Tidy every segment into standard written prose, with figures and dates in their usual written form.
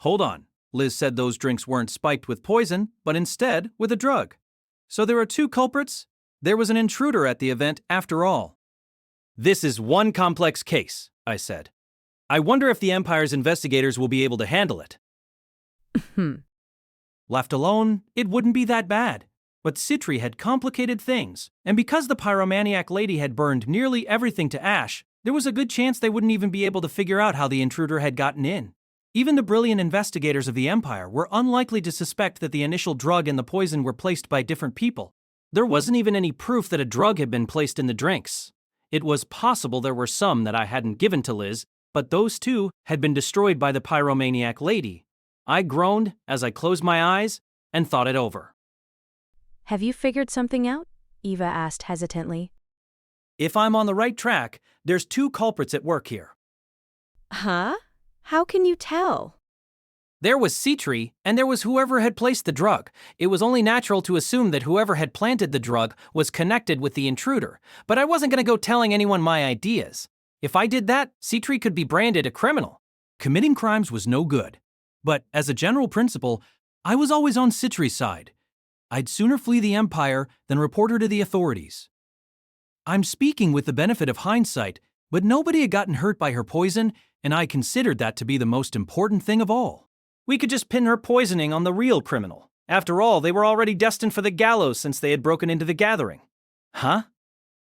Hold on. Liz said those drinks weren't spiked with poison, but instead with a drug. So there are two culprits? There was an intruder at the event after all. This is one complex case, I said. I wonder if the Empire's investigators will be able to handle it. Left alone, it wouldn't be that bad. But Citri had complicated things, and because the pyromaniac lady had burned nearly everything to ash, there was a good chance they wouldn't even be able to figure out how the intruder had gotten in. Even the brilliant investigators of the Empire were unlikely to suspect that the initial drug and the poison were placed by different people. There wasn't even any proof that a drug had been placed in the drinks. It was possible there were some that I hadn't given to Liz, but those two had been destroyed by the pyromaniac lady. I groaned as I closed my eyes and thought it over. Have you figured something out? Eva asked hesitantly. If I'm on the right track, there's two culprits at work here. Huh? How can you tell? There was Citri, and there was whoever had placed the drug. It was only natural to assume that whoever had planted the drug was connected with the intruder, but I wasn't going to go telling anyone my ideas. If I did that, Citri could be branded a criminal. Committing crimes was no good. But as a general principle, I was always on Citri's side. I'd sooner flee the Empire than report her to the authorities. I'm speaking with the benefit of hindsight, but nobody had gotten hurt by her poison, and I considered that to be the most important thing of all. We could just pin her poisoning on the real criminal. After all, they were already destined for the gallows since they had broken into the gathering. Huh?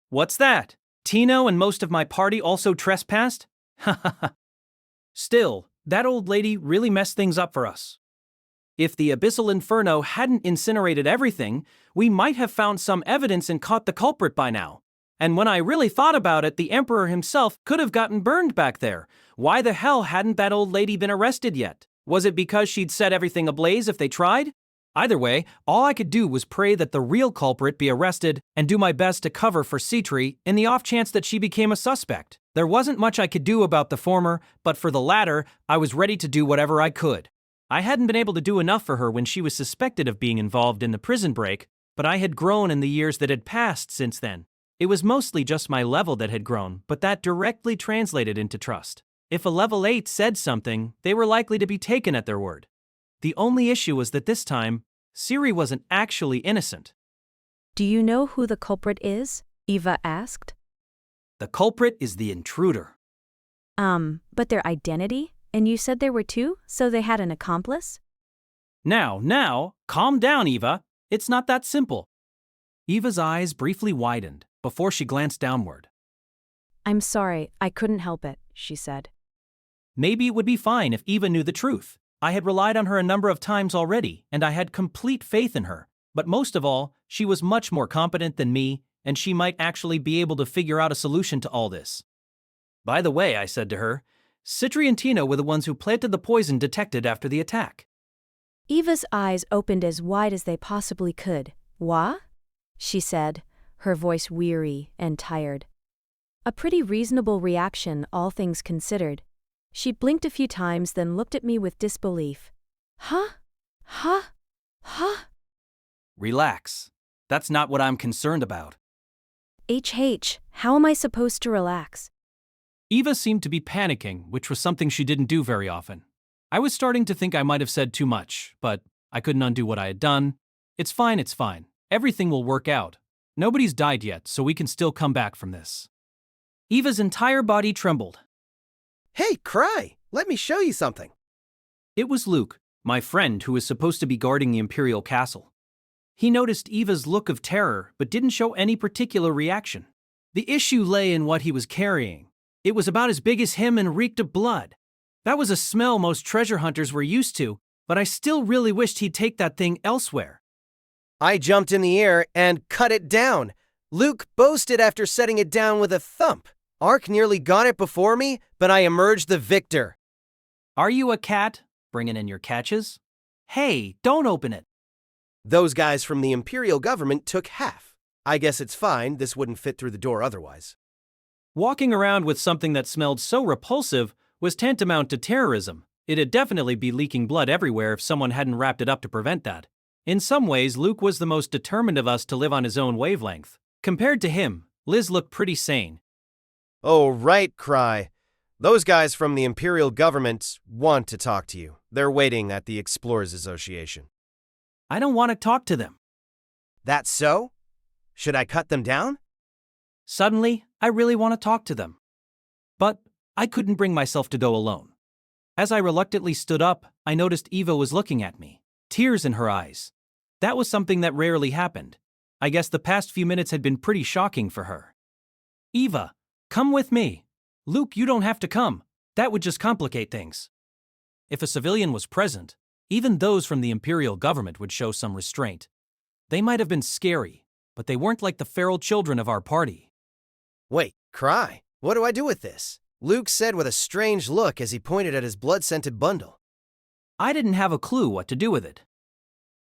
What's that? Tino and most of my party also trespassed? Ha ha ha. Still, that old lady really messed things up for us. If the Abyssal Inferno hadn't incinerated everything, we might have found some evidence and caught the culprit by now. And when I really thought about it, the Emperor himself could have gotten burned back there. Why the hell hadn't that old lady been arrested yet? Was it because she'd set everything ablaze if they tried? Either way, all I could do was pray that the real culprit be arrested and do my best to cover for Citri in the off chance that she became a suspect. There wasn't much I could do about the former, but for the latter, I was ready to do whatever I could. I hadn't been able to do enough for her when she was suspected of being involved in the prison break, but I had grown in the years that had passed since then. It was mostly just my level that had grown, but that directly translated into trust. If a level 8 said something, they were likely to be taken at their word. The only issue was that this time, Ciri wasn't actually innocent. Do you know who the culprit is? Eva asked. The culprit is the intruder. But their identity? And you said there were two, so they had an accomplice? Now, calm down, Eva. It's not that simple. Eva's eyes briefly widened before she glanced downward. I'm sorry, I couldn't help it, she said. Maybe it would be fine if Eva knew the truth. I had relied on her a number of times already, and I had complete faith in her. But most of all, she was much more competent than me, and she might actually be able to figure out a solution to all this. By the way, I said to her, Citri and Tino were the ones who planted the poison detected after the attack. Eva's eyes opened as wide as they possibly could. What? She said, her voice weary and tired. A pretty reasonable reaction, all things considered. She blinked a few times, then looked at me with disbelief. Huh? Relax. That's not what I'm concerned about. How am I supposed to relax? Eva seemed to be panicking, which was something she didn't do very often. I was starting to think I might have said too much, but I couldn't undo what I had done. It's fine. Everything will work out. Nobody's died yet, so we can still come back from this. Eva's entire body trembled. Hey, Krai, let me show you something. It was Luke, my friend who was supposed to be guarding the Imperial Castle. He noticed Eva's look of terror, but didn't show any particular reaction. The issue lay in what he was carrying. It was about as big as him and reeked of blood. That was a smell most treasure hunters were used to, but I still really wished he'd take that thing elsewhere. I jumped in the air and cut it down. Luke boasted after setting it down with a thump. Ark nearly got it before me, but I emerged the victor. Are you a cat? Bringing in your catches? Hey, don't open it. Those guys from the Imperial government took half. I guess it's fine, this wouldn't fit through the door otherwise. Walking around with something that smelled so repulsive was tantamount to terrorism. It'd definitely be leaking blood everywhere if someone hadn't wrapped it up to prevent that. In some ways, Luke was the most determined of us to live on his own wavelength. Compared to him, Liz looked pretty sane. Oh, right, Krai. Those guys from the Imperial government want to talk to you. They're waiting at the Explorers Association. I don't want to talk to them. That's so? Should I cut them down? Suddenly, I really want to talk to them. But I couldn't bring myself to go alone. As I reluctantly stood up, I noticed Eva was looking at me, tears in her eyes. That was something that rarely happened. I guess the past few minutes had been pretty shocking for her. Eva, come with me. Luke, you don't have to come. That would just complicate things. If a civilian was present, even those from the Imperial government would show some restraint. They might have been scary, but they weren't like the feral children of our party. Wait, Krai, what do I do with this? Luke said with a strange look as he pointed at his blood-scented bundle. I didn't have a clue what to do with it.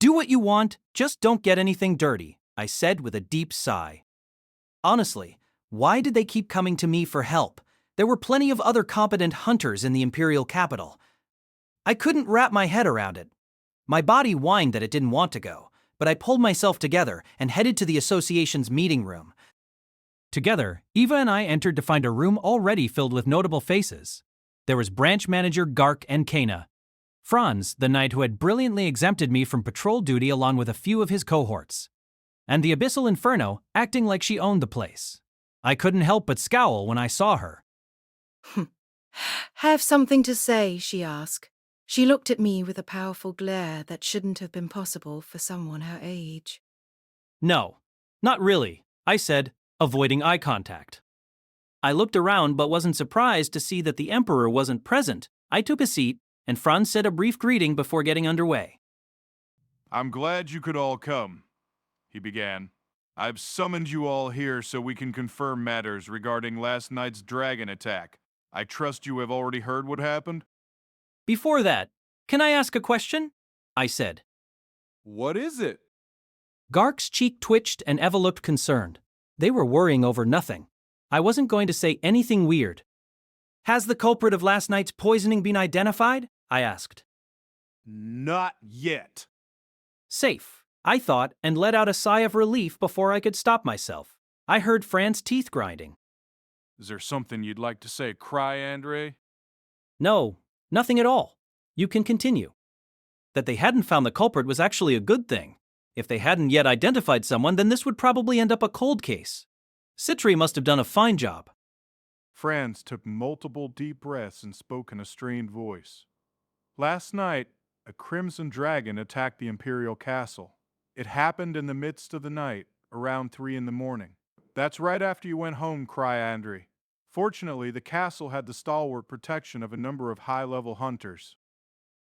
Do what you want, just don't get anything dirty, I said with a deep sigh. Honestly, why did they keep coming to me for help? There were plenty of other competent hunters in the Imperial capital. I couldn't wrap my head around it. My body whined that it didn't want to go, but I pulled myself together and headed to the association's meeting room. Together, Eva and I entered to find a room already filled with notable faces. There was branch manager Gark and Kana, Franz, the knight who had brilliantly exempted me from patrol duty along with a few of his cohorts, and the Abyssal Inferno acting like she owned the place. I couldn't help but scowl when I saw her. Have something to say, she asked. She looked at me with a powerful glare that shouldn't have been possible for someone her age. No, not really, I said, avoiding eye contact. I looked around but wasn't surprised to see that the Emperor wasn't present. I took a seat, and Franz said a brief greeting before getting underway. I'm glad you could all come, he began. I've summoned you all here so we can confirm matters regarding last night's dragon attack. I trust you have already heard what happened? Before that, can I ask a question? I said. What is it? Gark's cheek twitched and Eva looked concerned. They were worrying over nothing. I wasn't going to say anything weird. Has the culprit of last night's poisoning been identified? I asked. Not yet. Safe, I thought, and let out a sigh of relief before I could stop myself. I heard Fran's teeth grinding. Is there something you'd like to say, Krai, Andre? No, nothing at all. You can continue. That they hadn't found the culprit was actually a good thing. If they hadn't yet identified someone, then this would probably end up a cold case. Citri must have done a fine job. Franz took multiple deep breaths and spoke in a strained voice. Last night, a crimson dragon attacked the Imperial castle. It happened in the midst of the night, around 3 a.m. That's right after you went home, Krai Andre. Fortunately, the castle had the stalwart protection of a number of high-level hunters.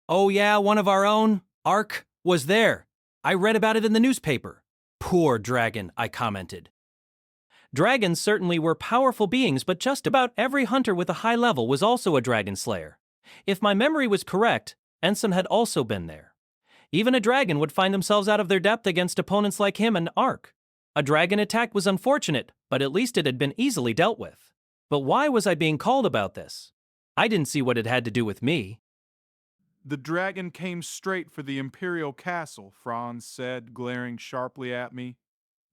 Oh yeah, one of our own, Ark, was there. I read about it in the newspaper. Poor dragon, I commented. Dragons certainly were powerful beings, but just about every hunter with a high level was also a dragon slayer. If my memory was correct, Ensam had also been there. Even a dragon would find themselves out of their depth against opponents like him and Ark. A dragon attack was unfortunate, but at least it had been easily dealt with. But why was I being called about this? I didn't see what it had to do with me. The dragon came straight for the Imperial castle, Franz said, glaring sharply at me.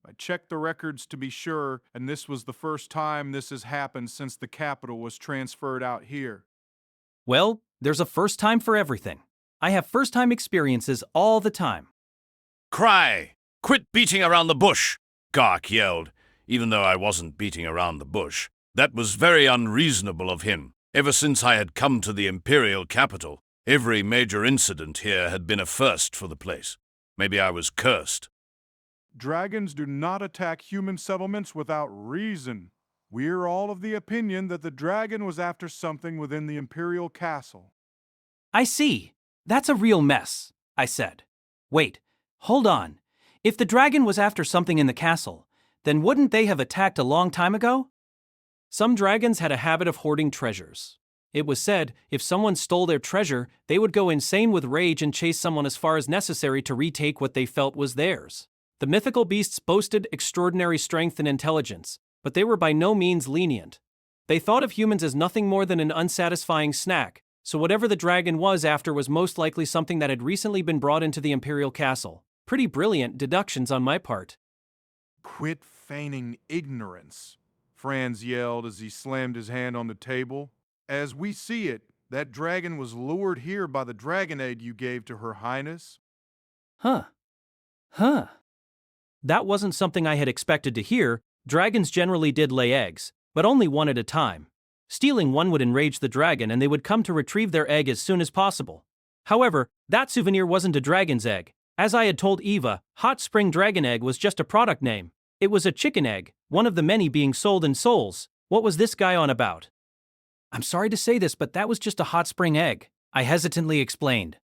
I checked the records to be sure, and this was the first time this has happened since the capital was transferred out here. Well, there's a first time for everything. I have first-time experiences all the time. Krai! Quit beating around the bush! Gark yelled, even though I wasn't beating around the bush. That was very unreasonable of him. Ever since I had come to the Imperial capital, every major incident here had been a first for the place. Maybe I was cursed. Dragons do not attack human settlements without reason. We're all of the opinion that the dragon was after something within the Imperial castle. I see. That's a real mess, I said. Wait, hold on. If the dragon was after something in the castle, then wouldn't they have attacked a long time ago? Some dragons had a habit of hoarding treasures. It was said, if someone stole their treasure, they would go insane with rage and chase someone as far as necessary to retake what they felt was theirs. The mythical beasts boasted extraordinary strength and intelligence, but they were by no means lenient. They thought of humans as nothing more than an unsatisfying snack, so whatever the dragon was after was most likely something that had recently been brought into the Imperial castle. Pretty brilliant deductions on my part. Quit feigning ignorance, Franz yelled as he slammed his hand on the table. As we see it, That dragon was lured here by the dragon egg you gave to Her Highness. Huh. Huh. That wasn't something I had expected to hear. Dragons generally did lay eggs, but only one at a time. Stealing one would enrage the dragon and they would come to retrieve their egg as soon as possible. However, that souvenir wasn't a dragon's egg. As I had told Eva, Hot Spring Dragon Egg was just a product name. It was a chicken egg, one of the many being sold in Souls. What was this guy on about? I'm sorry to say this, but that was just a hot spring egg, I hesitantly explained.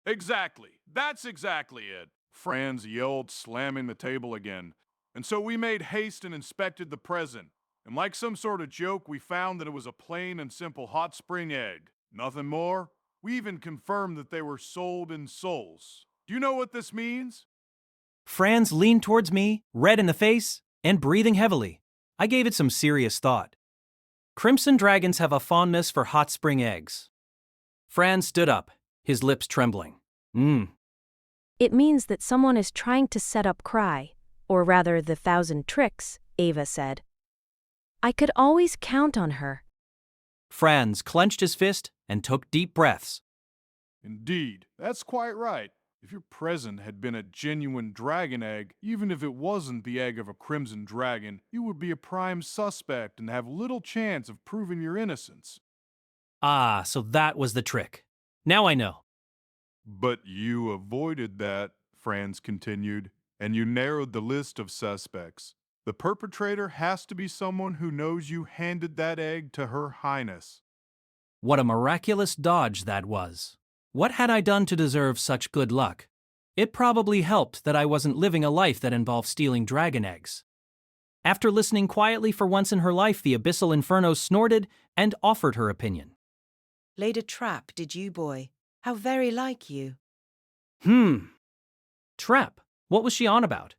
Exactly. That's exactly it. Franz yelled, slamming the table again. And so we made haste and inspected the present. And like some sort of joke, we found that it was a plain and simple hot spring egg. Nothing more. We even confirmed that they were sold in Souls. Do you know what this means? Franz leaned towards me, red in the face, and breathing heavily. I gave it some serious thought. Crimson dragons have a fondness for hot spring eggs. Franz stood up, his lips trembling. It means that someone is trying to set up Krai, or rather the 1,000 tricks, Ava said. I could always count on her. Franz clenched his fist and took deep breaths. Indeed, that's quite right. If your present had been a genuine dragon egg, even if it wasn't the egg of a crimson dragon, you would be a prime suspect and have little chance of proving your innocence. Ah, so that was the trick. Now I know. But you avoided that, Franz continued, and you narrowed the list of suspects. The perpetrator has to be someone who knows you handed that egg to Her Highness. What a miraculous dodge that was. What had I done to deserve such good luck? It probably helped that I wasn't living a life that involved stealing dragon eggs. After listening quietly for once in her life, the Abyssal Inferno snorted and offered her opinion. Laid a trap, did you, boy? How very like you. Trap? What was she on about?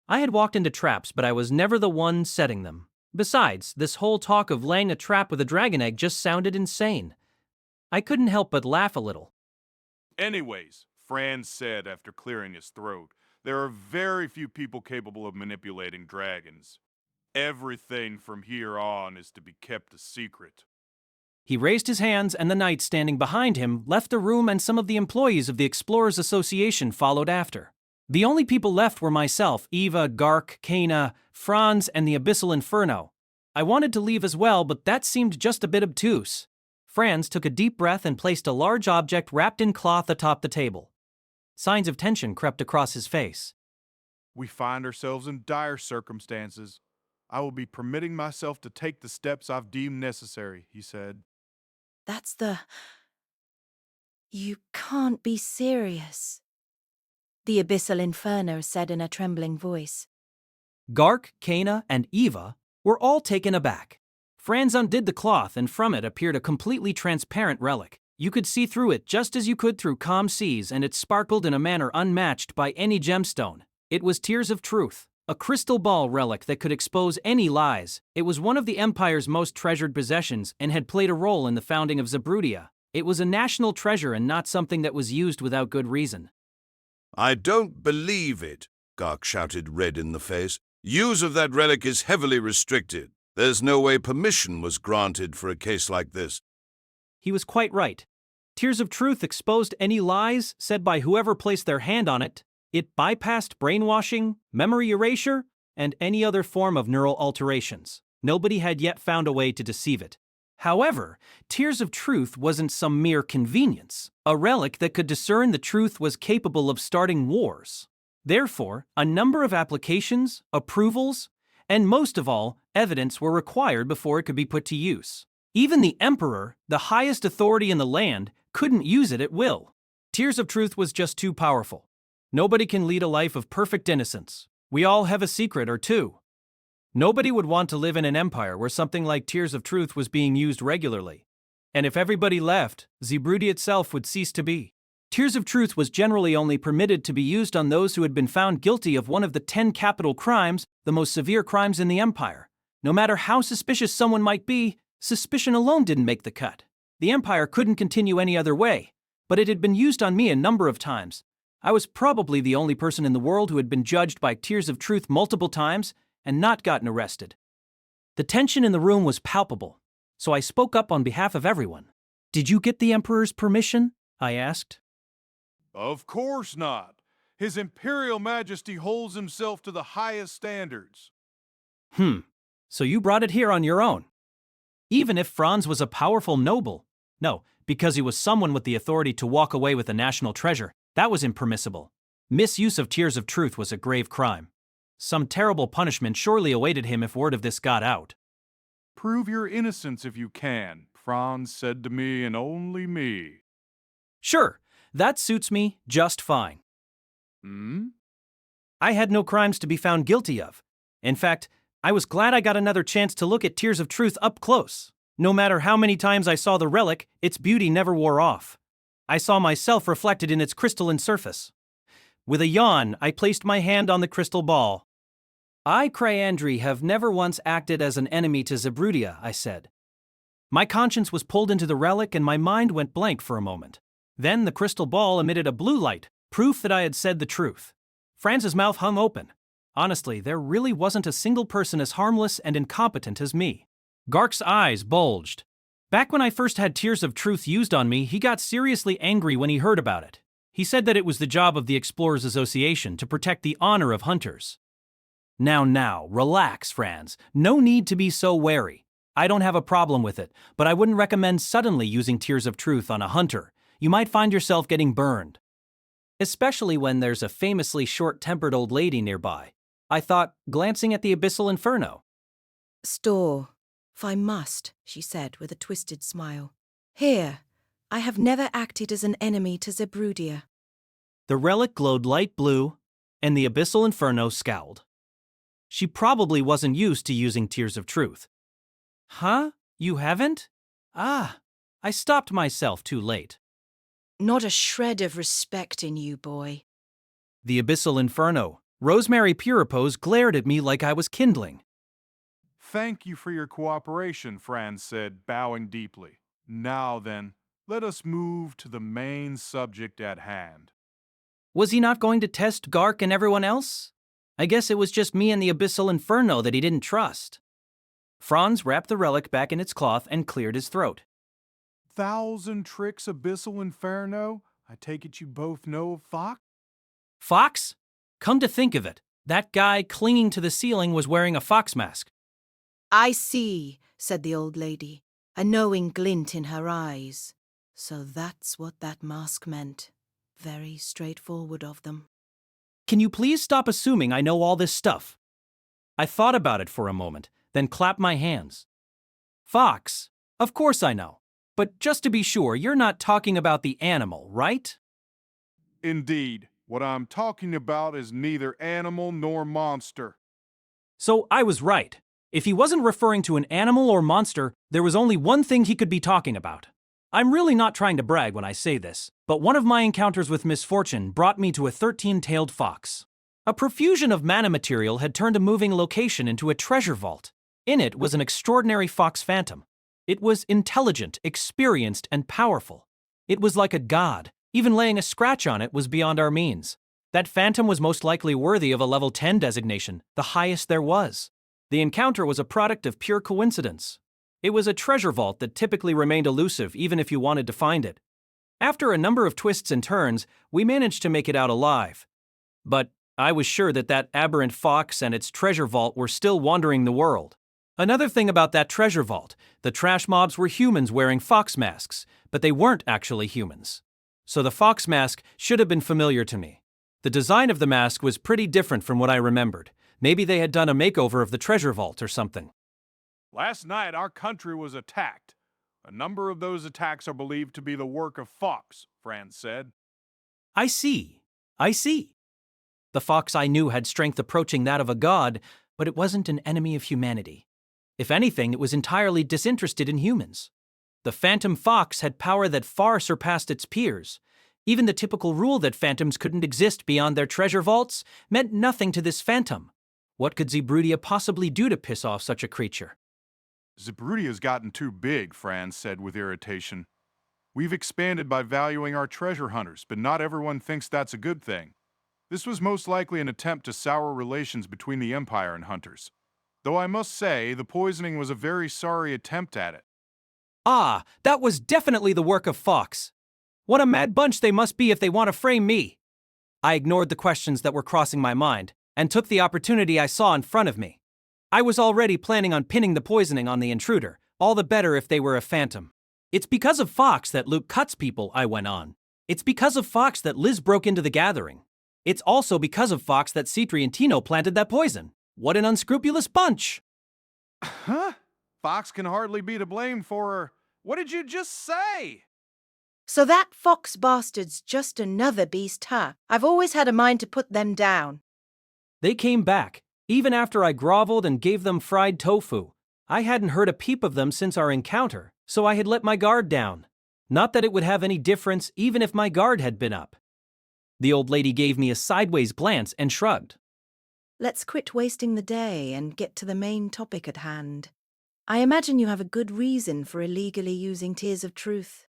I had walked into traps, but I was never the one setting them. Besides, this whole talk of laying a trap with a dragon egg just sounded insane. I couldn't help but laugh a little. Anyways, Franz said after clearing his throat, there are very few people capable of manipulating dragons. Everything from here on is to be kept a secret. He raised his hands, and the knight standing behind him left the room, and some of the employees of the Explorers Association followed after. The only people left were myself, Eva, Gark, Kana, Franz, and the Abyssal Inferno. I wanted to leave as well, but that seemed just a bit obtuse. Franz took a deep breath and placed a large object wrapped in cloth atop the table. Signs of tension crept across his face. We find ourselves in dire circumstances. I will be permitting myself to take the steps I've deemed necessary, he said. That's the... You can't be serious, the Abyssal Inferno said in a trembling voice. Gark, Kana, and Eva were all taken aback. Franz undid the cloth, and from it appeared a completely transparent relic. You could see through it just as you could through calm seas, and it sparkled in a manner unmatched by any gemstone. It was Tears of Truth, a crystal ball relic that could expose any lies. It was one of the Empire's most treasured possessions and had played a role in the founding of Zabrudia. It was a national treasure and not something that was used without good reason. I don't believe it, Gark shouted, red in the face. Use of that relic is heavily restricted. There's no way permission was granted for a case like this. He was quite right. Tears of Truth exposed any lies said by whoever placed their hand on it. It bypassed brainwashing, memory erasure, and any other form of neural alterations. Nobody had yet found a way to deceive it. However, Tears of Truth wasn't some mere convenience. A relic that could discern the truth was capable of starting wars. Therefore, a number of applications, approvals, and most of all, evidence were required before it could be put to use. Even the Emperor, the highest authority in the land, couldn't use it at will. Tears of Truth was just too powerful. Nobody can lead a life of perfect innocence. We all have a secret or two. Nobody would want to live in an empire where something like Tears of Truth was being used regularly. And if everybody left, Zabrudia itself would cease to be. Tears of Truth was generally only permitted to be used on those who had been found guilty of one of the 10 capital crimes, the most severe crimes in the Empire. No matter how suspicious someone might be, suspicion alone didn't make the cut. The Empire couldn't continue any other way, but it had been used on me a number of times. I was probably the only person in the world who had been judged by Tears of Truth multiple times and not gotten arrested. The tension in the room was palpable, so I spoke up on behalf of everyone. Did you get the Emperor's permission? I asked. Of course not. His Imperial Majesty holds himself to the highest standards. So you brought it here on your own. Even if Franz was a powerful noble. No, because he was someone with the authority to walk away with a national treasure, that was impermissible. Misuse of Tears of Truth was a grave crime. Some terrible punishment surely awaited him if word of this got out. Prove your innocence if you can, Franz said to me and only me. Sure, that suits me just fine. I had no crimes to be found guilty of. In fact, I was glad I got another chance to look at Tears of Truth up close. No matter how many times I saw the relic, its beauty never wore off. I saw myself reflected in its crystalline surface. With a yawn, I placed my hand on the crystal ball. I, Krai, have never once acted as an enemy to Zebrudia, I said. My conscience was pulled into the relic and my mind went blank for a moment. Then the crystal ball emitted a blue light, proof that I had said the truth. Franz's mouth hung open. Honestly, there really wasn't a single person as harmless and incompetent as me. Gark's eyes bulged. Back when I first had Tears of Truth used on me, he got seriously angry when he heard about it. He said that it was the job of the Explorers Association to protect the honor of hunters. Now, relax, Franz. No need to be so wary. I don't have a problem with it, but I wouldn't recommend suddenly using Tears of Truth on a hunter. You might find yourself getting burned. Especially when there's a famously short-tempered old lady nearby. I thought, glancing at the Abyssal Inferno. Store, if I must, she said with a twisted smile. Here, I have never acted as an enemy to Zebrudia. The relic glowed light blue, and the Abyssal Inferno scowled. She probably wasn't used to using Tears of Truth. Huh? You haven't? I stopped myself too late. Not a shred of respect in you, boy. The Abyssal Inferno, Rosemary Puripose, glared at me like I was kindling. Thank you for your cooperation, Franz said, bowing deeply. Now then, let us move to the main subject at hand. Was he not going to test Gark and everyone else? I guess it was just me and the Abyssal Inferno that he didn't trust. Franz wrapped the relic back in its cloth and cleared his throat. 1,000 tricks Abyssal Inferno? I take it you both know of Fox? Fox? Come to think of it, that guy clinging to the ceiling was wearing a fox mask. I see, said the old lady, a knowing glint in her eyes. So that's what that mask meant. Very straightforward of them. Can you please stop assuming I know all this stuff? I thought about it for a moment, then clapped my hands. Fox, of course I know. But just to be sure, you're not talking about the animal, right? Indeed. What I'm talking about is neither animal nor monster. So I was right. If he wasn't referring to an animal or monster, there was only one thing he could be talking about. I'm really not trying to brag when I say this, but one of my encounters with misfortune brought me to a 13-tailed fox. A profusion of mana material had turned a moving location into a treasure vault. In it was an extraordinary fox phantom. It was intelligent, experienced, and powerful. It was like a god. Even laying a scratch on it was beyond our means. That phantom was most likely worthy of a level 10 designation, the highest there was. The encounter was a product of pure coincidence. It was a treasure vault that typically remained elusive even if you wanted to find it. After a number of twists and turns, we managed to make it out alive. But I was sure that that aberrant fox and its treasure vault were still wandering the world. Another thing about that treasure vault, the trash mobs were humans wearing fox masks, but they weren't actually humans. So the fox mask should have been familiar to me. The design of the mask was pretty different from what I remembered. Maybe they had done a makeover of the treasure vault or something. Last night our country was attacked. A number of those attacks are believed to be the work of Fox, Franz said. I see. The fox I knew had strength approaching that of a god, but it wasn't an enemy of humanity. If anything, it was entirely disinterested in humans. The phantom fox had power that far surpassed its peers. Even the typical rule that phantoms couldn't exist beyond their treasure vaults meant nothing to this phantom. What could Zebrudia possibly do to piss off such a creature? Zebrudia's gotten too big, Franz said with irritation. We've expanded by valuing our treasure hunters, but not everyone thinks that's a good thing. This was most likely an attempt to sour relations between the Empire and hunters. Though I must say, the poisoning was a very sorry attempt at it. Ah, that was definitely the work of Fox. What a mad bunch they must be if they want to frame me. I ignored the questions that were crossing my mind and took the opportunity I saw in front of me. I was already planning on pinning the poisoning on the intruder, all the better if they were a phantom. It's because of Fox that Luke cuts people, I went on. It's because of Fox that Liz broke into the gathering. It's also because of Fox that Citri and Tino planted that poison. What an unscrupulous bunch! Huh? Fox can hardly be to blame for her. What did you just say? So that fox bastard's just another beast, huh? I've always had a mind to put them down. They came back, even after I groveled and gave them fried tofu. I hadn't heard a peep of them since our encounter, so I had let my guard down. Not that it would have any difference even if my guard had been up. The old lady gave me a sideways glance and shrugged. Let's quit wasting the day and get to the main topic at hand. I imagine you have a good reason for illegally using Tears of Truth.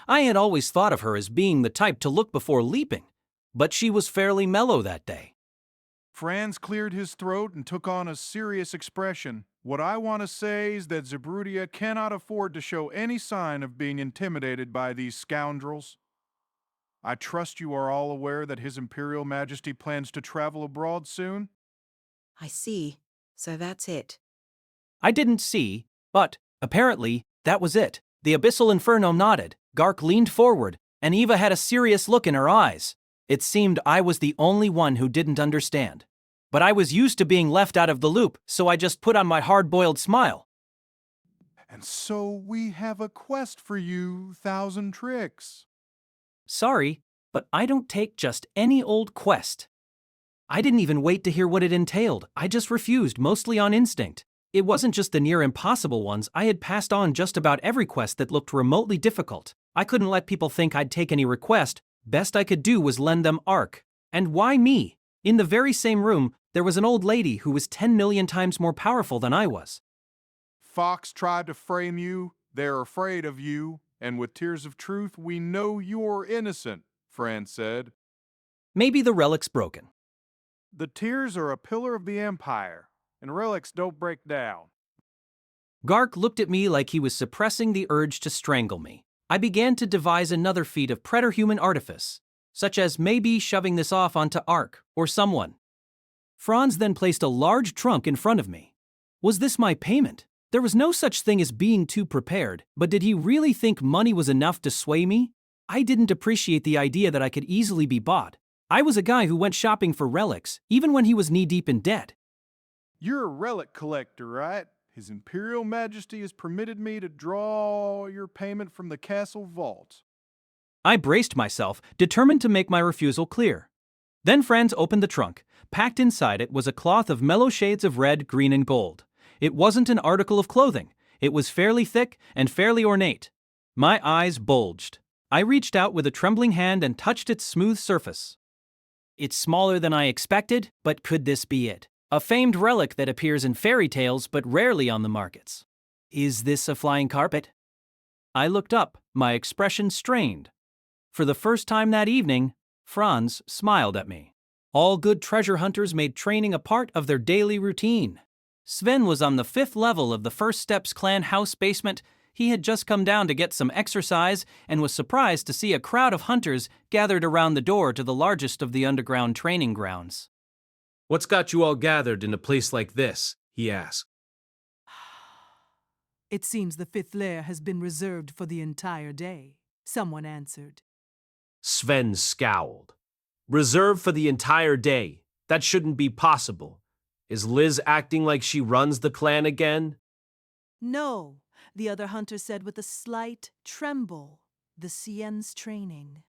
I had always thought of her as being the type to look before leaping, but she was fairly mellow that day. Franz cleared his throat and took on a serious expression. What I want to say is that Zabrudia cannot afford to show any sign of being intimidated by these scoundrels. I trust you are all aware that His Imperial Majesty plans to travel abroad soon? I see. So that's it. I didn't see, but, apparently, that was it. The Abyssal Inferno nodded, Gark leaned forward, and Eva had a serious look in her eyes. It seemed I was the only one who didn't understand. But I was used to being left out of the loop, so I just put on my hard-boiled smile. And so we have a quest for you, Thousand Tricks. Sorry, but I don't take just any old quest. I didn't even wait to hear what it entailed. I just refused, mostly on instinct. It wasn't just the near impossible ones. I had passed on just about every quest that looked remotely difficult. I couldn't let people think I'd take any request. Best I could do was lend them Ark. And why me? In the very same room, there was an old lady who was 10 million times more powerful than I was. Fox tried to frame you, they're afraid of you, and with Tears of Truth we know you're innocent, Franz said. Maybe the relic's broken. The tears are a pillar of the Empire, and relics don't break down. Gark looked at me like he was suppressing the urge to strangle me. I began to devise another feat of preterhuman artifice, such as maybe shoving this off onto Ark or someone. Franz then placed a large trunk in front of me. Was this my payment? There was no such thing as being too prepared, but did he really think money was enough to sway me? I didn't appreciate the idea that I could easily be bought. I was a guy who went shopping for relics, even when he was knee-deep in debt. You're a relic collector, right? His Imperial Majesty has permitted me to draw your payment from the castle vault. I braced myself, determined to make my refusal clear. Then Franz opened the trunk. Packed inside it was a cloth of mellow shades of red, green, and gold. It wasn't an article of clothing. It was fairly thick and fairly ornate. My eyes bulged. I reached out with a trembling hand and touched its smooth surface. It's smaller than I expected, but could this be it? A famed relic that appears in fairy tales but rarely on the markets. Is this a flying carpet? I looked up, my expression strained. For the first time that evening, Franz smiled at me. All good treasure hunters made training a part of their daily routine. Sven was on the 5th level of the First Steps clan house basement. He had just come down to get some exercise and was surprised to see a crowd of hunters gathered around the door to the largest of the underground training grounds. "What's got you all gathered in a place like this?" he asked. "It seems the 5th lair has been reserved for the entire day," someone answered. Sven scowled. "Reserved for the entire day? That shouldn't be possible. Is Liz acting like she runs the clan again?" "No," the other hunter said with a slight tremble. "The Cien's training."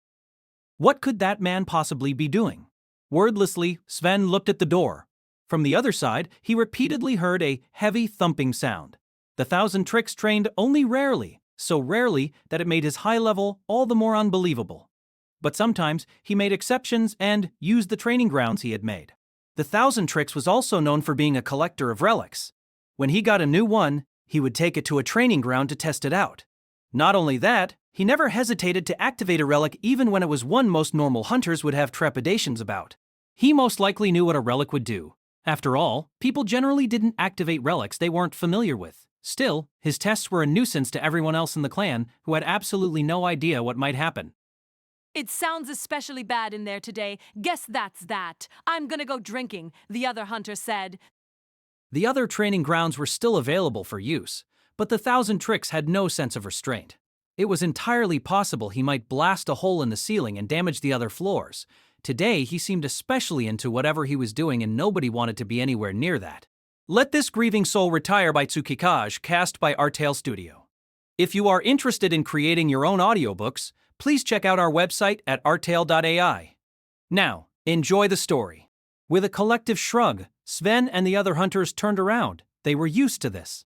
What could that man possibly be doing? Wordlessly, Sven looked at the door. From the other side, he repeatedly heard a heavy thumping sound. The Thousand Tricks trained only rarely, so rarely that it made his high level all the more unbelievable. But sometimes he made exceptions and used the training grounds he had made. The Thousand Tricks was also known for being a collector of relics. When he got a new one, he would take it to a training ground to test it out. Not only that, he never hesitated to activate a relic even when it was one most normal hunters would have trepidations about. He most likely knew what a relic would do. After all, people generally didn't activate relics they weren't familiar with, Still, his tests were a nuisance to everyone else in the clan who had absolutely no idea what might happen. It sounds especially bad in there today. Guess that's that. I'm gonna go drinking, the other hunter said. The other training grounds were still available for use, but the Thousand Tricks had no sense of restraint. It was entirely possible he might blast a hole in the ceiling and damage the other floors. Today, he seemed especially into whatever he was doing and nobody wanted to be anywhere near that. Let This Grieving Soul Retire by Tsukikage, cast by Artale Studio. If you are interested in creating your own audiobooks, please check out our website at artale.ai. Now, enjoy the story. With a collective shrug, Sven and the other hunters turned around. They were used to this.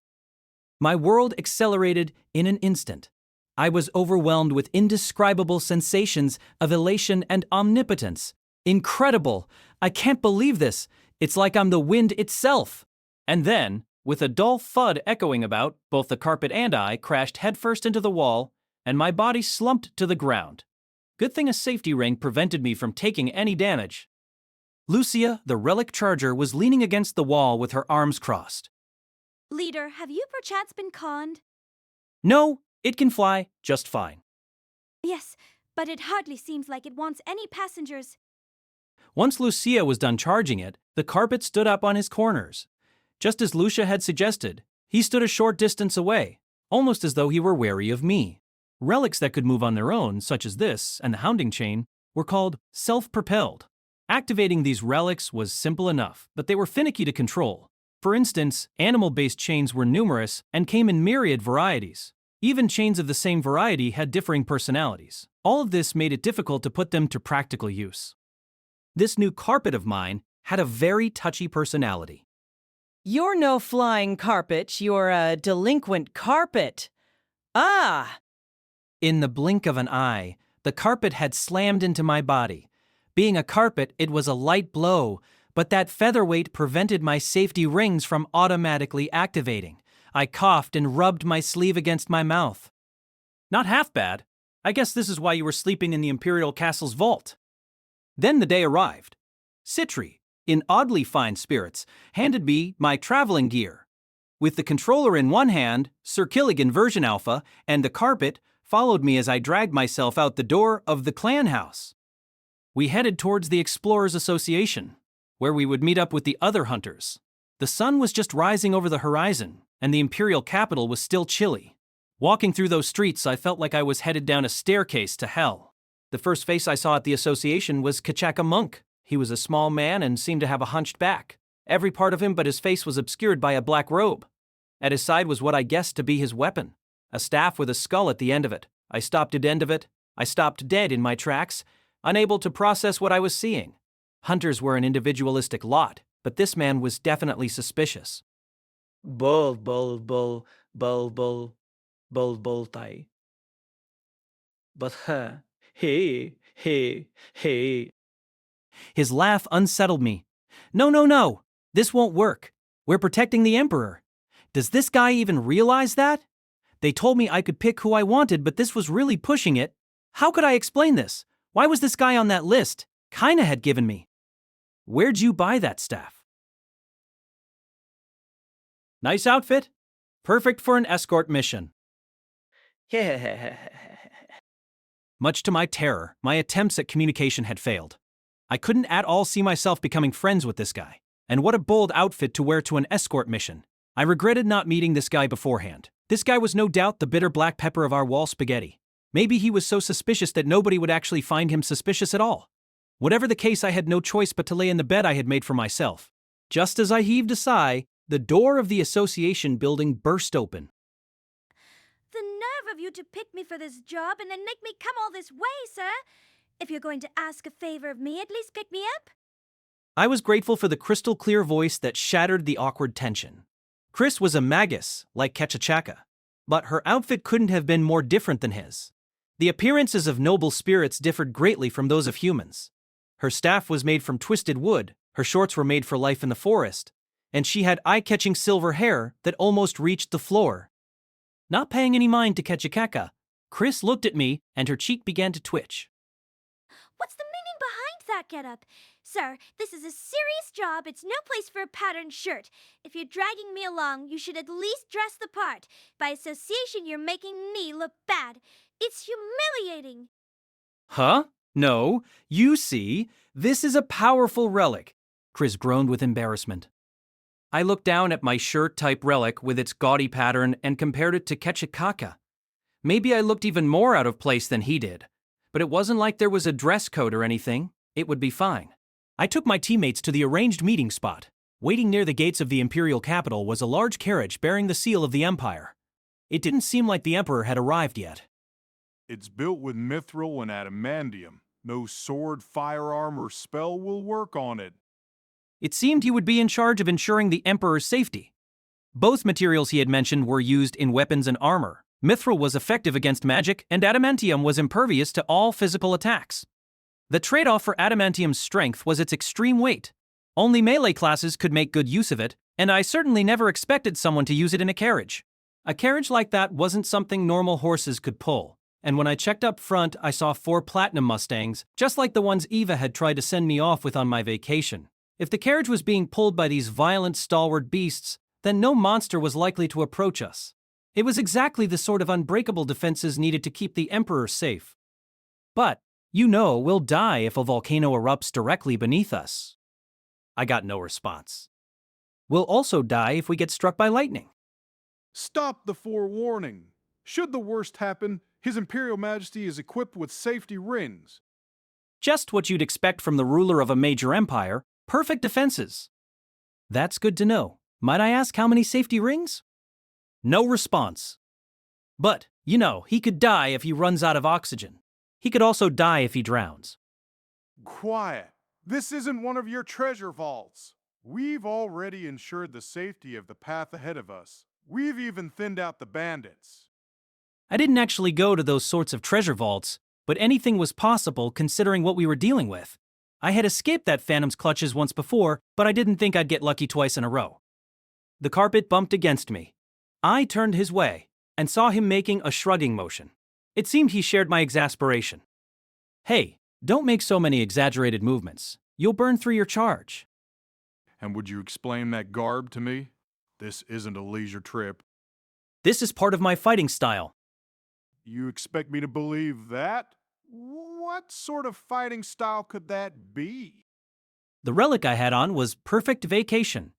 My world accelerated in an instant. I was overwhelmed with indescribable sensations of elation and omnipotence. Incredible! I can't believe this. It's like I'm the wind itself. And then, with a dull thud echoing about, both the carpet and I crashed headfirst into the wall, and my body slumped to the ground. Good thing a safety ring prevented me from taking any damage. Lucia, the relic charger, was leaning against the wall with her arms crossed. Leader, have you perchance been conned? No, it can fly just fine. Yes, but it hardly seems like it wants any passengers. Once Lucia was done charging it, the carpet stood up on his corners. Just as Lucia had suggested, he stood a short distance away, almost as though he were wary of me. Relics that could move on their own, such as this and the hounding chain, were called self-propelled. Activating these relics was simple enough, but they were finicky to control. For instance, animal-based chains were numerous and came in myriad varieties. Even chains of the same variety had differing personalities. All of this made it difficult to put them to practical use. This new carpet of mine had a very touchy personality. You're no flying carpet, you're a delinquent carpet. Ah! In the blink of an eye, the carpet had slammed into my body. Being a carpet, it was a light blow, but that featherweight prevented my safety rings from automatically activating. I coughed and rubbed my sleeve against my mouth. Not half bad. I guess this is why you were sleeping in the Imperial Castle's vault. Then the day arrived. Citri, in oddly fine spirits, handed me my traveling gear. With the controller in one hand, Sir Killigan version alpha, and the carpet followed me as I dragged myself out the door of the clan house. We headed towards the Explorers Association, where we would meet up with the other hunters. The sun was just rising over the horizon, and the Imperial capital was still chilly. Walking through those streets, I felt like I was headed down a staircase to hell. The first face I saw at the association was Kachaka Monk. He was a small man and seemed to have a hunched back. Every part of him but his face was obscured by a black robe. At his side was what I guessed to be his weapon, a staff with a skull at the end of it. I stopped dead in my tracks, unable to process what I was seeing. Hunters were an individualistic lot, but this man was definitely suspicious. Bull, tai. But hey. His laugh unsettled me. No. This won't work. We're protecting the Emperor. Does this guy even realize that? They told me I could pick who I wanted, but this was really pushing it. How could I explain this? Why was this guy on that list? Kaina had given me. Where'd you buy that staff? Nice outfit. Perfect for an escort mission. Much to my terror, my attempts at communication had failed. I couldn't at all see myself becoming friends with this guy. And what a bold outfit to wear to an escort mission. I regretted not meeting this guy beforehand. This guy was no doubt the bitter black pepper of our wall spaghetti. Maybe he was so suspicious that nobody would actually find him suspicious at all. Whatever the case, I had no choice but to lay in the bed I had made for myself. Just as I heaved a sigh, the door of the association building burst open. The nerve of you to pick me for this job and then make me come all this way, sir. If you're going to ask a favor of me, at least pick me up. I was grateful for the crystal clear voice that shattered the awkward tension. Chris was a magus, like Kechachaka, but her outfit couldn't have been more different than his. The appearances of noble spirits differed greatly from those of humans. Her staff was made from twisted wood, her shorts were made for life in the forest, and she had eye-catching silver hair that almost reached the floor. Not paying any mind to Kechachaka, Chris looked at me and her cheek began to twitch. What's the meaning behind that, that getup? Sir, this is a serious job. It's no place for a patterned shirt. If you're dragging me along, you should at least dress the part. By association, you're making me look bad. It's humiliating. Huh? No. You see, this is a powerful relic. Chris groaned with embarrassment. I looked down at my shirt-type relic with its gaudy pattern and compared it to Ketchikaka. Maybe I looked even more out of place than he did. But it wasn't like there was a dress code or anything. It would be fine. I took my teammates to the arranged meeting spot. Waiting near the gates of the imperial capital was a large carriage bearing the seal of the Empire. It didn't seem like the Emperor had arrived yet. It's built with mithril and adamantium. No sword, firearm, or spell will work on it. It seemed he would be in charge of ensuring the Emperor's safety. Both materials he had mentioned were used in weapons and armor. Mithril was effective against magic, and adamantium was impervious to all physical attacks. The trade-off for adamantium's strength was its extreme weight. Only melee classes could make good use of it, and I certainly never expected someone to use it in a carriage. A carriage like that wasn't something normal horses could pull, and when I checked up front, I saw 4 platinum Mustangs, just like the ones Eva had tried to send me off with on my vacation. If the carriage was being pulled by these violent, stalwart beasts, then no monster was likely to approach us. It was exactly the sort of unbreakable defenses needed to keep the Emperor safe. But, we'll die if a volcano erupts directly beneath us. I got no response. We'll also die if we get struck by lightning. Stop the forewarning. Should the worst happen, His Imperial Majesty is equipped with safety rings. Just what you'd expect from the ruler of a major empire. Perfect defenses. That's good to know. Might I ask how many safety rings? No response. But, he could die if he runs out of oxygen. He could also die if he drowns. Quiet. This isn't one of your treasure vaults. We've already ensured the safety of the path ahead of us. We've even thinned out the bandits. I didn't actually go to those sorts of treasure vaults, but anything was possible considering what we were dealing with. I had escaped that Phantom's clutches once before, but I didn't think I'd get lucky twice in a row. The carpet bumped against me. I turned his way and saw him making a shrugging motion. It seemed he shared my exasperation. Hey, don't make so many exaggerated movements. You'll burn through your charge. And would you explain that garb to me? This isn't a leisure trip. This is part of my fighting style. You expect me to believe that? What sort of fighting style could that be? The relic I had on was Perfect Vacation.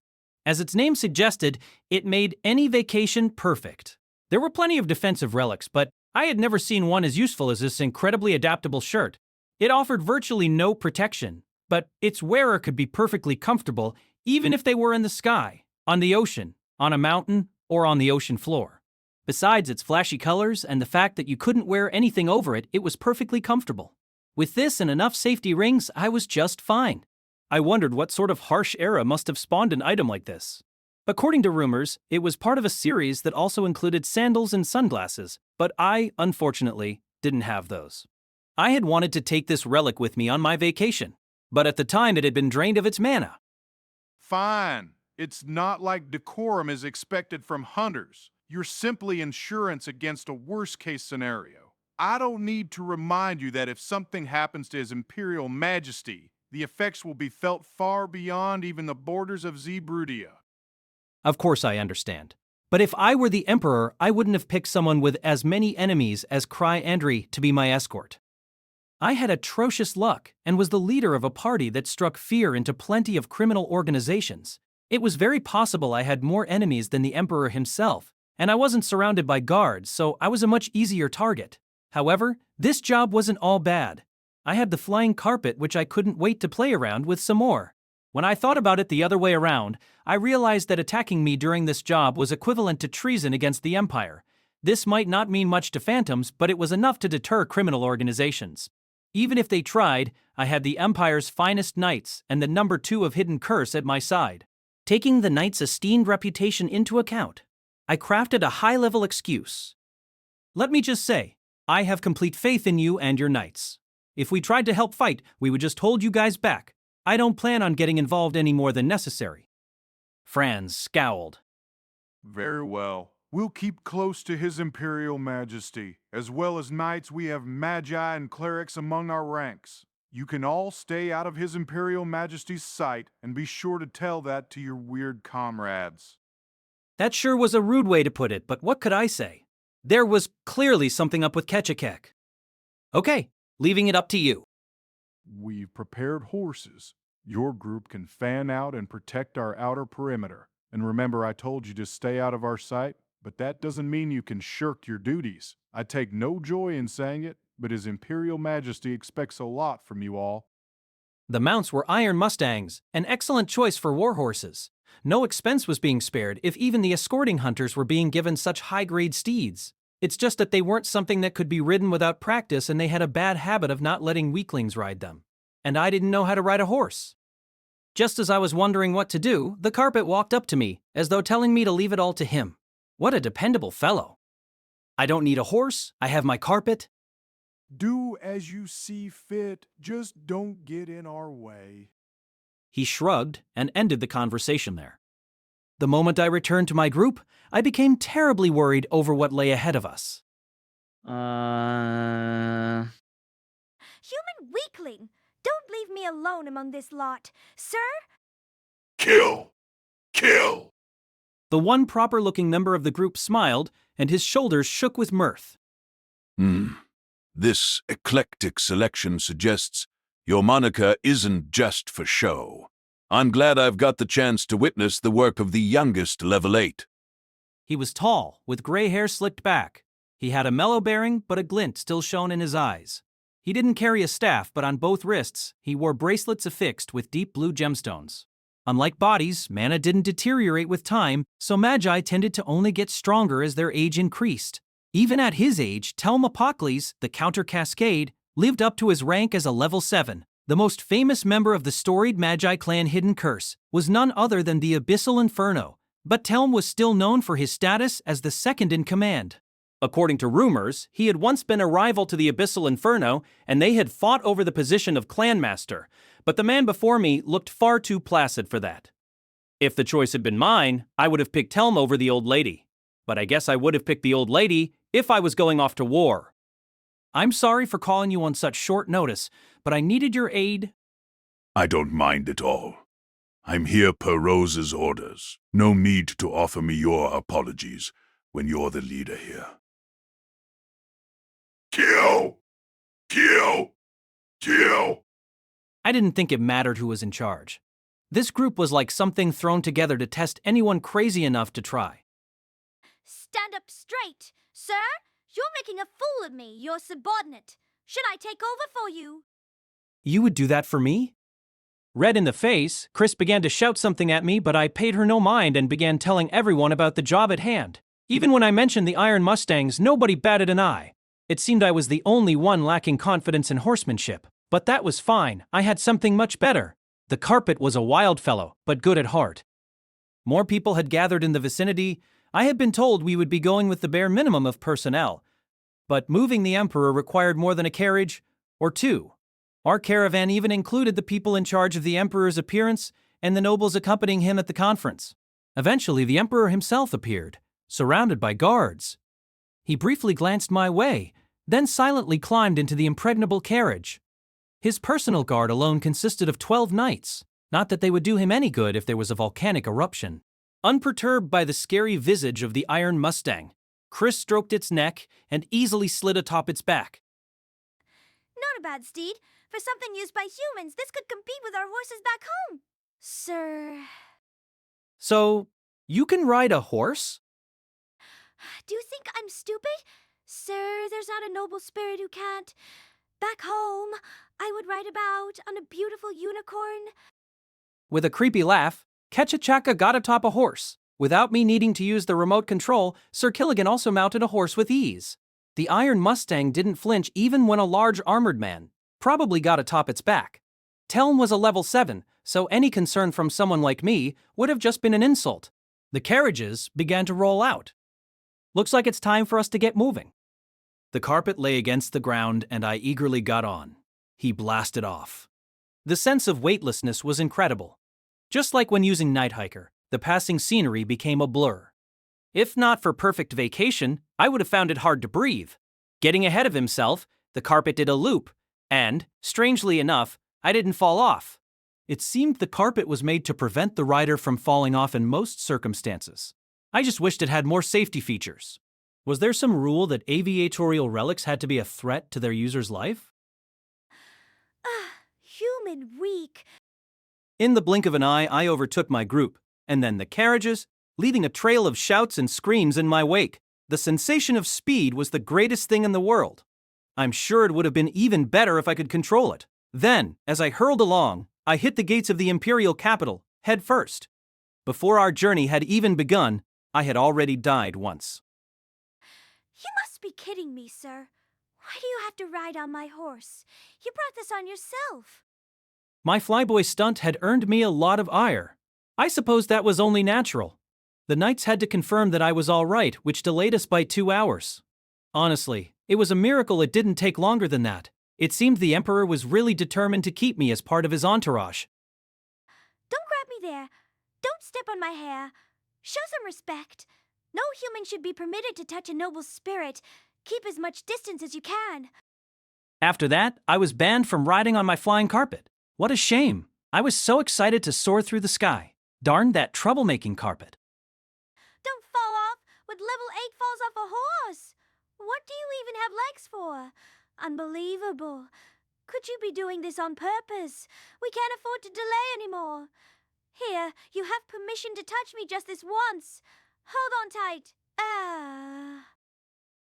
As its name suggested, it made any vacation perfect. There were plenty of defensive relics, but I had never seen one as useful as this incredibly adaptable shirt. It offered virtually no protection, but its wearer could be perfectly comfortable even if they were in the sky, on the ocean, on a mountain, or on the ocean floor. Besides its flashy colors and the fact that you couldn't wear anything over it, it was perfectly comfortable. With this and enough safety rings, I was just fine. I wondered what sort of harsh era must have spawned an item like this. According to rumors, it was part of a series that also included sandals and sunglasses, but I, unfortunately, didn't have those. I had wanted to take this relic with me on my vacation, but at the time it had been drained of its mana. Fine. It's not like decorum is expected from hunters. You're simply insurance against a worst-case scenario. I don't need to remind you that if something happens to His Imperial Majesty, the effects will be felt far beyond even the borders of Zebrudia. Of course I understand. But if I were the Emperor, I wouldn't have picked someone with as many enemies as Krai to be my escort. I had atrocious luck and was the leader of a party that struck fear into plenty of criminal organizations. It was very possible I had more enemies than the Emperor himself, and I wasn't surrounded by guards, so I was a much easier target. However, this job wasn't all bad. I had the flying carpet, which I couldn't wait to play around with some more. When I thought about it the other way around, I realized that attacking me during this job was equivalent to treason against the Empire. This might not mean much to Phantoms, but it was enough to deter criminal organizations. Even if they tried, I had the Empire's finest knights and the number 2 of Hidden Curse at my side. Taking the knight's esteemed reputation into account, I crafted a high-level excuse. Let me just say, I have complete faith in you and your knights. If we tried to help fight, we would just hold you guys back. I don't plan on getting involved any more than necessary. Franz scowled. Very well. We'll keep close to His Imperial Majesty. As well as knights, we have magi and clerics among our ranks. You can all stay out of His Imperial Majesty's sight, and be sure to tell that to your weird comrades. That sure was a rude way to put it, but what could I say? There was clearly something up with Ketchakek. Okay, leaving it up to you. We've prepared horses. Your group can fan out and protect our outer perimeter. And remember, I told you to stay out of our sight, but that doesn't mean you can shirk your duties. I take no joy in saying it, but His Imperial Majesty expects a lot from you all. The mounts were iron mustangs, an excellent choice for war horses. No expense was being spared if even the escorting hunters were being given such high-grade steeds. It's just that they weren't something that could be ridden without practice, and they had a bad habit of not letting weaklings ride them. And I didn't know how to ride a horse. Just as I was wondering what to do, the carpet walked up to me, as though telling me to leave it all to him. What a dependable fellow. I don't need a horse, I have my carpet. Do as you see fit, just don't get in our way. He shrugged and ended the conversation there. The moment I returned to my group, I became terribly worried over what lay ahead of us. Human weakling! Don't leave me alone among this lot. Sir? Kill! Kill! The one proper-looking member of the group smiled, and his shoulders shook with mirth. This eclectic selection suggests your moniker isn't just for show. I'm glad I've got the chance to witness the work of the youngest level 8. He was tall, with gray hair slicked back. He had a mellow bearing, but a glint still shone in his eyes. He didn't carry a staff, but on both wrists, he wore bracelets affixed with deep blue gemstones. Unlike bodies, mana didn't deteriorate with time, so magi tended to only get stronger as their age increased. Even at his age, Telmapocles, the Counter Cascade, lived up to his rank as a level 7. The most famous member of the storied Magi clan Hidden Curse was none other than the Abyssal Inferno, but Telm was still known for his status as the second in command. According to rumors, he had once been a rival to the Abyssal Inferno, and they had fought over the position of clan master, but the man before me looked far too placid for that. If the choice had been mine, I would have picked Telm over the old lady. But I guess I would have picked the old lady if I was going off to war. I'm sorry for calling you on such short notice, but I needed your aid. I don't mind at all. I'm here per Rose's orders. No need to offer me your apologies when you're the leader here. Kill! Kill! Kill! I didn't think it mattered who was in charge. This group was like something thrown together to test anyone crazy enough to try. Stand up straight! Sir, you're making a fool of me, your subordinate. Should I take over for you? You would do that for me? Red in the face, Chris began to shout something at me, but I paid her no mind and began telling everyone about the job at hand. Even when I mentioned the Iron Mustangs, nobody batted an eye. It seemed I was the only one lacking confidence in horsemanship. But that was fine, I had something much better. The carpet was a wild fellow, but good at heart. More people had gathered in the vicinity. I had been told we would be going with the bare minimum of personnel. But moving the Emperor required more than a carriage, or two. Our caravan even included the people in charge of the Emperor's appearance and the nobles accompanying him at the conference. Eventually, the Emperor himself appeared, surrounded by guards. He briefly glanced my way, then silently climbed into the impregnable carriage. His personal guard alone consisted of 12 knights, not that they would do him any good if there was a volcanic eruption. Unperturbed by the scary visage of the Iron Mustang, Chris stroked its neck and easily slid atop its back. Not a bad steed. For something used by humans, this could compete with our horses back home. Sir... So, you can ride a horse? Do you think I'm stupid? Sir, there's not a noble spirit who can't. Back home, I would ride about on a beautiful unicorn. With a creepy laugh, Ketchachaka got atop a horse. Without me needing to use the remote control, Sir Killigan also mounted a horse with ease. The Iron Mustang didn't flinch even when a large armored man probably got atop its back. Telm was a level 7, so any concern from someone like me would have just been an insult. The carriages began to roll out. Looks like it's time for us to get moving. The carpet lay against the ground and I eagerly got on. He blasted off. The sense of weightlessness was incredible. Just like when using Night Hiker, the passing scenery became a blur. If not for perfect vacation, I would have found it hard to breathe. Getting ahead of himself, the carpet did a loop, And, strangely enough, I didn't fall off. It seemed the carpet was made to prevent the rider from falling off in most circumstances. I just wished it had more safety features. Was there some rule that aviatorial relics had to be a threat to their user's life? Human weak. In the blink of an eye, I overtook my group, and then the carriages, leaving a trail of shouts and screams in my wake. The sensation of speed was the greatest thing in the world. I'm sure it would have been even better if I could control it. Then, as I hurled along, I hit the gates of the imperial capital, head first. Before our journey had even begun, I had already died once. You must be kidding me, sir. Why do you have to ride on my horse? You brought this on yourself. My flyboy stunt had earned me a lot of ire. I suppose that was only natural. The knights had to confirm that I was all right, which delayed us by 2 hours. Honestly, it was a miracle it didn't take longer than that. It seemed the Emperor was really determined to keep me as part of his entourage. Don't grab me there. Don't step on my hair. Show some respect. No human should be permitted to touch a noble spirit. Keep as much distance as you can. After that, I was banned from riding on my flying carpet. What a shame. I was so excited to soar through the sky. Darn that troublemaking carpet. Don't fall off with level 8 falls off a horse. What do you even have legs for? Unbelievable. Could you be doing this on purpose? We can't afford to delay anymore. Here, you have permission to touch me just this once. Hold on tight.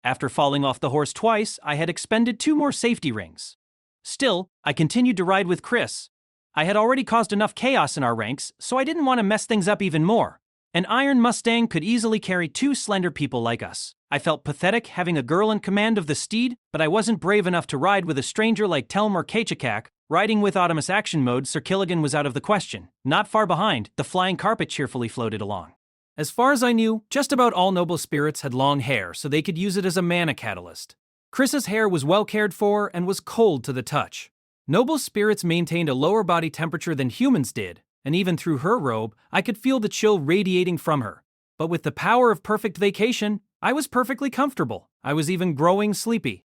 After falling off the horse twice, I had expended 2 more safety rings. Still, I continued to ride with Chris. I had already caused enough chaos in our ranks, so I didn't want to mess things up even more. An iron Mustang could easily carry 2 slender people like us. I felt pathetic having a girl in command of the steed, but I wasn't brave enough to ride with a stranger like Telmor Kachikak. Riding with Autonomous Action Mode, Sir Killigan was out of the question. Not far behind, the flying carpet cheerfully floated along. As far as I knew, just about all noble spirits had long hair, so they could use it as a mana catalyst. Chris's hair was well cared for and was cold to the touch. Noble spirits maintained a lower body temperature than humans did, and even through her robe, I could feel the chill radiating from her. But with the power of perfect vacation, I was perfectly comfortable. I was even growing sleepy.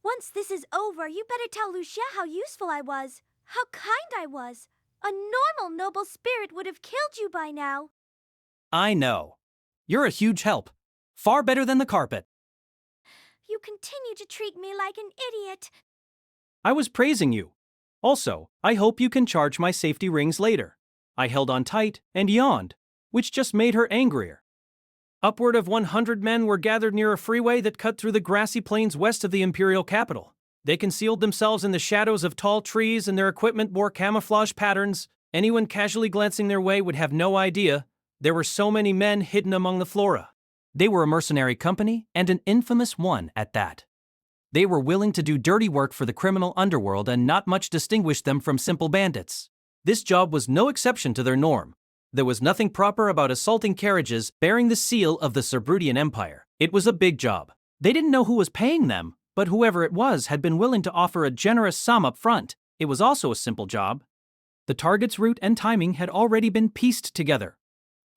Once this is over, you better tell Lucia how useful I was, how kind I was. A normal noble spirit would have killed you by now. I know. You're a huge help. Far better than the carpet. You continue to treat me like an idiot. I was praising you. Also, I hope you can charge my safety rings later. I held on tight and yawned, which just made her angrier. Upward of 100 men were gathered near a freeway that cut through the grassy plains west of the imperial capital. They concealed themselves in the shadows of tall trees and their equipment bore camouflage patterns. Anyone casually glancing their way would have no idea. There were so many men hidden among the flora. They were a mercenary company, and an infamous one at that. They were willing to do dirty work for the criminal underworld, and not much distinguished them from simple bandits. This job was no exception to their norm. There was nothing proper about assaulting carriages bearing the seal of the Cerbrudian Empire. It was a big job. They didn't know who was paying them, but whoever it was had been willing to offer a generous sum up front. It was also a simple job. The target's route and timing had already been pieced together.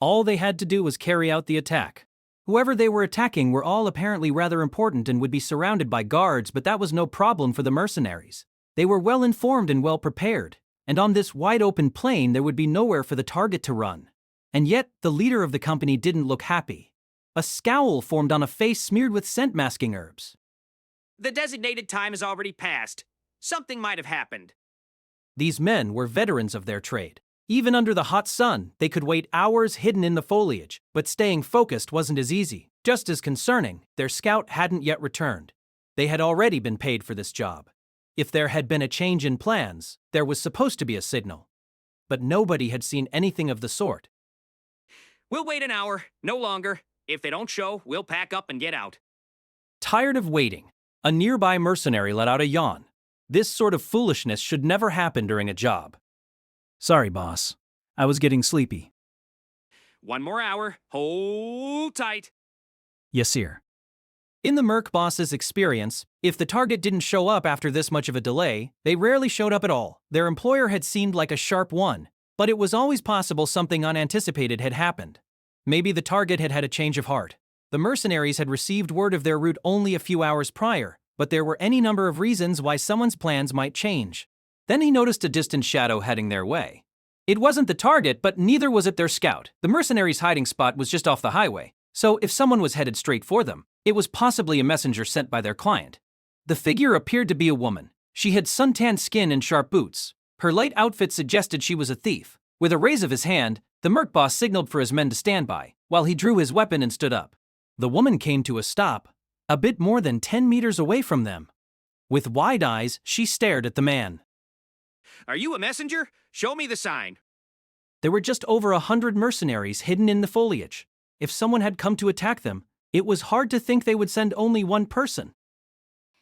All they had to do was carry out the attack. Whoever they were attacking were all apparently rather important and would be surrounded by guards, but that was no problem for the mercenaries. They were well informed and well prepared, and on this wide-open plain there would be nowhere for the target to run. And yet, the leader of the company didn't look happy. A scowl formed on a face smeared with scent-masking herbs. The designated time has already passed. Something might have happened. These men were veterans of their trade. Even under the hot sun, they could wait hours hidden in the foliage, but staying focused wasn't as easy. Just as concerning, their scout hadn't yet returned. They had already been paid for this job. If there had been a change in plans, there was supposed to be a signal. But nobody had seen anything of the sort. We'll wait an hour, no longer. If they don't show, we'll pack up and get out. Tired of waiting, a nearby mercenary let out a yawn. This sort of foolishness should never happen during a job. Sorry, boss. I was getting sleepy. 1 more hour. Hold tight. Yes, sir. In the Merc boss's experience, if the target didn't show up after this much of a delay, they rarely showed up at all. Their employer had seemed like a sharp one, but it was always possible something unanticipated had happened. Maybe the target had had a change of heart. The mercenaries had received word of their route only a few hours prior, but there were any number of reasons why someone's plans might change. Then he noticed a distant shadow heading their way. It wasn't the target, but neither was it their scout. The mercenaries' hiding spot was just off the highway, so if someone was headed straight for them, it was possibly a messenger sent by their client. The figure appeared to be a woman. She had suntanned skin and sharp boots. Her light outfit suggested she was a thief. With a raise of his hand, the merc boss signaled for his men to stand by, while he drew his weapon and stood up. The woman came to a stop, a bit more than 10 meters away from them. With wide eyes, she stared at the man. Are you a messenger? Show me the sign. There were just over 100 mercenaries hidden in the foliage. If someone had come to attack them, it was hard to think they would send only one person.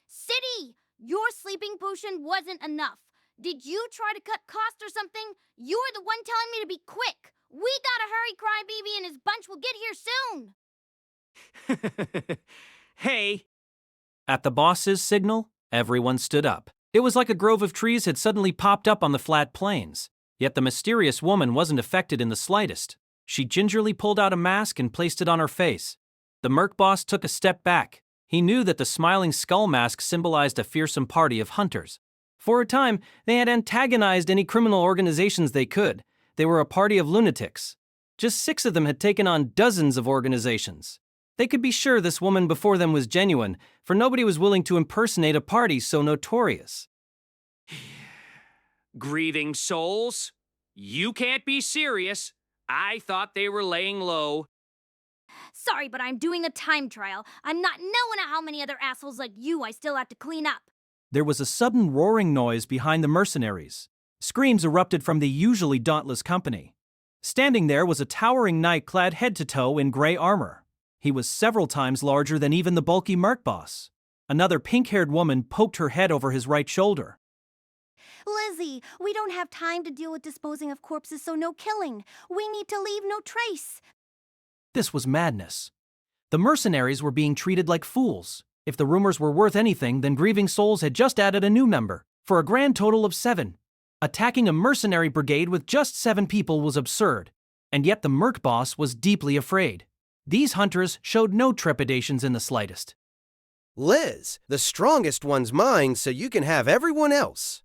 City, your sleeping potion wasn't enough. Did you try to cut costs or something? You're the one telling me to be quick. We gotta hurry, Crybaby and his bunch will get here soon. Hey. At the boss's signal, everyone stood up. It was like a grove of trees had suddenly popped up on the flat plains. Yet the mysterious woman wasn't affected in the slightest. She gingerly pulled out a mask and placed it on her face. The merc boss took a step back. He knew that the smiling skull mask symbolized a fearsome party of hunters. For a time, they had antagonized any criminal organizations they could. They were a party of lunatics. Just 6 of them had taken on dozens of organizations. They could be sure this woman before them was genuine, for nobody was willing to impersonate a party so notorious. Grieving Souls? You can't be serious. I thought they were laying low. Sorry, but I'm doing a time trial. I'm not knowing how many other assholes like you I still have to clean up. There was a sudden roaring noise behind the mercenaries. Screams erupted from the usually dauntless company. Standing there was a towering knight clad head to toe in gray armor. He was several times larger than even the bulky merc boss. Another pink-haired woman poked her head over his right shoulder. Lizzie, we don't have time to deal with disposing of corpses, so no killing. We need to leave no trace. This was madness. The mercenaries were being treated like fools. If the rumors were worth anything, then Grieving Souls had just added a new member, for a grand total of 7. Attacking a mercenary brigade with just 7 people was absurd, and yet the merc boss was deeply afraid. These hunters showed no trepidations in the slightest. Liz, the strongest one's mine, so you can have everyone else.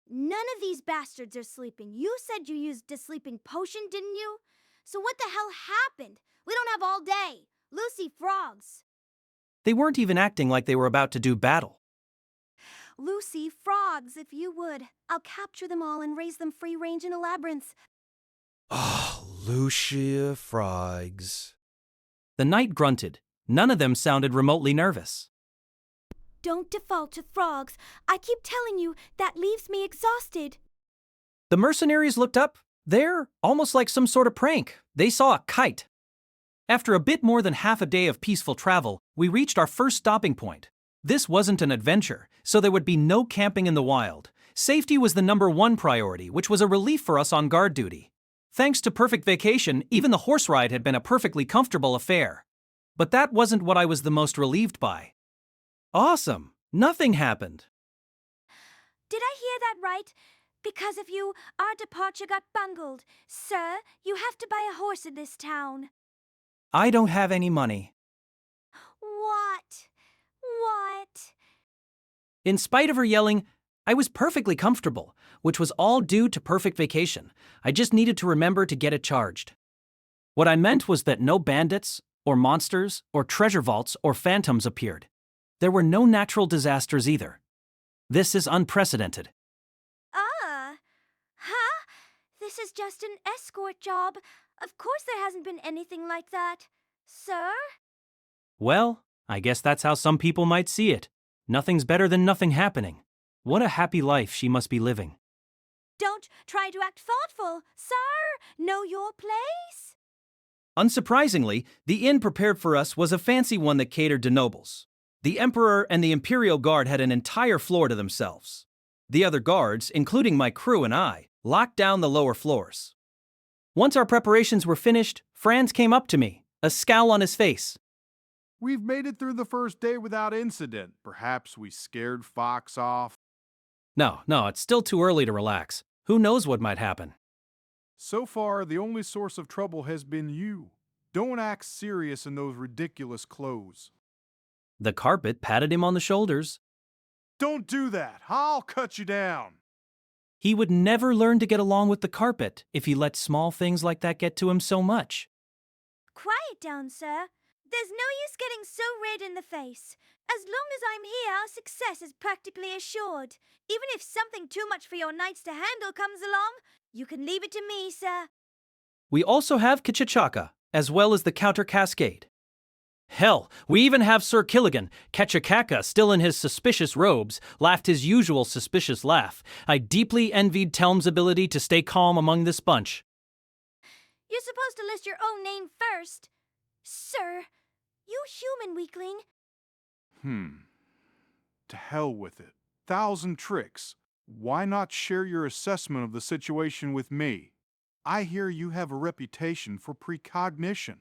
None of these bastards are sleeping. You said you used a sleeping potion, didn't you? So what the hell happened? We don't have all day. Lucy Frogs. They weren't even acting like they were about to do battle. Lucy Frogs, if you would. I'll capture them all and raise them free range in a labyrinth. Oh, Lucia Frogs. The knight grunted. None of them sounded remotely nervous. Don't default to frogs. I keep telling you, that leaves me exhausted. The mercenaries looked up. There, almost like some sort of prank, they saw a kite. After a bit more than half a day of peaceful travel, we reached our first stopping point. This wasn't an adventure, so there would be no camping in the wild. Safety was the #1 priority, which was a relief for us on guard duty. Thanks to Perfect Vacation, even the horse ride had been a perfectly comfortable affair. But that wasn't what I was the most relieved by. Awesome! Nothing happened. Did I hear that right? Because of you, our departure got bungled. Sir, you have to buy a horse in this town. I don't have any money. What? What? In spite of her yelling, I was perfectly comfortable, which was all due to Perfect Vacation. I just needed to remember to get it charged. What I meant was that no bandits, or monsters, or treasure vaults, or phantoms appeared. There were no natural disasters either. This is unprecedented. Huh? This is just an escort job. Of course there hasn't been anything like that. Sir? Well, I guess that's how some people might see it. Nothing's better than nothing happening. What a happy life she must be living. Don't try to act thoughtful. Sir, know your place? Unsurprisingly, the inn prepared for us was a fancy one that catered to nobles. The Emperor and the Imperial Guard had an entire floor to themselves. The other guards, including my crew and I, locked down the lower floors. Once our preparations were finished, Franz came up to me, a scowl on his face. We've made it through the first day without incident. Perhaps we scared Fox off. No, it's still too early to relax. Who knows what might happen? So far, the only source of trouble has been you. Don't act serious in those ridiculous clothes. The carpet patted him on the shoulders. Don't do that. I'll cut you down. He would never learn to get along with the carpet if he let small things like that get to him so much. Quiet down, sir. There's no use getting so red in the face. As long as I'm here, our success is practically assured. Even if something too much for your knights to handle comes along, you can leave it to me, sir. We also have Kichachaka, as well as the counter cascade. Hell, we even have Sir Killigan. Ketchakaka, still in his suspicious robes, laughed his usual suspicious laugh. I deeply envied Telm's ability to stay calm among this bunch. You're supposed to list your own name first. Sir, you human weakling. To hell with it. 1,000 tricks. Why not share your assessment of the situation with me? I hear you have a reputation for precognition.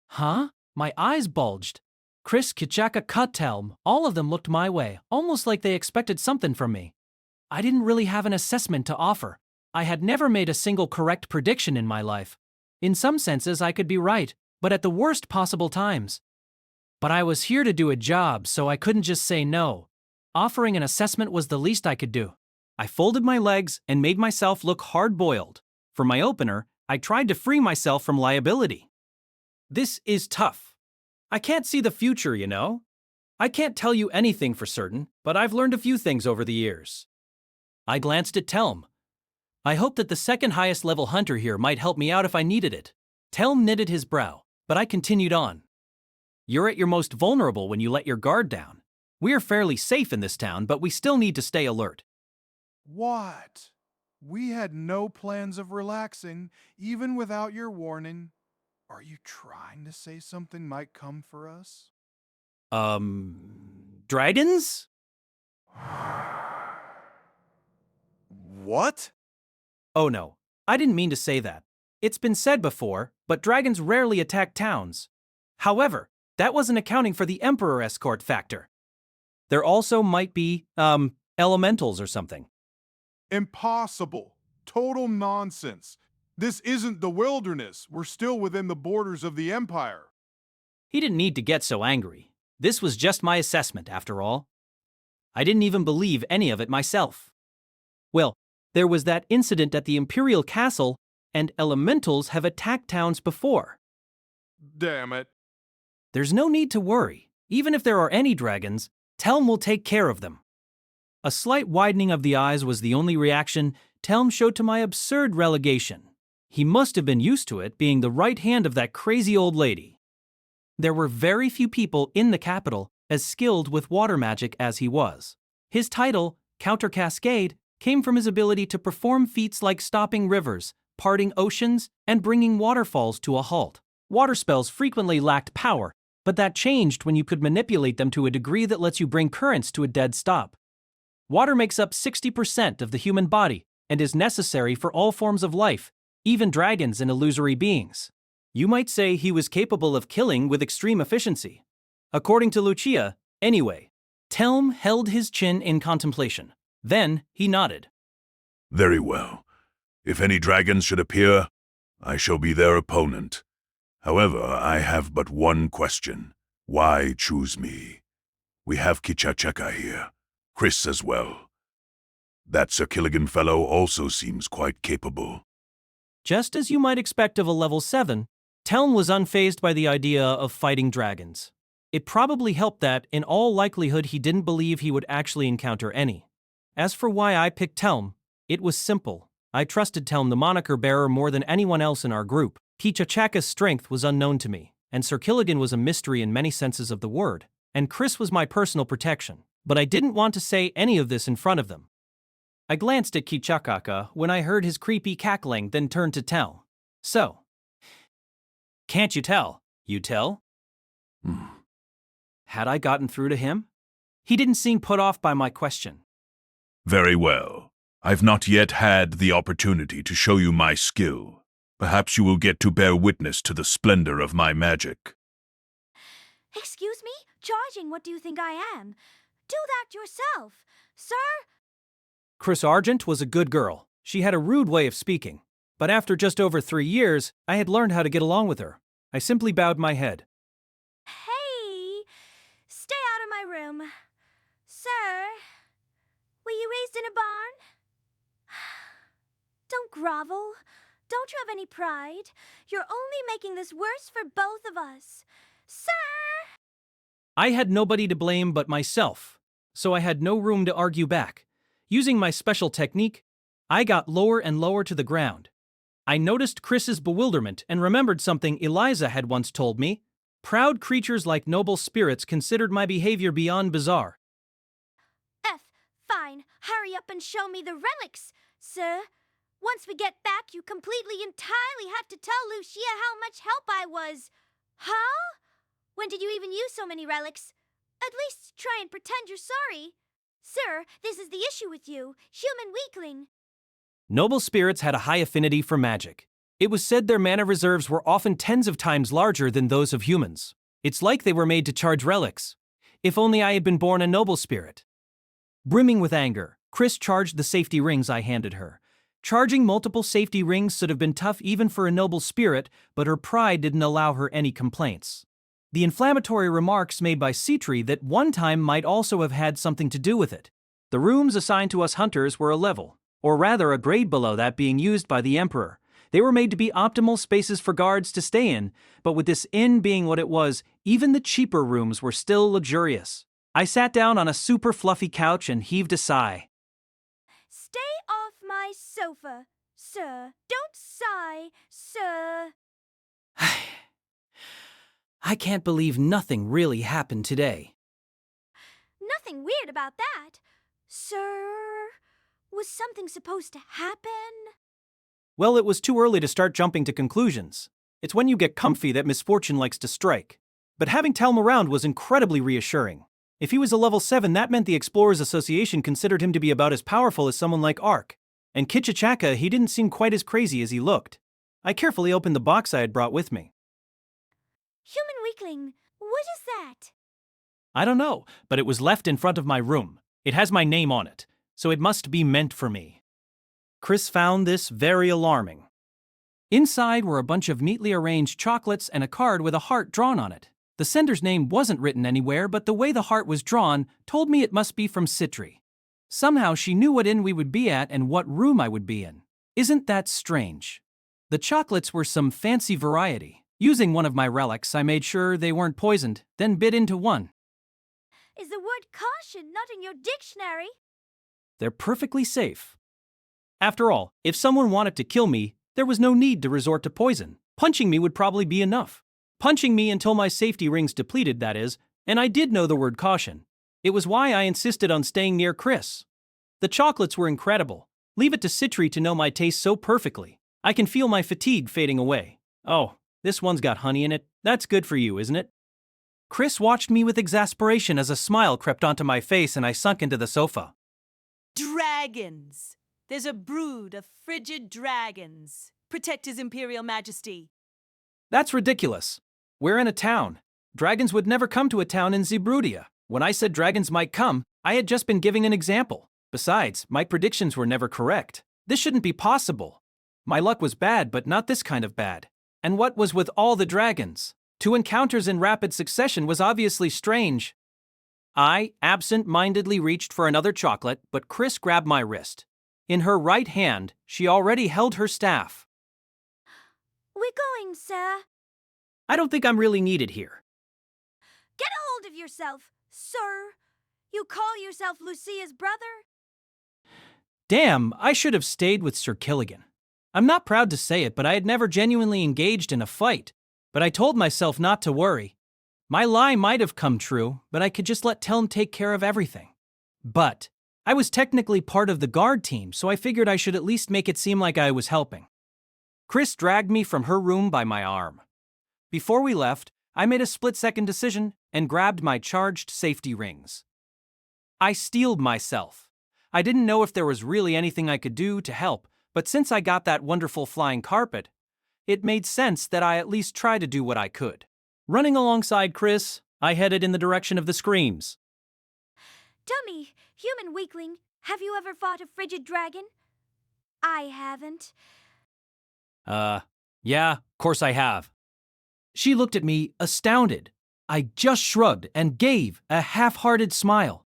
Huh? My eyes bulged. Chris, Kichaka, Telm, all of them looked my way, almost like they expected something from me. I didn't really have an assessment to offer. I had never made a single correct prediction in my life. In some senses, I could be right, but at the worst possible times. But I was here to do a job, so I couldn't just say no. Offering an assessment was the least I could do. I folded my legs and made myself look hard-boiled. For my opener, I tried to free myself from liability. This is tough. I can't see the future, you know? I can't tell you anything for certain, but I've learned a few things over the years. I glanced at Telm. I hoped that the second highest level hunter here might help me out if I needed it. Telm knitted his brow, but I continued on. You're at your most vulnerable when you let your guard down. We're fairly safe in this town, but we still need to stay alert. What? We had no plans of relaxing, even without your warning. Are you trying to say something might come for us? Dragons? What? Oh no, I didn't mean to say that. It's been said before, but dragons rarely attack towns. However, that wasn't accounting for the Emperor escort factor. There also might be, elementals or something. Impossible. Total nonsense. This isn't the wilderness. We're still within the borders of the Empire. He didn't need to get so angry. This was just my assessment, after all. I didn't even believe any of it myself. Well, there was that incident at the Imperial Castle, and elementals have attacked towns before. Damn it. There's no need to worry. Even if there are any dragons, Telm will take care of them. A slight widening of the eyes was the only reaction Telm showed to my absurd relegation. He must have been used to it, being the right hand of that crazy old lady. There were very few people in the capital as skilled with water magic as he was. His title, Counter Cascade, came from his ability to perform feats like stopping rivers, parting oceans, and bringing waterfalls to a halt. Water spells frequently lacked power, but that changed when you could manipulate them to a degree that lets you bring currents to a dead stop. Water makes up 60% of the human body and is necessary for all forms of life, even dragons and illusory beings. You might say he was capable of killing with extreme efficiency. According to Lucia, anyway. Telm held his chin in contemplation. Then he nodded. Very well. If any dragons should appear, I shall be their opponent. However, I have but one question. Why choose me? We have Kichacheka here. Chris as well. That Sir Killigan fellow also seems quite capable. Just as you might expect of a level 7, Telm was unfazed by the idea of fighting dragons. It probably helped that, in all likelihood, he didn't believe he would actually encounter any. As for why I picked Telm, it was simple. I trusted Telm, the moniker bearer, more than anyone else in our group. Kichachaka's strength was unknown to me, and Sir Killigan was a mystery in many senses of the word, and Chris was my personal protection. But I didn't want to say any of this in front of them. I glanced at Kichakaka when I heard his creepy cackling, then turned to Telm. So, can't you tell? You tell? Had I gotten through to him? He didn't seem put off by my question. Very well. I've not yet had the opportunity to show you my skill. Perhaps you will get to bear witness to the splendor of my magic. Excuse me? Charging, what do you think I am? Do that yourself, sir. Chris Argent was a good girl. She had a rude way of speaking. But after just over 3 years, I had learned how to get along with her. I simply bowed my head. Hey, stay Just in a barn? Don't grovel. Don't you have any pride? You're only making this worse for both of us. Sir! I had nobody to blame but myself, so I had no room to argue back. Using my special technique, I got lower and lower to the ground. I noticed Chris's bewilderment and remembered something Eliza had once told me. Proud creatures like noble spirits considered my behavior beyond bizarre. Fine. Hurry up and show me the relics, sir. Once we get back, you completely entirely have to tell Lucia how much help I was. Huh? When did you even use so many relics? At least try and pretend you're sorry. Sir, this is the issue with you, human weakling. Noble spirits had a high affinity for magic. It was said their mana reserves were often tens of times larger than those of humans. It's like they were made to charge relics. If only I had been born a noble spirit. Brimming with anger, Chris charged the safety rings I handed her. Charging multiple safety rings should have been tough even for a noble spirit, but her pride didn't allow her any complaints. The inflammatory remarks made by Citri that one time might also have had something to do with it. The rooms assigned to us hunters were a level, or rather a grade below that being used by the Emperor. They were made to be optimal spaces for guards to stay in, but with this inn being what it was, even the cheaper rooms were still luxurious. I sat down on a super fluffy couch and heaved a sigh. Stay off my sofa, sir. Don't sigh, sir. I can't believe nothing really happened today. Nothing weird about that. Sir, was something supposed to happen? Well, it was too early to start jumping to conclusions. It's when you get comfy that misfortune likes to strike. But having Talm around was incredibly reassuring. If he was a level 7, that meant the Explorers Association considered him to be about as powerful as someone like Ark. And Kitchachaka, he didn't seem quite as crazy as he looked. I carefully opened the box I had brought with me. Human weakling, what is that? I don't know, but it was left in front of my room. It has my name on it, so it must be meant for me. Chris found this very alarming. Inside were a bunch of neatly arranged chocolates and a card with a heart drawn on it. The sender's name wasn't written anywhere, but the way the heart was drawn told me it must be from Citri. Somehow she knew what inn we would be at and what room I would be in. Isn't that strange? The chocolates were some fancy variety. Using one of my relics, I made sure they weren't poisoned, then bit into one. Is the word caution not in your dictionary? They're perfectly safe. After all, if someone wanted to kill me, there was no need to resort to poison. Punching me would probably be enough. Punching me until my safety rings depleted, that is, and I did know the word caution. It was why I insisted on staying near Chris. The chocolates were incredible. Leave it to Citri to know my taste so perfectly. I can feel my fatigue fading away. Oh, this one's got honey in it. That's good for you, isn't it? Chris watched me with exasperation as a smile crept onto my face and I sunk into the sofa. Dragons! There's a brood of frigid dragons. Protect His Imperial Majesty. That's ridiculous. We're in a town. Dragons would never come to a town in Zebrudia. When I said dragons might come, I had just been giving an example. Besides, my predictions were never correct. This shouldn't be possible. My luck was bad, but not this kind of bad. And what was with all the dragons? 2 encounters in rapid succession was obviously strange. I absent-mindedly reached for another chocolate, but Chris grabbed my wrist. In her right hand, she already held her staff. We're going, sir. I don't think I'm really needed here. Get a hold of yourself, sir. You call yourself Lucia's brother? Damn, I should have stayed with Sir Killigan. I'm not proud to say it, but I had never genuinely engaged in a fight. But I told myself not to worry. My lie might have come true, but I could just let Telm take care of everything. But I was technically part of the guard team, so I figured I should at least make it seem like I was helping. Chris dragged me from her room by my arm. Before we left, I made a split-second decision and grabbed my charged safety rings. I steeled myself. I didn't know if there was really anything I could do to help, but since I got that wonderful flying carpet, it made sense that I at least try to do what I could. Running alongside Chris, I headed in the direction of the screams. Dummy, human weakling, have you ever fought a frigid dragon? I haven't. Yeah, of course I have. She looked at me, astounded. I just shrugged and gave a half-hearted smile.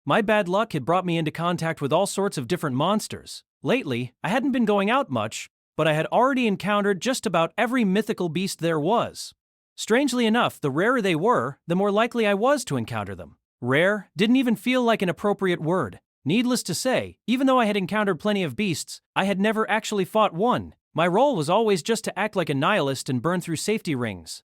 My bad luck had brought me into contact with all sorts of different monsters. Lately, I hadn't been going out much, but I had already encountered just about every mythical beast there was. Strangely enough, the rarer they were, the more likely I was to encounter them. Rare didn't even feel like an appropriate word. Needless to say, even though I had encountered plenty of beasts, I had never actually fought one. My role was always just to act like a nihilist and burn through safety rings.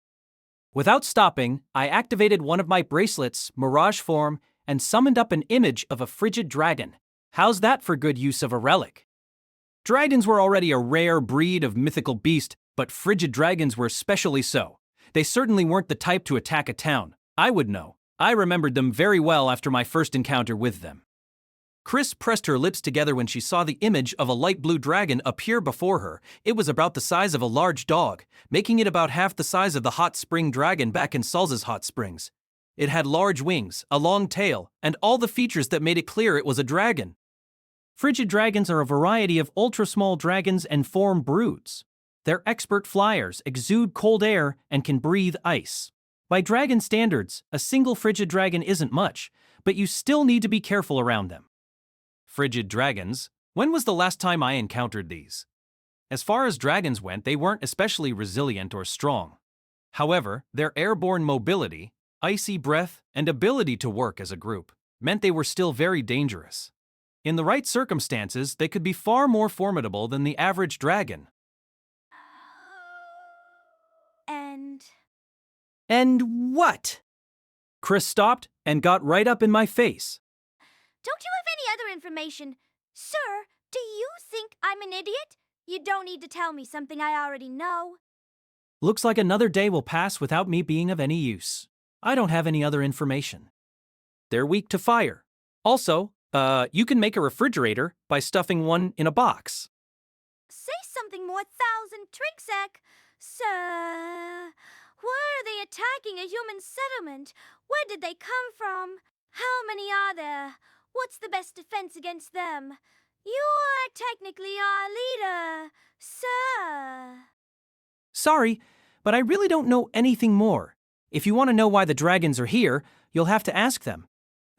Without stopping, I activated one of my bracelets, Mirage Form, and summoned up an image of a frigid dragon. How's that for good use of a relic? Dragons were already a rare breed of mythical beast, but frigid dragons were especially so. They certainly weren't the type to attack a town. I would know. I remembered them very well after my first encounter with them. Chris pressed her lips together when she saw the image of a light blue dragon appear before her. It was about the size of a large dog, making it about half the size of the hot spring dragon back in Sol's hot springs. It had large wings, a long tail, and all the features that made it clear it was a dragon. Frigid dragons are a variety of ultra-small dragons and form broods. They're expert flyers, exude cold air, and can breathe ice. By dragon standards, a single frigid dragon isn't much, but you still need to be careful around them. Frigid dragons? When was the last time I encountered these? As far as dragons went, they weren't especially resilient or strong. However, their airborne mobility, icy breath, and ability to work as a group meant they were still very dangerous. In the right circumstances, they could be far more formidable than the average dragon. And what? Chris stopped and got right up in my face. Don't you have any other information? Sir, do you think I'm an idiot? You don't need to tell me something I already know. Looks like another day will pass without me being of any use. I don't have any other information. They're weak to fire. Also, you can make a refrigerator by stuffing one in a box. Say something more, Thousand Tricksec. Sir, why are they attacking a human settlement? Where did they come from? How many are there? What's the best defense against them? You are technically our leader, sir. Sorry, but I really don't know anything more. If you want to know why the dragons are here, you'll have to ask them.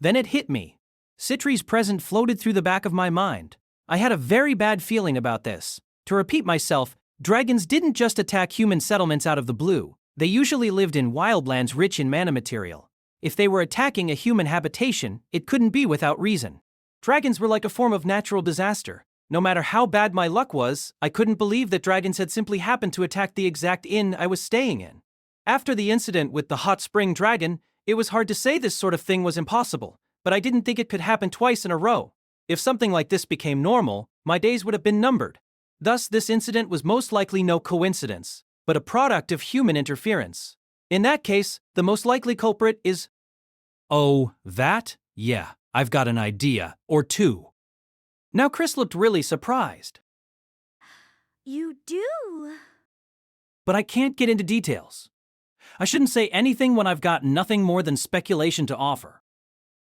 Then it hit me. Citri's present floated through the back of my mind. I had a very bad feeling about this. To repeat myself, dragons didn't just attack human settlements out of the blue. They usually lived in wildlands rich in mana material. If they were attacking a human habitation, it couldn't be without reason. Dragons were like a form of natural disaster. No matter how bad my luck was, I couldn't believe that dragons had simply happened to attack the exact inn I was staying in. After the incident with the hot spring dragon, it was hard to say this sort of thing was impossible, but I didn't think it could happen twice in a row. If something like this became normal, my days would have been numbered. Thus, this incident was most likely no coincidence, but a product of human interference. In that case, the most likely culprit is... Oh, that? Yeah, I've got an idea, or two. Now Chris looked really surprised. You do? But I can't get into details. I shouldn't say anything when I've got nothing more than speculation to offer.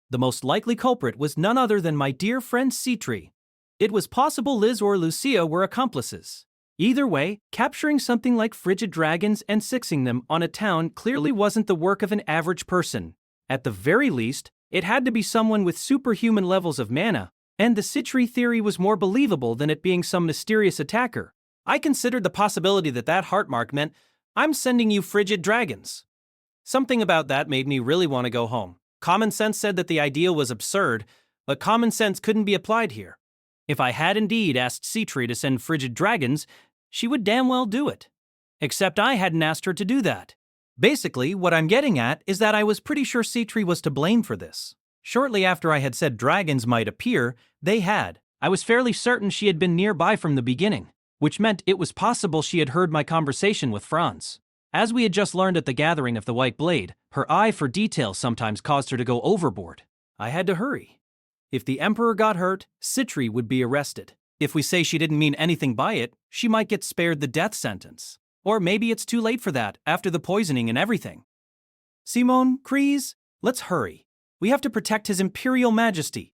The most likely culprit was none other than my dear friend Citri. It was possible Liz or Lucia were accomplices. Either way, capturing something like frigid dragons and sixing them on a town clearly wasn't the work of an average person. At the very least, it had to be someone with superhuman levels of mana, and the Citri theory was more believable than it being some mysterious attacker. I considered the possibility that that heart mark meant, I'm sending you frigid dragons. Something about that made me really want to go home. Common sense said that the idea was absurd, but common sense couldn't be applied here. If I had indeed asked Citri to send frigid dragons, she would damn well do it. Except I hadn't asked her to do that. Basically, what I'm getting at is that I was pretty sure Citri was to blame for this. Shortly after I had said dragons might appear, they had. I was fairly certain she had been nearby from the beginning, which meant it was possible she had heard my conversation with Franz. As we had just learned at the gathering of the White Blade, her eye for detail sometimes caused her to go overboard. I had to hurry. If the Emperor got hurt, Citri would be arrested. If we say she didn't mean anything by it, she might get spared the death sentence. Or maybe it's too late for that, after the poisoning and everything. Simone, Kreese, let's hurry. We have to protect His Imperial Majesty.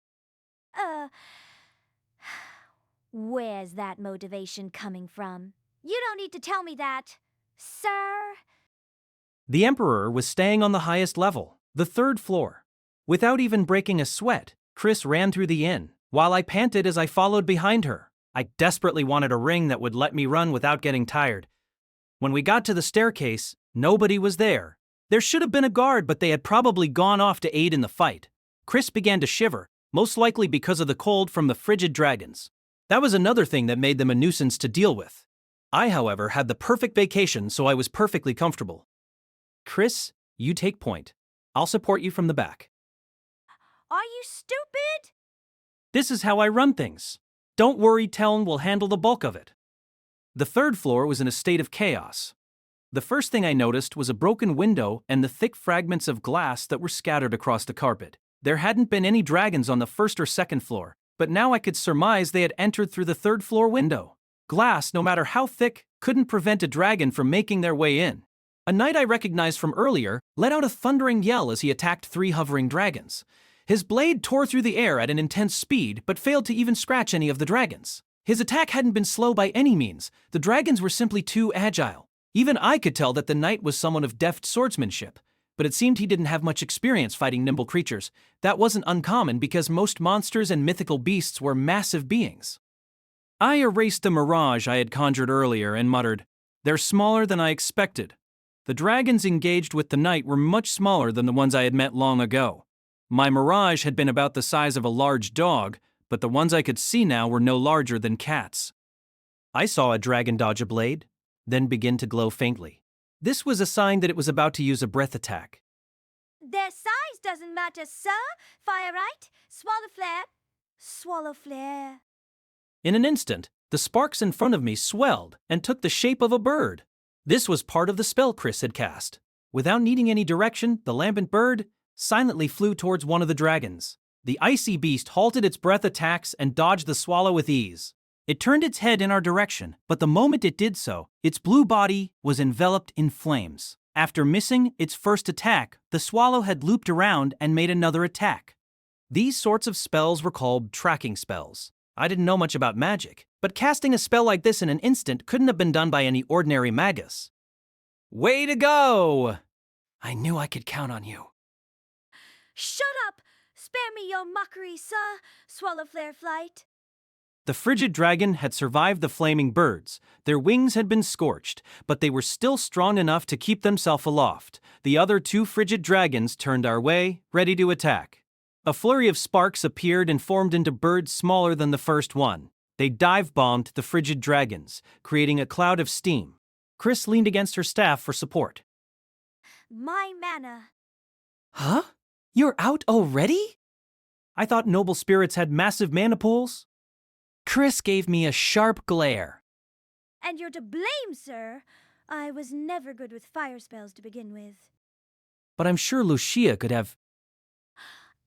Where's that motivation coming from? You don't need to tell me that, sir. The Emperor was staying on the highest level, the 3rd floor. Without even breaking a sweat, Chris ran through the inn, while I panted as I followed behind her. I desperately wanted a ring that would let me run without getting tired. When we got to the staircase, nobody was there. There should have been a guard, but they had probably gone off to aid in the fight. Chris began to shiver, most likely because of the cold from the frigid dragons. That was another thing that made them a nuisance to deal with. I, however, had the perfect vacation, so I was perfectly comfortable. Chris, you take point. I'll support you from the back. Are you stupid? This is how I run things. Don't worry, Teln will handle the bulk of it. The third floor was in a state of chaos. The first thing I noticed was a broken window and the thick fragments of glass that were scattered across the carpet. There hadn't been any dragons on the first or second floor, but now I could surmise they had entered through the third floor window. Glass, no matter how thick, couldn't prevent a dragon from making their way in. A knight I recognized from earlier let out a thundering yell as he attacked 3 hovering dragons. His blade tore through the air at an intense speed, but failed to even scratch any of the dragons. His attack hadn't been slow by any means. The dragons were simply too agile. Even I could tell that the knight was someone of deft swordsmanship, but it seemed he didn't have much experience fighting nimble creatures. That wasn't uncommon because most monsters and mythical beasts were massive beings. I erased the mirage I had conjured earlier and muttered, "They're smaller than I expected." The dragons engaged with the knight were much smaller than the ones I had met long ago. My mirage had been about the size of a large dog, but the ones I could see now were no larger than cats. I saw a dragon dodge a blade, then begin to glow faintly. This was a sign that it was about to use a breath attack. Their size doesn't matter, sir. Fire right, swallow flare, swallow flare. In an instant, the sparks in front of me swelled and took the shape of a bird. This was part of the spell Chris had cast. Without needing any direction, the lambent bird silently flew towards one of the dragons. The icy beast halted its breath attacks and dodged the swallow with ease. It turned its head in our direction, but the moment it did so, its blue body was enveloped in flames. After missing its first attack, the swallow had looped around and made another attack. These sorts of spells were called tracking spells. I didn't know much about magic, but casting a spell like this in an instant couldn't have been done by any ordinary magus. Way to go! I knew I could count on you. Shut up! Spare me your mockery, sir. Swallow flare flight. The frigid dragon had survived the flaming birds. Their wings had been scorched, but they were still strong enough to keep themselves aloft. The other 2 frigid dragons turned our way, ready to attack. A flurry of sparks appeared and formed into birds smaller than the first one. They dive-bombed the frigid dragons, creating a cloud of steam. Chris leaned against her staff for support. My mana. Huh? You're out already? I thought noble spirits had massive mana pools. Chris gave me a sharp glare. And you're to blame, sir. I was never good with fire spells to begin with. But I'm sure Lucia could have...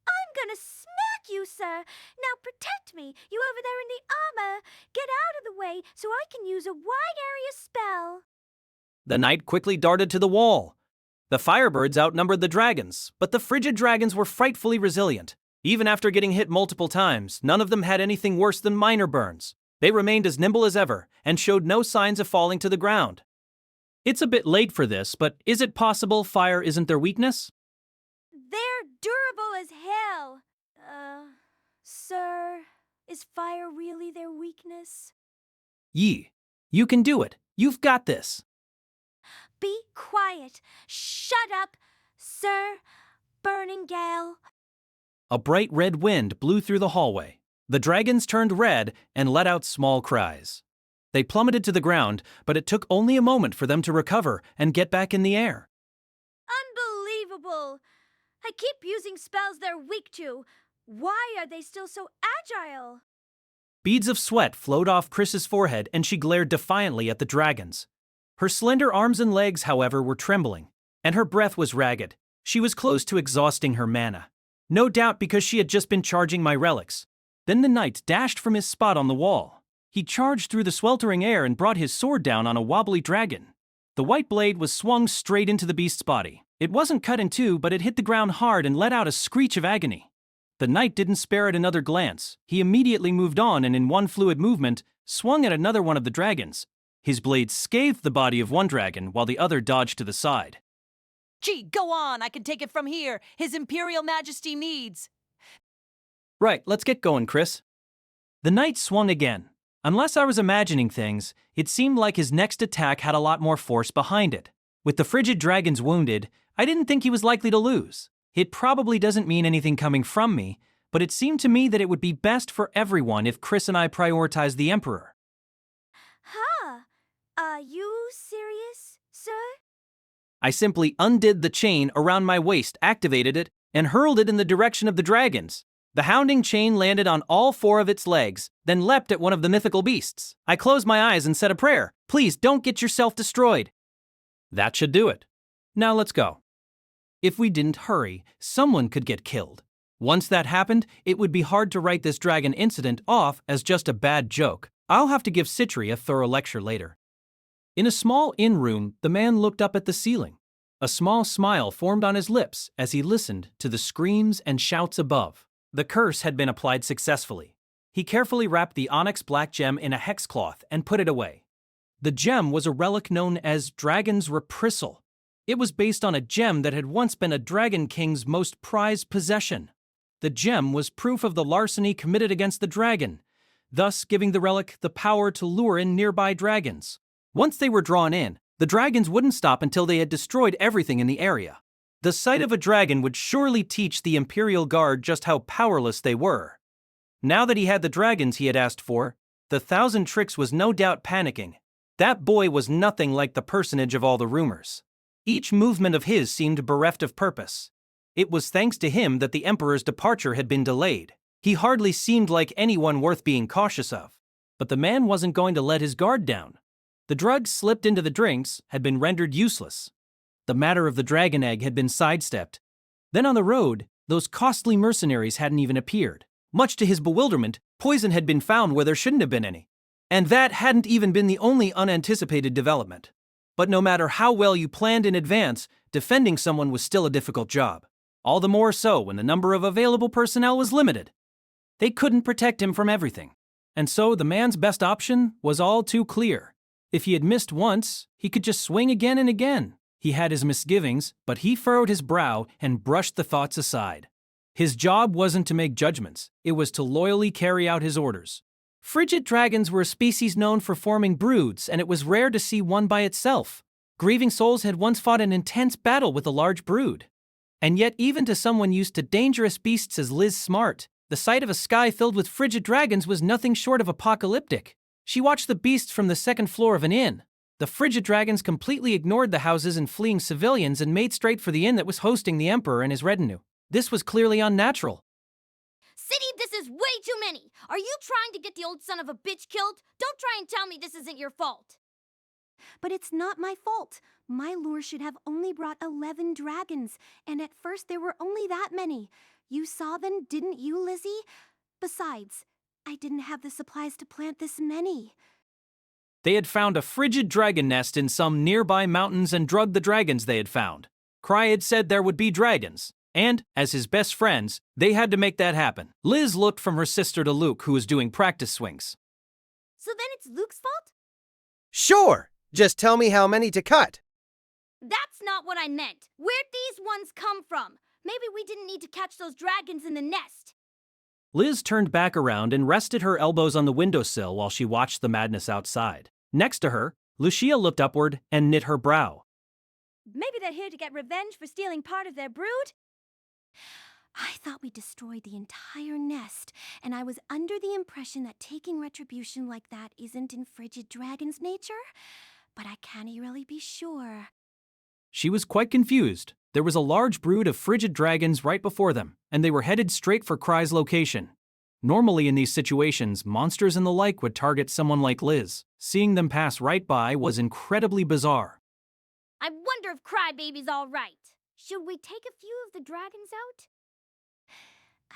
I'm gonna smack you, sir. Now protect me. You over there in the armor. Get out of the way so I can use a wide area spell. The knight quickly darted to the wall. The firebirds outnumbered the dragons, but the frigid dragons were frightfully resilient. Even after getting hit multiple times, none of them had anything worse than minor burns. They remained as nimble as ever and showed no signs of falling to the ground. It's a bit late for this, but is it possible fire isn't their weakness? They're durable as hell. Sir, is fire really their weakness? Yi, you can do it. You've got this. Be quiet. Shut up, sir. Burning gale. A bright red wind blew through the hallway. The dragons turned red and let out small cries. They plummeted to the ground, but it took only a moment for them to recover and get back in the air. Unbelievable. I keep using spells they're weak to. Why are they still so agile? Beads of sweat flowed off Chris's forehead and she glared defiantly at the dragons. Her slender arms and legs, however, were trembling, and her breath was ragged. She was close to exhausting her mana. No doubt because she had just been charging my relics. Then the knight dashed from his spot on the wall. He charged through the sweltering air and brought his sword down on a wobbly dragon. The white blade was swung straight into the beast's body. It wasn't cut in two, but it hit the ground hard and let out a screech of agony. The knight didn't spare it another glance. He immediately moved on and in one fluid movement, swung at another one of the dragons. His blade scathed the body of one dragon while the other dodged to the side. Gee, go on, I can take it from here. His Imperial Majesty needs. Right, let's get going, Chris. The knight swung again. Unless I was imagining things, it seemed like his next attack had a lot more force behind it. With the frigid dragons wounded, I didn't think he was likely to lose. It probably doesn't mean anything coming from me, but it seemed to me that it would be best for everyone if Chris and I prioritized the Emperor. Huh? Are you serious, sir? I simply undid the chain around my waist, activated it, and hurled it in the direction of the dragons. The hounding chain landed on all 4 of its legs, then leapt at one of the mythical beasts. I closed my eyes and said a prayer. Please don't get yourself destroyed. That should do it. Now let's go. If we didn't hurry, someone could get killed. Once that happened, it would be hard to write this dragon incident off as just a bad joke. I'll have to give Citri a thorough lecture later. In a small inn room, the man looked up at the ceiling. A small smile formed on his lips as he listened to the screams and shouts above. The curse had been applied successfully. He carefully wrapped the onyx black gem in a hex cloth and put it away. The gem was a relic known as Dragon's Reprisal. It was based on a gem that had once been a Dragon King's most prized possession. The gem was proof of the larceny committed against the dragon, thus giving the relic the power to lure in nearby dragons. Once they were drawn in, the dragons wouldn't stop until they had destroyed everything in the area. The sight of a dragon would surely teach the Imperial Guard just how powerless they were. Now that he had the dragons he had asked for, the 1,000 Tricks was no doubt panicking. That boy was nothing like the personage of all the rumors. Each movement of his seemed bereft of purpose. It was thanks to him that the Emperor's departure had been delayed. He hardly seemed like anyone worth being cautious of. But the man wasn't going to let his guard down. The drugs slipped into the drinks had been rendered useless. The matter of the dragon egg had been sidestepped. Then on the road, those costly mercenaries hadn't even appeared. Much to his bewilderment, poison had been found where there shouldn't have been any. And that hadn't even been the only unanticipated development. But no matter how well you planned in advance, defending someone was still a difficult job. All the more so when the number of available personnel was limited. They couldn't protect him from everything. And so the man's best option was all too clear. If he had missed once, he could just swing again and again. He had his misgivings, but he furrowed his brow and brushed the thoughts aside. His job wasn't to make judgments, it was to loyally carry out his orders. Frigid dragons were a species known for forming broods, and it was rare to see one by itself. Grieving Souls had once fought an intense battle with a large brood. And yet, even to someone used to dangerous beasts as Liz Smart, the sight of a sky filled with frigid dragons was nothing short of apocalyptic. She watched the beasts from the second floor of an inn. The frigid dragons completely ignored the houses and fleeing civilians and made straight for the inn that was hosting the Emperor and his retinue. This was clearly unnatural. City, this is way too many. Are you trying to get the old son of a bitch killed? Don't try and tell me this isn't your fault. But it's not my fault. My lure should have only brought 11 dragons, and at first there were only that many. You saw them, didn't you, Lizzie? Besides, I didn't have the supplies to plant this many. They had found a frigid dragon nest in some nearby mountains and drugged the dragons they had found. Krai had said there would be dragons, and, as his best friends, they had to make that happen. Liz looked from her sister to Luke, who was doing practice swings. So then it's Luke's fault? Sure! Just tell me how many to cut. That's not what I meant. Where'd these ones come from? Maybe we didn't need to catch those dragons in the nest. Liz turned back around and rested her elbows on the windowsill while she watched the madness outside. Next to her, Lucia looked upward and knit her brow. Maybe they're here to get revenge for stealing part of their brood? I thought we destroyed the entire nest, and I was under the impression that taking retribution like that isn't in frigid dragon's nature, but I can't really be sure. She was quite confused. There was a large brood of frigid dragons right before them, and they were headed straight for Krai's location. Normally in these situations, monsters and the like would target someone like Liz. Seeing them pass right by was incredibly bizarre. I wonder if Crybaby's all right. Should we take a few of the dragons out?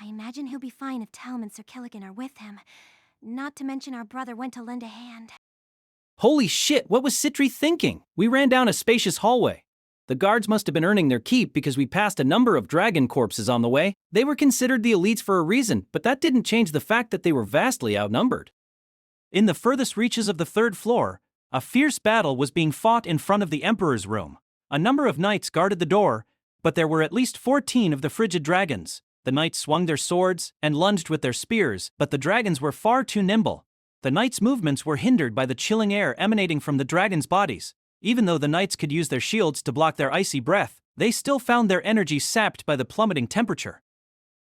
I imagine he'll be fine if Talm and Sir Killigan are with him. Not to mention our brother went to lend a hand. Holy shit, what was Citri thinking? We ran down a spacious hallway. The guards must have been earning their keep because we passed a number of dragon corpses on the way. They were considered the elites for a reason, but that didn't change the fact that they were vastly outnumbered. In the furthest reaches of the third floor, a fierce battle was being fought in front of the Emperor's room. A number of knights guarded the door, but there were at least 14 of the frigid dragons. The knights swung their swords and lunged with their spears, but the dragons were far too nimble. The knights' movements were hindered by the chilling air emanating from the dragons' bodies. Even though the knights could use their shields to block their icy breath, they still found their energy sapped by the plummeting temperature.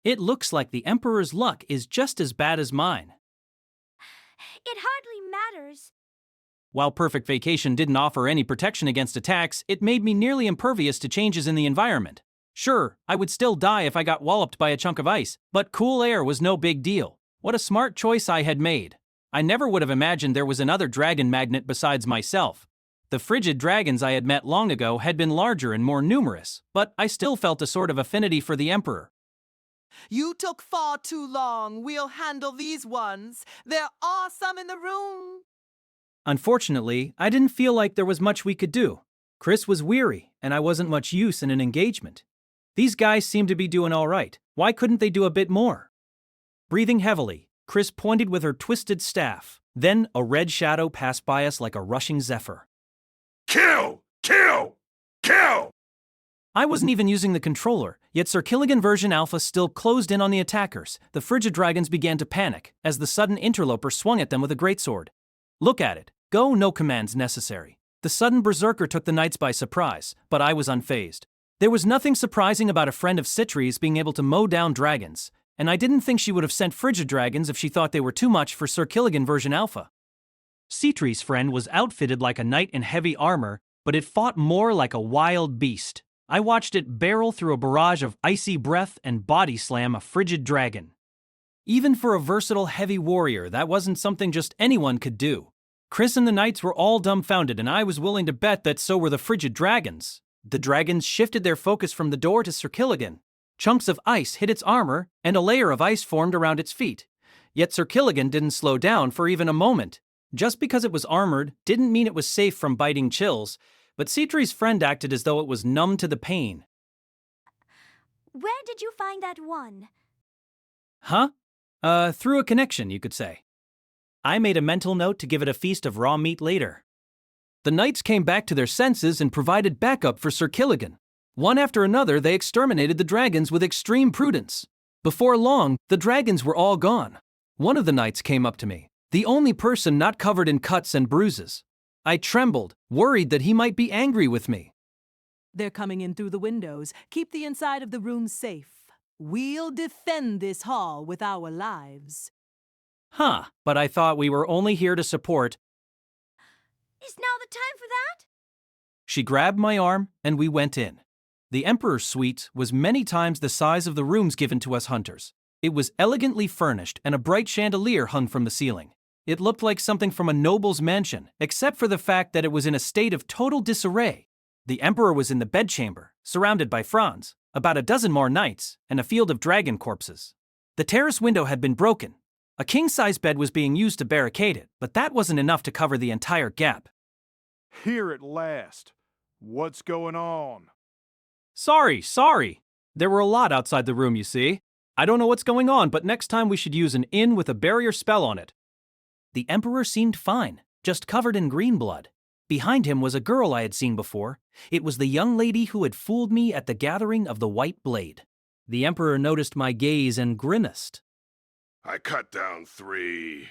It looks like the Emperor's luck is just as bad as mine. It hardly matters. While Perfect Vacation didn't offer any protection against attacks, it made me nearly impervious to changes in the environment. Sure, I would still die if I got walloped by a chunk of ice, but cool air was no big deal. What a smart choice I had made. I never would have imagined there was another dragon magnet besides myself. The frigid dragons I had met long ago had been larger and more numerous, but I still felt a sort of affinity for the Emperor. You took far too long. We'll handle these ones. There are some in the room. Unfortunately, I didn't feel like there was much we could do. Chris was weary, and I wasn't much use in an engagement. These guys seemed to be doing all right. Why couldn't they do a bit more? Breathing heavily, Chris pointed with her twisted staff. Then a red shadow passed by us like a rushing zephyr. Kill! Kill! Kill! I wasn't even using the controller, yet Sir Killigan version Alpha still closed in on the attackers. The frigid dragons began to panic as the sudden interloper swung at them with a greatsword. Look at it. Go, no commands necessary. The sudden berserker took the knights by surprise, but I was unfazed. There was nothing surprising about a friend of Citri's being able to mow down dragons, and I didn't think she would have sent frigid dragons if she thought they were too much for Sir Killigan version Alpha. Citri's friend was outfitted like a knight in heavy armor, but it fought more like a wild beast. I watched it barrel through a barrage of icy breath and body slam a frigid dragon. Even for a versatile heavy warrior, that wasn't something just anyone could do. Chris and the knights were all dumbfounded, and I was willing to bet that so were the frigid dragons. The dragons shifted their focus from the door to Sir Killigan. Chunks of ice hit its armor, and a layer of ice formed around its feet. Yet Sir Killigan didn't slow down for even a moment. Just because it was armored didn't mean it was safe from biting chills, but Citri's friend acted as though it was numb to the pain. Where did you find that one? Huh? Through a connection, you could say. I made a mental note to give it a feast of raw meat later. The knights came back to their senses and provided backup for Sir Killigan. One after another, they exterminated the dragons with extreme prudence. Before long, the dragons were all gone. One of the knights came up to me, the only person not covered in cuts and bruises. I trembled, worried that he might be angry with me. They're coming in through the windows. Keep the inside of the room safe. We'll defend this hall with our lives. Huh, but I thought we were only here to support. Is now the time for that? She grabbed my arm, and we went in. The Emperor's suite was many times the size of the rooms given to us hunters. It was elegantly furnished, and a bright chandelier hung from the ceiling. It looked like something from a noble's mansion, except for the fact that it was in a state of total disarray. The Emperor was in the bedchamber, surrounded by Franz, about a dozen more knights, and a field of dragon corpses. The terrace window had been broken. A king-size bed was being used to barricade it, but that wasn't enough to cover the entire gap. Here at last. What's going on? Sorry. There were a lot outside the room, you see. I don't know what's going on, but next time we should use an inn with a barrier spell on it. The Emperor seemed fine, just covered in green blood. Behind him was a girl I had seen before. It was the young lady who had fooled me at the gathering of the White Blade. The Emperor noticed my gaze and grimaced. I cut down 3.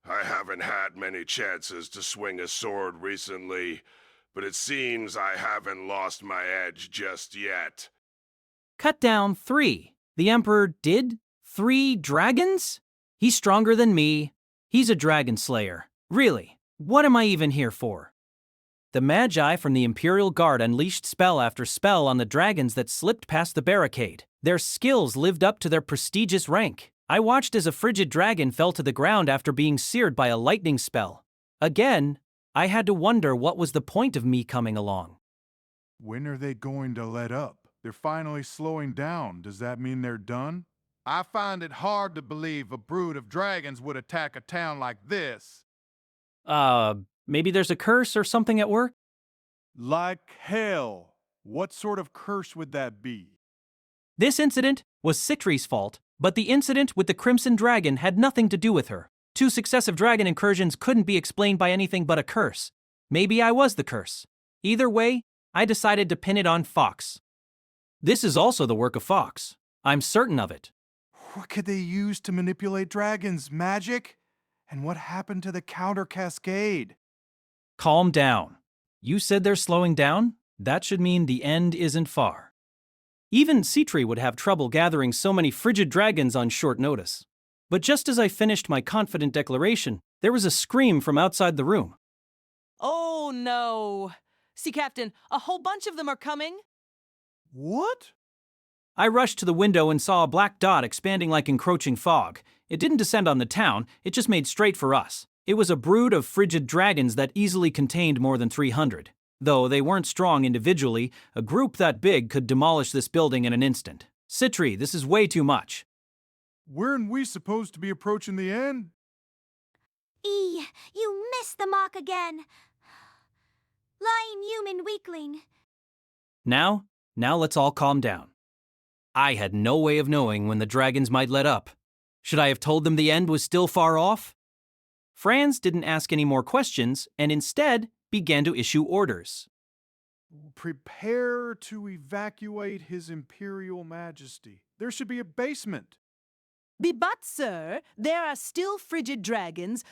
I haven't had many chances to swing a sword recently, but it seems I haven't lost my edge just yet. Cut down 3. The Emperor did? 3 dragons? He's stronger than me. He's a dragon slayer. Really, what am I even here for? The Magi from the Imperial Guard unleashed spell after spell on the dragons that slipped past the barricade. Their skills lived up to their prestigious rank. I watched as a frigid dragon fell to the ground after being seared by a lightning spell. Again, I had to wonder what was the point of me coming along. When are they going to let up? They're finally slowing down. Does that mean they're done? I find it hard to believe a brood of dragons would attack a town like this. Maybe there's a curse or something at work? Like hell. What sort of curse would that be? This incident was Citri's fault, but the incident with the Crimson Dragon had nothing to do with her. 2 successive dragon incursions couldn't be explained by anything but a curse. Maybe I was the curse. Either way, I decided to pin it on Fox. This is also the work of Fox. I'm certain of it. What could they use to manipulate dragons? Magic? And what happened to the counter cascade? Calm down. You said they're slowing down? That should mean the end isn't far. Even Citri would have trouble gathering so many frigid dragons on short notice. But just as I finished my confident declaration, there was a scream from outside the room. Oh no! See, Captain, a whole bunch of them are coming. What? I rushed to the window and saw a black dot expanding like encroaching fog. It didn't descend on the town, it just made straight for us. It was a brood of frigid dragons that easily contained more than 300. Though they weren't strong individually, a group that big could demolish this building in an instant. Citri, this is way too much. Weren't we supposed to be approaching the end? You missed the mark again. Lying human weakling. Now let's all calm down. I had no way of knowing when the dragons might let up. Should I have told them the end was still far off? Franz didn't ask any more questions and instead began to issue orders. Prepare to evacuate His Imperial Majesty. There should be a basement. But, sir, there are still frigid dragons.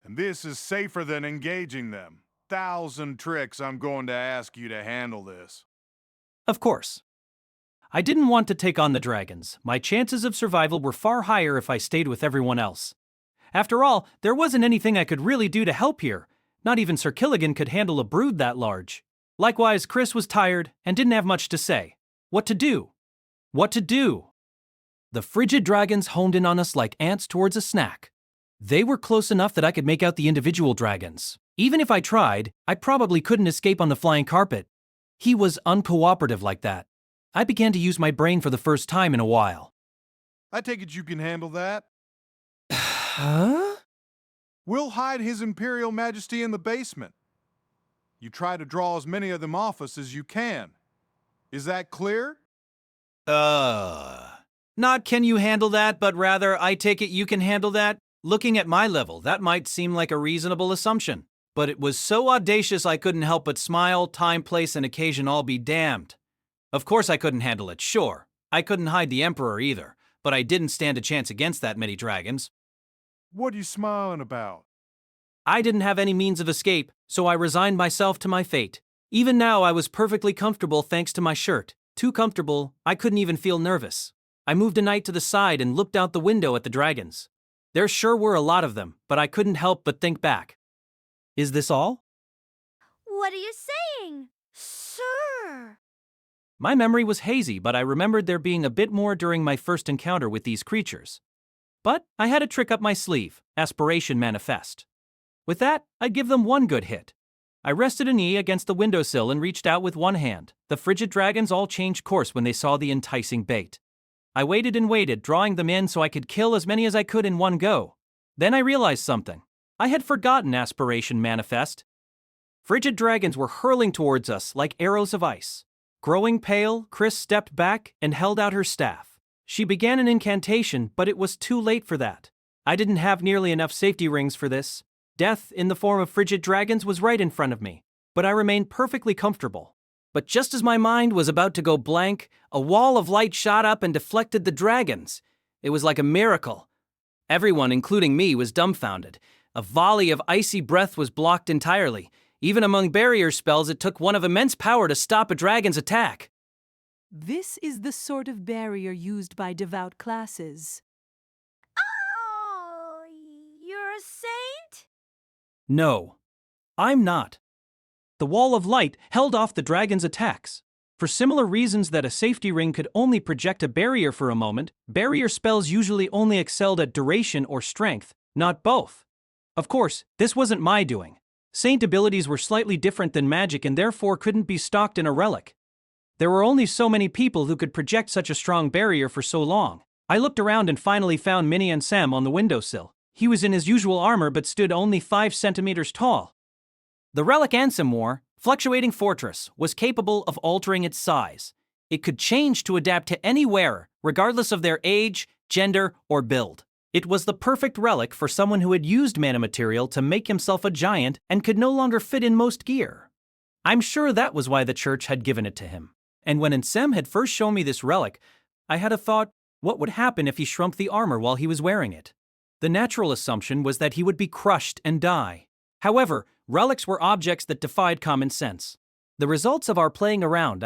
And this is safer than engaging them. 1,000 tricks I'm going to ask you to handle this. Of course. I didn't want to take on the dragons. My chances of survival were far higher if I stayed with everyone else. After all, there wasn't anything I could really do to help here. Not even Sir Killigan could handle a brood that large. Likewise, Chris was tired and didn't have much to say. What to do? What to do? The frigid dragons honed in on us like ants towards a snack. They were close enough that I could make out the individual dragons. Even if I tried, I probably couldn't escape on the flying carpet. He was uncooperative like that. I began to use my brain for the first time in a while. I take it you can handle that? Huh? We'll hide His Imperial Majesty in the basement. You try to draw as many of them off us as you can. Is that clear? Not can you handle that, but rather I take it you can handle that? Looking at my level, that might seem like a reasonable assumption. But it was so audacious I couldn't help but smile, time, place, and occasion all be damned. Of course I couldn't handle it, sure. I couldn't hide the Emperor either, but I didn't stand a chance against that many dragons. What are you smiling about? I didn't have any means of escape, so I resigned myself to my fate. Even now I was perfectly comfortable thanks to my shirt. Too comfortable, I couldn't even feel nervous. I moved a night to the side and looked out the window at the dragons. There sure were a lot of them, but I couldn't help but think back. Is this all? What are you saying, sir? My memory was hazy, but I remembered there being a bit more during my first encounter with these creatures. But I had a trick up my sleeve, Aspiration Manifest. With that, I'd give them one good hit. I rested a knee against the windowsill and reached out with one hand. The frigid dragons all changed course when they saw the enticing bait. I waited and waited, drawing them in so I could kill as many as I could in one go. Then I realized something. I had forgotten Aspiration Manifest. Frigid dragons were hurling towards us like arrows of ice. Growing pale, Chris stepped back and held out her staff. She began an incantation, but it was too late for that. I didn't have nearly enough safety rings for this. Death, in the form of frigid dragons, was right in front of me, but I remained perfectly comfortable. But just as my mind was about to go blank, a wall of light shot up and deflected the dragons. It was like a miracle. Everyone, including me, was dumbfounded. A volley of icy breath was blocked entirely. Even among barrier spells, it took one of immense power to stop a dragon's attack. This is the sort of barrier used by devout classes. Oh, you're a saint? No, I'm not. The wall of light held off the dragon's attacks. For similar reasons that a safety ring could only project a barrier for a moment, barrier spells usually only excelled at duration or strength, not both. Of course, this wasn't my doing. Saint abilities were slightly different than magic and therefore couldn't be stocked in a relic. There were only so many people who could project such a strong barrier for so long. I looked around and finally found Minnie and Sam on the windowsill. He was in his usual armor but stood only 5 centimeters tall. The relic Ansem wore, Fluctuating Fortress, was capable of altering its size. It could change to adapt to any wearer, regardless of their age, gender, or build. It was the perfect relic for someone who had used mana material to make himself a giant and could no longer fit in most gear. I'm sure that was why the church had given it to him. And when Ansem had first shown me this relic, I had a thought, what would happen if he shrunk the armor while he was wearing it? The natural assumption was that he would be crushed and die. However, relics were objects that defied common sense. The results of our playing around,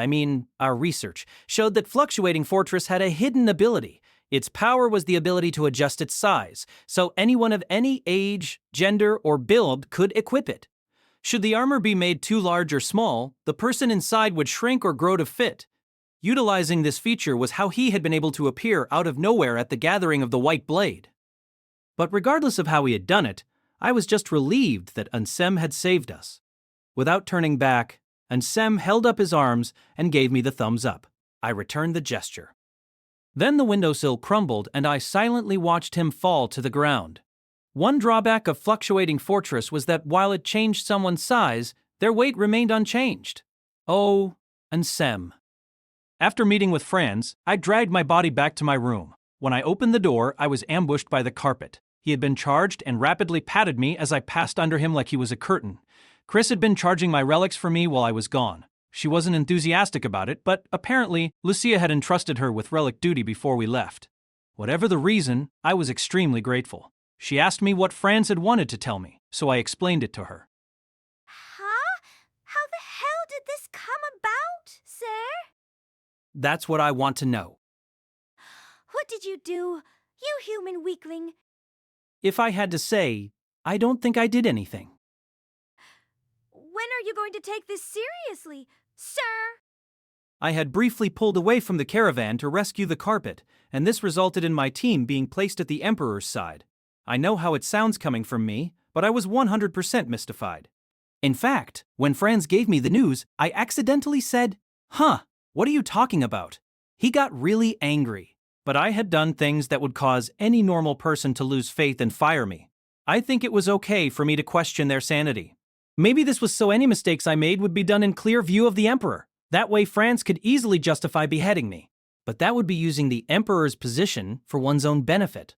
our research, showed that Fluctuating Fortress had a hidden ability. Its power was the ability to adjust its size, so anyone of any age, gender, or build could equip it. Should the armor be made too large or small, the person inside would shrink or grow to fit. Utilizing this feature was how he had been able to appear out of nowhere at the gathering of the White Blade. But regardless of how he had done it, I was just relieved that Ansem had saved us. Without turning back, Ansem held up his arms and gave me the thumbs up. I returned the gesture. Then the windowsill crumbled and I silently watched him fall to the ground. One drawback of Fluctuating Fortress was that while it changed someone's size, their weight remained unchanged. Oh, Ansem. After meeting with Franz, I dragged my body back to my room. When I opened the door, I was ambushed by the carpet. He had been charged and rapidly patted me as I passed under him like he was a curtain. Chris had been charging my relics for me while I was gone. She wasn't enthusiastic about it, but apparently, Lucia had entrusted her with relic duty before we left. Whatever the reason, I was extremely grateful. She asked me what Franz had wanted to tell me, so I explained it to her. Huh? How the hell did this come about, sir? That's what I want to know. What did you do, you human weakling? If I had to say, I don't think I did anything. When are you going to take this seriously, sir? I had briefly pulled away from the caravan to rescue the carpet, and this resulted in my team being placed at the Emperor's side. I know how it sounds coming from me, but I was 100% mystified. In fact, when Franz gave me the news, I accidentally said, what are you talking about? He got really angry, but I had done things that would cause any normal person to lose faith and fire me. I think it was okay for me to question their sanity. Maybe this was so any mistakes I made would be done in clear view of the Emperor. That way Franz could easily justify beheading me. But that would be using the Emperor's position for one's own benefit.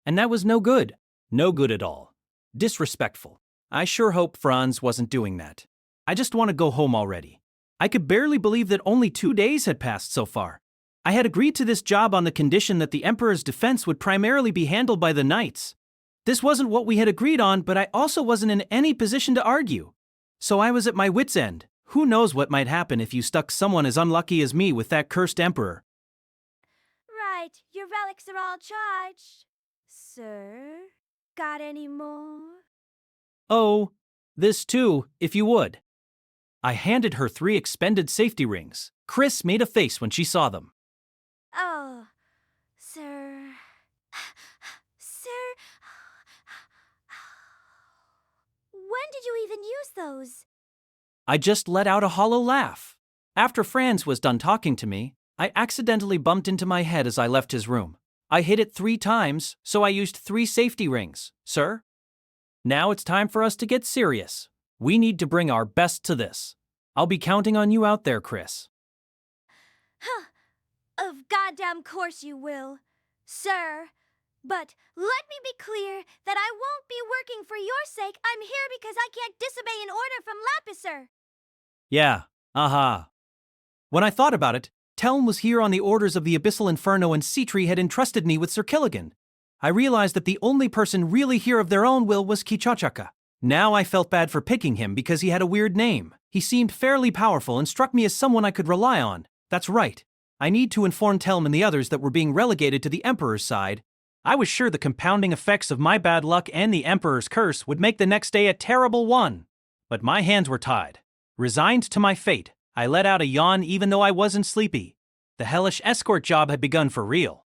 And that was no good. No good at all. Disrespectful. I sure hope Franz wasn't doing that. I just want to go home already. I could barely believe that only 2 days had passed so far. I had agreed to this job on the condition that the Emperor's defense would primarily be handled by the knights. This wasn't what we had agreed on, but I also wasn't in any position to argue. So I was at my wit's end. Who knows what might happen if you stuck someone as unlucky as me with that cursed Emperor? Right, your relics are all charged. Sir, got any more? Oh, this too, if you would. I handed her 3 expended safety rings. Chris made a face when she saw them. Oh, sir. Sir. When did you even use those? I just let out a hollow laugh. After Franz was done talking to me, I accidentally bumped into my head as I left his room. I hit it 3 times, so I used 3 safety rings, sir. Now it's time for us to get serious. We need to bring our best to this. I'll be counting on you out there, Chris. Of goddamn course you will, sir. But let me be clear that I won't be working for your sake. I'm here because I can't disobey an order from Lapiser. Yeah, When I thought about it, Telm was here on the orders of the Abyssal Inferno and Citri had entrusted me with Sir Killigan. I realized that the only person really here of their own will was Kichachaka. Now I felt bad for picking him because he had a weird name. He seemed fairly powerful and struck me as someone I could rely on. That's right. I need to inform Telm and the others that we're being relegated to the Emperor's side. I was sure the compounding effects of my bad luck and the Emperor's curse would make the next day a terrible one. But my hands were tied. Resigned to my fate, I let out a yawn even though I wasn't sleepy. The hellish escort job had begun for real.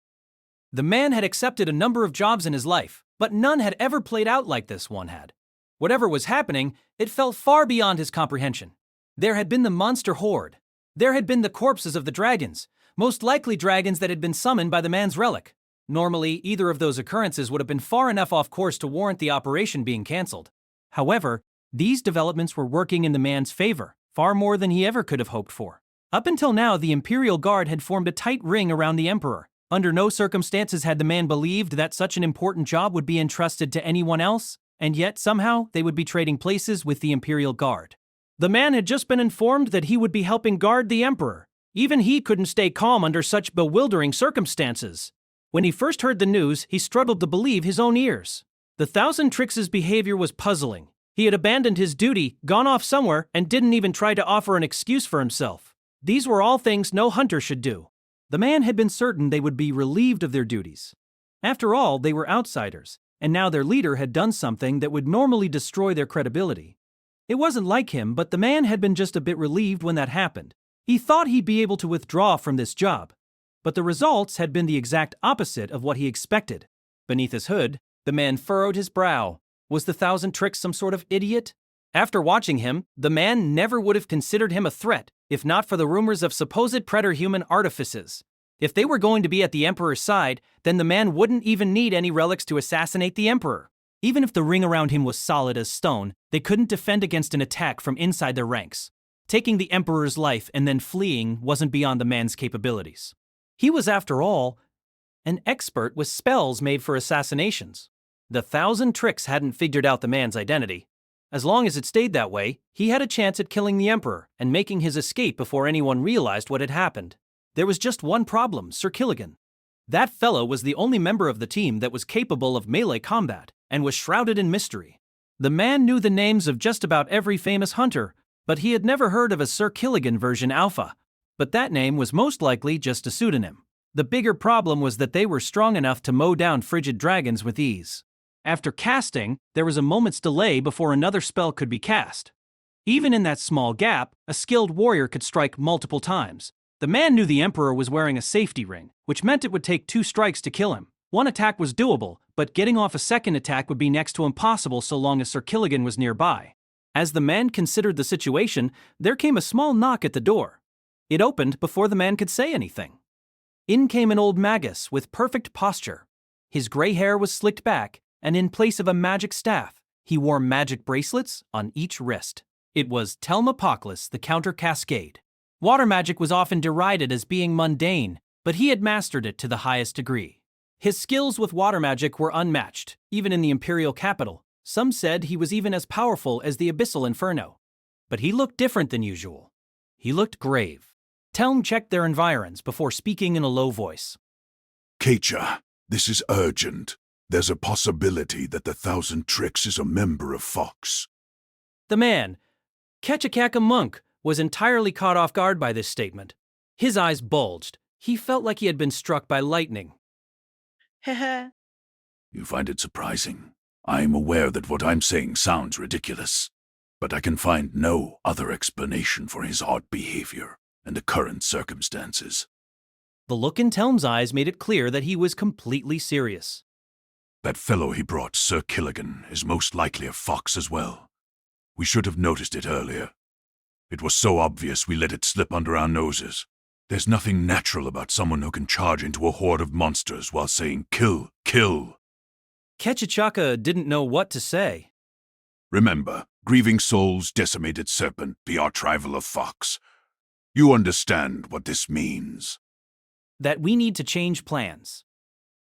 The man had accepted a number of jobs in his life, but none had ever played out like this one had. Whatever was happening, it fell far beyond his comprehension. There had been the monster horde. There had been the corpses of the dragons, most likely dragons that had been summoned by the man's relic. Normally, either of those occurrences would have been far enough off course to warrant the operation being cancelled. However, these developments were working in the man's favor, far more than he ever could have hoped for. Up until now, the Imperial Guard had formed a tight ring around the Emperor. Under no circumstances had the man believed that such an important job would be entrusted to anyone else, and yet somehow they would be trading places with the Imperial Guard. The man had just been informed that he would be helping guard the Emperor. Even he couldn't stay calm under such bewildering circumstances. When he first heard the news, he struggled to believe his own ears. The Thousand Tricks' behavior was puzzling. He had abandoned his duty, gone off somewhere, and didn't even try to offer an excuse for himself. These were all things no hunter should do. The man had been certain they would be relieved of their duties. After all, they were outsiders, and now their leader had done something that would normally destroy their credibility. It wasn't like him, but the man had been just a bit relieved when that happened. He thought he'd be able to withdraw from this job. But the results had been the exact opposite of what he expected. Beneath his hood, the man furrowed his brow. Was the Thousand Tricks some sort of idiot? After watching him, the man never would have considered him a threat, if not for the rumors of supposed preter-human artifices. If they were going to be at the Emperor's side, then the man wouldn't even need any relics to assassinate the Emperor. Even if the ring around him was solid as stone, they couldn't defend against an attack from inside their ranks. Taking the Emperor's life and then fleeing wasn't beyond the man's capabilities. He was, after all, an expert with spells made for assassinations. The Thousand Tricks hadn't figured out the man's identity. As long as it stayed that way, he had a chance at killing the Emperor and making his escape before anyone realized what had happened. There was just one problem: Sir Killigan. That fellow was the only member of the team that was capable of melee combat and was shrouded in mystery. The man knew the names of just about every famous hunter, but he had never heard of a Sir Killigan version alpha. But that name was most likely just a pseudonym. The bigger problem was that they were strong enough to mow down frigid dragons with ease. After casting, there was a moment's delay before another spell could be cast. Even in that small gap, a skilled warrior could strike multiple times. The man knew the Emperor was wearing a safety ring, which meant it would take 2 strikes to kill him. One attack was doable, but getting off a second attack would be next to impossible so long as Sir Killigan was nearby. As the man considered the situation, there came a small knock at the door. It opened before the man could say anything. In came an old magus with perfect posture. His gray hair was slicked back, and in place of a magic staff, he wore magic bracelets on each wrist. It was Telmapoclis, the Counter Cascade. Water magic was often derided as being mundane, but he had mastered it to the highest degree. His skills with water magic were unmatched, even in the imperial capital. Some said he was even as powerful as the Abyssal Inferno. But he looked different than usual. He looked grave. Telm checked their environs before speaking in a low voice. Kecha, this is urgent. There's a possibility that the Thousand Tricks is a member of Fox. The man, Ketchakaka Monk, was entirely caught off guard by this statement. His eyes bulged. He felt like he had been struck by lightning. Heh. You find it surprising. I am aware that what I'm saying sounds ridiculous, but I can find no other explanation for his odd behavior and the current circumstances. The look in Telm's eyes made it clear that he was completely serious. That fellow he brought, Sir Killigan, is most likely a fox as well. We should have noticed it earlier. It was so obvious we let it slip under our noses. There's nothing natural about someone who can charge into a horde of monsters while saying, "Kill, kill." Ketchachaka didn't know what to say. Remember, Grieving Souls, decimated serpent, the arch-rival of Fox. You understand what this means. That we need to change plans.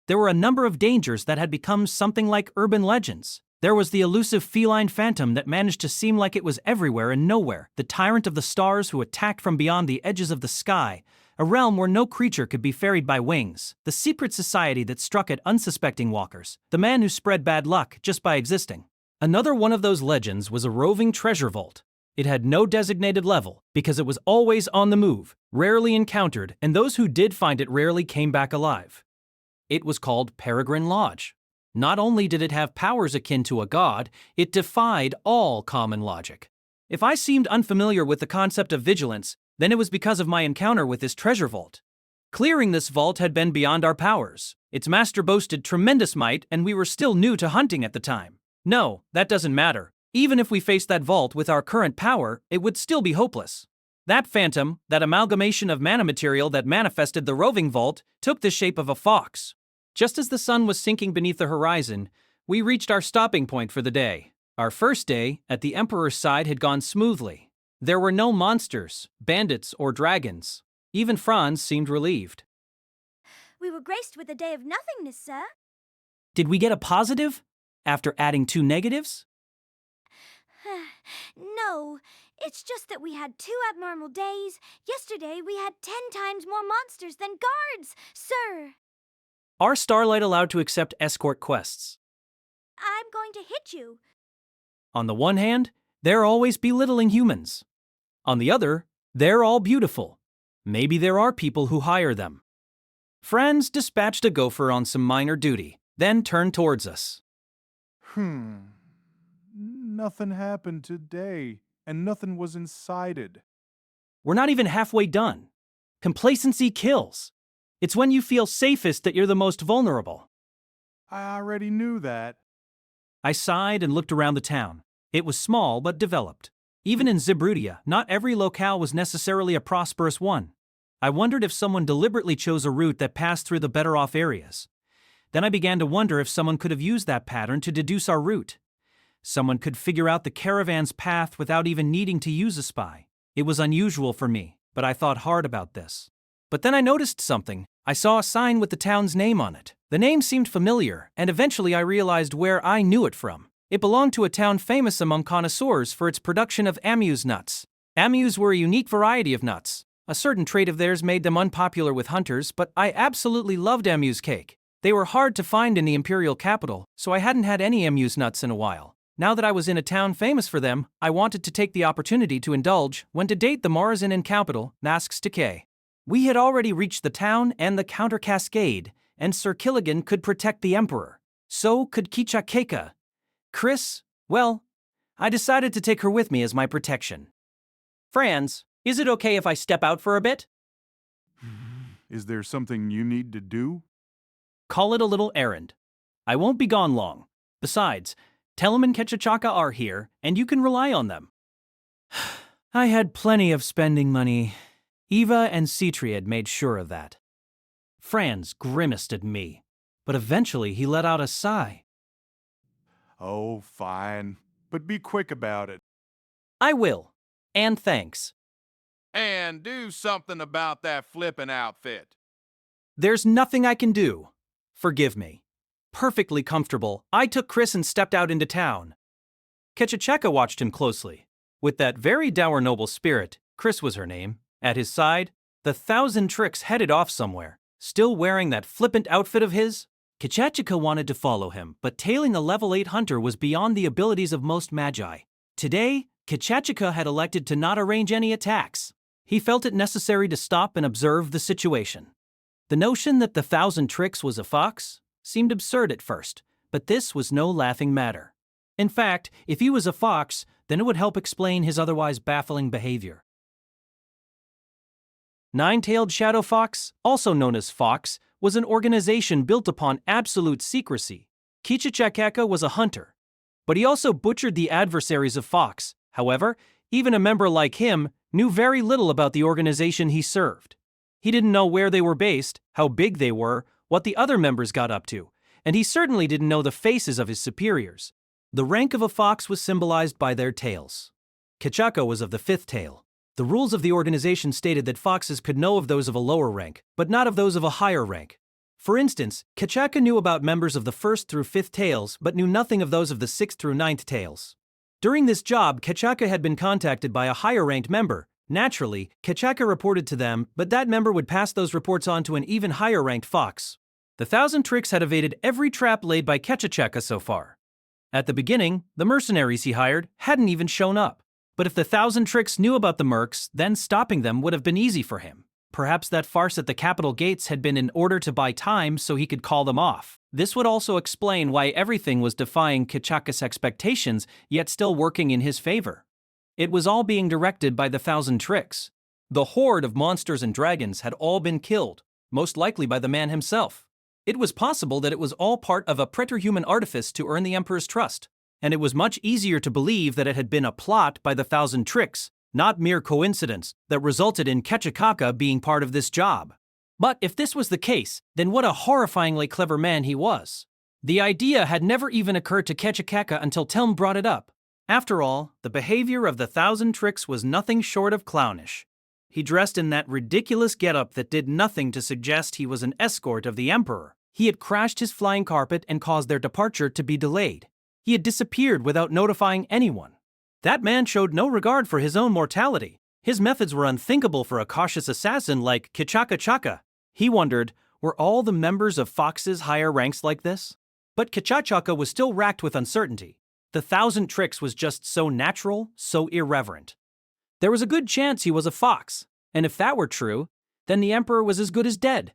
There were a number of dangers that had become something like urban legends. There was the elusive feline phantom that managed to seem like it was everywhere and nowhere, the tyrant of the stars who attacked from beyond the edges of the sky, a realm where no creature could be ferried by wings, the secret society that struck at unsuspecting walkers, the man who spread bad luck just by existing. Another one of those legends was a roving treasure vault. It had no designated level because it was always on the move, rarely encountered, and those who did find it rarely came back alive. It was called Peregrine Lodge. Not only did it have powers akin to a god, it defied all common logic. If I seemed unfamiliar with the concept of vigilance, then it was because of my encounter with this treasure vault. Clearing this vault had been beyond our powers. Its master boasted tremendous might, and we were still new to hunting at the time. No, that doesn't matter. Even if we faced that vault with our current power, it would still be hopeless. That phantom, that amalgamation of mana material that manifested the roving vault, took the shape of a fox. Just as the sun was sinking beneath the horizon, we reached our stopping point for the day. Our first day at the Emperor's side had gone smoothly. There were no monsters, bandits, or dragons. Even Franz seemed relieved. We were graced with a day of nothingness, sir. Did we get a positive after adding 2 negatives? No, it's just that we had 2 abnormal days. Yesterday we had 10 times more monsters than guards, sir. Are Starlight allowed to accept escort quests? I'm going to hit you. On the one hand, they're always belittling humans. On the other, they're all beautiful. Maybe there are people who hire them. Franz dispatched a gopher on some minor duty, then turned towards us. Nothing happened today, and nothing was incited. We're not even halfway done. Complacency kills. It's when you feel safest that you're the most vulnerable. I already knew that. I sighed and looked around the town. It was small but developed. Even in Zibrudia, not every locale was necessarily a prosperous one. I wondered if someone deliberately chose a route that passed through the better-off areas. Then I began to wonder if someone could have used that pattern to deduce our route. Someone could figure out the caravan's path without even needing to use a spy. It was unusual for me, but I thought hard about this. But then I noticed something. I saw a sign with the town's name on it. The name seemed familiar, and eventually I realized where I knew it from. It belonged to a town famous among connoisseurs for its production of amuse nuts. Amuse were a unique variety of nuts. A certain trait of theirs made them unpopular with hunters, but I absolutely loved amuse cake. They were hard to find in the imperial capital, so I hadn't had any amuse nuts in a while. Now that I was in a town famous for them, I wanted to take the opportunity to indulge when to date the Morazinin capital, Nask's Decay. We had already reached the town and the counter cascade, and Sir Killigan could protect the Emperor. So could Kichakeka. Chris, well, I decided to take her with me as my protection. Franz, is it okay if I step out for a bit? Is there something you need to do? Call it a little errand. I won't be gone long. Besides, Telem and Ketchachaka are here, and you can rely on them. I had plenty of spending money. Eva and Citri had made sure of that. Franz grimaced at me, but eventually he let out a sigh. Oh, fine. But be quick about it. I will. And thanks. And do something about that flippin' outfit. There's nothing I can do. Forgive me. Perfectly comfortable, I took Chris and stepped out into town. Ketchacheka watched him closely. With that very dour noble spirit, Chris was her name, at his side, the 1,000 Tricks headed off somewhere, still wearing that flippant outfit of his. Ketchacheka wanted to follow him, but tailing a level 8 hunter was beyond the abilities of most magi. Today, Ketchacheka had elected to not arrange any attacks. He felt it necessary to stop and observe the situation. The notion that the 1,000 Tricks was a fox seemed absurd at first, but this was no laughing matter. In fact, if he was a fox, then it would help explain his otherwise baffling behavior. Nine-tailed Shadow Fox, also known as Fox, was an organization built upon absolute secrecy. Kichachakeka was a hunter, but he also butchered the adversaries of Fox. However, even a member like him knew very little about the organization he served. He didn't know where they were based, how big they were, what the other members got up to, and he certainly didn't know the faces of his superiors. The rank of a fox was symbolized by their tails. Kachaka was of the 5th tail. The rules of the organization stated that foxes could know of those of a lower rank, but not of those of a higher rank. For instance, Kachaka knew about members of the 1st through 5th tails, but knew nothing of those of the 6th through 9th tails. During this job, Kachaka had been contacted by a higher-ranked member. Naturally, Kachaka reported to them, but that member would pass those reports on to an even higher-ranked fox. The 1,000 Tricks had evaded every trap laid by Ketchacheka so far. At the beginning, the mercenaries he hired hadn't even shown up. But if the 1,000 Tricks knew about the mercs, then stopping them would have been easy for him. Perhaps that farce at the capital gates had been in order to buy time so he could call them off. This would also explain why everything was defying Ketchaka's expectations, yet still working in his favor. It was all being directed by the 1,000 Tricks. The horde of monsters and dragons had all been killed, most likely by the man himself. It was possible that it was all part of a preterhuman artifice to earn the Emperor's trust, and it was much easier to believe that it had been a plot by the 1,000 Tricks, not mere coincidence, that resulted in Ketchachaka being part of this job. But if this was the case, then what a horrifyingly clever man he was. The idea had never even occurred to Ketchachaka until Telm brought it up. After all, the behavior of the 1,000 Tricks was nothing short of clownish. He dressed in that ridiculous getup that did nothing to suggest he was an escort of the Emperor. He had crashed his flying carpet and caused their departure to be delayed. He had disappeared without notifying anyone. That man showed no regard for his own mortality. His methods were unthinkable for a cautious assassin like Kichaka Chaka. He wondered, were all the members of Fox's higher ranks like this? But Kichachaka was still racked with uncertainty. The 1,000 tricks was just so natural, so irreverent. There was a good chance he was a fox, and if that were true, then the Emperor was as good as dead.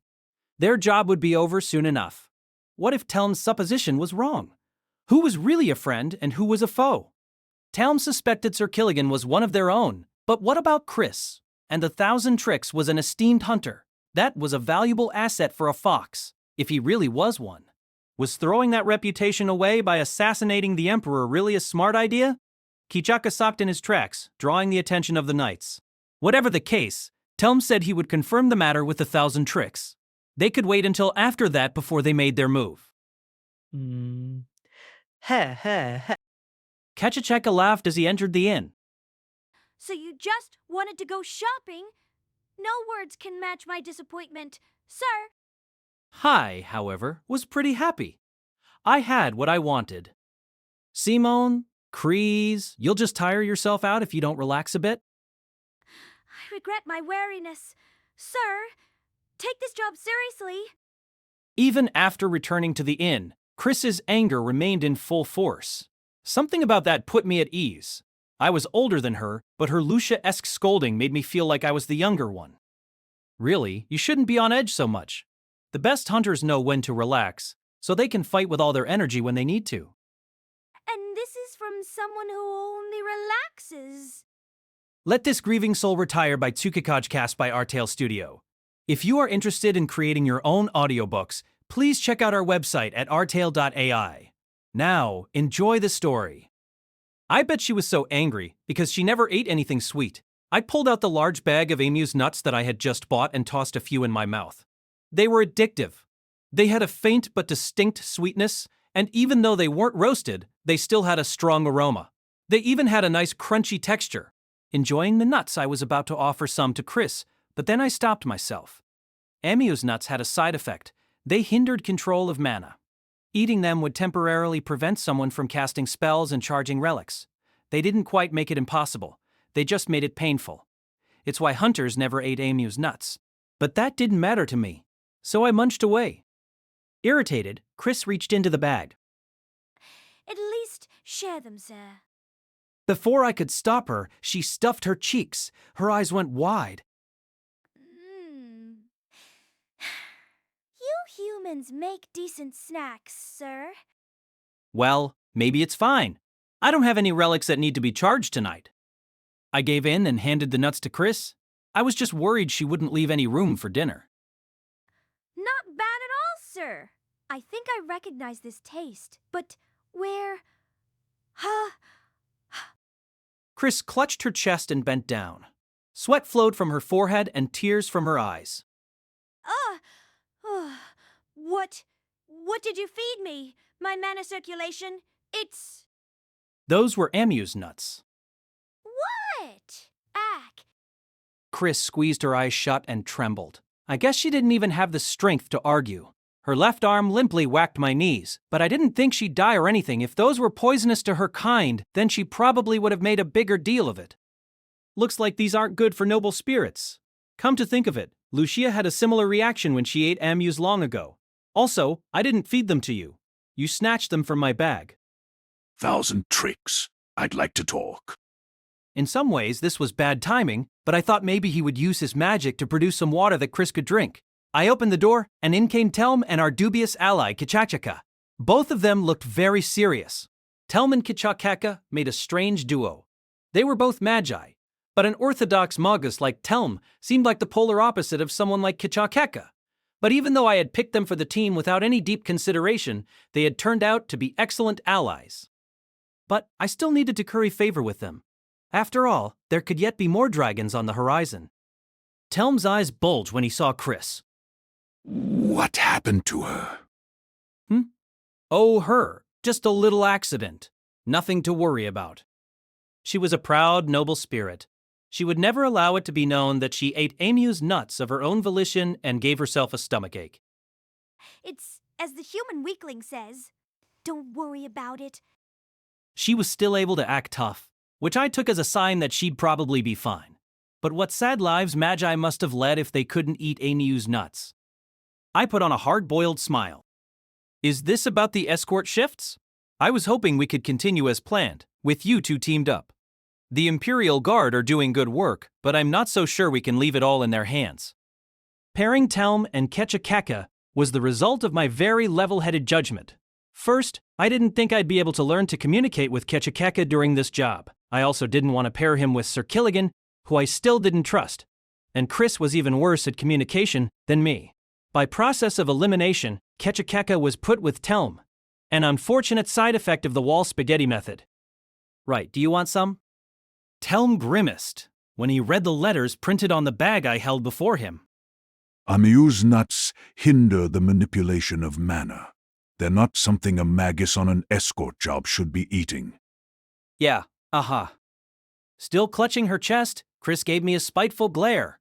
Their job would be over soon enough. What if Telm's supposition was wrong? Who was really a friend and who was a foe? Telm suspected Sir Killigan was one of their own, but what about Chris? And the 1,000 tricks was an esteemed hunter. That was a valuable asset for a fox, if he really was one. Was throwing that reputation away by assassinating the Emperor really a smart idea? Kichaka stopped in his tracks, drawing the attention of the knights. Whatever the case, Telm said he would confirm the matter with the 1,000 tricks. They could wait until after that before they made their move. Kachacheka laughed as he entered the inn. So you just wanted to go shopping? No words can match my disappointment, sir. I, however, was pretty happy. I had what I wanted. Simone, Kreese, you'll just tire yourself out if you don't relax a bit. I regret my wariness. Sir, take this job seriously. Even after returning to the inn, Chris's anger remained in full force. Something about that put me at ease. I was older than her, but her Lucia-esque scolding made me feel like I was the younger one. Really, you shouldn't be on edge so much. The best hunters know when to relax, so they can fight with all their energy when they need to. And this is from someone who only relaxes. Let This Grieving Soul Retire by Tsukikage cast by Artale Studio. If you are interested in creating your own audiobooks, please check out our website at artale.ai. Now, enjoy the story. I bet she was so angry because she never ate anything sweet. I pulled out the large bag of Emu's nuts that I had just bought and tossed a few in my mouth. They were addictive. They had a faint but distinct sweetness, and even though they weren't roasted, they still had a strong aroma. They even had a nice crunchy texture. Enjoying the nuts, I was about to offer some to Chris, but then I stopped myself. Emu's nuts had a side effect. They hindered control of mana. Eating them would temporarily prevent someone from casting spells and charging relics. They didn't quite make it impossible. They just made it painful. It's why hunters never ate Emu's nuts. But that didn't matter to me, so I munched away. Irritated, Chris reached into the bag. At least share them, sir. Before I could stop her, she stuffed her cheeks. Her eyes went wide. You humans make decent snacks, sir. Well, maybe it's fine. I don't have any relics that need to be charged tonight. I gave in and handed the nuts to Chris. I was just worried she wouldn't leave any room for dinner. Not bad at all, sir. I think I recognize this taste, but where? Chris clutched her chest and bent down. Sweat flowed from her forehead and tears from her eyes. What did you feed me? My mana circulation? It's... Those were Emu's nuts. What? Ack. Chris squeezed her eyes shut and trembled. I guess she didn't even have the strength to argue. Her left arm limply whacked my knees, but I didn't think she'd die or anything. If those were poisonous to her kind, then she probably would have made a bigger deal of it. Looks like these aren't good for noble spirits. Come to think of it, Lucia had a similar reaction when she ate Emus long ago. Also, I didn't feed them to you. You snatched them from my bag. 1,000 tricks. I'd like to talk. In some ways, this was bad timing, but I thought maybe he would use his magic to produce some water that Chris could drink. I opened the door, and in came Telm and our dubious ally, Kichachaka. Both of them looked very serious. Telm and Kichachaka made a strange duo. They were both magi, but an orthodox magus like Telm seemed like the polar opposite of someone like Kichachaka. But even though I had picked them for the team without any deep consideration, they had turned out to be excellent allies. But I still needed to curry favor with them. After all, there could yet be more dragons on the horizon. Telm's eyes bulged when he saw Chris. What happened to her? Oh, her. Just a little accident. Nothing to worry about. She was a proud, noble spirit. She would never allow it to be known that she ate Emu's nuts of her own volition and gave herself a stomachache. It's as the human weakling says. Don't worry about it. She was still able to act tough. which I took as a sign that she'd probably be fine. But what sad lives Magi must have led if they couldn't eat Amy's nuts. I put on a hard-boiled smile. Is this about the escort shifts? I was hoping we could continue as planned, with you two teamed up. The Imperial Guard are doing good work, but I'm not so sure we can leave it all in their hands. Pairing Telm and Kechakeka was the result of my very level-headed judgment. First, I didn't think I'd be able to learn to communicate with Kechakeka during this job. I also didn't want to pair him with Sir Killigan, who I still didn't trust. And Chris was even worse at communication than me. By process of elimination, Kechakeka was put with Telm, an unfortunate side effect of the wall spaghetti method. Right, do you want some? Telm grimaced when he read the letters printed on the bag I held before him. Amuse nuts hinder the manipulation of mana. They're not something a magus on an escort job should be eating. Yeah, Still clutching her chest, Chris gave me a spiteful glare.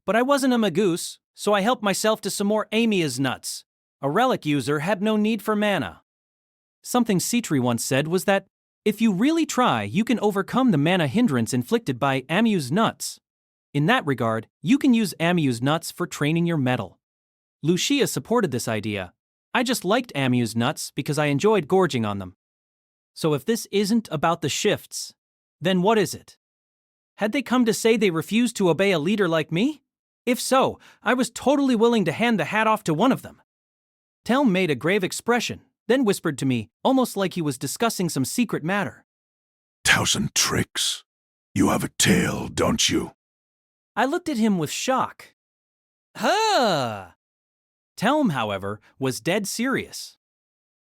But I wasn't a magoose, so I helped myself to some more Amia's nuts. A relic user had no need for mana. Something Citri once said was that, if you really try, you can overcome the mana hindrance inflicted by Amu's nuts. In that regard, you can use Amu's nuts for training your metal. Lucia supported this idea. I just liked Amu's nuts because I enjoyed gorging on them. So if this isn't about the shifts, then what is it? Had they come to say they refused to obey a leader like me? If so, I was totally willing to hand the hat off to one of them. Telm made a grave expression, then whispered to me, almost like he was discussing some secret matter. 1,000 tricks. You have a tail, don't you? I looked at him with shock. Huh! Telm, however, was dead serious.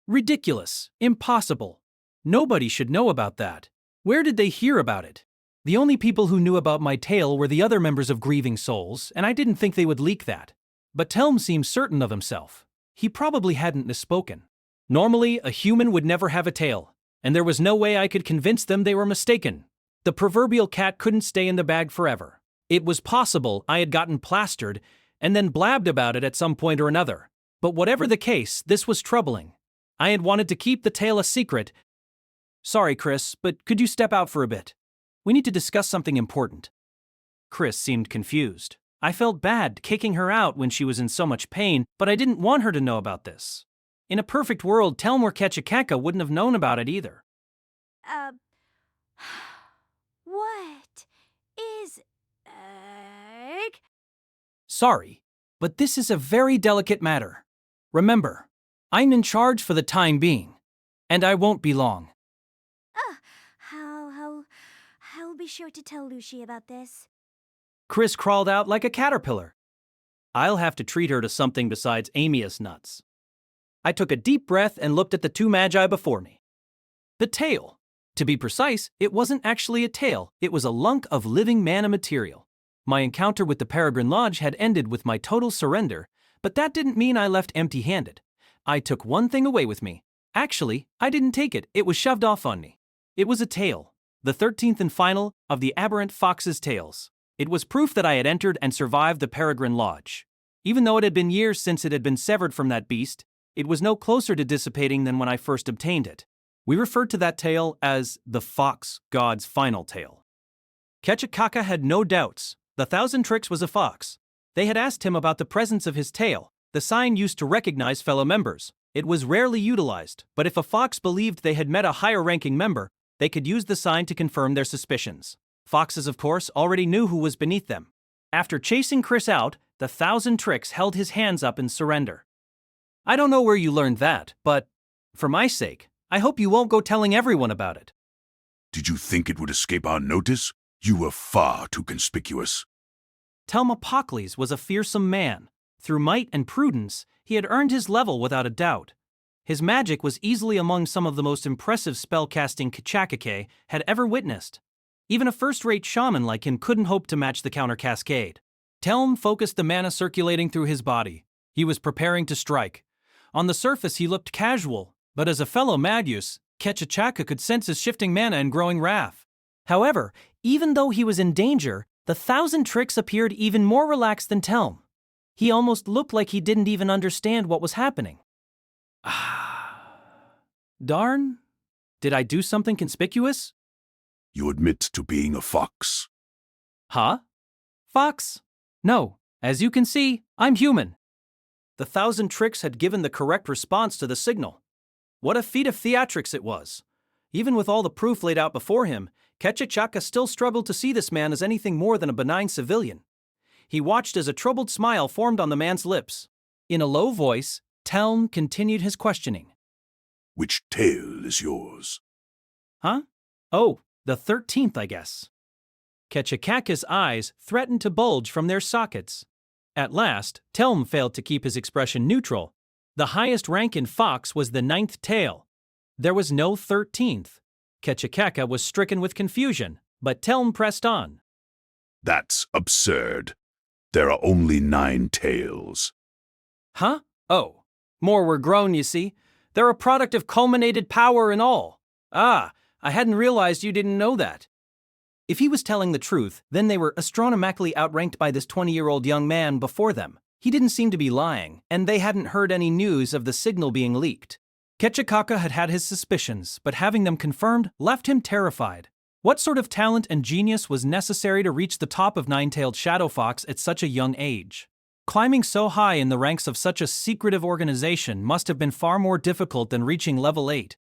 Ridiculous. Impossible. Nobody should know about that. Where did they hear about it? The only people who knew about my tail were the other members of Grieving Souls, and I didn't think they would leak that. But Telm seemed certain of himself. He probably hadn't misspoken. Normally, a human would never have a tail, and there was no way I could convince them they were mistaken. The proverbial cat couldn't stay in the bag forever. It was possible I had gotten plastered and then blabbed about it at some point or another. But whatever the case, this was troubling. I had wanted to keep the tail a secret. Sorry, Chris, but could you step out for a bit? We need to discuss something important. Chris seemed confused. I felt bad kicking her out when she was in so much pain, but I didn't want her to know about this. In a perfect world, Telm or Kechakeka wouldn't have known about it either. What is Sorry, but this is a very delicate matter. Remember, I'm in charge for the time being, and I won't be long. I'll be sure to tell Lucy about this. Chris crawled out like a caterpillar. I'll have to treat her to something besides Amia's nuts. I took a deep breath and looked at the two magi before me. The tail. To be precise, it wasn't actually a tail, it was a lunk of living mana material. My encounter with the Peregrine Lodge had ended with my total surrender, but that didn't mean I left empty-handed. I took one thing away with me. Actually, I didn't take it, it was shoved off on me. It was a tail, the 13th and final of the aberrant fox's tails. It was proof that I had entered and survived the Peregrine Lodge. Even though it had been years since it had been severed from that beast, it was no closer to dissipating than when I first obtained it. We referred to that tail as the Fox God's final tail. Kechakeka had no doubts. The 1,000 Tricks was a fox. They had asked him about the presence of his tail, the sign used to recognize fellow members. It was rarely utilized, but if a fox believed they had met a higher-ranking member, they could use the sign to confirm their suspicions. Foxes, of course, already knew who was beneath them. After chasing Chris out, the 1,000 Tricks held his hands up in surrender. I don't know where you learned that, but, for my sake, I hope you won't go telling everyone about it. Did you think it would escape our notice? You were far too conspicuous. Telmopocles was a fearsome man. Through might and prudence, he had earned his level without a doubt. His magic was easily among some of the most impressive spellcasting Kechakeke had ever witnessed. Even a first-rate shaman like him couldn't hope to match the counter-cascade. Telm focused the mana circulating through his body. He was preparing to strike. On the surface, he looked casual, but as a fellow Magus, Kechakeka could sense his shifting mana and growing wrath. However, even though he was in danger, the 1,000 Tricks appeared even more relaxed than Telm. He almost looked like he didn't even understand what was happening. Darn. Did I do something conspicuous? You admit to being a fox. Huh? Fox? No, as you can see, I'm human. The 1,000 tricks had given the correct response to the signal. What a feat of theatrics it was. Even with all the proof laid out before him, Ketchachaka still struggled to see this man as anything more than a benign civilian. He watched as a troubled smile formed on the man's lips. In a low voice, Telm continued his questioning. Which tail is yours? Huh? Oh, the 13th, I guess. Ketchakaka's eyes threatened to bulge from their sockets. At last, Telm failed to keep his expression neutral. The highest rank in Fox was the 9th tail. There was no 13th. Ketchakaka was stricken with confusion, but Telm pressed on. That's absurd. There are only 9 tails. Huh? Oh. More were grown, you see. They're a product of culminated power and all. Ah, I hadn't realized you didn't know that. If he was telling the truth, then they were astronomically outranked by this 20-year-old young man before them. He didn't seem to be lying, and they hadn't heard any news of the signal being leaked. Ketchakaka had had his suspicions, but having them confirmed left him terrified. What sort of talent and genius was necessary to reach the top of Nine-Tailed Shadow Fox at such a young age? Climbing so high in the ranks of such a secretive organization must have been far more difficult than reaching level 8.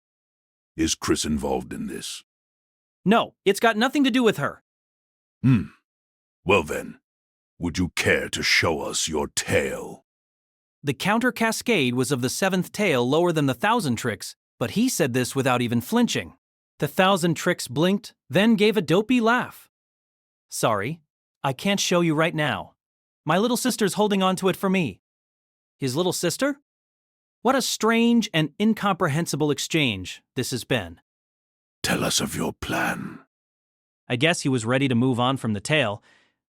Is Chris involved in this? No, it's got nothing to do with her. Well then, would you care to show us your tail? The counter cascade was of the 7th tail lower than the 1,000 tricks, but he said this without even flinching. The 1,000 tricks blinked, then gave a dopey laugh. Sorry, I can't show you right now. My little sister's holding on to it for me. His little sister? What a strange and incomprehensible exchange this has been. Tell us of your plan. I guess he was ready to move on from the tail.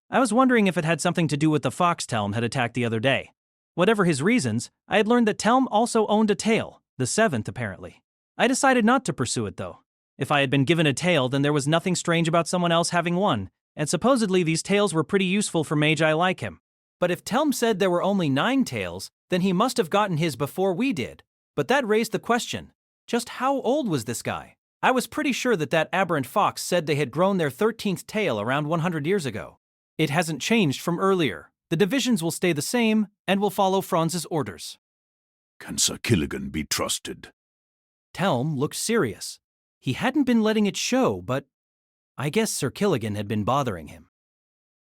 I was wondering if it had something to do with the fox Telm had attacked the other day. Whatever his reasons, I had learned that Telm also owned a tail, the 7th apparently. I decided not to pursue it though. If I had been given a tail, then there was nothing strange about someone else having one, and supposedly these tails were pretty useful for magi like him. But if Telm said there were only 9 tails, then he must have gotten his before we did. But that raised the question, just how old was this guy? I was pretty sure that aberrant fox said they had grown their 13th tail around 100 years ago. It hasn't changed from earlier. The divisions will stay the same, and will follow Franz's orders. Can Sir Killigan be trusted? Telm looked serious. He hadn't been letting it show, but I guess Sir Killigan had been bothering him.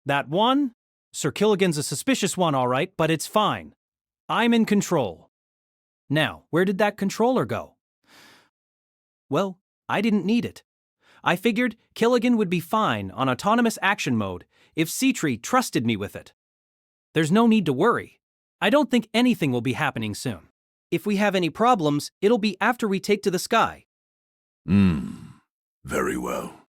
That one? Sir Killigan's a suspicious one, all right, but it's fine. I'm in control. Now, where did that controller go? Well, I didn't need it. I figured Killigan would be fine on autonomous action mode if Citri trusted me with it. There's no need to worry. I don't think anything will be happening soon. If we have any problems, it'll be after we take to the sky. Very well.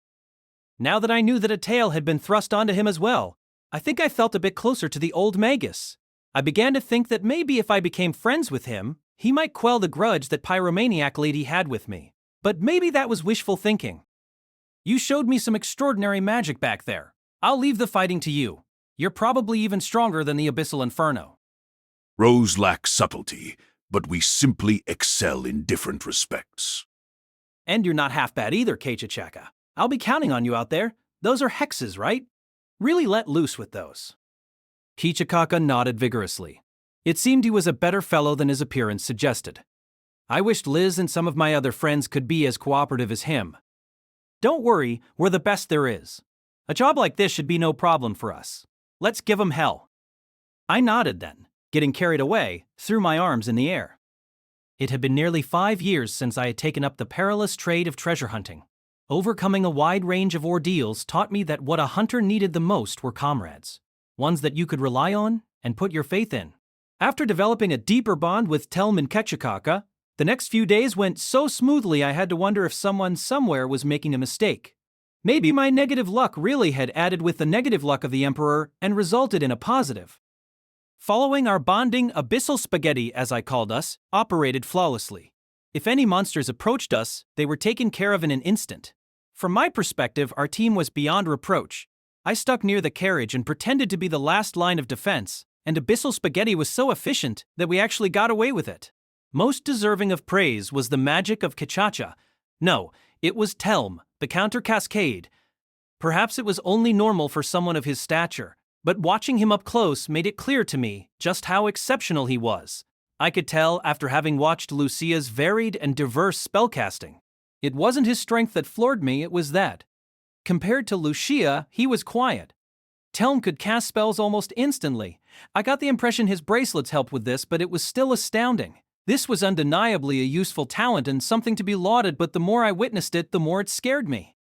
Now that I knew that a tail had been thrust onto him as well, I think I felt a bit closer to the old Magus. I began to think that maybe if I became friends with him, he might quell the grudge that Pyromaniac Lady had with me. But maybe that was wishful thinking. You showed me some extraordinary magic back there. I'll leave the fighting to you. You're probably even stronger than the Abyssal Inferno. Rose lacks subtlety, but we simply excel in different respects. And you're not half bad either, Ketchachaka. I'll be counting on you out there. Those are hexes, right? Really let loose with those. Ketchachaka nodded vigorously. It seemed he was a better fellow than his appearance suggested. I wished Liz and some of my other friends could be as cooperative as him. Don't worry, we're the best there is. A job like this should be no problem for us. Let's give 'em hell. I nodded then, getting carried away, threw my arms in the air. It had been nearly 5 years since I had taken up the perilous trade of treasure hunting. Overcoming a wide range of ordeals taught me that what a hunter needed the most were comrades, ones that you could rely on and put your faith in. After developing a deeper bond with Telm and Ketchachaka, the next few days went so smoothly I had to wonder if someone somewhere was making a mistake. Maybe my negative luck really had added with the negative luck of the Emperor and resulted in a positive. Following our bonding, Abyssal Spaghetti, as I called us, operated flawlessly. If any monsters approached us, they were taken care of in an instant. From my perspective, our team was beyond reproach. I stuck near the carriage and pretended to be the last line of defense, and Abyssal Spaghetti was so efficient that we actually got away with it. Most deserving of praise was the magic of Ketchacha. No, it was Telm, the counter cascade, Perhaps it was only normal for someone of his stature, but watching him up close made it clear to me just how exceptional he was. I could tell after having watched Lucia's varied and diverse spellcasting. It wasn't his strength that floored me, it was that. Compared to Lucia, he was quiet. Telm could cast spells almost instantly. I got the impression his bracelets helped with this, but it was still astounding. This was undeniably a useful talent and something to be lauded, but the more I witnessed it, the more it scared me.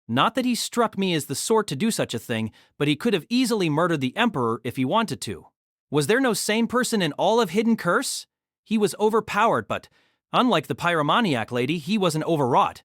Not that he struck me as the sort to do such a thing, but he could have easily murdered the Emperor if he wanted to. Was there no sane person in all of Hidden Curse? He was overpowered, but, unlike the pyromaniac lady, he wasn't overwrought.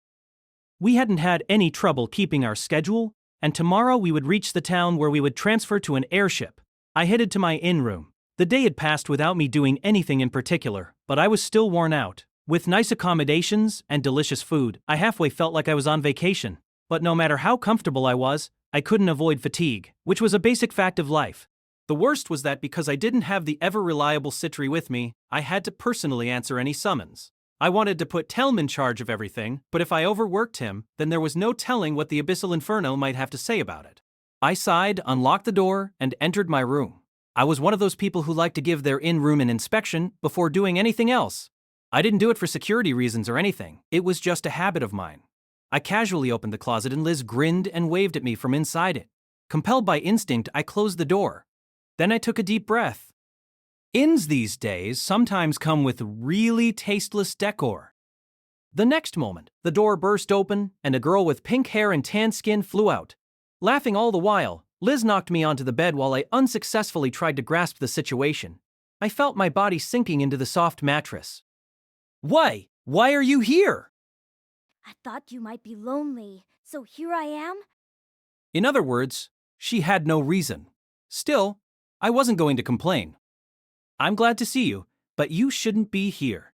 We hadn't had any trouble keeping our schedule, and tomorrow we would reach the town where we would transfer to an airship. I headed to my inn room. The day had passed without me doing anything in particular, but I was still worn out. With nice accommodations and delicious food, I halfway felt like I was on vacation. But no matter how comfortable I was, I couldn't avoid fatigue, which was a basic fact of life. The worst was that because I didn't have the ever-reliable Citri with me, I had to personally answer any summons. I wanted to put Telm in charge of everything, but if I overworked him, then there was no telling what the Abyssal Inferno might have to say about it. I sighed, unlocked the door, and entered my room. I was one of those people who like to give their in-room an inspection before doing anything else. I didn't do it for security reasons or anything, it was just a habit of mine. I casually opened the closet and Liz grinned and waved at me from inside it. Compelled by instinct, I closed the door. Then I took a deep breath. Inns these days sometimes come with really tasteless decor. The next moment, the door burst open and a girl with pink hair and tan skin flew out. Laughing all the while, Liz knocked me onto the bed while I unsuccessfully tried to grasp the situation. I felt my body sinking into the soft mattress. Why? Why are you here? I thought you might be lonely, so here I am. In other words, she had no reason. Still, I wasn't going to complain. I'm glad to see you, but you shouldn't be here.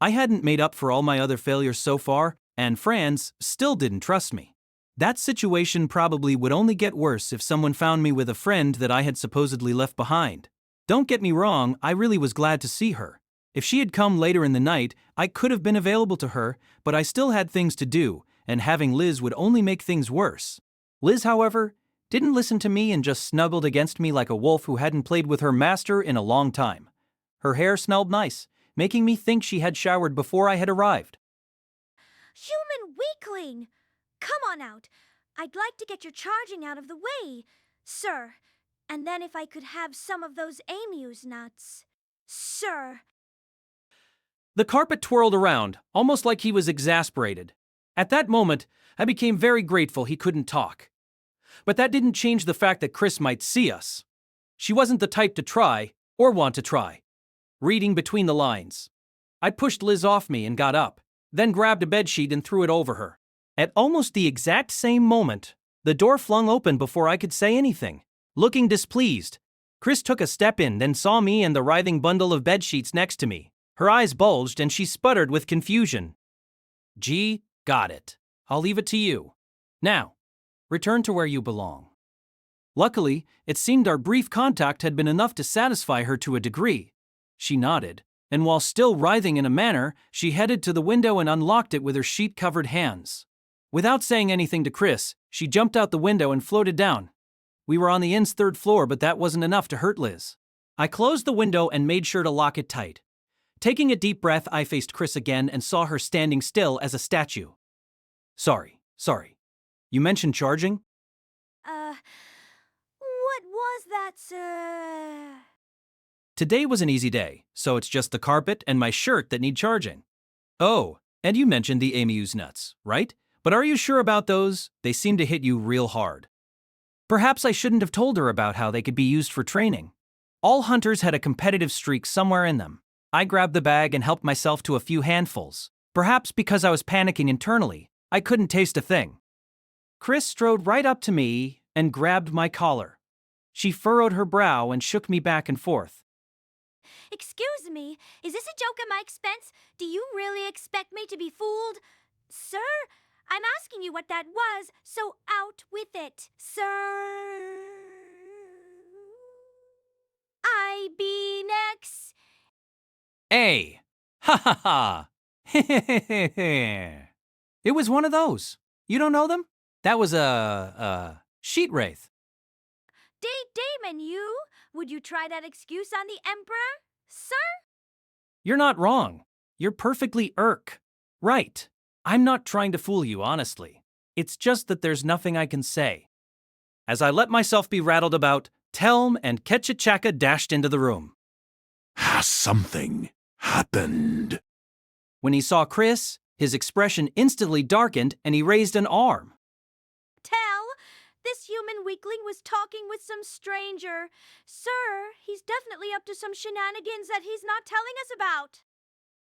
I hadn't made up for all my other failures so far, and Franz still didn't trust me. That situation probably would only get worse if someone found me with a friend that I had supposedly left behind. Don't get me wrong, I really was glad to see her. If she had come later in the night, I could have been available to her, but I still had things to do, and having Liz would only make things worse. Liz, however, didn't listen to me and just snuggled against me like a wolf who hadn't played with her master in a long time. Her hair smelled nice, making me think she had showered before I had arrived. Human weakling! Come on out. I'd like to get your charging out of the way, sir. And then if I could have some of those amuse nuts. Sir. The carpet twirled around, almost like he was exasperated. At that moment, I became very grateful he couldn't talk. But that didn't change the fact that Chris might see us. She wasn't the type to try, or want to try. Reading between the lines. I pushed Liz off me and got up, then grabbed a bedsheet and threw it over her. At almost the exact same moment, the door flung open before I could say anything. Looking displeased, Chris took a step in, then saw me and the writhing bundle of bedsheets next to me. Her eyes bulged and she sputtered with confusion. Gee, got it. I'll leave it to you. Now, return to where you belong. Luckily, it seemed our brief contact had been enough to satisfy her to a degree. She nodded, and while still writhing in a manner, she headed to the window and unlocked it with her sheet-covered hands. Without saying anything to Chris, she jumped out the window and floated down. We were on the inn's 3rd floor, but that wasn't enough to hurt Liz. I closed the window and made sure to lock it tight. Taking a deep breath, I faced Chris again and saw her standing still as a statue. Sorry. You mentioned charging? What was that, sir? Today was an easy day, so it's just the carpet and my shirt that need charging. Oh, and you mentioned the amuse nuts, right? But are you sure about those? They seem to hit you real hard. Perhaps I shouldn't have told her about how they could be used for training. All hunters had a competitive streak somewhere in them. I grabbed the bag and helped myself to a few handfuls. Perhaps because I was panicking internally, I couldn't taste a thing. Chris strode right up to me and grabbed my collar. She furrowed her brow and shook me back and forth. Excuse me, is this a joke at my expense? Do you really expect me to be fooled? Sir, I'm asking you what that was, so out with it, sir. I be next. Hey! Ha ha ha! It was one of those. You don't know them? That was a sheet wraith. Damon, you? Would you try that excuse on the Emperor? Sir? You're not wrong. You're perfectly right. I'm not trying to fool you, honestly. It's just that there's nothing I can say. As I let myself be rattled about, Telm and Ketchachaka dashed into the room. Has something happened? When he saw Chris, his expression instantly darkened and he raised an arm. Tell, this human weakling was talking with some stranger. Sir, he's definitely up to some shenanigans that he's not telling us about.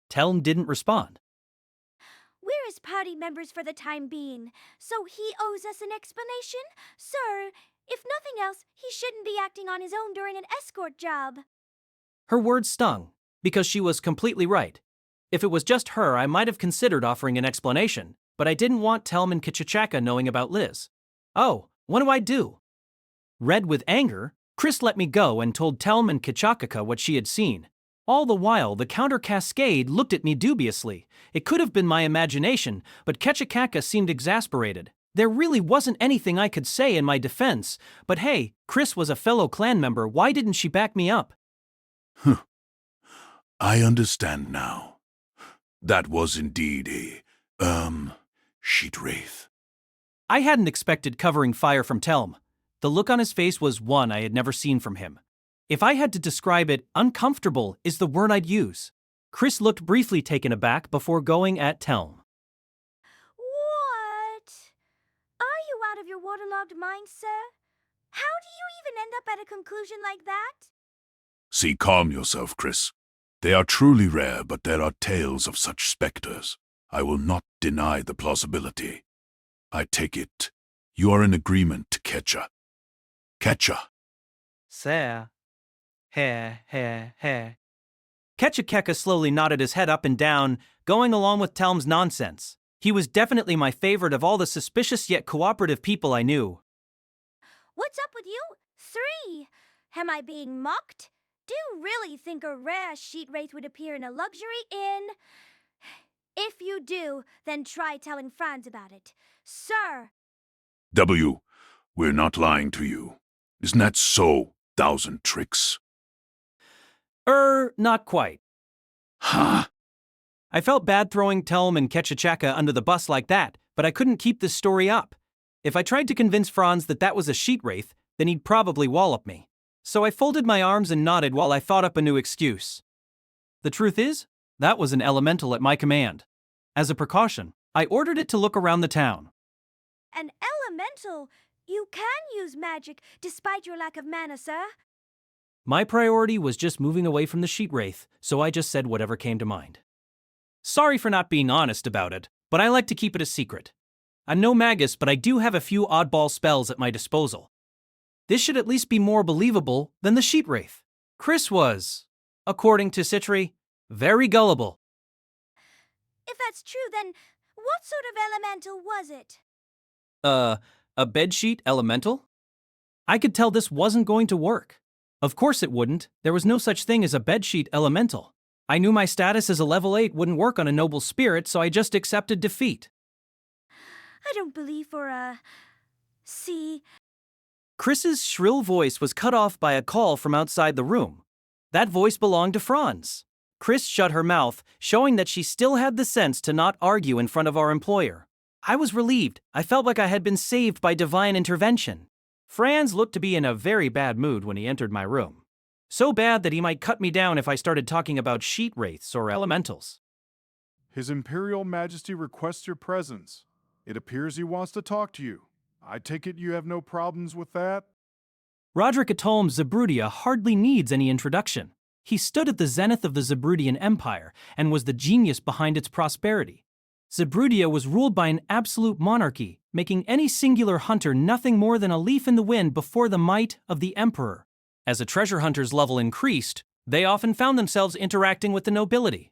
Telm didn't respond. We're his party members for the time being, so he owes us an explanation. Sir, if nothing else, he shouldn't be acting on his own during an escort job. Her words stung, because she was completely right. If it was just her, I might have considered offering an explanation, but I didn't want Telm and Ketchachaka knowing about Liz. Oh, what do I do? Red with anger, Chris let me go and told Telm and Ketchachaka what she had seen. All the while, the counter-cascade looked at me dubiously. It could have been my imagination, but Ketchachaka seemed exasperated. There really wasn't anything I could say in my defense, but hey, Chris was a fellow clan member, why didn't she back me up? I understand now. That was indeed a, sheet wraith. I hadn't expected covering fire from Telm. The look on his face was one I had never seen from him. If I had to describe it, uncomfortable is the word I'd use. Chris looked briefly taken aback before going at Telm. What? Are you out of your waterlogged mind, sir? How do you even end up at a conclusion like that? See, calm yourself, Chris. They are truly rare, but there are tales of such specters. I will not deny the plausibility. I take it you are in agreement to Ketcha. Ketcha. Sir. He. Ketchachaka slowly nodded his head up and down, going along with Telm's nonsense. He was definitely my favorite of all the suspicious yet cooperative people I knew. What's up with you? 3. Am I being mocked? Do you really think a rare sheet wraith would appear in a luxury inn? If you do, then try telling Franz about it. Sir! W, we're not lying to you. Isn't that so, Thousand Tricks? Not quite. Huh? I felt bad throwing Telm and Ketchachaka under the bus like that, but I couldn't keep this story up. If I tried to convince Franz that that was a sheet wraith, then he'd probably wallop me. So I folded my arms and nodded while I thought up a new excuse. The truth is, that was an elemental at my command. As a precaution, I ordered it to look around the town. An elemental? You can use magic, despite your lack of mana, sir. My priority was just moving away from the sheet wraith, so I just said whatever came to mind. Sorry for not being honest about it, but I like to keep it a secret. I'm no magus, but I do have a few oddball spells at my disposal. This should at least be more believable than the sheet wraith. Chris was, according to Citri, very gullible. If that's true, then what sort of elemental was it? A bedsheet elemental? I could tell this wasn't going to work. Of course it wouldn't. There was no such thing as a bedsheet elemental. I knew my status as a level 8 wouldn't work on a noble spirit, so I just accepted defeat. I don't believe see. Chris's shrill voice was cut off by a call from outside the room. That voice belonged to Franz. Chris shut her mouth, showing that she still had the sense to not argue in front of our employer. I was relieved. I felt like I had been saved by divine intervention. Franz looked to be in a very bad mood when he entered my room. So bad that he might cut me down if I started talking about sheet wraiths or elementals. His Imperial Majesty requests your presence. It appears he wants to talk to you. I take it you have no problems with that? Roderick Atolm Zabrudia hardly needs any introduction. He stood at the zenith of the Zabrudian Empire and was the genius behind its prosperity. Zabrudia was ruled by an absolute monarchy, making any singular hunter nothing more than a leaf in the wind before the might of the emperor. As a treasure hunter's level increased, they often found themselves interacting with the nobility.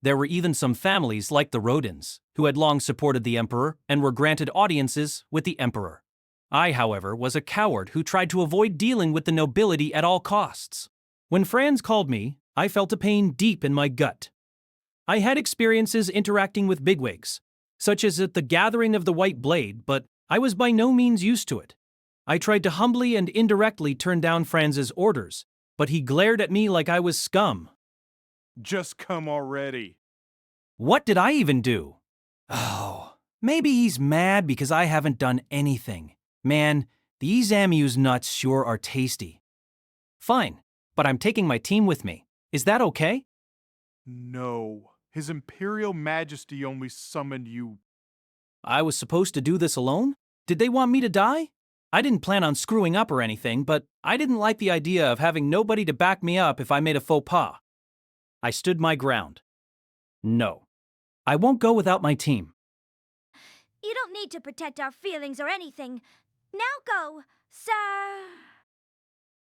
There were even some families like the Rodins, who had long supported the emperor and were granted audiences with the emperor. I, however, was a coward who tried to avoid dealing with the nobility at all costs. When Franz called me, I felt a pain deep in my gut. I had experiences interacting with bigwigs, such as at the Gathering of the White Blade, but I was by no means used to it. I tried to humbly and indirectly turn down Franz's orders, but he glared at me like I was scum. Just come already. What did I even do? Oh, maybe he's mad because I haven't done anything. Man, these Amuse nuts sure are tasty. Fine, but I'm taking my team with me. Is that okay? No. His Imperial Majesty only summoned you. I was supposed to do this alone? Did they want me to die? I didn't plan on screwing up or anything, but I didn't like the idea of having nobody to back me up if I made a faux pas. I stood my ground. No, I won't go without my team. You don't need to protect our feelings or anything. Now go, sir.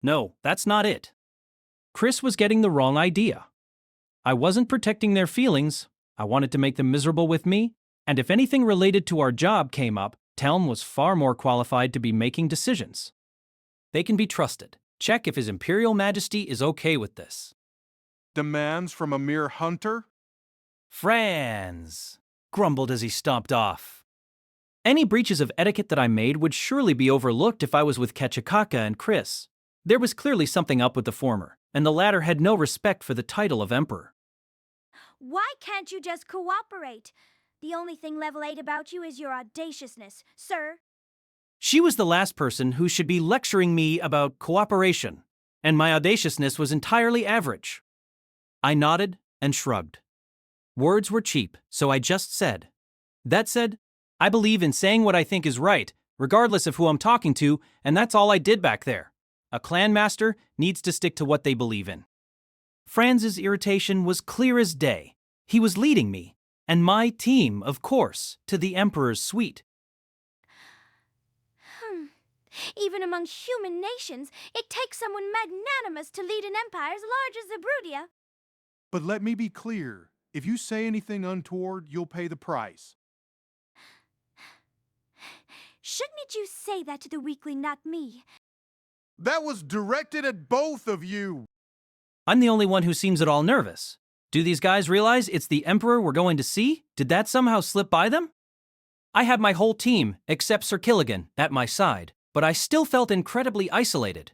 No, that's not it. Chris was getting the wrong idea. I wasn't protecting their feelings. I wanted to make them miserable with me, and if anything related to our job came up, Telm was far more qualified to be making decisions. They can be trusted. Check if His Imperial Majesty is okay with this. Demands from a mere hunter? Franz grumbled as he stomped off. Any breaches of etiquette that I made would surely be overlooked if I was with Ketchikaka and Chris. There was clearly something up with the former, and the latter had no respect for the title of Emperor. Why can't you just cooperate? The only thing level 8 about you is your audaciousness, sir. She was the last person who should be lecturing me about cooperation, and my audaciousness was entirely average. I nodded and shrugged. Words were cheap, so I just said. That said, I believe in saying what I think is right, regardless of who I'm talking to, and that's all I did back there. A clan master needs to stick to what they believe in. Franz's irritation was clear as day. He was leading me, and my team, of course, to the Emperor's suite. Even among human nations, it takes someone magnanimous to lead an empire as large as Zabrudia. But let me be clear. If you say anything untoward, you'll pay the price. Shouldn't you say that to the weakling, not me? That was directed at both of you. I'm the only one who seems at all nervous. Do these guys realize it's the Emperor we're going to see? Did that somehow slip by them? I had my whole team, except Sir Killigan, at my side, but I still felt incredibly isolated.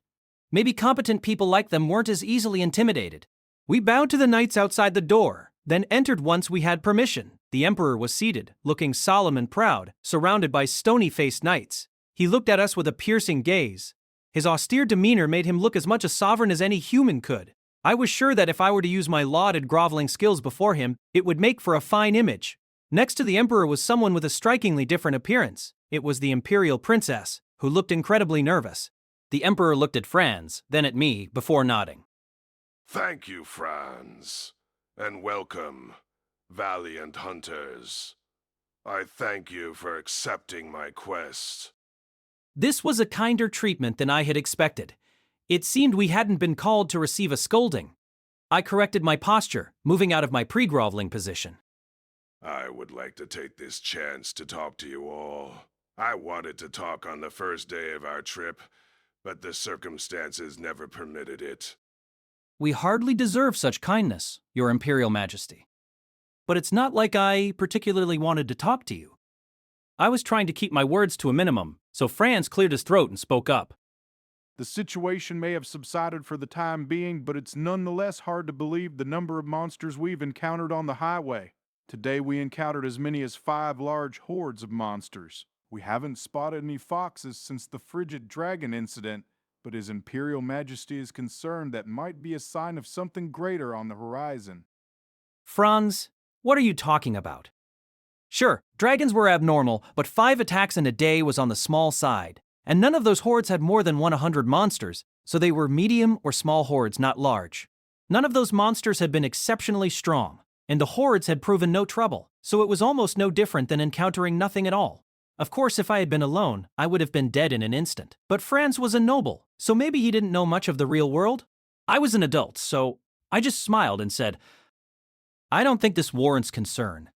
Maybe competent people like them weren't as easily intimidated. We bowed to the knights outside the door, then entered once we had permission. The Emperor was seated, looking solemn and proud, surrounded by stony-faced knights. He looked at us with a piercing gaze. His austere demeanor made him look as much a sovereign as any human could. I was sure that if I were to use my lauded groveling skills before him, it would make for a fine image. Next to the Emperor was someone with a strikingly different appearance. It was the Imperial Princess, who looked incredibly nervous. The Emperor looked at Franz, then at me, before nodding. Thank you, Franz, and welcome, valiant hunters. I thank you for accepting my quest. This was a kinder treatment than I had expected. It seemed we hadn't been called to receive a scolding. I corrected my posture, moving out of my pre-groveling position. I would like to take this chance to talk to you all. I wanted to talk on the first day of our trip, but the circumstances never permitted it. We hardly deserve such kindness, Your Imperial Majesty. But it's not like I particularly wanted to talk to you. I was trying to keep my words to a minimum, so Franz cleared his throat and spoke up. The situation may have subsided for the time being, but it's nonetheless hard to believe the number of monsters we've encountered on the highway. Today we encountered as many as 5 large hordes of monsters. We haven't spotted any foxes since the frigid dragon incident, but His Imperial Majesty is concerned that might be a sign of something greater on the horizon. Franz, what are you talking about? Sure, dragons were abnormal, but 5 attacks in a day was on the small side. And none of those hordes had more than 100 monsters, so they were medium or small hordes, not large. None of those monsters had been exceptionally strong, and the hordes had proven no trouble, so it was almost no different than encountering nothing at all. Of course, if I had been alone, I would have been dead in an instant. But Franz was a noble, so maybe he didn't know much of the real world? I was an adult, so I just smiled and said, I don't think this warrants concern.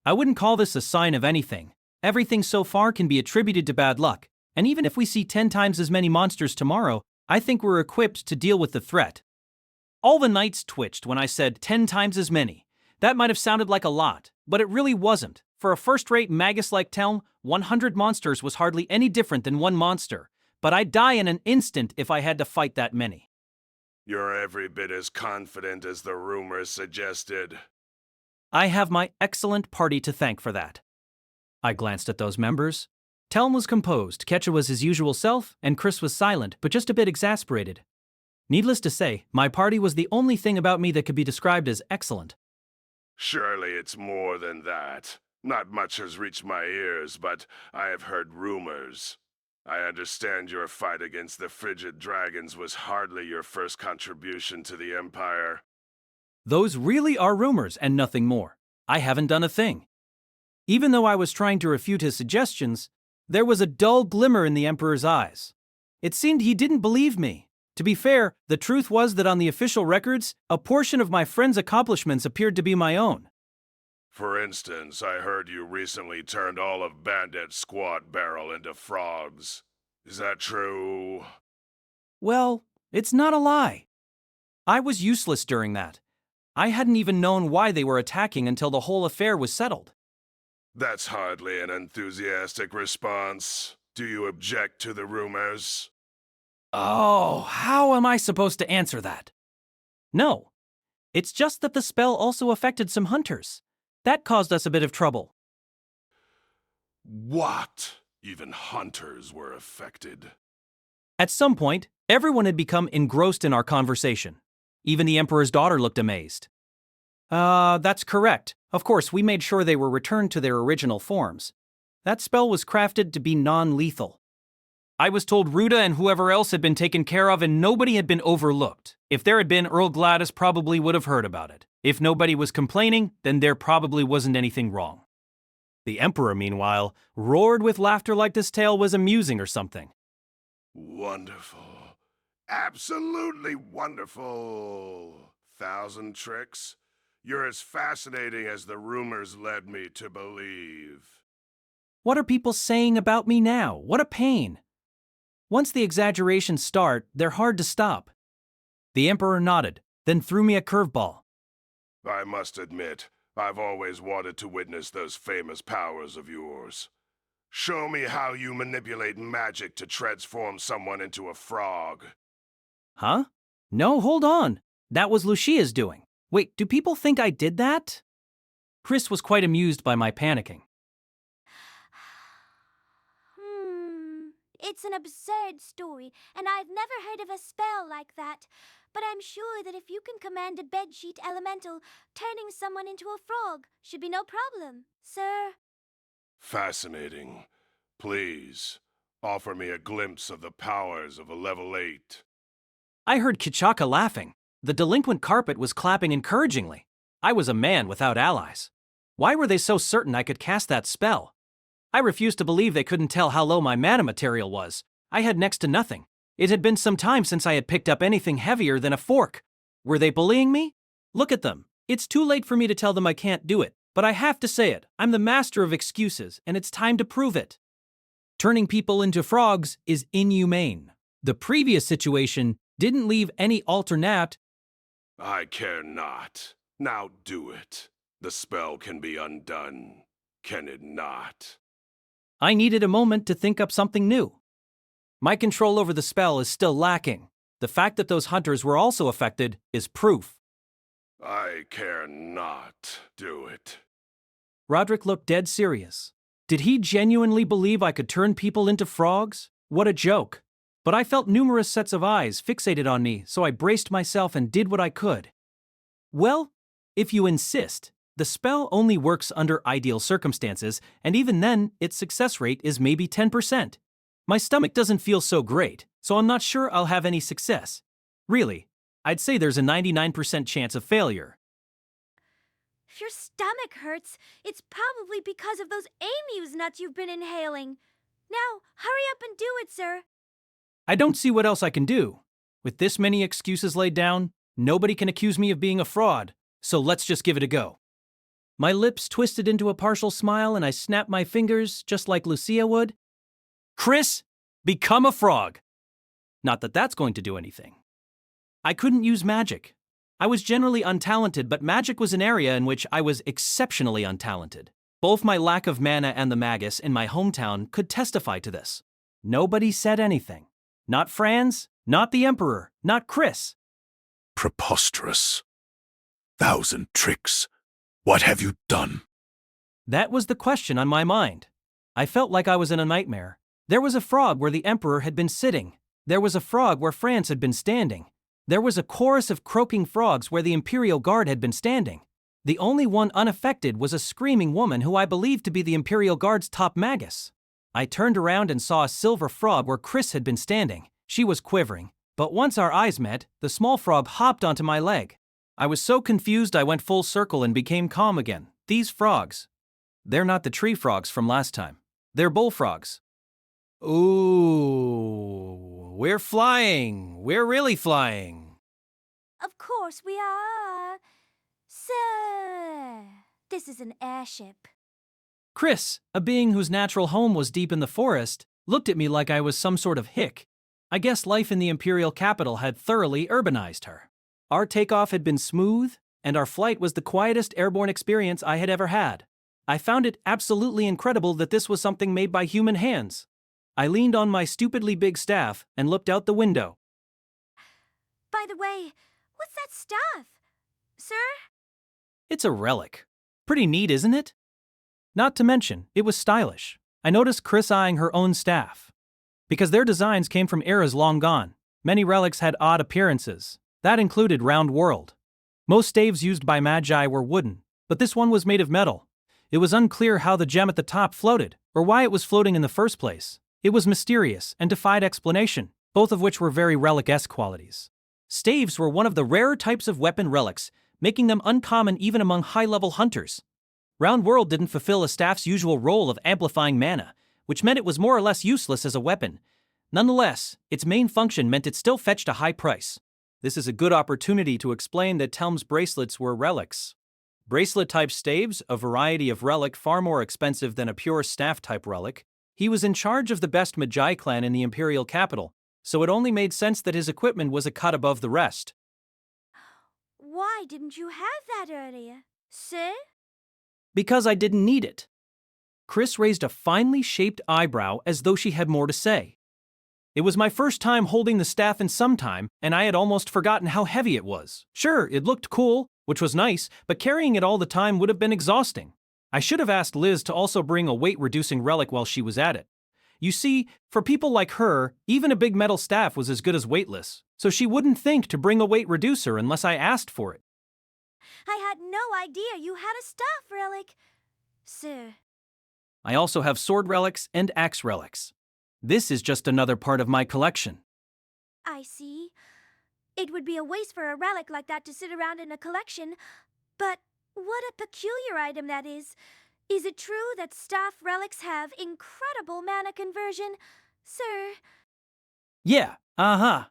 I wouldn't call this a sign of anything. Everything so far can be attributed to bad luck. And even if we see 10 times as many monsters tomorrow, I think we're equipped to deal with the threat. All the knights twitched when I said 10 times as many. That might have sounded like a lot, but it really wasn't. For a first-rate magus like Telm, 100 monsters was hardly any different than one monster, but I'd die in an instant if I had to fight that many. You're every bit as confident as the rumors suggested. I have my excellent party to thank for that. I glanced at those members. Telm was composed, Ketcha was his usual self, and Chris was silent, but just a bit exasperated. Needless to say, my party was the only thing about me that could be described as excellent. Surely it's more than that. Not much has reached my ears, but I have heard rumors. I understand your fight against the frigid dragons was hardly your first contribution to the Empire. Those really are rumors and nothing more. I haven't done a thing. Even though I was trying to refute his suggestions, there was a dull glimmer in the Emperor's eyes. It seemed he didn't believe me. To be fair, the truth was that on the official records, a portion of my friend's accomplishments appeared to be my own. For instance, I heard you recently turned all of Bandit Squad Barrel into frogs. Is that true? Well, it's not a lie. I was useless during that. I hadn't even known why they were attacking until the whole affair was settled. That's hardly an enthusiastic response. Do you object to the rumors? Oh, how am I supposed to answer that? No. It's just that the spell also affected some hunters. That caused us a bit of trouble. What? Even hunters were affected. At some point, everyone had become engrossed in our conversation. Even the Emperor's daughter looked amazed. That's correct. Of course, we made sure they were returned to their original forms. That spell was crafted to be non-lethal. I was told Ruta and whoever else had been taken care of and nobody had been overlooked. If there had been, Earl Gladys probably would have heard about it. If nobody was complaining, then there probably wasn't anything wrong. The Emperor, meanwhile, roared with laughter like this tale was amusing or something. Wonderful. Absolutely wonderful. 1,000 tricks. You're as fascinating as the rumors led me to believe. What are people saying about me now? What a pain. Once the exaggerations start, they're hard to stop. The Emperor nodded, then threw me a curveball. I must admit, I've always wanted to witness those famous powers of yours. Show me how you manipulate magic to transform someone into a frog. Huh? No, hold on. That was Lucia's doing. Wait, do people think I did that? Chris was quite amused by my panicking. It's an absurd story, and I've never heard of a spell like that. But I'm sure that if you can command a bedsheet elemental, turning someone into a frog should be no problem, sir. Fascinating. Please, offer me a glimpse of the powers of a level 8. I heard Kichaka laughing. The delinquent carpet was clapping encouragingly. I was a man without allies. Why were they so certain I could cast that spell? I refused to believe they couldn't tell how low my mana material was. I had next to nothing. It had been some time since I had picked up anything heavier than a fork. Were they bullying me? Look at them. It's too late for me to tell them I can't do it, but I have to say it. I'm the master of excuses, and it's time to prove it. Turning people into frogs is inhumane. The previous situation didn't leave any alternate. I care not. Now do it. The spell can be undone, can it not? I needed a moment to think up something new. My control over the spell is still lacking. The fact that those hunters were also affected is proof. I care not. Do it. Roderick looked dead serious. Did he genuinely believe I could turn people into frogs? What a joke. But I felt numerous sets of eyes fixated on me, so I braced myself and did what I could. Well, if you insist, the spell only works under ideal circumstances, and even then, its success rate is maybe 10%. My stomach doesn't feel so great, so I'm not sure I'll have any success. Really, I'd say there's a 99% chance of failure. If your stomach hurts, it's probably because of those amuse nuts you've been inhaling. Now, hurry up and do it, sir. I don't see what else I can do. With this many excuses laid down, nobody can accuse me of being a fraud, so let's just give it a go. My lips twisted into a partial smile and I snapped my fingers just like Lucia would. Chris, become a frog. Not that that's going to do anything. I couldn't use magic. I was generally untalented, but magic was an area in which I was exceptionally untalented. Both my lack of mana and the magus in my hometown could testify to this. Nobody said anything. Not Franz, not the Emperor, not Chris. Preposterous. 1,000 tricks. What have you done? That was the question on my mind. I felt like I was in a nightmare. There was a frog where the Emperor had been sitting. There was a frog where Franz had been standing. There was a chorus of croaking frogs where the Imperial Guard had been standing. The only one unaffected was a screaming woman who I believed to be the Imperial Guard's top magus. I turned around and saw a silver frog where Chris had been standing. She was quivering, but once our eyes met, the small frog hopped onto my leg. I was so confused I went full circle and became calm again. These frogs, they're not the tree frogs from last time. They're bullfrogs. Ooh, we're flying. We're really flying. Of course we are. Sir, this is an airship. Chris, a being whose natural home was deep in the forest, looked at me like I was some sort of hick. I guess life in the Imperial capital had thoroughly urbanized her. Our takeoff had been smooth, and our flight was the quietest airborne experience I had ever had. I found it absolutely incredible that this was something made by human hands. I leaned on my stupidly big staff and looked out the window. By the way, what's that stuff? Sir? It's a relic. Pretty neat, isn't it? Not to mention, it was stylish. I noticed Chris eyeing her own staff. Because their designs came from eras long gone, many relics had odd appearances. That included Round World. Most staves used by Magi were wooden, but this one was made of metal. It was unclear how the gem at the top floated, or why it was floating in the first place. It was mysterious and defied explanation, both of which were very relic-esque qualities. Staves were one of the rarer types of weapon relics, making them uncommon even among high-level hunters. Round World didn't fulfill a staff's usual role of amplifying mana, which meant it was more or less useless as a weapon. Nonetheless, its main function meant it still fetched a high price. This is a good opportunity to explain that Telm's bracelets were relics. Bracelet-type staves, a variety of relic far more expensive than a pure staff-type relic. He was in charge of the best Magi clan in the Imperial capital, so it only made sense that his equipment was a cut above the rest. Why didn't you have that earlier, sir? Because I didn't need it. Chris raised a finely shaped eyebrow as though she had more to say. It was my first time holding the staff in some time, and I had almost forgotten how heavy it was. Sure, it looked cool, which was nice, but carrying it all the time would have been exhausting. I should have asked Liz to also bring a weight-reducing relic while she was at it. You see, for people like her, even a big metal staff was as good as weightless, so she wouldn't think to bring a weight reducer unless I asked for it. I had no idea you had a staff relic, sir. I also have sword relics and axe relics. This is just another part of my collection. I see. It would be a waste for a relic like that to sit around in a collection, but what a peculiar item that is. Is it true that staff relics have incredible mana conversion, sir? Yeah, uh-huh.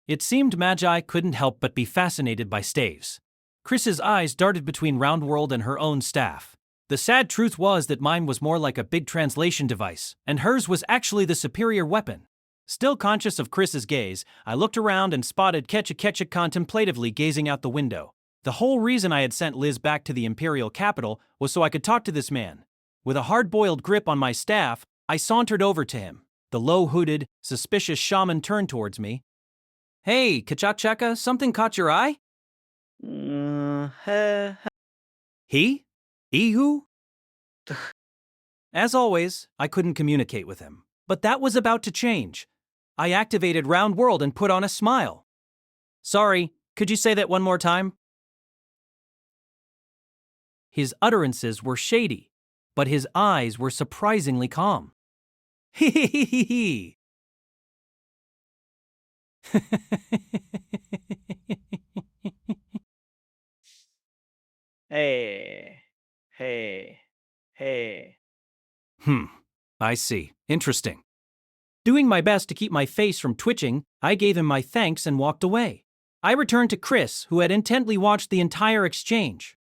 It seemed Magi couldn't help but be fascinated by staves. Chris's eyes darted between Round World and her own staff. The sad truth was that mine was more like a big translation device, and hers was actually the superior weapon. Still conscious of Chris's gaze, I looked around and spotted Ketcha contemplatively gazing out the window. The whole reason I had sent Liz back to the Imperial capital was so I could talk to this man. With a hard-boiled grip on my staff, I sauntered over to him. The low-hooded, suspicious shaman turned towards me. Hey, Kachaka, something caught your eye? He? Ihu? As always, I couldn't communicate with him. But that was about to change. I activated Round World and put on a smile. Sorry, could you say that one more time? His utterances were shady, but his eyes were surprisingly calm. Hee. Hey. I see. Interesting. Doing my best to keep my face from twitching, I gave him my thanks and walked away. I returned to Chris, who had intently watched the entire exchange.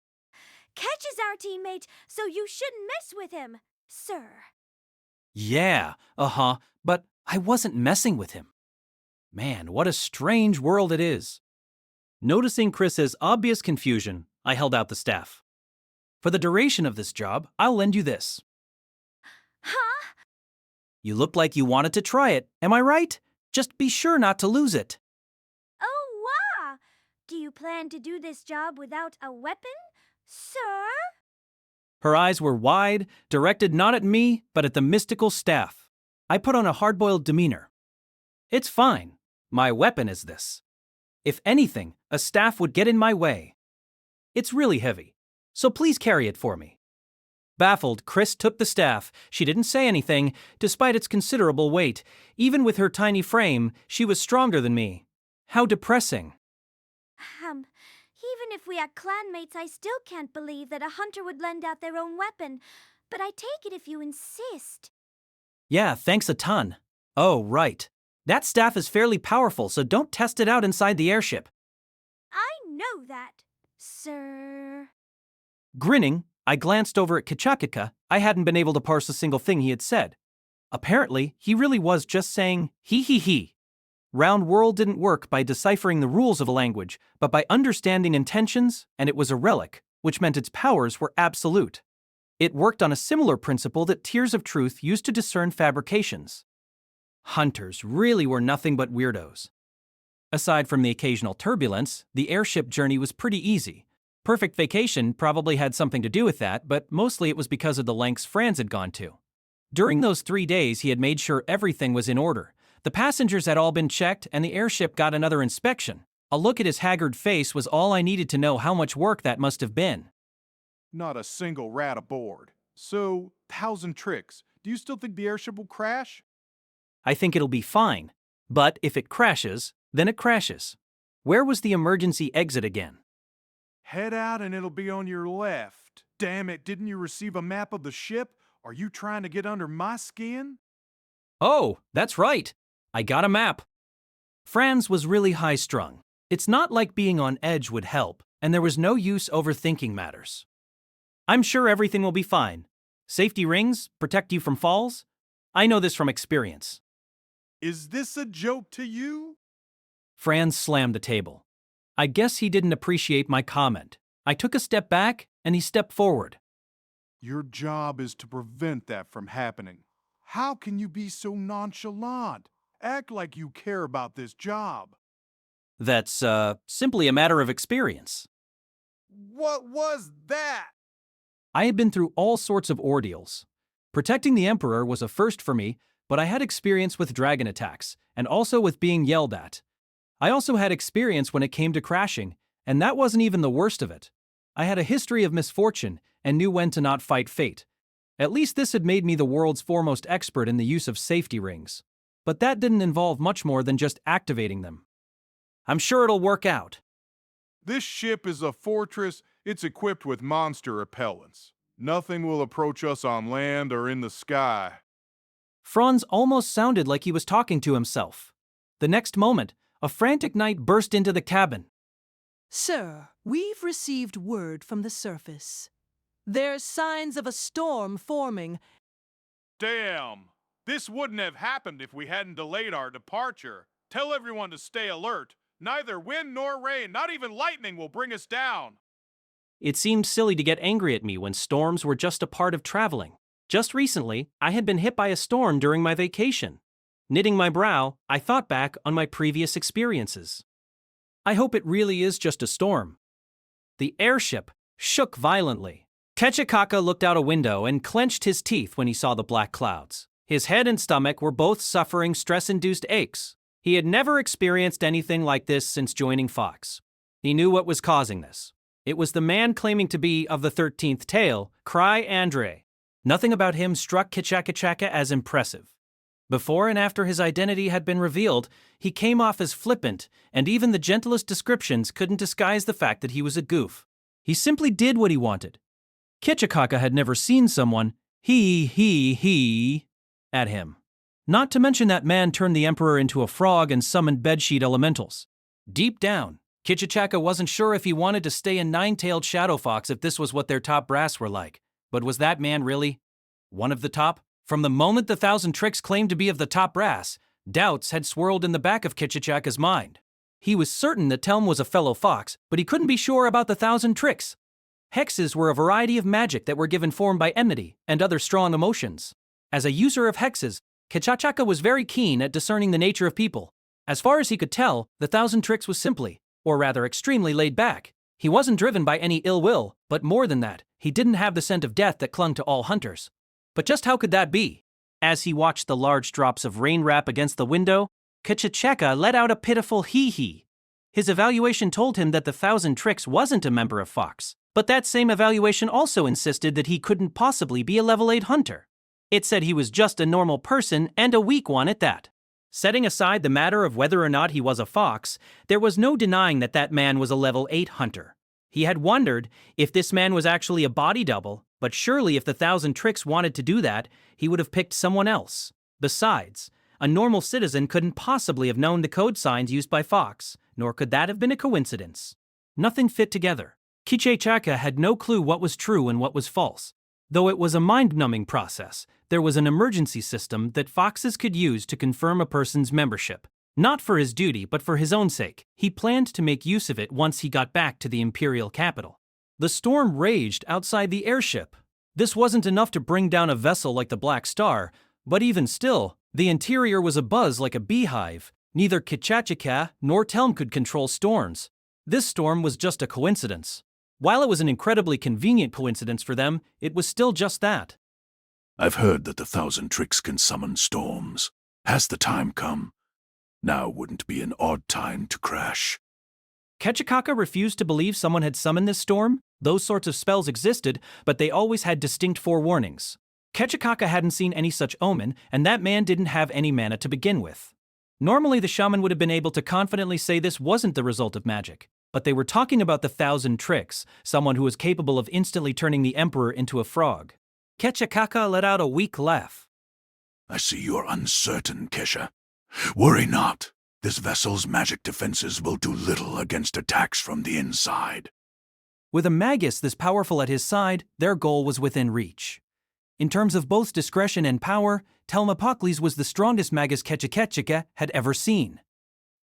Ketch is our teammate, so you shouldn't mess with him, sir. Yeah, but I wasn't messing with him. Man, what a strange world it is. Noticing Chris's obvious confusion, I held out the staff. For the duration of this job, I'll lend you this. Huh? You look like you wanted to try it, am I right? Just be sure not to lose it. Oh, wow! Do you plan to do this job without a weapon, sir? Her eyes were wide, directed not at me, but at the mystical staff. I put on a hard-boiled demeanor. It's fine. My weapon is this. If anything, a staff would get in my way. It's really heavy, so please carry it for me. Baffled, Chris took the staff. She didn't say anything, despite its considerable weight. Even with her tiny frame, she was stronger than me. How depressing. Even if we are clanmates, I still can't believe that a hunter would lend out their own weapon. But I take it if you insist. Yeah, thanks a ton. Oh, right. That staff is fairly powerful, so don't test it out inside the airship. I know that, sir. Grinning, I glanced over at Kachakika. I hadn't been able to parse a single thing he had said. Apparently, he really was just saying, he. Round World didn't work by deciphering the rules of a language, but by understanding intentions, and it was a relic, which meant its powers were absolute. It worked on a similar principle that Tears of Truth used to discern fabrications. Hunters really were nothing but weirdos. Aside from the occasional turbulence, the airship journey was pretty easy. Perfect Vacation probably had something to do with that, but mostly it was because of the lengths Franz had gone to. During those 3 days, he had made sure everything was in order. The passengers had all been checked, and the airship got another inspection. A look at his haggard face was all I needed to know how much work that must have been. Not a single rat aboard. So, 1,000 tricks. Do you still think the airship will crash? I think it'll be fine. But if it crashes, then it crashes. Where was the emergency exit again? Head out and it'll be on your left. Damn it, didn't you receive a map of the ship? Are you trying to get under my skin? Oh, that's right. I got a map. Franz was really high-strung. It's not like being on edge would help, and there was no use overthinking matters. I'm sure everything will be fine. Safety rings protect you from falls. I know this from experience. Is this a joke to you? Franz slammed the table. I guess he didn't appreciate my comment. I took a step back, and he stepped forward. Your job is to prevent that from happening. How can you be so nonchalant? Act like you care about this job. That's, simply a matter of experience. What was that? I had been through all sorts of ordeals. Protecting the Emperor was a first for me, but I had experience with dragon attacks, and also with being yelled at. I also had experience when it came to crashing, and that wasn't even the worst of it. I had a history of misfortune and knew when to not fight fate. At least this had made me the world's foremost expert in the use of safety rings. But that didn't involve much more than just activating them. I'm sure it'll work out. This ship is a fortress. It's equipped with monster repellents. Nothing will approach us on land or in the sky. Franz almost sounded like he was talking to himself. The next moment, a frantic knight burst into the cabin. Sir, we've received word from the surface. There's signs of a storm forming. Damn! This wouldn't have happened if we hadn't delayed our departure. Tell everyone to stay alert. Neither wind nor rain, not even lightning, will bring us down. It seemed silly to get angry at me when storms were just a part of traveling. Just recently, I had been hit by a storm during my vacation. Knitting my brow, I thought back on my previous experiences. I hope it really is just a storm. The airship shook violently. Kechikaka looked out a window and clenched his teeth when he saw the black clouds. His head and stomach were both suffering stress-induced aches. He had never experienced anything like this since joining Fox. He knew what was causing this. It was the man claiming to be of the 13th tale, Krai Andre. Nothing about him struck Kachakachaka as impressive. Before and after his identity had been revealed, he came off as flippant, and even the gentlest descriptions couldn't disguise the fact that he was a goof. He simply did what he wanted. Kachakaka had never seen someone he at him. Not to mention that man turned the Emperor into a frog and summoned bedsheet elementals. Deep down, Kachakaka wasn't sure if he wanted to stay in Nine-Tailed Shadow Fox if this was what their top brass were like. But was that man really one of the top? From the moment the 1,000 Tricks claimed to be of the top brass, doubts had swirled in the back of Kachakaka's mind. He was certain that Telm was a fellow fox, but he couldn't be sure about the 1,000 Tricks. Hexes were a variety of magic that were given form by enmity and other strong emotions. As a user of hexes, Kachachaka was very keen at discerning the nature of people. As far as he could tell, the Thousand Tricks was simply, or rather extremely laid back. He wasn't driven by any ill will, but more than that, he didn't have the scent of death that clung to all hunters. But just how could that be? As he watched the large drops of rain rap against the window, Kachachaka let out a pitiful hee-hee. His evaluation told him that the Thousand Tricks wasn't a member of Fox, but that same evaluation also insisted that he couldn't possibly be a level 8 hunter. It said he was just a normal person and a weak one at that. Setting aside the matter of whether or not he was a fox, there was no denying that that man was a level 8 hunter. He had wondered if this man was actually a body double, but surely if the Thousand Tricks wanted to do that, he would have picked someone else. Besides, a normal citizen couldn't possibly have known the code signs used by Fox, nor could that have been a coincidence. Nothing fit together. Kachachaka had no clue what was true and what was false. Though it was a mind-numbing process, there was an emergency system that foxes could use to confirm a person's membership. Not for his duty, but for his own sake. He planned to make use of it once he got back to the Imperial capital. The storm raged outside the airship. This wasn't enough to bring down a vessel like the Black Star, but even still, the interior was abuzz like a beehive. Neither Kachachaka nor Telm could control storms. This storm was just a coincidence. While it was an incredibly convenient coincidence for them, it was still just that. I've heard that the Thousand Tricks can summon storms. Has the time come? Now wouldn't be an odd time to crash. Kachachaka refused to believe someone had summoned this storm. Those sorts of spells existed, but they always had distinct forewarnings. Kachachaka hadn't seen any such omen, and that man didn't have any mana to begin with. Normally the shaman would have been able to confidently say this wasn't the result of magic, but they were talking about the Thousand Tricks, someone who was capable of instantly turning the Emperor into a frog. Kachachaka let out a weak laugh. I see you're uncertain, Kesha. Worry not. This vessel's magic defenses will do little against attacks from the inside. With a magus this powerful at his side, their goal was within reach. In terms of both discretion and power, Telmapocles was the strongest magus Kachachaka had ever seen.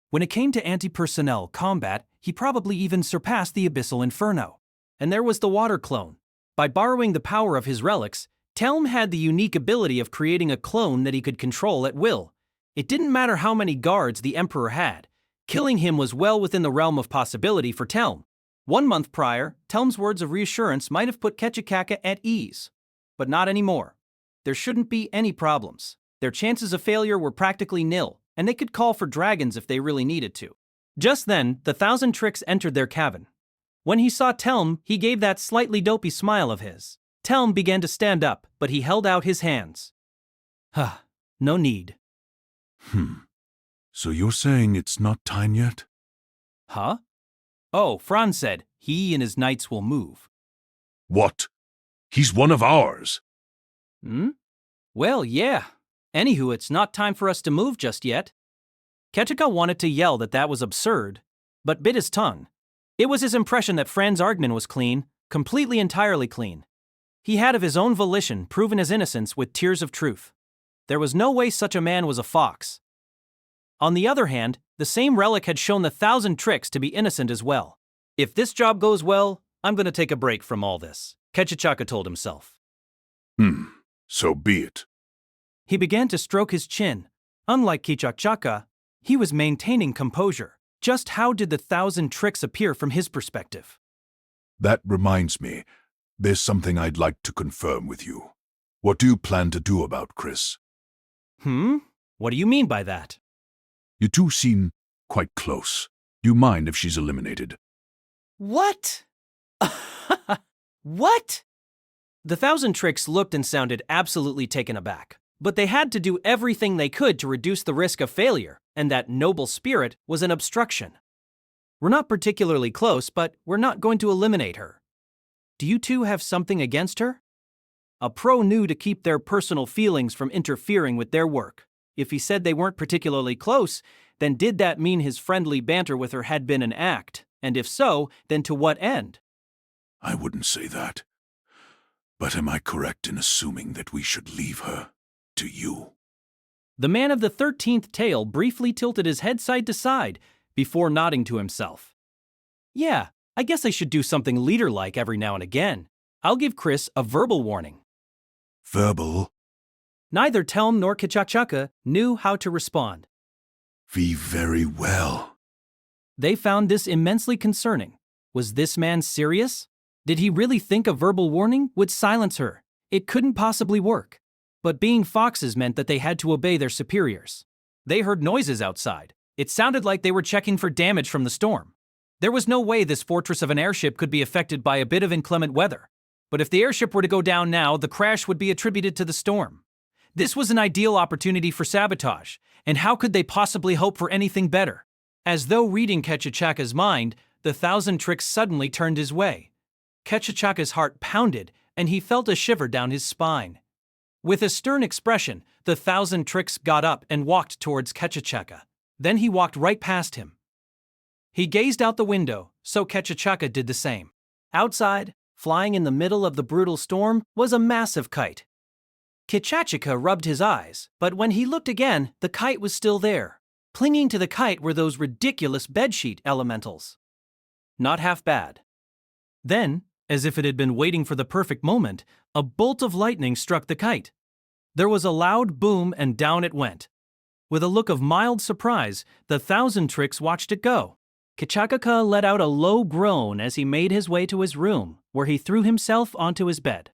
When it came to anti-personnel combat, he probably even surpassed the Abyssal Inferno. And there was the water clone. By borrowing the power of his relics, Telm had the unique ability of creating a clone that he could control at will. It didn't matter how many guards the Emperor had. Killing him was well within the realm of possibility for Telm. 1 month prior, Telm's words of reassurance might have put Kachachaka at ease. But not anymore. There shouldn't be any problems. Their chances of failure were practically nil, and they could call for dragons if they really needed to. Just then, the Thousand Tricks entered their cabin. When he saw Telm, he gave that slightly dopey smile of his. Telm began to stand up, but he held out his hands. No need. So you're saying it's not time yet? Huh? Oh, Franz said he and his knights will move. What? He's one of ours. Well, yeah. Anywho, it's not time for us to move just yet. Kachachaka wanted to yell that was absurd, but bit his tongue. It was his impression that Franz Argman was clean, completely entirely clean. He had of his own volition proven his innocence with tears of truth. There was no way such a man was a fox. On the other hand, the same relic had shown the Thousand Tricks to be innocent as well. If this job goes well, I'm going to take a break from all this, Kachachaka told himself. So be it. He began to stroke his chin. Unlike Kachachaka, he was maintaining composure. Just how did the Thousand Tricks appear from his perspective? That reminds me, there's something I'd like to confirm with you. What do you plan to do about Chris? What do you mean by that? You two seem quite close. Do you mind if she's eliminated? What? What? The Thousand Tricks looked and sounded absolutely taken aback. But they had to do everything they could to reduce the risk of failure, and that noble spirit was an obstruction. We're not particularly close, but we're not going to eliminate her. Do you two have something against her? A pro knew to keep their personal feelings from interfering with their work. If he said they weren't particularly close, then did that mean his friendly banter with her had been an act? And if so, then to what end? I wouldn't say that. But am I correct in assuming that we should leave her to you? The man of the 13th tail briefly tilted his head side to side before nodding to himself. Yeah, I guess I should do something leader-like every now and again. I'll give Chris a verbal warning. Verbal? Neither Telm nor Kachachaka knew how to respond. Very well. They found this immensely concerning. Was this man serious? Did he really think a verbal warning would silence her? It couldn't possibly work. But being foxes meant that they had to obey their superiors. They heard noises outside. It sounded like they were checking for damage from the storm. There was no way this fortress of an airship could be affected by a bit of inclement weather. But if the airship were to go down now, the crash would be attributed to the storm. This was an ideal opportunity for sabotage, and how could they possibly hope for anything better? As though reading Kechachaka's mind, the thousand tricks suddenly turned his way. Kechachaka's heart pounded, and he felt a shiver down his spine. With a stern expression, the thousand tricks got up and walked towards Kechachaka. Then he walked right past him. He gazed out the window, so Kechachaka did the same. Outside, flying in the middle of the brutal storm, was a massive kite. Kechachaka rubbed his eyes, but when he looked again, the kite was still there. Clinging to the kite were those ridiculous bedsheet elementals. Not half bad. Then, as if it had been waiting for the perfect moment, a bolt of lightning struck the kite. There was a loud boom and down it went. With a look of mild surprise, the thousand tricks watched it go. Kechachaka let out a low groan as he made his way to his room, where he threw himself onto his bed.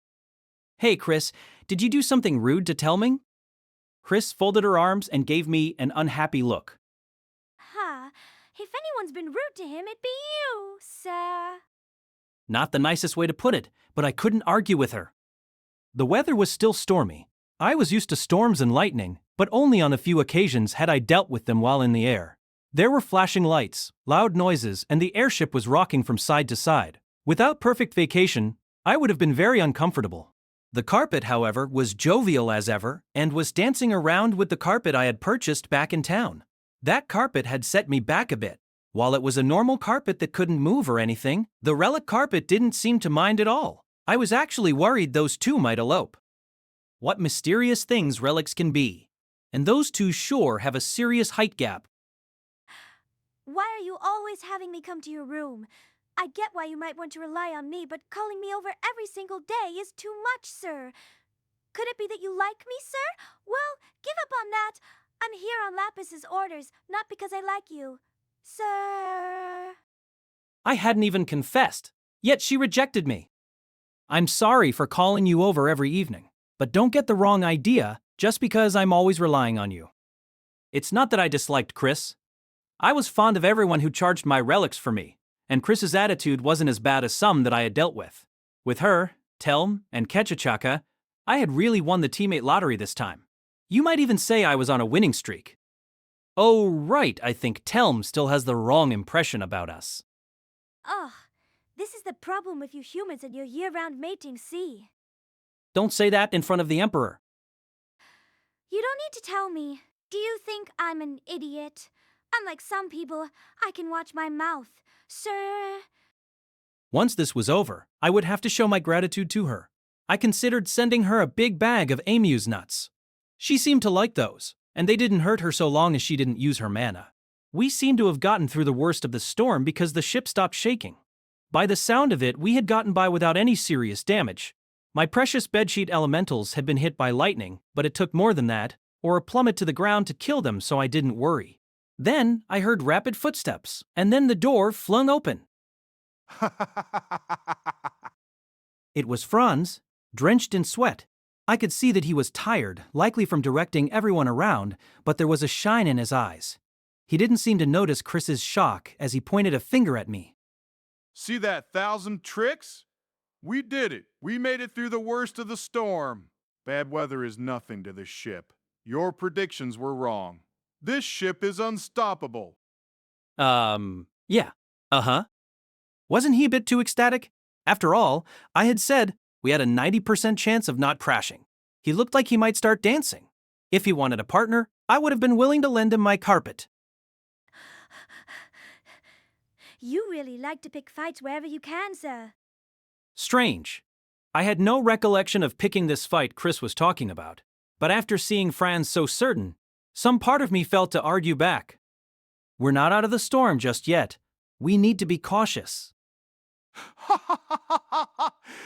"Hey, Chris, did you do something rude to Telming?" Chris folded her arms and gave me an unhappy look. If anyone's been rude to him, it'd be you, sir. Not the nicest way to put it, but I couldn't argue with her. The weather was still stormy. I was used to storms and lightning, but only on a few occasions had I dealt with them while in the air. There were flashing lights, loud noises, and the airship was rocking from side to side. Without perfect vacation, I would have been very uncomfortable. The carpet, however, was jovial as ever and was dancing around with the carpet I had purchased back in town. That carpet had set me back a bit. While it was a normal carpet that couldn't move or anything, the relic carpet didn't seem to mind at all. I was actually worried those two might elope. What mysterious things relics can be. And those two sure have a serious height gap. Why are you always having me come to your room? I get why you might want to rely on me, but calling me over every single day is too much, sir. Could it be that you like me, sir? Well, give up on that. I'm here on Lapis's orders, not because I like you. Sir. I hadn't even confessed, yet she rejected me. I'm sorry for calling you over every evening, but don't get the wrong idea just because I'm always relying on you. It's not that I disliked Chris. I was fond of everyone who charged my relics for me, and Chris's attitude wasn't as bad as some that I had dealt with. With her, Telm, and Kechachaka, I had really won the teammate lottery this time. You might even say I was on a winning streak. Oh, right, I think Telm still has the wrong impression about us. Ugh, this is the problem with you humans and your year-round mating, see? Don't say that in front of the Emperor. You don't need to tell me. Do you think I'm an idiot? Unlike some people, I can watch my mouth, sir. Once this was over, I would have to show my gratitude to her. I considered sending her a big bag of amuse nuts. She seemed to like those, and they didn't hurt her so long as she didn't use her mana. We seemed to have gotten through the worst of the storm because the ship stopped shaking. By the sound of it, we had gotten by without any serious damage. My precious bedsheet elementals had been hit by lightning, but it took more than that, or a plummet to the ground to kill them, so I didn't worry. Then I heard rapid footsteps, and then the door flung open. It was Franz, drenched in sweat. I could see that he was tired, likely from directing everyone around, but there was a shine in his eyes. He didn't seem to notice Chris's shock as he pointed a finger at me. See that 1,000 tricks? We did it. We made it through the worst of the storm. Bad weather is nothing to this ship. Your predictions were wrong. This ship is unstoppable. Yeah. Uh-huh. Wasn't he a bit too ecstatic? After all, I had said we had a 90% chance of not crashing. He looked like he might start dancing. If he wanted a partner, I would have been willing to lend him my carpet. You really like to pick fights wherever you can, sir. Strange. I had no recollection of picking this fight Chris was talking about, but after seeing Franz so certain, some part of me felt to argue back. We're not out of the storm just yet. We need to be cautious.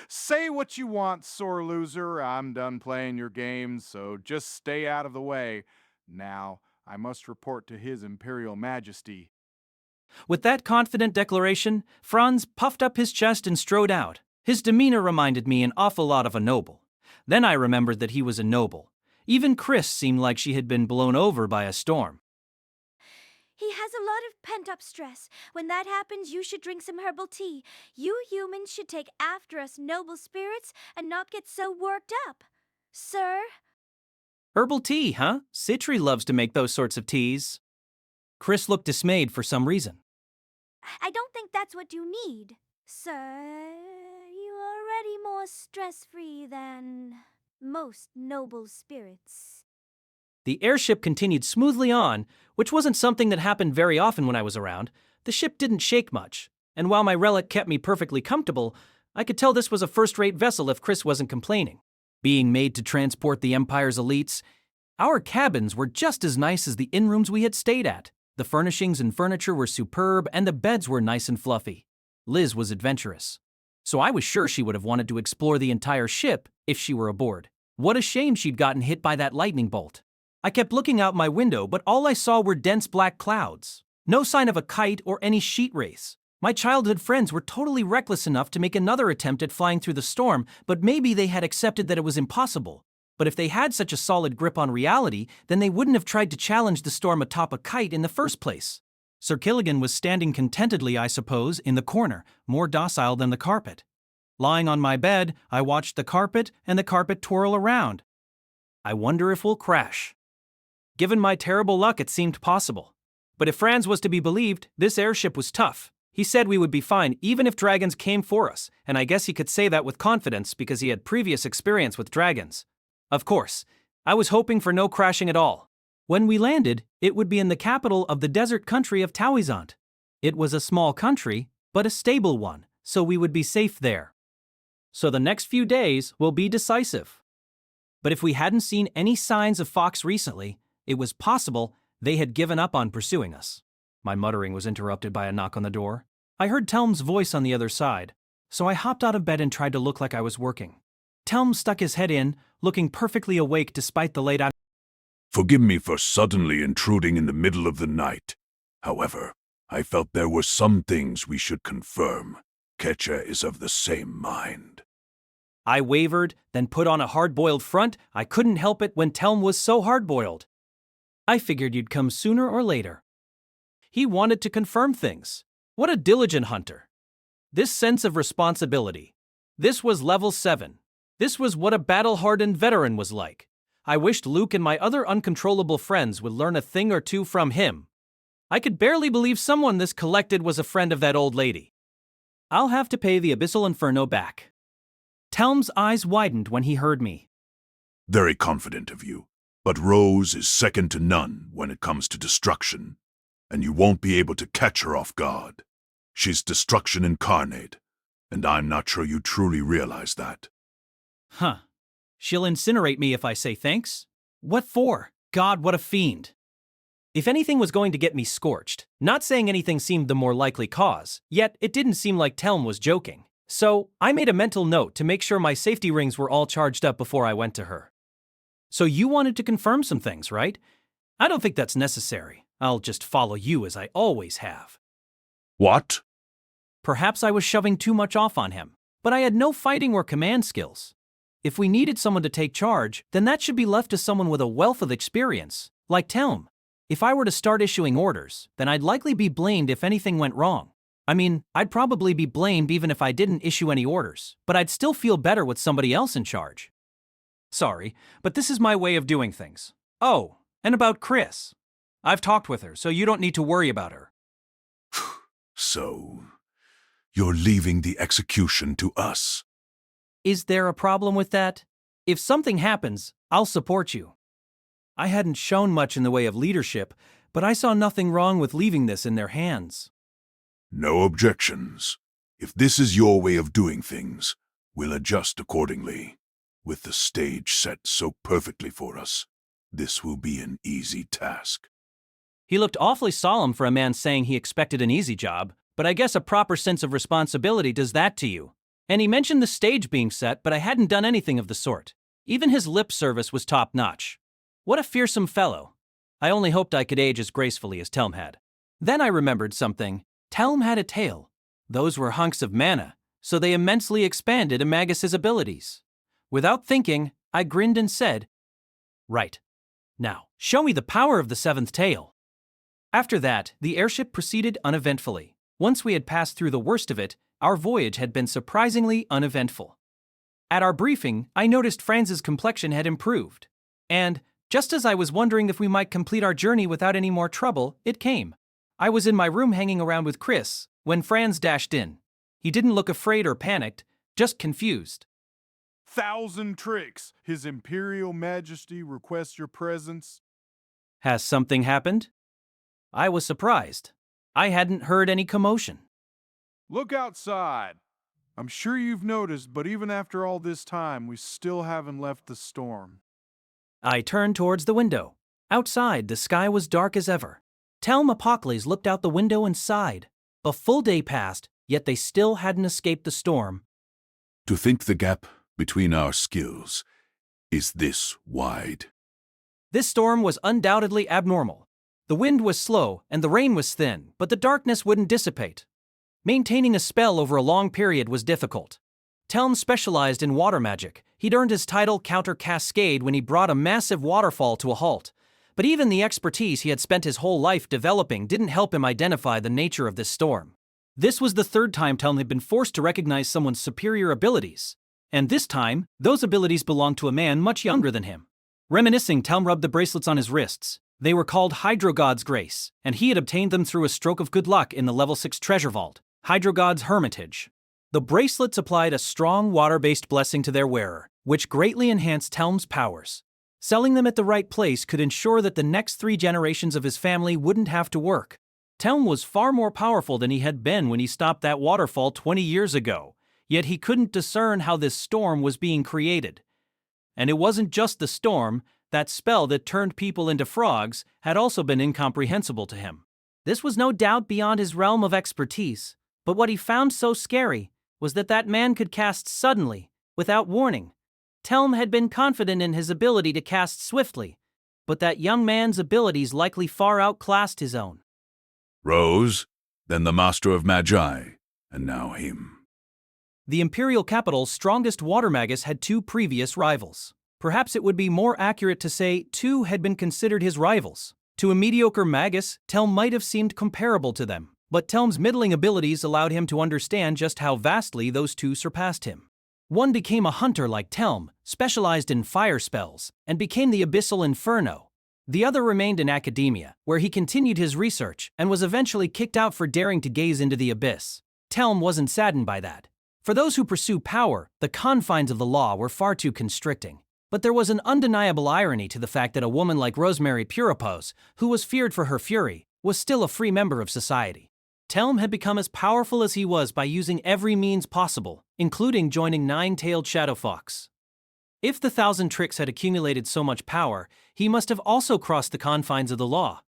Say what you want, sore loser. I'm done playing your games, so just stay out of the way. Now, I must report to His Imperial Majesty. With that confident declaration, Franz puffed up his chest and strode out. His demeanor reminded me an awful lot of a noble. Then I remembered that he was a noble. Even Chris seemed like she had been blown over by a storm. He has a lot of pent-up stress. When that happens, you should drink some herbal tea. You humans should take after us noble spirits and not get so worked up. Sir? Herbal tea, huh? Citri loves to make those sorts of teas. Chris looked dismayed for some reason. I don't think that's what you need. Sir, you are already more stress-free than most noble spirits. The airship continued smoothly on, which wasn't something that happened very often when I was around. The ship didn't shake much, and while my relic kept me perfectly comfortable, I could tell this was a first-rate vessel if Chris wasn't complaining. Being made to transport the Empire's elites, our cabins were just as nice as the inn-rooms we had stayed at. The furnishings and furniture were superb, and the beds were nice and fluffy. Liz was adventurous, so I was sure she would have wanted to explore the entire ship if she were aboard. What a shame she'd gotten hit by that lightning bolt. I kept looking out my window, but all I saw were dense black clouds. No sign of a kite or any sheet race. My childhood friends were totally reckless enough to make another attempt at flying through the storm, but maybe they had accepted that it was impossible. But if they had such a solid grip on reality, then they wouldn't have tried to challenge the storm atop a kite in the first place. Sir Killigan was standing contentedly, I suppose, in the corner, more docile than the carpet. Lying on my bed, I watched the carpet and the carpet twirl around. I wonder if we'll crash. Given my terrible luck, it seemed possible. But if Franz was to be believed, this airship was tough. He said we would be fine even if dragons came for us, and I guess he could say that with confidence because he had previous experience with dragons. Of course, I was hoping for no crashing at all. When we landed, it would be in the capital of the desert country of Tauizant. It was a small country, but a stable one, so we would be safe there. So the next few days will be decisive. But if we hadn't seen any signs of Fox recently, it was possible they had given up on pursuing us. My muttering was interrupted by a knock on the door. I heard Telm's voice on the other side, so I hopped out of bed and tried to look like I was working. Telm stuck his head in, looking perfectly awake despite the late hour. Forgive me for suddenly intruding in the middle of the night. However, I felt there were some things we should confirm. Ketcha is of the same mind. I wavered, then put on a hard-boiled front. I couldn't help it when Telm was so hard-boiled. I figured you'd come sooner or later. He wanted to confirm things. What a diligent hunter. This sense of responsibility. This was level 7. This was what a battle-hardened veteran was like. I wished Luke and my other uncontrollable friends would learn a thing or two from him. I could barely believe someone this collected was a friend of that old lady. I'll have to pay the Abyssal Inferno back. Telm's eyes widened when he heard me. Very confident of you, but Rose is second to none when it comes to destruction, and you won't be able to catch her off guard. She's destruction incarnate, and I'm not sure you truly realize that. Huh. She'll incinerate me if I say thanks? What for? God, what a fiend. If anything was going to get me scorched, not saying anything seemed the more likely cause, yet it didn't seem like Telm was joking. So I made a mental note to make sure my safety rings were all charged up before I went to her. So you wanted to confirm some things, right? I don't think that's necessary. I'll just follow you as I always have. What? Perhaps I was shoving too much off on him, but I had no fighting or command skills. If we needed someone to take charge, then that should be left to someone with a wealth of experience, like Telm. If I were to start issuing orders, then I'd likely be blamed if anything went wrong. I mean, I'd probably be blamed even if I didn't issue any orders, but I'd still feel better with somebody else in charge. Sorry, but this is my way of doing things. Oh, and about Chris. I've talked with her, so you don't need to worry about her. So, you're leaving the execution to us. Is there a problem with that? If something happens, I'll support you. I hadn't shown much in the way of leadership, but I saw nothing wrong with leaving this in their hands. No objections. If this is your way of doing things, we'll adjust accordingly. With the stage set so perfectly for us, this will be an easy task. He looked awfully solemn for a man saying he expected an easy job, but I guess a proper sense of responsibility does that to you. And he mentioned the stage being set, but I hadn't done anything of the sort. Even his lip service was top-notch. What a fearsome fellow. I only hoped I could age as gracefully as Telm had. Then I remembered something. Telm had a tail. Those were hunks of mana, so they immensely expanded Amagus's abilities. Without thinking, I grinned and said, "Right. Now, show me the power of the seventh tail." After that, the airship proceeded uneventfully. Once we had passed through the worst of it, our voyage had been surprisingly uneventful. At our briefing, I noticed Franz's complexion had improved. And, just as I was wondering if we might complete our journey without any more trouble, it came. I was in my room hanging around with Chris, when Franz dashed in. He didn't look afraid or panicked, just confused. 1,000 tricks! His Imperial Majesty requests your presence. Has something happened? I was surprised. I hadn't heard any commotion. Look outside. I'm sure you've noticed, but even after all this time, we still haven't left the storm. I turned towards the window. Outside, the sky was dark as ever. Telm Apocles looked out the window and sighed. A full day passed, yet they still hadn't escaped the storm. To think the gap between our skills is this wide. This storm was undoubtedly abnormal. The wind was slow and the rain was thin, but the darkness wouldn't dissipate. Maintaining a spell over a long period was difficult. Telm specialized in water magic. He'd earned his title Counter Cascade when he brought a massive waterfall to a halt. But even the expertise he had spent his whole life developing didn't help him identify the nature of this storm. This was the third time Telm had been forced to recognize someone's superior abilities. And this time, those abilities belonged to a man much younger than him. Reminiscing, Telm rubbed the bracelets on his wrists. They were called Hydrogod's Grace, and he had obtained them through a stroke of good luck in the level 6 treasure vault, Hydrogod's Hermitage. The bracelets applied a strong water-based blessing to their wearer, which greatly enhanced Telm's powers. Selling them at the right place could ensure that the next 3 generations of his family wouldn't have to work. Telm was far more powerful than he had been when he stopped that waterfall 20 years ago, yet he couldn't discern how this storm was being created. And it wasn't just the storm. That spell that turned people into frogs had also been incomprehensible to him. This was no doubt beyond his realm of expertise, but what he found so scary was that man could cast suddenly, without warning. Telm had been confident in his ability to cast swiftly, but that young man's abilities likely far outclassed his own. Rose, then the Master of Magi, and now him. The Imperial Capital's strongest water magus had 2 previous rivals. Perhaps it would be more accurate to say 2 had been considered his rivals. To a mediocre magus, Telm might have seemed comparable to them, but Telm's middling abilities allowed him to understand just how vastly those 2 surpassed him. One became a hunter like Telm, specialized in fire spells, and became the Abyssal Inferno. The other remained in academia, where he continued his research and was eventually kicked out for daring to gaze into the abyss. Telm wasn't saddened by that. For those who pursue power, the confines of the law were far too constricting. But there was an undeniable irony to the fact that a woman like Rosemary Puripose, who was feared for her fury, was still a free member of society. Telm had become as powerful as he was by using every means possible, including joining Nine-Tailed Shadowfox. If the 1,000 tricks had accumulated so much power, he must have also crossed the confines of the law.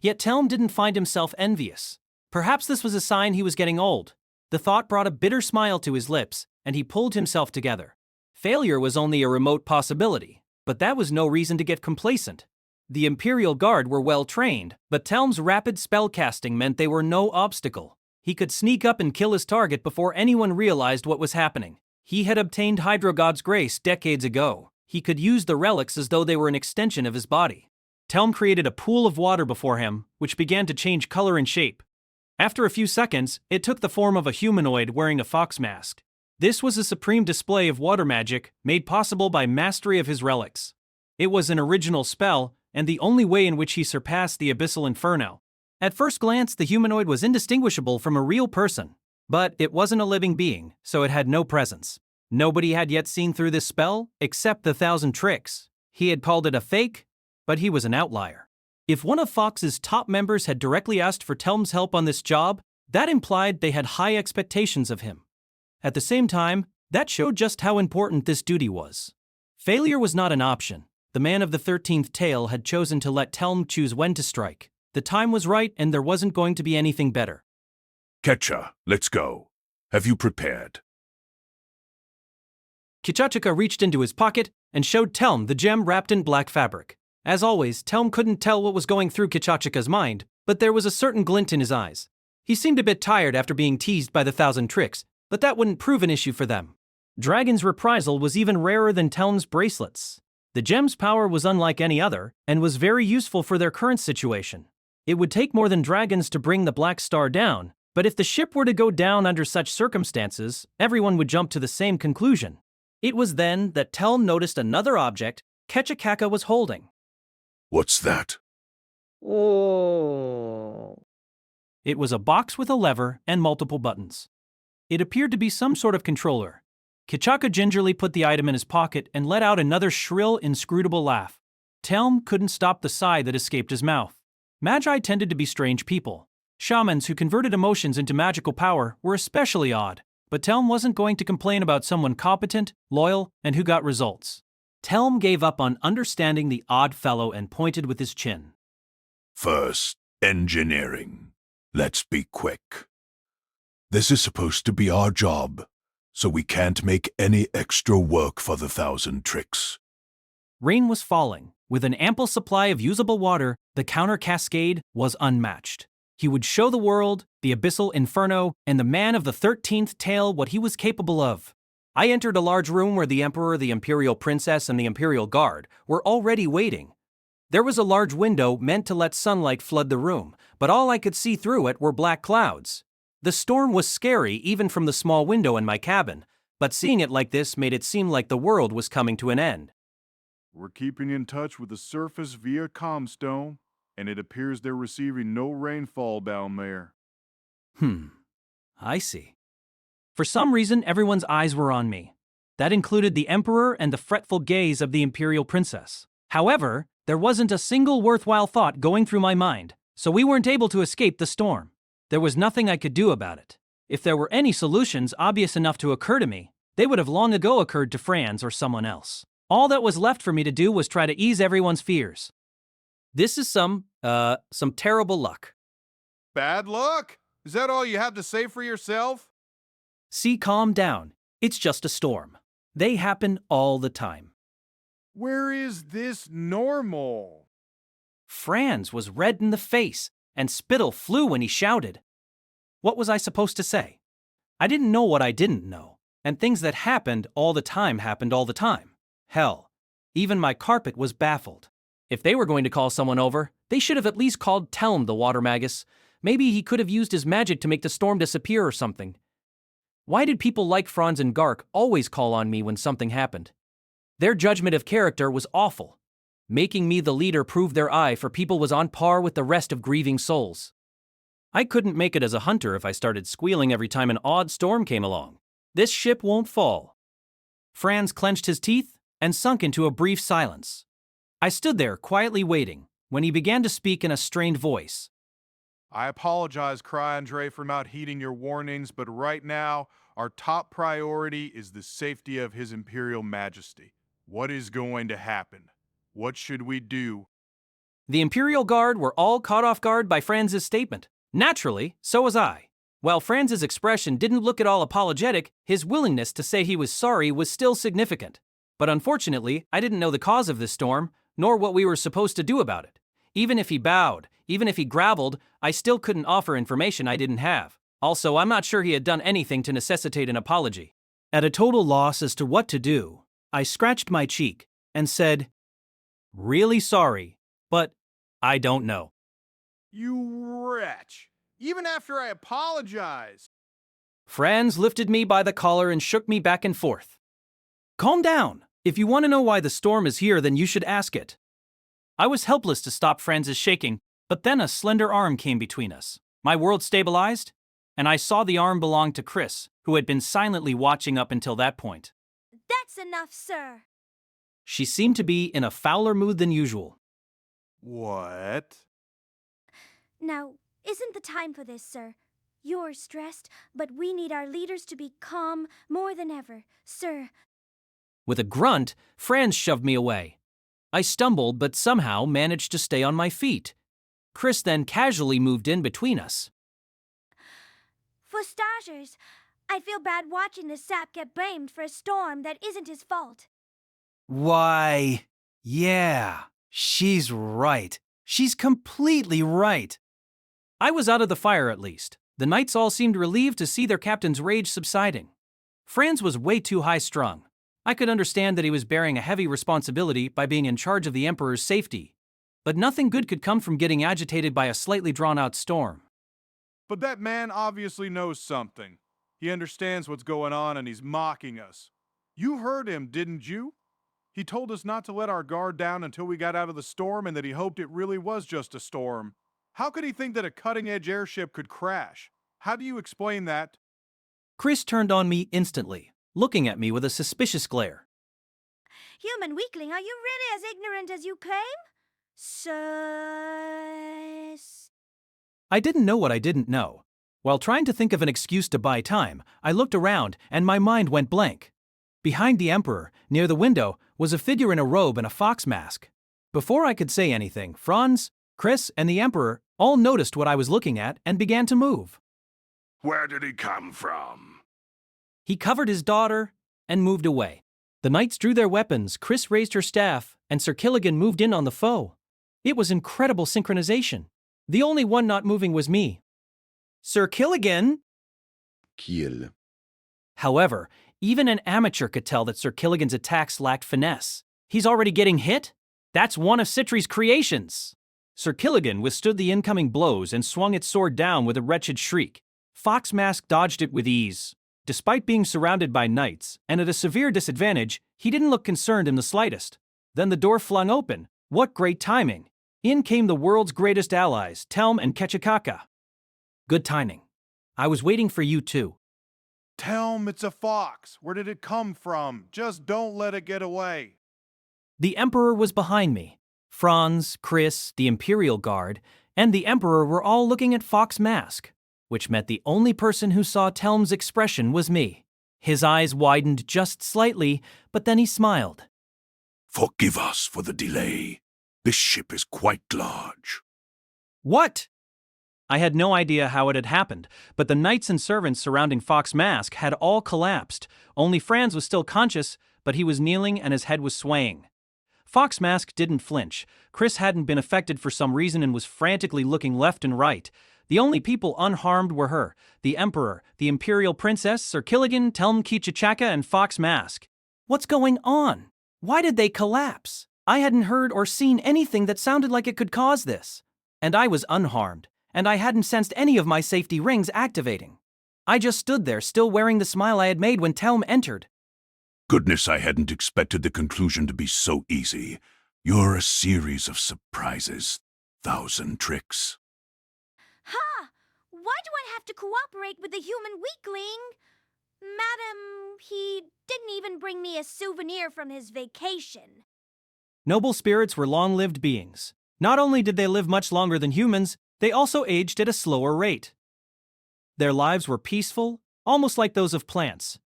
Yet Telm didn't find himself envious. Perhaps this was a sign he was getting old. The thought brought a bitter smile to his lips, and he pulled himself together. Failure was only a remote possibility, but that was no reason to get complacent. The Imperial Guard were well trained, but Telm's rapid spellcasting meant they were no obstacle. He could sneak up and kill his target before anyone realized what was happening. He had obtained Hydrogod's Grace decades ago. He could use the relics as though they were an extension of his body. Telm created a pool of water before him, which began to change color and shape. After a few seconds, it took the form of a humanoid wearing a fox mask. This was a supreme display of water magic, made possible by mastery of his relics. It was an original spell, and the only way in which he surpassed the Abyssal Inferno. At first glance, the humanoid was indistinguishable from a real person. But it wasn't a living being, so it had no presence. Nobody had yet seen through this spell, except the 1,000 tricks. He had called it a fake, but he was an outlier. If one of Fox's top members had directly asked for Telm's help on this job, that implied they had high expectations of him. At the same time, that showed just how important this duty was. Failure was not an option. The man of the 13th tail had chosen to let Telm choose when to strike. The time was right and there wasn't going to be anything better. Ketcha, let's go. Have you prepared? Kichachika reached into his pocket and showed Telm the gem wrapped in black fabric. As always, Telm couldn't tell what was going through Kichachika's mind, but there was a certain glint in his eyes. He seemed a bit tired after being teased by the 1,000 tricks, but that wouldn't prove an issue for them. Dragon's reprisal was even rarer than Telm's bracelets. The gem's power was unlike any other, and was very useful for their current situation. It would take more than dragons to bring the Black Star down, but if the ship were to go down under such circumstances, everyone would jump to the same conclusion. It was then that Telm noticed another object Ketchakaka was holding. What's that? Oh. It was a box with a lever and multiple buttons. It appeared to be some sort of controller. Kichaka gingerly put the item in his pocket and let out another shrill, inscrutable laugh. Telm couldn't stop the sigh that escaped his mouth. Magi tended to be strange people. Shamans who converted emotions into magical power were especially odd, but Telm wasn't going to complain about someone competent, loyal, and who got results. Telm gave up on understanding the odd fellow and pointed with his chin. First, engineering. Let's be quick. This is supposed to be our job, so we can't make any extra work for the 1,000 tricks. Rain was falling. With an ample supply of usable water, the counter cascade was unmatched. He would show the world, the abyssal inferno, and the man of the 13th tale what he was capable of. I entered a large room where the Emperor, the Imperial Princess, and the Imperial Guard were already waiting. There was a large window meant to let sunlight flood the room, but all I could see through it were black clouds. The storm was scary even from the small window in my cabin, but seeing it like this made it seem like the world was coming to an end. We're keeping in touch with the surface via Comstone, and it appears they're receiving no rainfall down there. I see. For some reason, everyone's eyes were on me. That included the Emperor and the fretful gaze of the Imperial Princess. However, there wasn't a single worthwhile thought going through my mind, so we weren't able to escape the storm. There was nothing I could do about it. If there were any solutions obvious enough to occur to me, they would have long ago occurred to Franz or someone else. All that was left for me to do was try to ease everyone's fears. This is some terrible luck. Bad luck? Is that all you have to say for yourself? See, calm down. It's just a storm. They happen all the time. Where is this normal? Franz was red in the face, and spittle flew when he shouted. What was I supposed to say? I didn't know what I didn't know, and things that happened all the time. Hell, even my carpet was baffled. If they were going to call someone over, they should have at least called Telm the Water Magus. Maybe he could have used his magic to make the storm disappear or something. Why did people like Franz and Gark always call on me when something happened? Their judgment of character was awful. Making me the leader proved their eye for people was on par with the rest of Grieving Souls. I couldn't make it as a hunter if I started squealing every time an odd storm came along. This ship won't fall. Franz clenched his teeth and sunk into a brief silence. I stood there quietly waiting when he began to speak in a strained voice. I apologize, Krai and Dre, for not heeding your warnings, but right now, our top priority is the safety of His Imperial Majesty. What is going to happen? What should we do? The Imperial Guard were all caught off guard by Franz's statement. Naturally, so was I. While Franz's expression didn't look at all apologetic, his willingness to say he was sorry was still significant. But unfortunately, I didn't know the cause of this storm, nor what we were supposed to do about it. Even if he bowed, even if he gravelled, I still couldn't offer information I didn't have. Also, I'm not sure he had done anything to necessitate an apology. At a total loss as to what to do, I scratched my cheek and said, "Really sorry, but I don't know." You wretch! Even after I apologize! Franz lifted me by the collar and shook me back and forth. Calm down. If you want to know why the storm is here, then you should ask it. I was helpless to stop Franz's shaking, but then a slender arm came between us. My world stabilized, and I saw the arm belonged to Chris, who had been silently watching up until that point. That's enough, sir. She seemed to be in a fouler mood than usual. What? Now, isn't the time for this, sir? You're stressed, but we need our leaders to be calm more than ever, sir. With a grunt, Franz shoved me away. I stumbled, but somehow managed to stay on my feet. Chris then casually moved in between us. For starters, I feel bad watching the sap get blamed for a storm that isn't his fault. Why, yeah, she's right. She's completely right. I was out of the fire at least. The knights all seemed relieved to see their captain's rage subsiding. Franz was way too high-strung. I could understand that he was bearing a heavy responsibility by being in charge of the Emperor's safety. But nothing good could come from getting agitated by a slightly drawn-out storm. But that man obviously knows something. He understands what's going on and he's mocking us. You heard him, didn't you? He told us not to let our guard down until we got out of the storm and that he hoped it really was just a storm. How could he think that a cutting-edge airship could crash? How do you explain that? Chris turned on me instantly, looking at me with a suspicious glare. Human weakling, are you really as ignorant as you claim? Sus. I didn't know what I didn't know. While trying to think of an excuse to buy time, I looked around and my mind went blank. Behind the Emperor, near the window, was a figure in a robe and a fox mask. Before I could say anything, Franz, Chris, and the Emperor all noticed what I was looking at and began to move. Where did he come from? He covered his daughter and moved away. The knights drew their weapons, Chris raised her staff, and Sir Killigan moved in on the foe. It was incredible synchronization. The only one not moving was me. Sir Killigan! Kill. However, even an amateur could tell that Sir Killigan's attacks lacked finesse. He's already getting hit? That's one of Citri's creations! Sir Killigan withstood the incoming blows and swung its sword down with a wretched shriek. Fox Mask dodged it with ease. Despite being surrounded by knights, and at a severe disadvantage, he didn't look concerned in the slightest. Then the door flung open. What great timing! In came the world's greatest allies, Telm and Ketchikaka. Good timing. I was waiting for you too. Telm, it's a fox. Where did it come from? Just don't let it get away. The Emperor was behind me. Franz, Chris, the Imperial Guard, and the Emperor were all looking at Fox Mask, which meant the only person who saw Telm's expression was me. His eyes widened just slightly, but then he smiled. Forgive us for the delay. This ship is quite large. What? I had no idea how it had happened, but the knights and servants surrounding Fox Mask had all collapsed. Only Franz was still conscious, but he was kneeling and his head was swaying. Fox Mask didn't flinch. Chris hadn't been affected for some reason and was frantically looking left and right. The only people unharmed were her, the Emperor, the Imperial Princess, Sir Killigan, Telm Kichichaka, and Fox Mask. What's going on? Why did they collapse? I hadn't heard or seen anything that sounded like it could cause this. And I was unharmed, and I hadn't sensed any of my safety rings activating. I just stood there, still wearing the smile I had made when Telm entered. Goodness, I hadn't expected the conclusion to be so easy. You're a series of surprises. 1,000 tricks. Ha! Why do I have to cooperate with the human weakling? Madam, he didn't even bring me a souvenir from his vacation. Noble spirits were long-lived beings. Not only did they live much longer than humans, they also aged at a slower rate. Their lives were peaceful, almost like those of plants.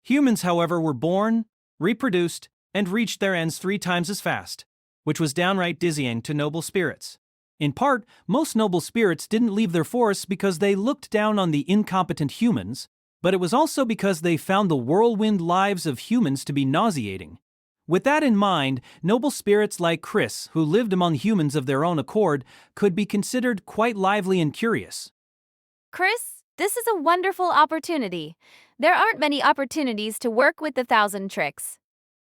Humans, however, were born, reproduced, and reached their ends 3 times as fast, which was downright dizzying to noble spirits. In part, most noble spirits didn't leave their forests because they looked down on the incompetent humans, but it was also because they found the whirlwind lives of humans to be nauseating. With that in mind, noble spirits like Chris, who lived among humans of their own accord, could be considered quite lively and curious. Chris, this is a wonderful opportunity. There aren't many opportunities to work with the 1,000 tricks,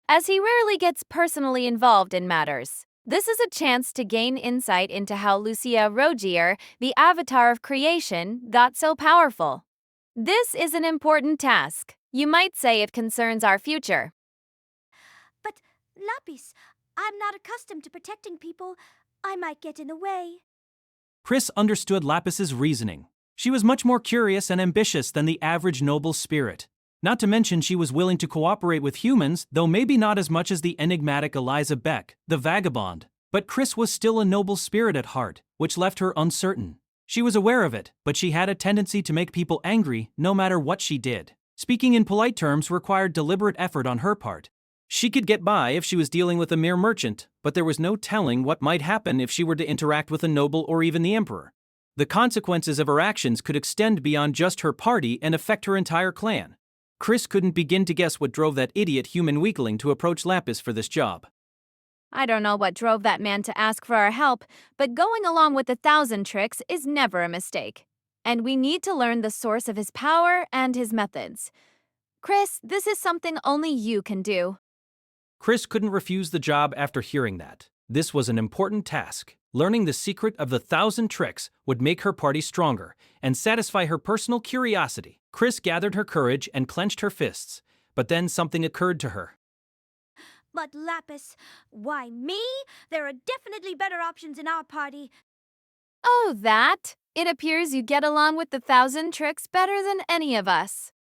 as he rarely gets personally involved in matters. This is a chance to gain insight into how Lucia Rogier, the avatar of creation, got so powerful. This is an important task. You might say it concerns our future. But, Lapis, I'm not accustomed to protecting people. I might get in the way. Chris understood Lapis's reasoning. She was much more curious and ambitious than the average noble spirit. Not to mention she was willing to cooperate with humans, though maybe not as much as the enigmatic Eliza Beck, the vagabond. But Chris was still a noble spirit at heart, which left her uncertain. She was aware of it, but she had a tendency to make people angry no matter what she did. Speaking in polite terms required deliberate effort on her part. She could get by if she was dealing with a mere merchant, but there was no telling what might happen if she were to interact with a noble or even the emperor. The consequences of her actions could extend beyond just her party and affect her entire clan. Chris couldn't begin to guess what drove that idiot human weakling to approach Lapis for this job. I don't know what drove that man to ask for our help, but going along with 1,000 tricks is never a mistake. And we need to learn the source of his power and his methods. Chris, this is something only you can do. Chris couldn't refuse the job after hearing that. This was an important task. Learning the secret of the 1,000 tricks would make her party stronger and satisfy her personal curiosity. Chris gathered her courage and clenched her fists, but then something occurred to her. But Lapis, why me? There are definitely better options in our party. Oh, that? It appears you get along with 1,000 tricks better than any of us.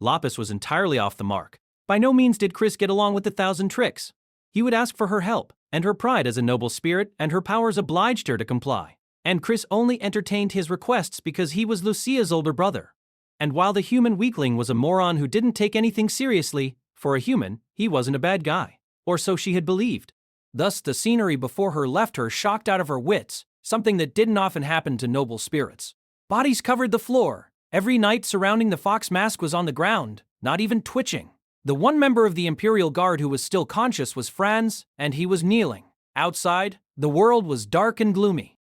Lapis was entirely off the mark. By no means did Chris get along with 1,000 tricks. He would ask for her help, and her pride as a noble spirit and her powers obliged her to comply. And Chris only entertained his requests because he was Lucia's older brother. And while the human weakling was a moron who didn't take anything seriously, for a human, he wasn't a bad guy. Or so she had believed. Thus, the scenery before her left her shocked out of her wits, something that didn't often happen to noble spirits. Bodies covered the floor. Every knight surrounding the fox mask was on the ground, not even twitching. The one member of the Imperial Guard who was still conscious was Franz, and he was kneeling. Outside, the world was dark and gloomy.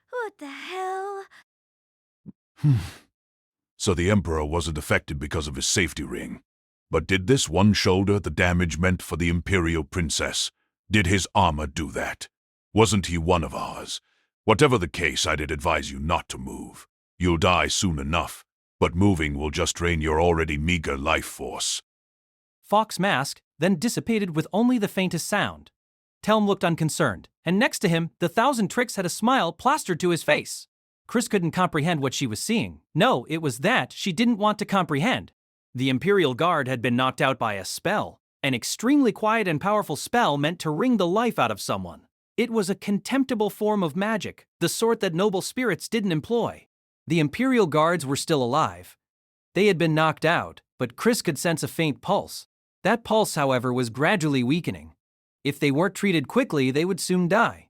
What the hell? So the Emperor wasn't affected because of his safety ring. But did this one shoulder the damage meant for the Imperial Princess? Did his armor do that? Wasn't he one of ours? Whatever the case, I'd advise you not to move. You'll die soon enough, but moving will just drain your already meager life force. Fox mask then dissipated with only the faintest sound. Telm looked unconcerned, and next to him, the 1,000 tricks had a smile plastered to his face. Chris couldn't comprehend what she was seeing. No, it was that she didn't want to comprehend. The Imperial Guard had been knocked out by a spell, an extremely quiet and powerful spell meant to wring the life out of someone. It was a contemptible form of magic, the sort that noble spirits didn't employ. The Imperial Guards were still alive. They had been knocked out, but Chris could sense a faint pulse. That pulse, however, was gradually weakening. If they weren't treated quickly, they would soon die.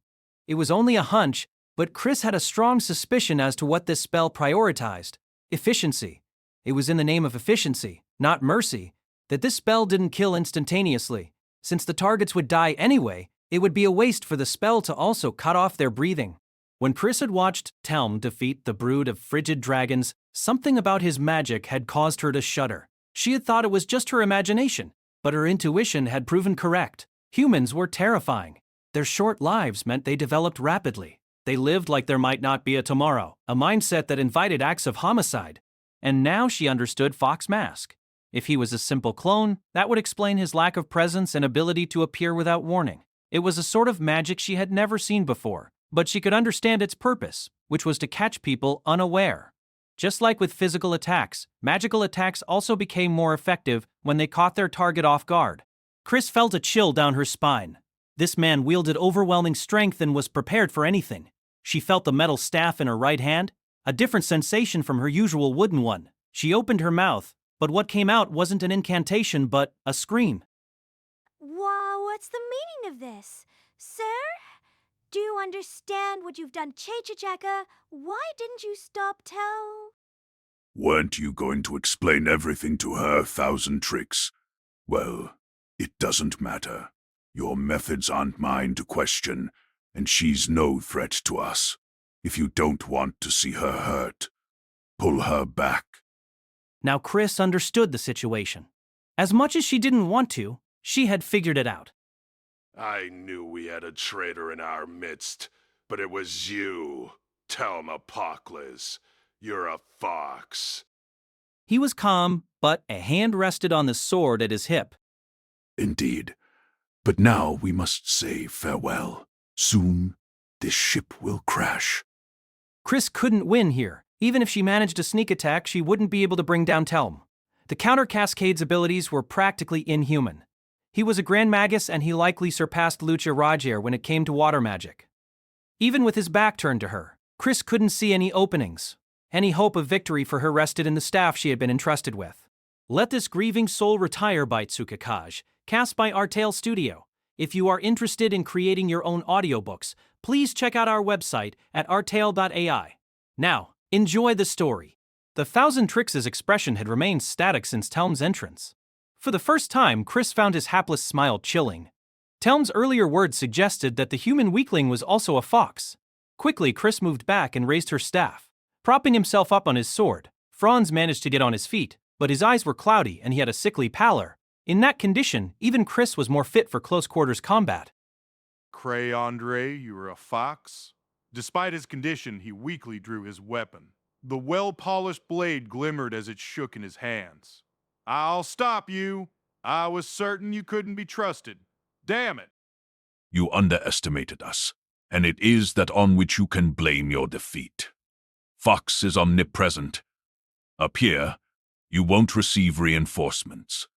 It was only a hunch, but Chris had a strong suspicion as to what this spell prioritized: efficiency. It was in the name of efficiency, not mercy, that this spell didn't kill instantaneously. Since the targets would die anyway, it would be a waste for the spell to also cut off their breathing. When Chris had watched Telm defeat the brood of frigid dragons, something about his magic had caused her to shudder. She had thought it was just her imagination, but her intuition had proven correct. Humans were terrifying. Their short lives meant they developed rapidly. They lived like there might not be a tomorrow, a mindset that invited acts of homicide. And now she understood Fox Mask. If he was a simple clone, that would explain his lack of presence and ability to appear without warning. It was a sort of magic she had never seen before, but she could understand its purpose, which was to catch people unaware. Just like with physical attacks, magical attacks also became more effective when they caught their target off guard. Chris felt a chill down her spine. This man wielded overwhelming strength and was prepared for anything. She felt the metal staff in her right hand, a different sensation from her usual wooden one. She opened her mouth, but what came out wasn't an incantation but a scream. Wow, what's the meaning of this? Sir? Do you understand what you've done, Chechachaka? Why didn't you stop Tell? Weren't you going to explain everything to her, 1,000 tricks? Well, it doesn't matter. Your methods aren't mine to question, and she's no threat to us. If you don't want to see her hurt, pull her back. Now Chris understood the situation. As much as she didn't want to, she had figured it out. I knew we had a traitor in our midst, but it was you, Telmapocles. You're a fox. He was calm, but a hand rested on the sword at his hip. Indeed. But now we must say farewell. Soon, this ship will crash. Chris couldn't win here. Even if she managed a sneak attack, she wouldn't be able to bring down Telm. The counter Cascade's abilities were practically inhuman. He was a Grand Magus and he likely surpassed Lucia Rajier when it came to water magic. Even with his back turned to her, Chris couldn't see any openings. Any hope of victory for her rested in the staff she had been entrusted with. Let This Grieving Soul Retire by Tsukakage, cast by Artale Studio. If you are interested in creating your own audiobooks, please check out our website at ourtale.ai. Now, enjoy the story. The Thousand Tricks' expression had remained static since Telm's entrance. For the first time, Chris found his hapless smile chilling. Telm's earlier words suggested that the human weakling was also a fox. Quickly, Chris moved back and raised her staff. Propping himself up on his sword, Franz managed to get on his feet, but his eyes were cloudy and he had a sickly pallor. In that condition, even Chris was more fit for close-quarters combat. Krai Andre, you are a fox? Despite his condition, he weakly drew his weapon. The well-polished blade glimmered as it shook in his hands. I'll stop you. I was certain you couldn't be trusted. Damn it. You underestimated us, and it is that on which you can blame your defeat. Fox is omnipresent. Up here, you won't receive reinforcements.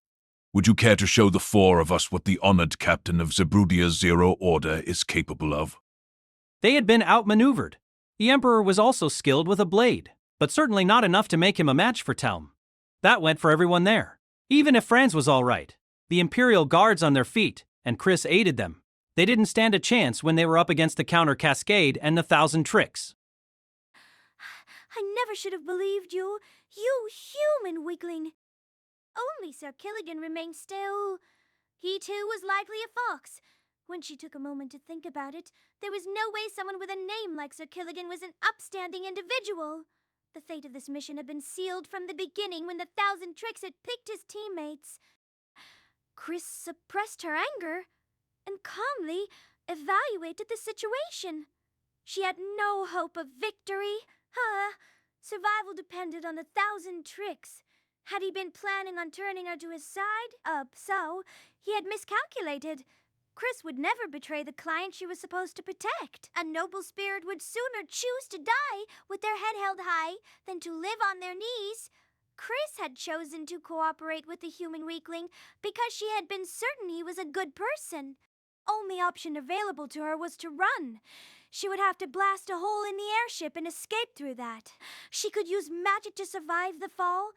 Would you care to show the four of us what the honored captain of Zebrudia's Zero Order is capable of? They had been outmaneuvered. The Emperor was also skilled with a blade, but certainly not enough to make him a match for Telm. That went for everyone there. Even if Franz was all right, the Imperial Guards on their feet, and Chris aided them. They didn't stand a chance when they were up against the Counter Cascade and the Thousand Tricks. I never should have believed you. You human weakling. Only Sir Killigan remained still. He too was likely a fox. When she took a moment to think about it, there was no way someone with a name like Sir Killigan was an upstanding individual. The fate of this mission had been sealed from the beginning when the Thousand Tricks had picked his teammates. Chris suppressed her anger and calmly evaluated the situation. She had no hope of victory. Survival depended on the Thousand Tricks. Had he been planning on turning her to his side? So he had miscalculated. Chris would never betray the client she was supposed to protect. A noble spirit would sooner choose to die with their head held high than to live on their knees. Chris had chosen to cooperate with the human weakling because she had been certain he was a good person. Only option available to her was to run. She would have to blast a hole in the airship and escape through that. She could use magic to survive the fall,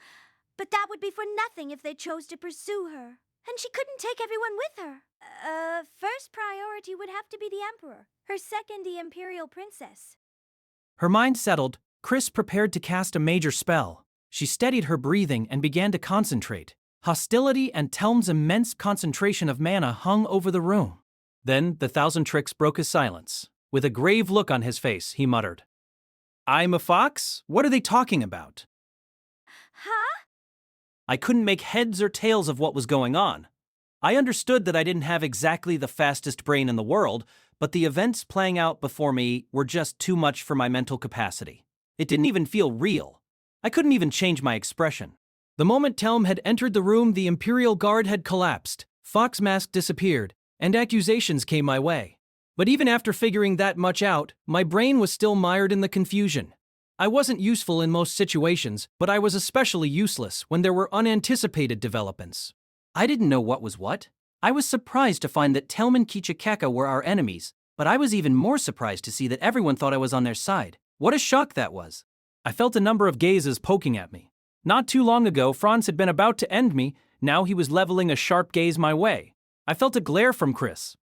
but that would be for nothing if they chose to pursue her. And she couldn't take everyone with her. First priority would have to be the Emperor. Her second, the Imperial Princess. Her mind settled, Chris prepared to cast a major spell. She steadied her breathing and began to concentrate. Hostility and Telm's immense concentration of mana hung over the room. Then the Thousand Tricks broke his silence. With a grave look on his face, he muttered, "I'm a fox? What are they talking about?" Huh? I couldn't make heads or tails of what was going on. I understood that I didn't have exactly the fastest brain in the world, but the events playing out before me were just too much for my mental capacity. It didn't even feel real. I couldn't even change my expression. The moment Telm had entered the room, the Imperial Guard had collapsed, Fox Mask disappeared, and accusations came my way. But even after figuring that much out, my brain was still mired in the confusion. I wasn't useful in most situations, but I was especially useless when there were unanticipated developments. I didn't know what was what. I was surprised to find that Telm and Kichikeka were our enemies, but I was even more surprised to see that everyone thought I was on their side. What a shock that was. I felt a number of gazes poking at me. Not too long ago, Franz had been about to end me, now he was leveling a sharp gaze my way. I felt a glare from Chris.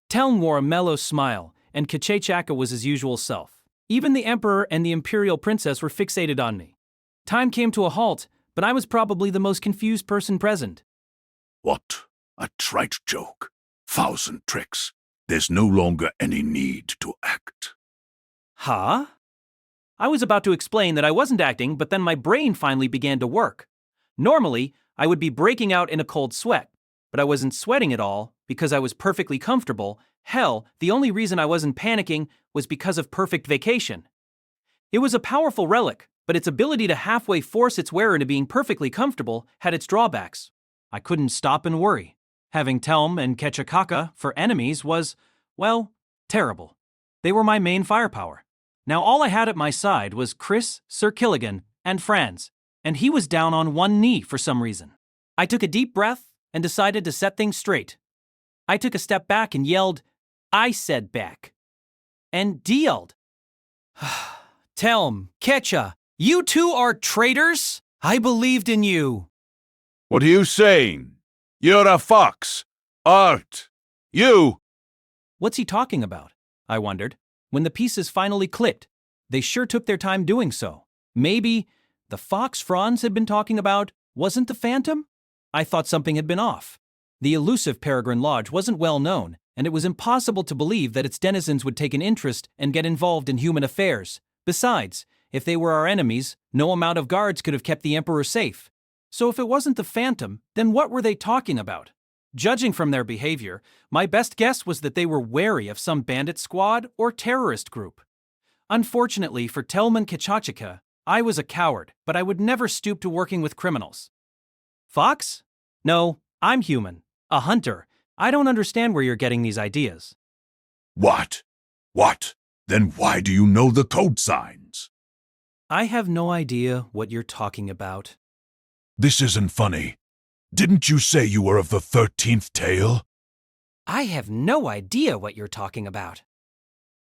Telm wore a mellow smile, and Kichikeka was his usual self. Even the Emperor and the Imperial Princess were fixated on me. Time came to a halt, but I was probably the most confused person present. What? A trite joke. Thousand Tricks. There's no longer any need to act. Huh? I was about to explain that I wasn't acting, but then my brain finally began to work. Normally, I would be breaking out in a cold sweat, but I wasn't sweating at all because I was perfectly comfortable. Hell, the only reason I wasn't panicking was because of perfect vacation. It was a powerful relic, but its ability to halfway force its wearer into being perfectly comfortable had its drawbacks. I couldn't stop and worry. Having Telm and Kichikeka for enemies was, well, terrible. They were my main firepower. Now all I had at my side was Chris, Sir Killigan, and Franz, and he was down on one knee for some reason. I took a deep breath and decided to set things straight. I took a step back and yelled, "I said back," and yelled, "Telm, Ketcha, you two are traitors? I believed in you." What are you saying? You're a fox. Art. You. What's he talking about? I wondered. When the pieces finally clicked, they sure took their time doing so. Maybe the fox Franz had been talking about wasn't the phantom? I thought something had been off. The elusive Peregrine Lodge wasn't well known, and it was impossible to believe that its denizens would take an interest and get involved in human affairs. Besides, if they were our enemies, no amount of guards could have kept the Emperor safe. So if it wasn't the phantom, then what were they talking about? Judging from their behavior, my best guess was that they were wary of some bandit squad or terrorist group. Unfortunately for Telman Kachachika, I was a coward, but I would never stoop to working with criminals. Fox? No, I'm human. A hunter. I don't understand where you're getting these ideas. What? What? Then why do you know the code signs? I have no idea what you're talking about. This isn't funny. Didn't you say you were of the 13th tail? I have no idea what you're talking about.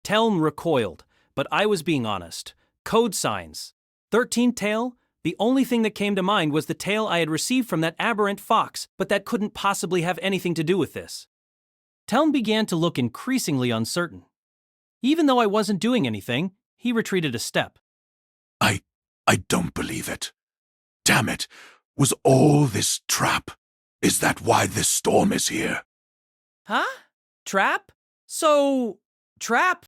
Telm recoiled, but I was being honest. Code signs. 13th tail? The only thing that came to mind was the tail I had received from that aberrant fox, but that couldn't possibly have anything to do with this. Telm began to look increasingly uncertain. Even though I wasn't doing anything, he retreated a step. I don't believe it. Damn it. Was all this trap? Is that why this storm is here? Huh? Trap? So, trap?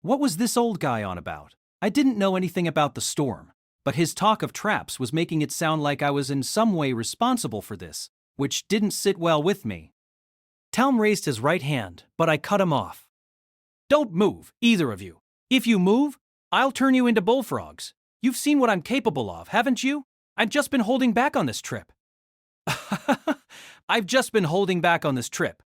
What was this old guy on about? I didn't know anything about the storm, but his talk of traps was making it sound like I was in some way responsible for this, which didn't sit well with me. Telm raised his right hand, but I cut him off. Don't move, either of you. If you move, I'll turn you into bullfrogs. You've seen what I'm capable of, haven't you? I've just been holding back on this trip. I've just been holding back on this trip.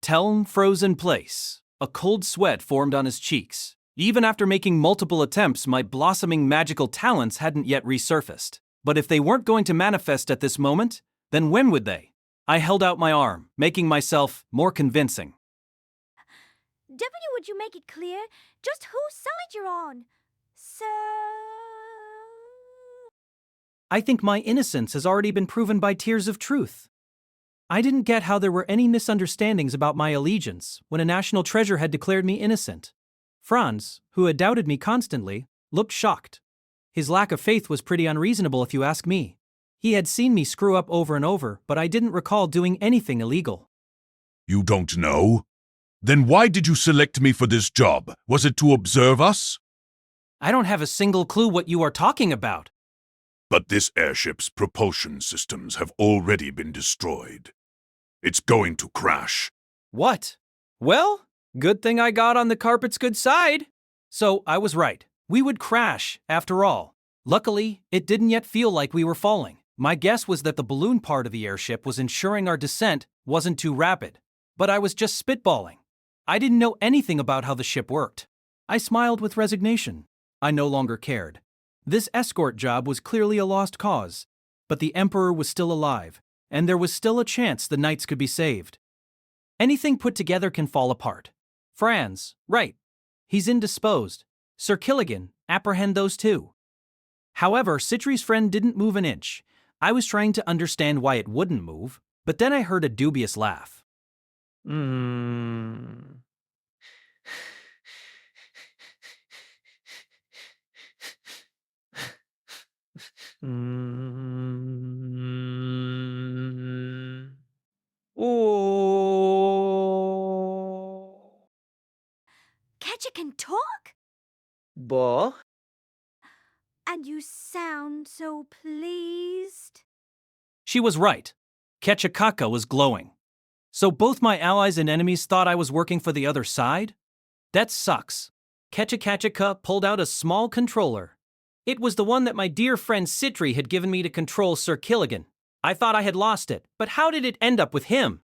Telm froze in place. A cold sweat formed on his cheeks. Even after making multiple attempts, my blossoming magical talents hadn't yet resurfaced. But if they weren't going to manifest at this moment, then when would they? I held out my arm, making myself more convincing. W, would you make it clear just whose side you're on? Sir... I think my innocence has already been proven by tears of truth. I didn't get how there were any misunderstandings about my allegiance when a national treasure had declared me innocent. Franz, who had doubted me constantly, looked shocked. His lack of faith was pretty unreasonable if you ask me. He had seen me screw up over and over, but I didn't recall doing anything illegal. You don't know? Then why did you select me for this job? Was it to observe us? I don't have a single clue what you are talking about. But this airship's propulsion systems have already been destroyed. It's going to crash. What? Well, good thing I got on the carpet's good side. So I was right. We would crash, after all. Luckily, it didn't yet feel like we were falling. My guess was that the balloon part of the airship was ensuring our descent wasn't too rapid. But I was just spitballing. I didn't know anything about how the ship worked. I smiled with resignation. I no longer cared. This escort job was clearly a lost cause, but the Emperor was still alive, and there was still a chance the knights could be saved. Anything put together can fall apart. Franz, right. He's indisposed. Sir Killigan, apprehend those two. However, Citri's friend didn't move an inch. I was trying to understand why it wouldn't move, but then I heard a dubious laugh. Ketcha can talk? Bo? And you sound so pleased. She was right. Ketchakaka was glowing. So both my allies and enemies thought I was working for the other side? That sucks. Ketchakachaka pulled out a small controller. It was the one that my dear friend Citri had given me to control Sir Killigan. I thought I had lost it, but how did it end up with him?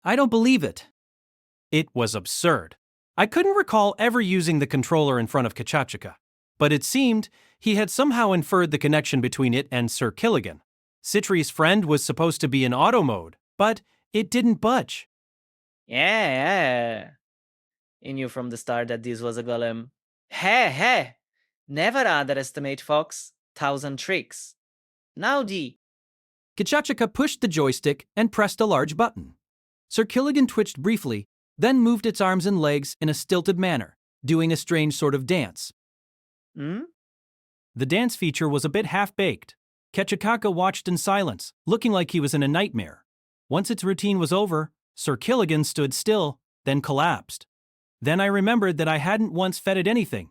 I don't believe it. It was absurd. I couldn't recall ever using the controller in front of Kachachika, but it seemed he had somehow inferred the connection between it and Sir Killigan. Citri's friend was supposed to be in auto mode, but it didn't budge. Yeah. I knew from the start that this was a golem. Hey. Never underestimate Fox. 1,000 tricks. Now D. Kachachika pushed the joystick and pressed a large button. Sir Killigan twitched briefly, then moved its arms and legs in a stilted manner. doing a strange sort of dance. Hmm? The dance feature was a bit half-baked. Ketchikaka watched in silence, looking like he was in a nightmare. Once its routine was over, Sir Killigan stood still, then collapsed. Then I remembered that I hadn't once fed it anything.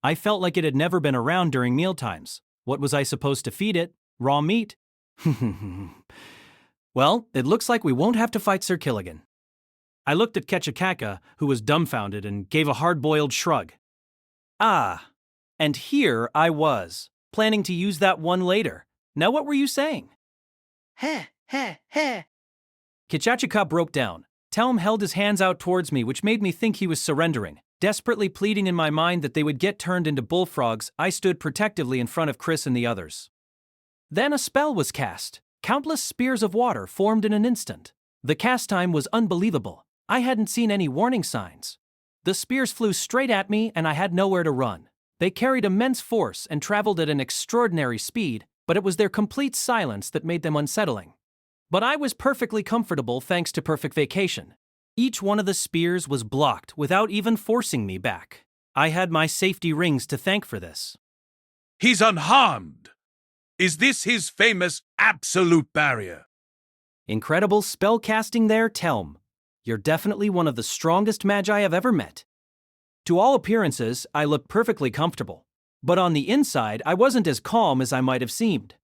I felt like it had never been around during mealtimes. What was I supposed to feed it? Raw meat? Well, it looks like we won't have to fight Sir Killigan. I looked at Ketchikaka, who was dumbfounded, and gave a hard-boiled shrug. Ah, and here I was, planning to use that one later. Now what were you saying? Heh, heh, heh. Ketchikaka broke down. Telm held his hands out towards me, which made me think he was surrendering. Desperately pleading in my mind that they would get turned into bullfrogs, I stood protectively in front of Chris and the others. Then a spell was cast. Countless spears of water formed in an instant. The cast time was unbelievable. I hadn't seen any warning signs. The spears flew straight at me and I had nowhere to run. They carried immense force and traveled at an extraordinary speed, but it was their complete silence that made them unsettling. But I was perfectly comfortable thanks to perfect vacation. Each one of the spears was blocked without even forcing me back. I had my safety rings to thank for this. He's unharmed. Is this his famous absolute barrier? Incredible spell casting there, Telm. You're definitely one of the strongest magi I've ever met. To all appearances, I looked perfectly comfortable. But on the inside, I wasn't as calm as I might have seemed.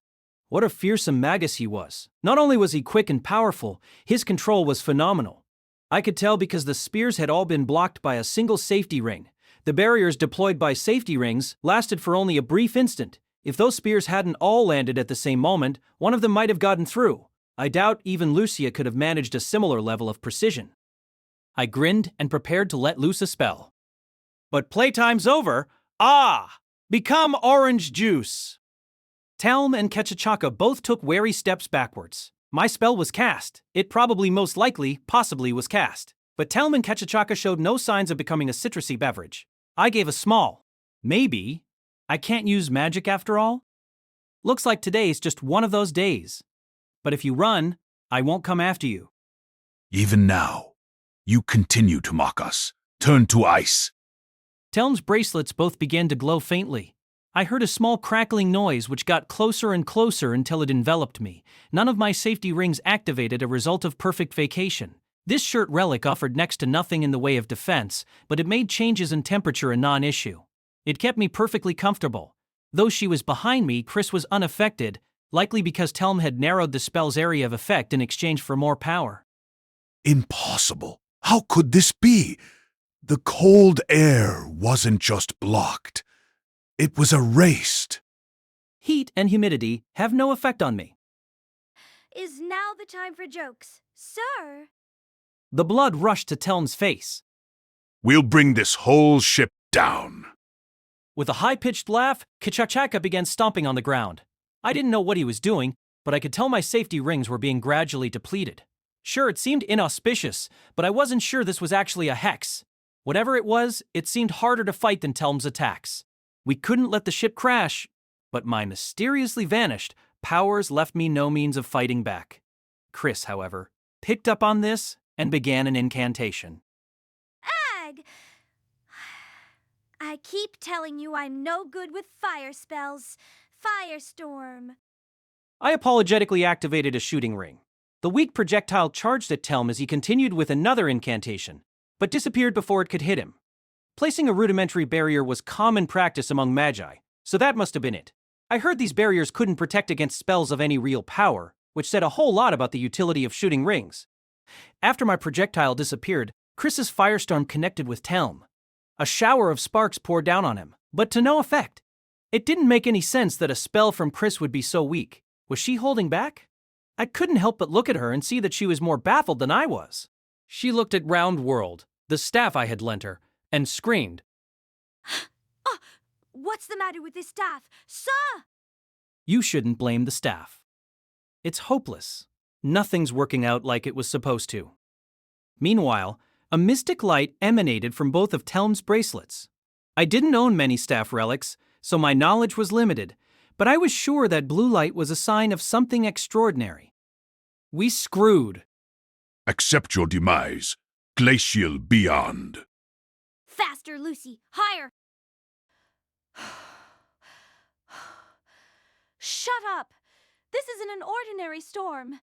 What a fearsome magus he was. Not only was he quick and powerful, his control was phenomenal. I could tell because the spears had all been blocked by a single safety ring. The barriers deployed by safety rings lasted for only a brief instant. If those spears hadn't all landed at the same moment, one of them might have gotten through. I doubt even Lucia could have managed a similar level of precision. I grinned and prepared to let loose a spell. But playtime's over. Ah! Become orange juice! Telm and Ketchikaka both took wary steps backwards. My spell was cast. It probably most likely, possibly was cast. But Telm and Ketchikaka showed no signs of becoming a citrusy beverage. I gave a small. Maybe. I can't use magic after all? Looks like today's just one of those days. But if you run, I won't come after you. Even now, you continue to mock us. Turn to ice. Telm's bracelets both began to glow faintly. I heard a small crackling noise which got closer and closer until it enveloped me. None of my safety rings activated, a result of perfect vacation. This shirt relic offered next to nothing in the way of defense, but it made changes in temperature a non-issue. It kept me perfectly comfortable. Though she was behind me, Chris was unaffected, likely because Telm had narrowed the spell's area of effect in exchange for more power. Impossible. How could this be? The cold air wasn't just blocked. It was erased. Heat and humidity have no effect on me. Is now the time for jokes, sir? The blood rushed to Telm's face. We'll bring this whole ship down. With a high-pitched laugh, Ketchikaka began stomping on the ground. I didn't know what he was doing, but I could tell my safety rings were being gradually depleted. Sure, it seemed inauspicious, but I wasn't sure this was actually a hex. Whatever it was, it seemed harder to fight than Telm's attacks. We couldn't let the ship crash, but my mysteriously vanished powers left me no means of fighting back. Chris, however, picked up on this and began an incantation. Ag! I keep telling you I'm no good with fire spells. Firestorm. I apologetically activated a shooting ring. The weak projectile charged at Telm as he continued with another incantation, but disappeared before it could hit him. Placing a rudimentary barrier was common practice among magi, so that must have been it. I heard these barriers couldn't protect against spells of any real power, which said a whole lot about the utility of shooting rings. After my projectile disappeared, Chris's firestorm connected with Telm. A shower of sparks poured down on him, but to no effect. It didn't make any sense that a spell from Chris would be so weak. Was she holding back? I couldn't help but look at her and see that she was more baffled than I was. She looked at Round World, the staff I had lent her, and screamed. Oh, what's the matter with this staff? Sir! You shouldn't blame the staff. It's hopeless. Nothing's working out like it was supposed to. Meanwhile, a mystic light emanated from both of Telm's bracelets. I didn't own many staff relics, so my knowledge was limited, but I was sure that blue light was a sign of something extraordinary. We screwed. Accept your demise, glacial beyond. Faster, Lucy. Higher. Shut up! This isn't an ordinary storm.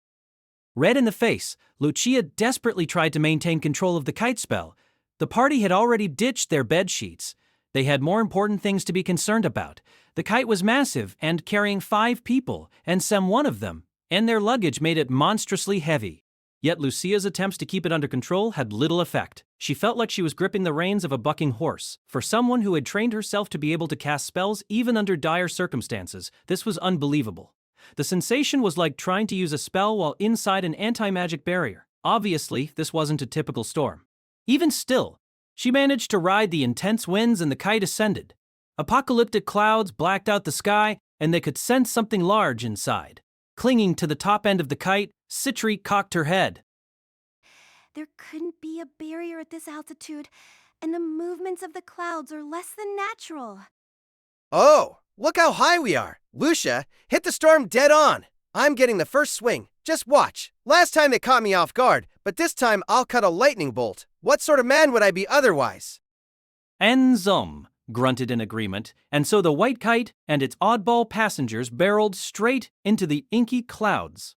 Red in the face, Lucia desperately tried to maintain control of the kite spell. The party had already ditched their bed sheets. They had more important things to be concerned about. The kite was massive and carrying 5 people, and Sem one of them, and their luggage made it monstrously heavy. Yet Lucia's attempts to keep it under control had little effect. She felt like she was gripping the reins of a bucking horse. For someone who had trained herself to be able to cast spells even under dire circumstances, this was unbelievable. The sensation was like trying to use a spell while inside an anti-magic barrier. Obviously, this wasn't a typical storm. Even still, she managed to ride the intense winds and the kite ascended. Apocalyptic clouds blacked out the sky, and they could sense something large inside. Clinging to the top end of the kite, Citri cocked her head. There couldn't be a barrier at this altitude, and the movements of the clouds are less than natural. Oh, look how high we are. Lucia, hit the storm dead on. I'm getting the first swing. Just watch. Last time they caught me off guard, but this time I'll cut a lightning bolt. What sort of man would I be otherwise? Enzum grunted in agreement, and so the white kite and its oddball passengers barreled straight into the inky clouds.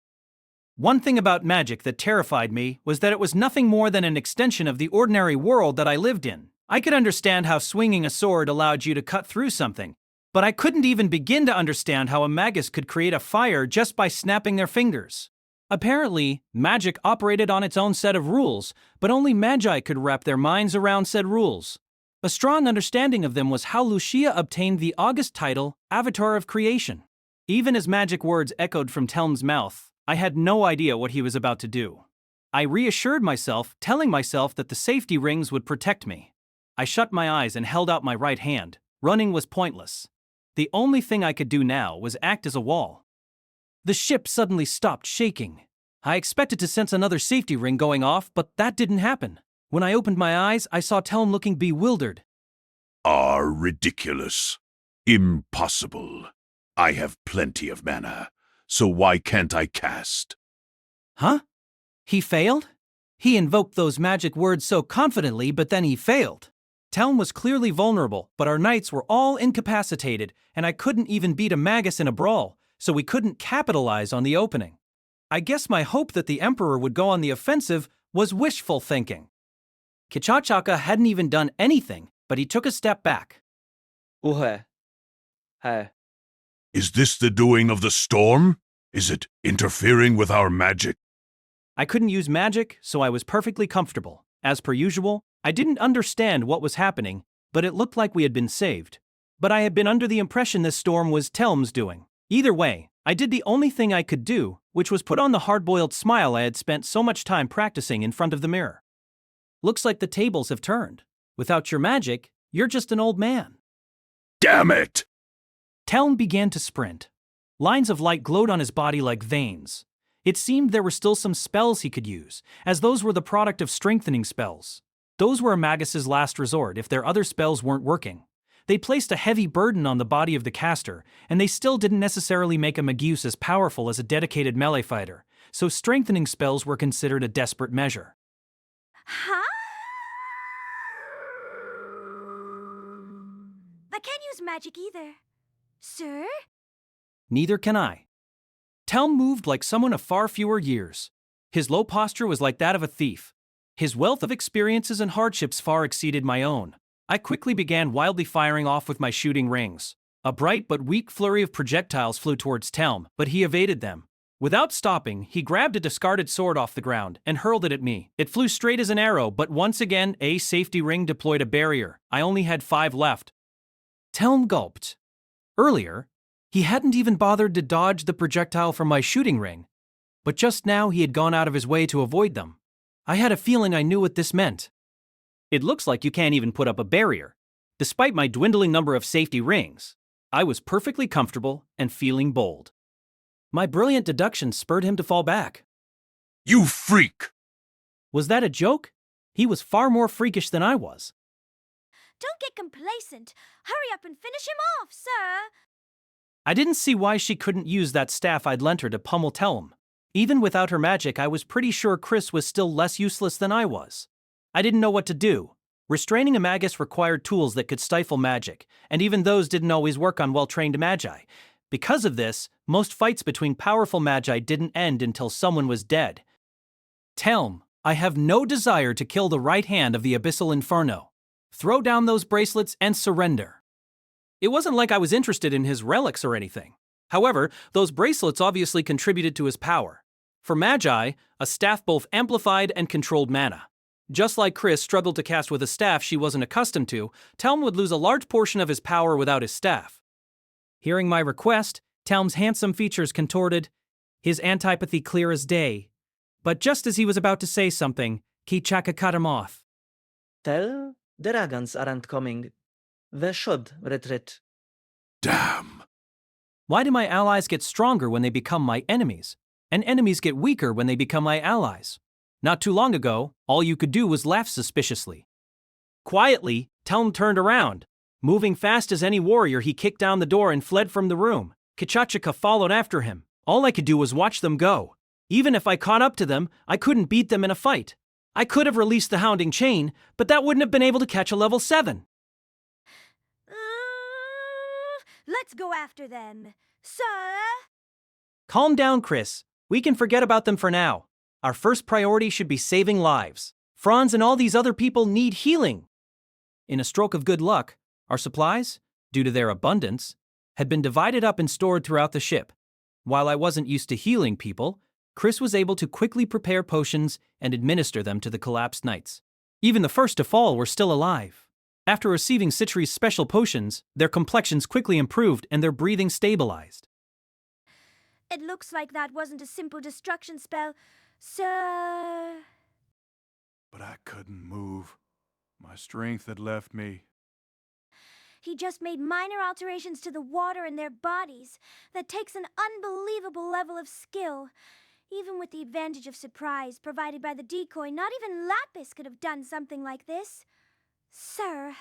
One thing about magic that terrified me was that it was nothing more than an extension of the ordinary world that I lived in. I could understand how swinging a sword allowed you to cut through something, but I couldn't even begin to understand how a magus could create a fire just by snapping their fingers. Apparently, magic operated on its own set of rules, but only magi could wrap their minds around said rules. A strong understanding of them was how Lucia obtained the august title, Avatar of Creation. Even as magic words echoed from Telm's mouth, I had no idea what he was about to do. I reassured myself, telling myself that the safety rings would protect me. I shut my eyes and held out my right hand. Running was pointless. The only thing I could do now was act as a wall. The ship suddenly stopped shaking. I expected to sense another safety ring going off, but that didn't happen. When I opened my eyes, I saw Telm looking bewildered. Ridiculous. Impossible. I have plenty of mana, so why can't I cast? Huh? He failed? He invoked those magic words so confidently, but then he failed. Telm was clearly vulnerable, but our knights were all incapacitated, and I couldn't even beat a magus in a brawl, so we couldn't capitalize on the opening. I guess my hope that the Emperor would go on the offensive was wishful thinking. Kichachaka hadn't even done anything, but he took a step back. Is this the doing of the storm? Is it interfering with our magic? I couldn't use magic, so I was perfectly comfortable. As per usual, I didn't understand what was happening, but it looked like we had been saved. But I had been under the impression this storm was Telm's doing. Either way, I did the only thing I could do, which was put on the hard-boiled smile I had spent so much time practicing in front of the mirror. Looks like the tables have turned. Without your magic, you're just an old man. Damn it! Telm began to sprint. Lines of light glowed on his body like veins. It seemed there were still some spells he could use, as those were the product of strengthening spells. Those were a magus's last resort if their other spells weren't working. They placed a heavy burden on the body of the caster, and they still didn't necessarily make a magus as powerful as a dedicated melee fighter, so strengthening spells were considered a desperate measure. Huh? I can't use magic either. Sir? Neither can I. Telm moved like someone of far fewer years. His low posture was like that of a thief. His wealth of experiences and hardships far exceeded my own. I quickly began wildly firing off with my shooting rings. A bright but weak flurry of projectiles flew towards Telm, but he evaded them. Without stopping, he grabbed a discarded sword off the ground and hurled it at me. It flew straight as an arrow, but once again, a safety ring deployed a barrier. I only had 5 left. Telm gulped. Earlier, he hadn't even bothered to dodge the projectile from my shooting ring, but just now he had gone out of his way to avoid them. I had a feeling I knew what this meant. It looks like you can't even put up a barrier. Despite my dwindling number of safety rings, I was perfectly comfortable and feeling bold. My brilliant deduction spurred him to fall back. You freak! Was that a joke? He was far more freakish than I was. Don't get complacent. Hurry up and finish him off, sir. I didn't see why she couldn't use that staff I'd lent her to pummel Telm. Even without her magic, I was pretty sure Chris was still less useless than I was. I didn't know what to do. Restraining a magus required tools that could stifle magic, and even those didn't always work on well-trained magi. Because of this, most fights between powerful magi didn't end until someone was dead. Telm, I have no desire to kill the right hand of the Abyssal Inferno. Throw down those bracelets and surrender. It wasn't like I was interested in his relics or anything. However, those bracelets obviously contributed to his power. For magi, a staff both amplified and controlled mana. Just like Chris struggled to cast with a staff she wasn't accustomed to, Telm would lose a large portion of his power without his staff. Hearing my request, Telm's handsome features contorted, his antipathy clear as day. But just as he was about to say something, Kichaka cut him off. Tell, the dragons aren't coming. They should retreat. Damn. Why do my allies get stronger when they become my enemies, and enemies get weaker when they become my allies? Not too long ago, all you could do was laugh suspiciously. Quietly, Telm turned around. Moving fast as any warrior, he kicked down the door and fled from the room. Kichachika followed after him. All I could do was watch them go. Even if I caught up to them, I couldn't beat them in a fight. I could have released the hounding chain, but that wouldn't have been able to catch a level 7. Let's go after them. Sir? Calm down, Chris. We can forget about them for now. Our first priority should be saving lives. Franz and all these other people need healing. In a stroke of good luck, our supplies, due to their abundance, had been divided up and stored throughout the ship. While I wasn't used to healing people, Chris was able to quickly prepare potions and administer them to the collapsed knights. Even the first to fall were still alive. After receiving Citri's special potions, their complexions quickly improved and their breathing stabilized. It looks like that wasn't a simple destruction spell, sir. But I couldn't move. My strength had left me. He just made minor alterations to the water in their bodies. That takes an unbelievable level of skill. Even with the advantage of surprise provided by the decoy, not even Lapis could have done something like this. Sir.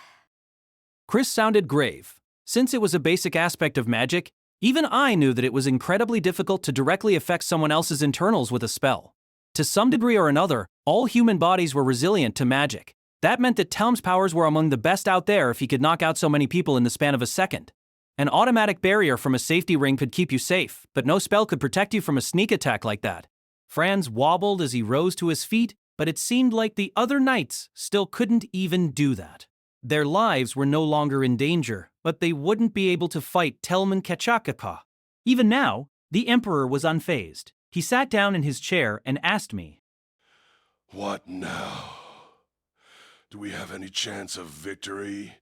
Chris sounded grave. Since it was a basic aspect of magic, even I knew that it was incredibly difficult to directly affect someone else's internals with a spell. To some degree or another, all human bodies were resilient to magic. That meant that Telm's powers were among the best out there if he could knock out so many people in the span of a second. An automatic barrier from a safety ring could keep you safe, but no spell could protect you from a sneak attack like that. Franz wobbled as he rose to his feet, but it seemed like the other knights still couldn't even do that. Their lives were no longer in danger, but they wouldn't be able to fight Telm and Kachakaka. Even now, the Emperor was unfazed. He sat down in his chair and asked me, "What now? Do we have any chance of victory?"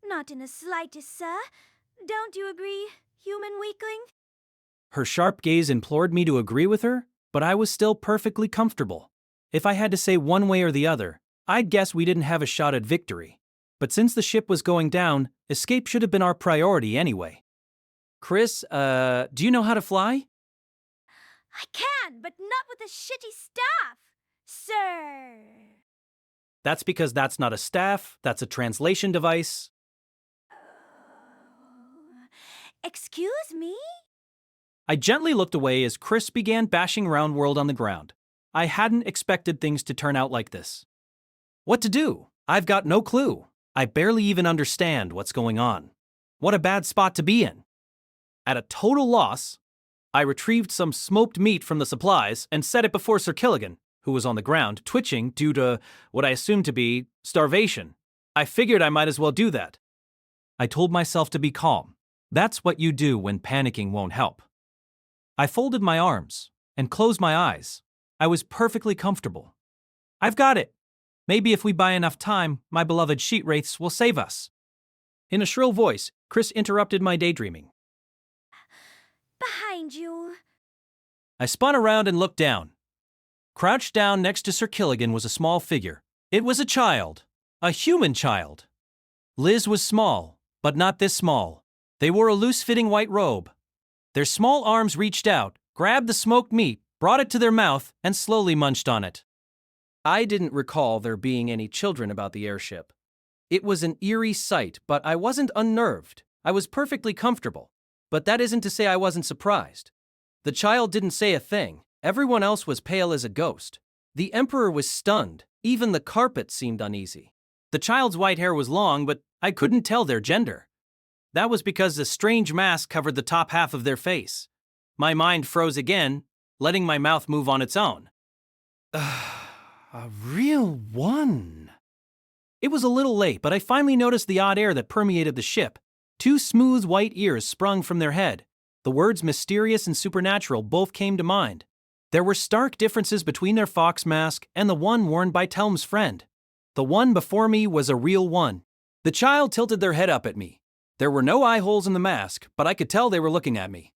Not in the slightest, sir. Don't you agree, human weakling? Her sharp gaze implored me to agree with her, but I was still perfectly comfortable. If I had to say one way or the other, I'd guess we didn't have a shot at victory. But since the ship was going down, escape should have been our priority anyway. Chris, do you know how to fly? I can, but not with a shitty staff, sir. That's because that's not a staff, that's a translation device. Excuse me? I gently looked away as Chris began bashing Roundworld on the ground. I hadn't expected things to turn out like this. What to do? I've got no clue. I barely even understand what's going on. What a bad spot to be in. At a total loss, I retrieved some smoked meat from the supplies and set it before Sir Killigan, who was on the ground, twitching due to what I assumed to be starvation. I figured I might as well do that. I told myself to be calm. That's what you do when panicking won't help. I folded my arms and closed my eyes. I was perfectly comfortable. I've got it. Maybe if we buy enough time, my beloved sheet wraiths will save us. In a shrill voice, Chris interrupted my daydreaming. Behind you. I spun around and looked down. Crouched down next to Sir Killigan was a small figure. It was a child. A human child. Liz was small, but not this small. They wore a loose-fitting white robe. Their small arms reached out, grabbed the smoked meat, brought it to their mouth, and slowly munched on it. I didn't recall there being any children about the airship. It was an eerie sight, but I wasn't unnerved. I was perfectly comfortable. But that isn't to say I wasn't surprised. The child didn't say a thing. Everyone else was pale as a ghost. The Emperor was stunned. Even the carpet seemed uneasy. The child's white hair was long, but I couldn't tell their gender. That was because a strange mask covered the top half of their face. My mind froze again, letting my mouth move on its own. A real one. It was a little late, but I finally noticed the odd air that permeated the ship. 2 smooth white ears sprung from their head. The words mysterious and supernatural both came to mind. There were stark differences between their fox mask and the one worn by Telm's friend. The one before me was a real one. The child tilted their head up at me. There were no eye holes in the mask, but I could tell they were looking at me.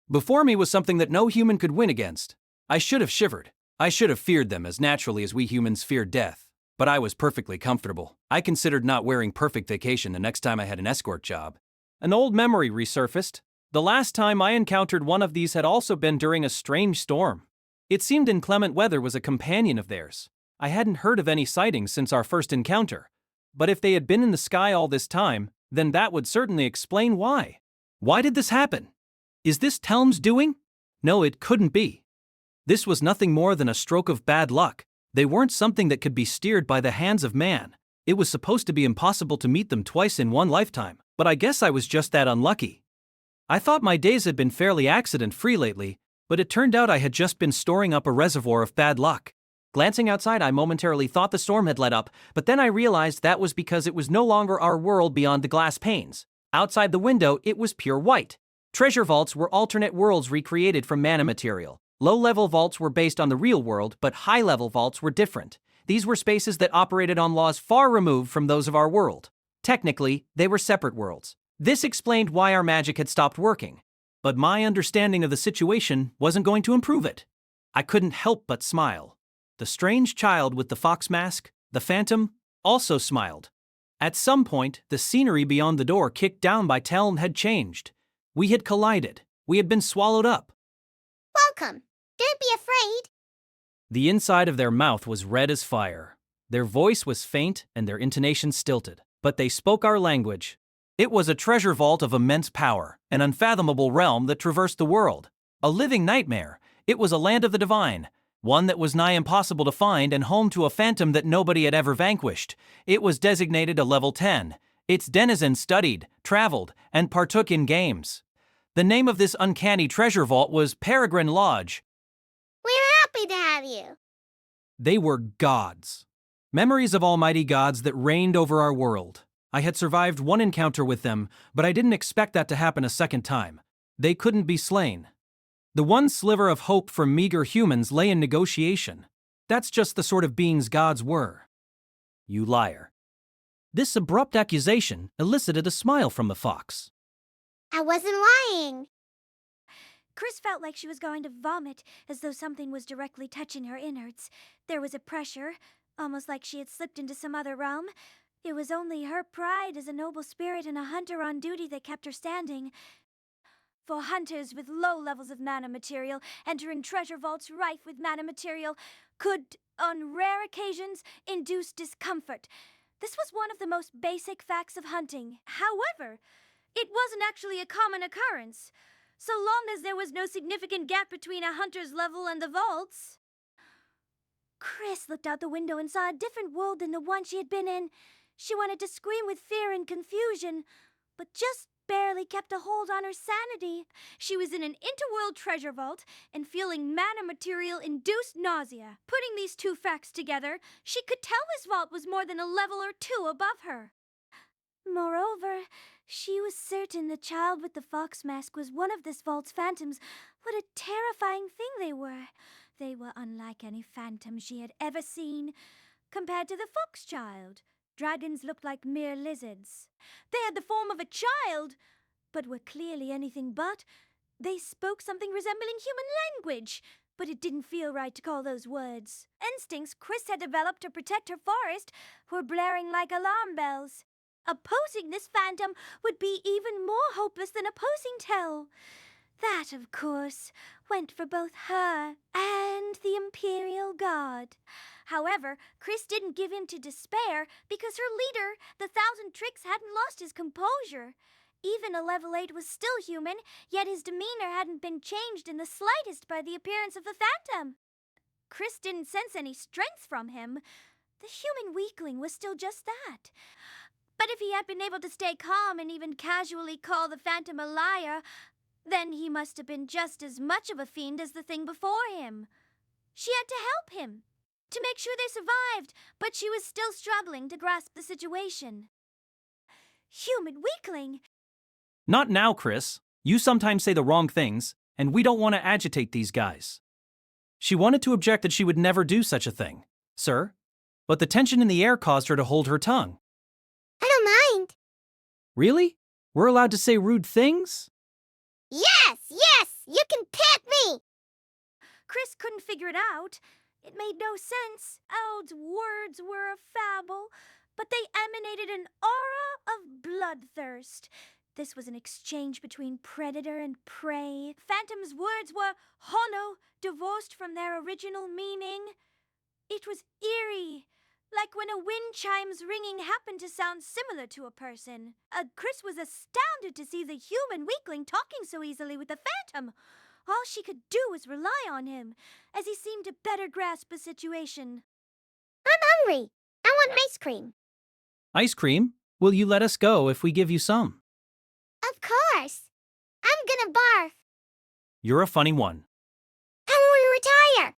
Before me was something that no human could win against. I should have shivered. I should have feared them as naturally as we humans fear death. But I was perfectly comfortable. I considered not wearing perfect vacation the next time I had an escort job. An old memory resurfaced. The last time I encountered one of these had also been during a strange storm. It seemed inclement weather was a companion of theirs. I hadn't heard of any sightings since our first encounter. But if they had been in the sky all this time, then that would certainly explain why. Why did this happen? Is this Telm's doing? No, it couldn't be. This was nothing more than a stroke of bad luck. They weren't something that could be steered by the hands of man. It was supposed to be impossible to meet them twice in one lifetime, but I guess I was just that unlucky. I thought my days had been fairly accident-free lately, but it turned out I had just been storing up a reservoir of bad luck. Glancing outside, I momentarily thought the storm had let up, but then I realized that was because it was no longer our world beyond the glass panes. Outside the window, it was pure white. Treasure vaults were alternate worlds recreated from mana material. Low-level vaults were based on the real world, but high-level vaults were different. These were spaces that operated on laws far removed from those of our world. Technically, they were separate worlds. This explained why our magic had stopped working. But my understanding of the situation wasn't going to improve it. I couldn't help but smile. The strange child with the fox mask, the phantom, also smiled. At some point, the scenery beyond the door kicked down by Telm had changed. We had collided. We had been swallowed up. Welcome. Don't be afraid. The inside of their mouth was red as fire. Their voice was faint and their intonation stilted, but they spoke our language. It was a treasure vault of immense power, an unfathomable realm that traversed the world. A living nightmare. It was a land of the divine, one that was nigh impossible to find and home to a phantom that nobody had ever vanquished. It was designated a level 10. Its denizens studied, traveled, and partook in games. The name of this uncanny treasure vault was Peregrine Lodge. We're happy to have you. They were gods. Memories of almighty gods that reigned over our world. I had survived one encounter with them, but I didn't expect that to happen a second time. They couldn't be slain. The one sliver of hope for meager humans lay in negotiation. That's just the sort of beings gods were. You liar. This abrupt accusation elicited a smile from the fox. I wasn't lying. Chris felt like she was going to vomit, as though something was directly touching her innards. There was a pressure, almost like she had slipped into some other realm. It was only her pride as a noble spirit and a hunter on duty that kept her standing. For hunters with low levels of mana material entering treasure vaults rife with mana material could, on rare occasions, induce discomfort. This was one of the most basic facts of hunting. However, it wasn't actually a common occurrence, so long as there was no significant gap between a hunter's level and the vaults. Chris looked out the window and saw a different world than the one she had been in. She wanted to scream with fear and confusion, but just barely kept a hold on her sanity. She was in an interworld treasure vault and feeling mana material induced nausea. Putting these two facts together, she could tell this vault was more than a level or 2 above her. Moreover, she was certain the child with the fox mask was one of this vault's phantoms. What a terrifying thing they were. They were unlike any phantom she had ever seen. Compared to the fox child, dragons looked like mere lizards. They had the form of a child, but were clearly anything but. They spoke something resembling human language, but it didn't feel right to call those words. Instincts Chris had developed to protect her forest were blaring like alarm bells. Opposing this phantom would be even more hopeless than opposing Tel. That, of course, went for both her and the Imperial Guard. However, Chris didn't give in to despair because her leader, the Thousand Tricks, hadn't lost his composure. Even a level 8 was still human, yet his demeanor hadn't been changed in the slightest by the appearance of the phantom. Chris didn't sense any strength from him. The human weakling was still just that. But if he had been able to stay calm and even casually call the phantom a liar, then he must have been just as much of a fiend as the thing before him. She had to help him, to make sure they survived, but she was still struggling to grasp the situation. Human weakling! Not now, Chris. You sometimes say the wrong things, and we don't want to agitate these guys. She wanted to object that she would never do such a thing, sir, but the tension in the air caused her to hold her tongue. I don't mind. Really? We're allowed to say rude things? Yes, you can pet me! Chris couldn't figure it out. It made no sense. Eld's words were a fable, but they emanated an aura of bloodthirst. This was an exchange between predator and prey. Phantom's words were hollow, divorced from their original meaning. It was eerie, like when a wind chime's ringing happened to sound similar to a person. Chris was astounded to see the human weakling talking so easily with the phantom. All she could do was rely on him, as he seemed to better grasp the situation. I'm hungry. I want ice cream. Ice cream? Will you let us go if we give you some? Of course. I'm gonna barf. You're a funny one. How will we retire?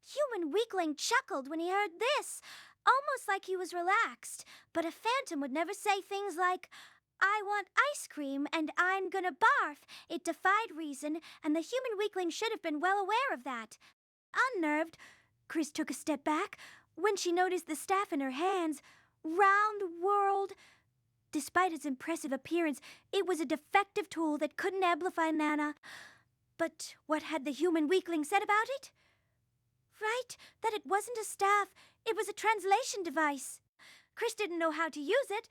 Human weakling chuckled when he heard this, almost like he was relaxed. But a phantom would never say things like, I want ice cream and I'm gonna barf. It defied reason, and the human weakling should have been well aware of that. Unnerved, Chris took a step back when she noticed the staff in her hands. Round world. Despite its impressive appearance, it was a defective tool that couldn't amplify mana. But what had the human weakling said about it? Right, that it wasn't a staff, it was a translation device. Chris didn't know how to use it,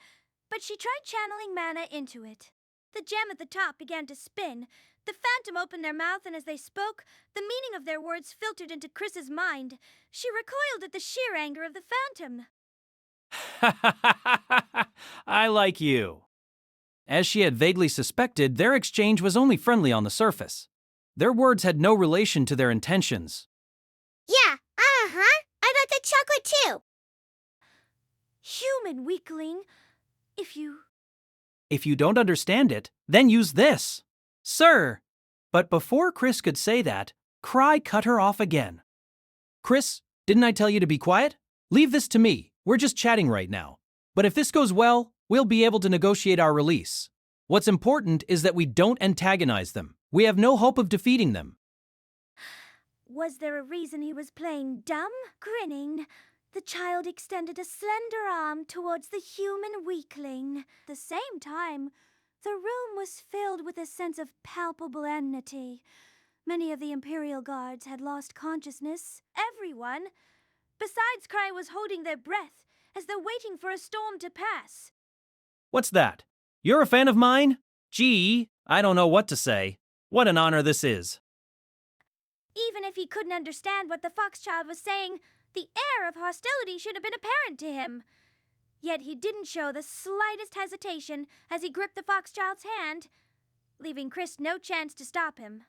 but she tried channeling mana into it. The gem at the top began to spin. The phantom opened their mouth, and as they spoke, the meaning of their words filtered into Chris's mind. She recoiled at the sheer anger of the phantom. I like you. As she had vaguely suspected, their exchange was only friendly on the surface. Their words had no relation to their intentions. Yeah, I'd like the chocolate too. Human weakling, if you don't understand it, then use this. Sir! But before Chris could say that, Krai cut her off again. Chris, didn't I tell you to be quiet? Leave this to me. We're just chatting right now. But if this goes well, we'll be able to negotiate our release. What's important is that we don't antagonize them. We have no hope of defeating them. Was there a reason he was playing dumb? Grinning, the child extended a slender arm towards the human weakling. At the same time, the room was filled with a sense of palpable enmity. Many of the Imperial Guards had lost consciousness. Everyone, besides Krai, was holding their breath, as though waiting for a storm to pass. What's that? You're a fan of mine? Gee, I don't know what to say. What an honor this is. Even if he couldn't understand what the foxchild was saying, the air of hostility should have been apparent to him. Yet he didn't show the slightest hesitation as he gripped the foxchild's hand, leaving Chris no chance to stop him.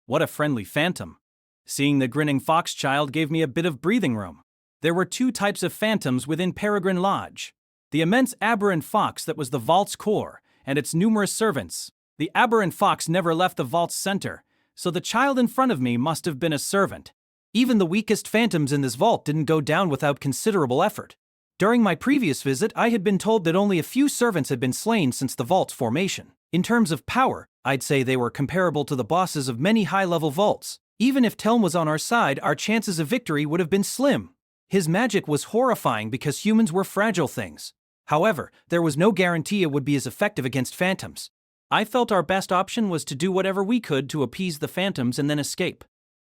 What a friendly phantom. Seeing the grinning foxchild gave me a bit of breathing room. There were two types of phantoms within Peregrine Lodge. The immense aberrant fox that was the vault's core, and its numerous servants. The aberrant fox never left the vault's center, so the child in front of me must have been a servant. Even the weakest phantoms in this vault didn't go down without considerable effort. During my previous visit, I had been told that only a few servants had been slain since the vault's formation. In terms of power, I'd say they were comparable to the bosses of many high-level vaults. Even if Telm was on our side, our chances of victory would have been slim. His magic was horrifying because humans were fragile things. However, there was no guarantee it would be as effective against phantoms. I felt our best option was to do whatever we could to appease the phantoms and then escape.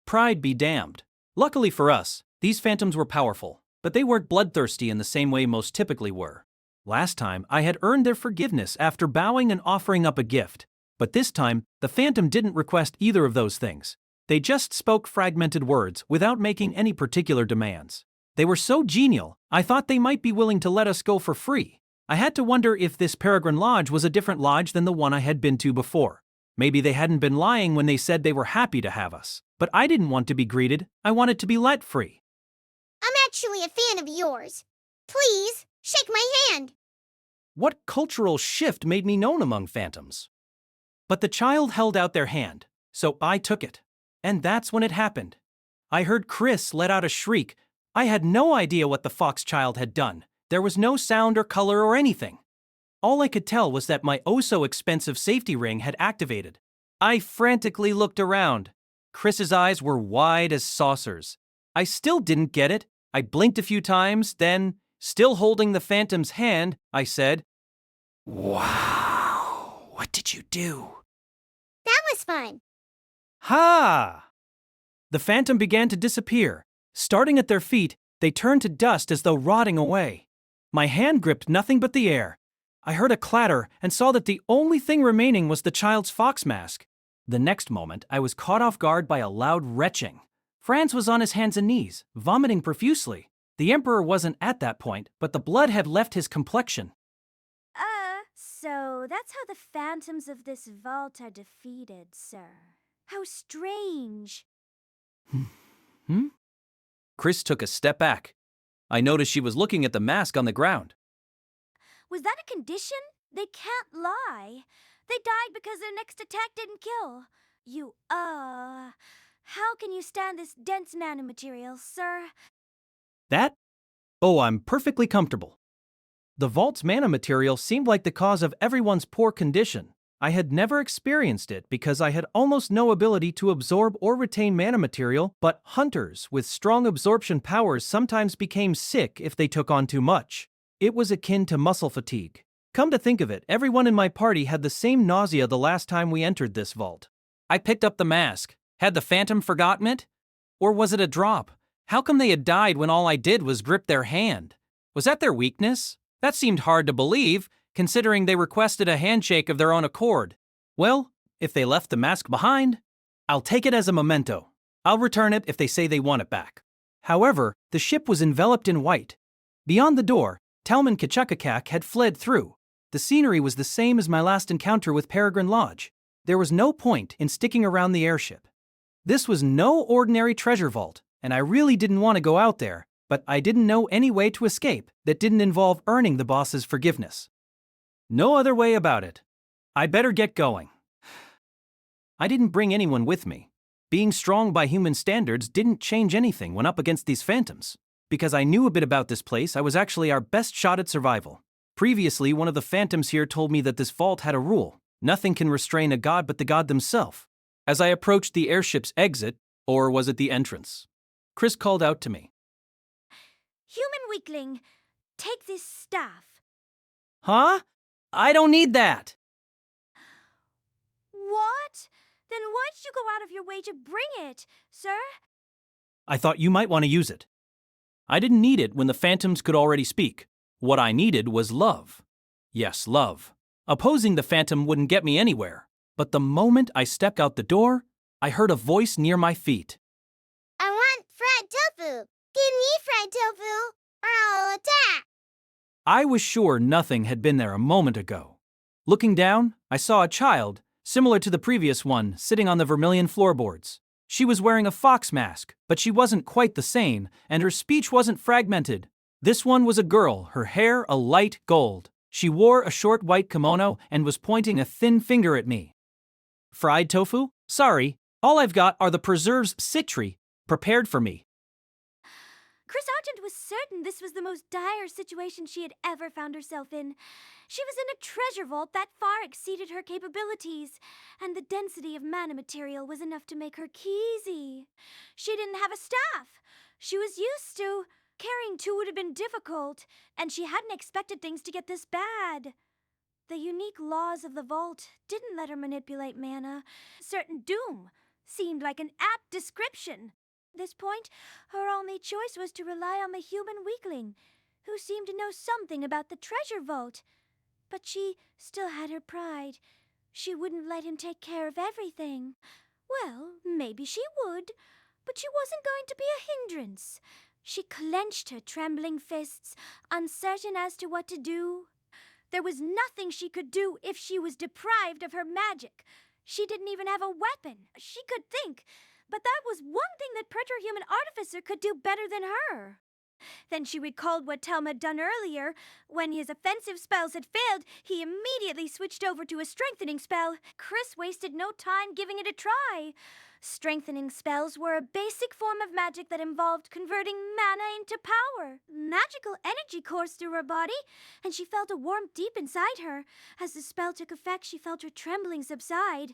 Pride be damned. Luckily for us, these phantoms were powerful, but they weren't bloodthirsty in the same way most typically were. Last time, I had earned their forgiveness after bowing and offering up a gift, but this time, the phantom didn't request either of those things. They just spoke fragmented words without making any particular demands. They were so genial, I thought they might be willing to let us go for free. I had to wonder if this Peregrine Lodge was a different lodge than the one I had been to before. Maybe they hadn't been lying when they said they were happy to have us. But I didn't want to be greeted, I wanted to be let free. I'm actually a fan of yours. Please, shake my hand. What cultural shift made me known among phantoms? But the child held out their hand, so I took it. And that's when it happened. I heard Chris let out a shriek. I had no idea what the fox child had done. There was no sound or color or anything. All I could tell was that my oh-so-expensive safety ring had activated. I frantically looked around. Chris's eyes were wide as saucers. I still didn't get it. I blinked a few times, then, still holding the phantom's hand, I said, "Wow, what did you do?" That was fun. Ha! The phantom began to disappear. Starting at their feet, they turned to dust as though rotting away. My hand gripped nothing but the air. I heard a clatter and saw that the only thing remaining was the child's fox mask. The next moment, I was caught off guard by a loud retching. Franz was on his hands and knees, vomiting profusely. The Emperor wasn't at that point, but the blood had left his complexion. So that's how the phantoms of this vault are defeated, sir. How strange. Chris took a step back. I noticed she was looking at the mask on the ground. Was that a condition? They can't lie. They died because their next attack didn't kill. How can you stand this dense nanomaterial, sir? That? Oh, I'm perfectly comfortable. The vault's mana material seemed like the cause of everyone's poor condition. I had never experienced it because I had almost no ability to absorb or retain mana material, but hunters with strong absorption powers sometimes became sick if they took on too much. It was akin to muscle fatigue. Come to think of it, everyone in my party had the same nausea the last time we entered this vault. I picked up the mask. Had the phantom forgotten it? Or was it a drop? How come they had died when all I did was grip their hand? Was that their weakness? That seemed hard to believe, considering they requested a handshake of their own accord. Well, if they left the mask behind, I'll take it as a memento. I'll return it if they say they want it back. However, the ship was enveloped in white. Beyond the door, Telman Kachukakak had fled through. The scenery was the same as my last encounter with Peregrine Lodge. There was no point in sticking around the airship. This was no ordinary treasure vault, and I really didn't want to go out there, but I didn't know any way to escape that didn't involve earning the boss's forgiveness. No other way about it. I better get going. I didn't bring anyone with me. Being strong by human standards didn't change anything when up against these phantoms. Because I knew a bit about this place, I was actually our best shot at survival. Previously, one of the phantoms here told me that this vault had a rule. Nothing can restrain a god but the god themselves. As I approached the airship's exit, or was it the entrance, Chris called out to me. Human weakling, take this staff. Huh? I don't need that. What? Then why did you go out of your way to bring it, sir? I thought you might want to use it. I didn't need it when the phantoms could already speak. What I needed was love. Yes, love. Opposing the phantom wouldn't get me anywhere. But the moment I stepped out the door, I heard a voice near my feet. I want fried tofu. Give me fried tofu, or I'll attack. I was sure nothing had been there a moment ago. Looking down, I saw a child, similar to the previous one, sitting on the vermilion floorboards. She was wearing a fox mask, but she wasn't quite the same, and her speech wasn't fragmented. This one was a girl, her hair a light gold. She wore a short white kimono and was pointing a thin finger at me. Fried tofu? Sorry, all I've got are the preserves citri, prepared for me. Chris Argent was certain this was the most dire situation she had ever found herself in. She was in a treasure vault that far exceeded her capabilities, and the density of mana material was enough to make her queasy. She didn't have a staff. She was used to. Carrying two would have been difficult, and she hadn't expected things to get this bad. The unique laws of the vault didn't let her manipulate mana. Certain doom seemed like an apt description. At this point, her only choice was to rely on the human weakling, who seemed to know something about the treasure vault. But she still had her pride. She wouldn't let him take care of everything. Well, maybe she would, but she wasn't going to be a hindrance. She clenched her trembling fists, uncertain as to what to do. There was nothing she could do if she was deprived of her magic. She didn't even have a weapon. She could think, but that was one thing that Preterhuman Artificer could do better than her. Then she recalled what Telm had done earlier. When his offensive spells had failed, he immediately switched over to a strengthening spell. Chris wasted no time giving it a try. Strengthening spells were a basic form of magic that involved converting mana into power. Magical energy coursed through her body, and she felt a warmth deep inside her. As the spell took effect, she felt her trembling subside.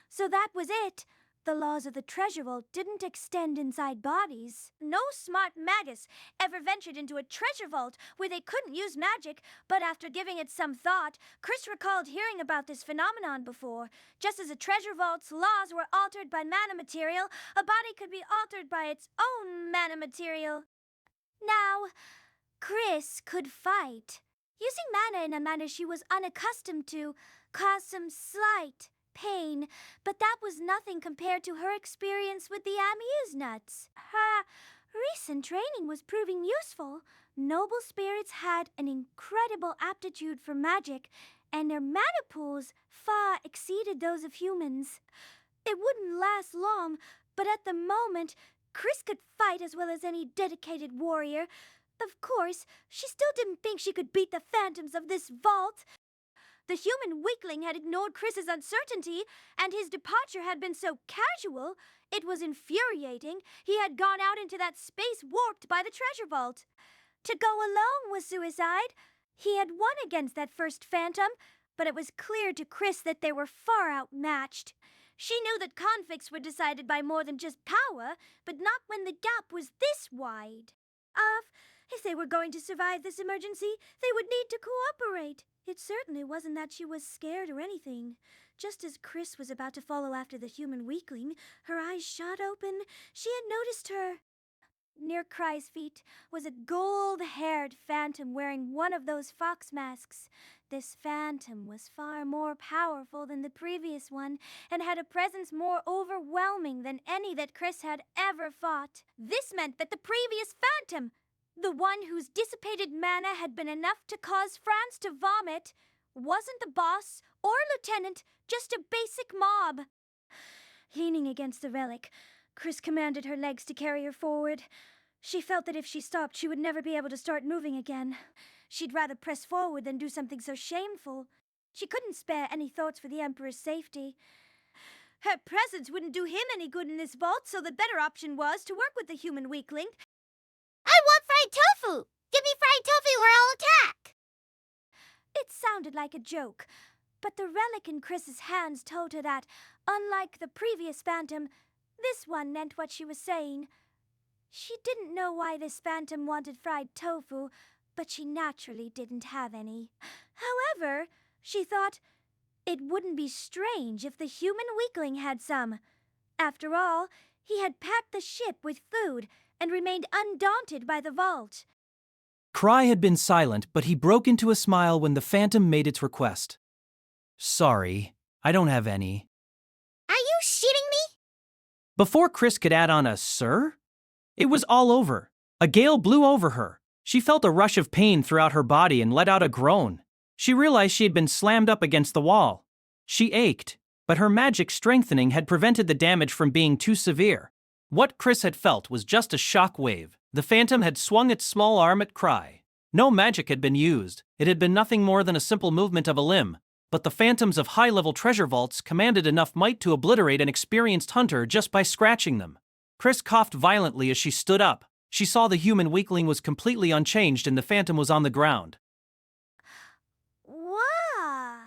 So that was it. The laws of the treasure vault didn't extend inside bodies. No smart magus ever ventured into a treasure vault where they couldn't use magic, but after giving it some thought, Chris recalled hearing about this phenomenon before. Just as a treasure vault's laws were altered by mana material, a body could be altered by its own mana material. Now, Chris could fight. Using mana in a manner she was unaccustomed to caused some slight pain, but that was nothing compared to her experience with the amuse nuts. Her recent training was proving useful. Noble spirits had an incredible aptitude for magic, and their mana pools far exceeded those of humans. It wouldn't last long, but at the moment, Chris could fight as well as any dedicated warrior. Of course, she still didn't think she could beat the phantoms of this vault. The human weakling had ignored Chris's uncertainty, and his departure had been so casual, it was infuriating. He had gone out into that space warped by the treasure vault. To go alone was suicide. He had won against that first phantom, but it was clear to Chris that they were far outmatched. She knew that conflicts were decided by more than just power, but not when the gap was this wide. If they were going to survive this emergency, they would need to cooperate. It certainly wasn't that she was scared or anything. Just as Chris was about to follow after the human weakling, her eyes shot open. She had noticed her. Near Krai's feet was a gold-haired phantom wearing one of those fox masks. This phantom was far more powerful than the previous one and had a presence more overwhelming than any that Chris had ever fought. This meant that the previous phantom, the one whose dissipated mana had been enough to cause France to vomit, wasn't the boss or lieutenant, just a basic mob. Leaning against the relic, Chris commanded her legs to carry her forward. She felt that if she stopped, she would never be able to start moving again. She'd rather press forward than do something so shameful. She couldn't spare any thoughts for the Emperor's safety. Her presence wouldn't do him any good in this vault, so the better option was to work with the human weakling. I want fried tofu! Give me fried tofu or I'll attack! It sounded like a joke, but the relic in Chris's hands told her that, unlike the previous phantom, this one meant what she was saying. She didn't know why this phantom wanted fried tofu, but she naturally didn't have any. However, she thought it wouldn't be strange if the human weakling had some. After all, he had packed the ship with food and remained undaunted by the vault. Krai had been silent, but he broke into a smile when the phantom made its request. Sorry, I don't have any. Are you shitting me? Before Chris could add on a sir, it was all over. A gale blew over her. She felt a rush of pain throughout her body and let out a groan. She realized she had been slammed up against the wall. She ached, but her magic strengthening had prevented the damage from being too severe. What Chris had felt was just a shock wave. The phantom had swung its small arm at Krai. No magic had been used. It had been nothing more than a simple movement of a limb. But the phantoms of high-level treasure vaults commanded enough might to obliterate an experienced hunter just by scratching them. Chris coughed violently as she stood up. She saw the human weakling was completely unchanged and the phantom was on the ground. Wah!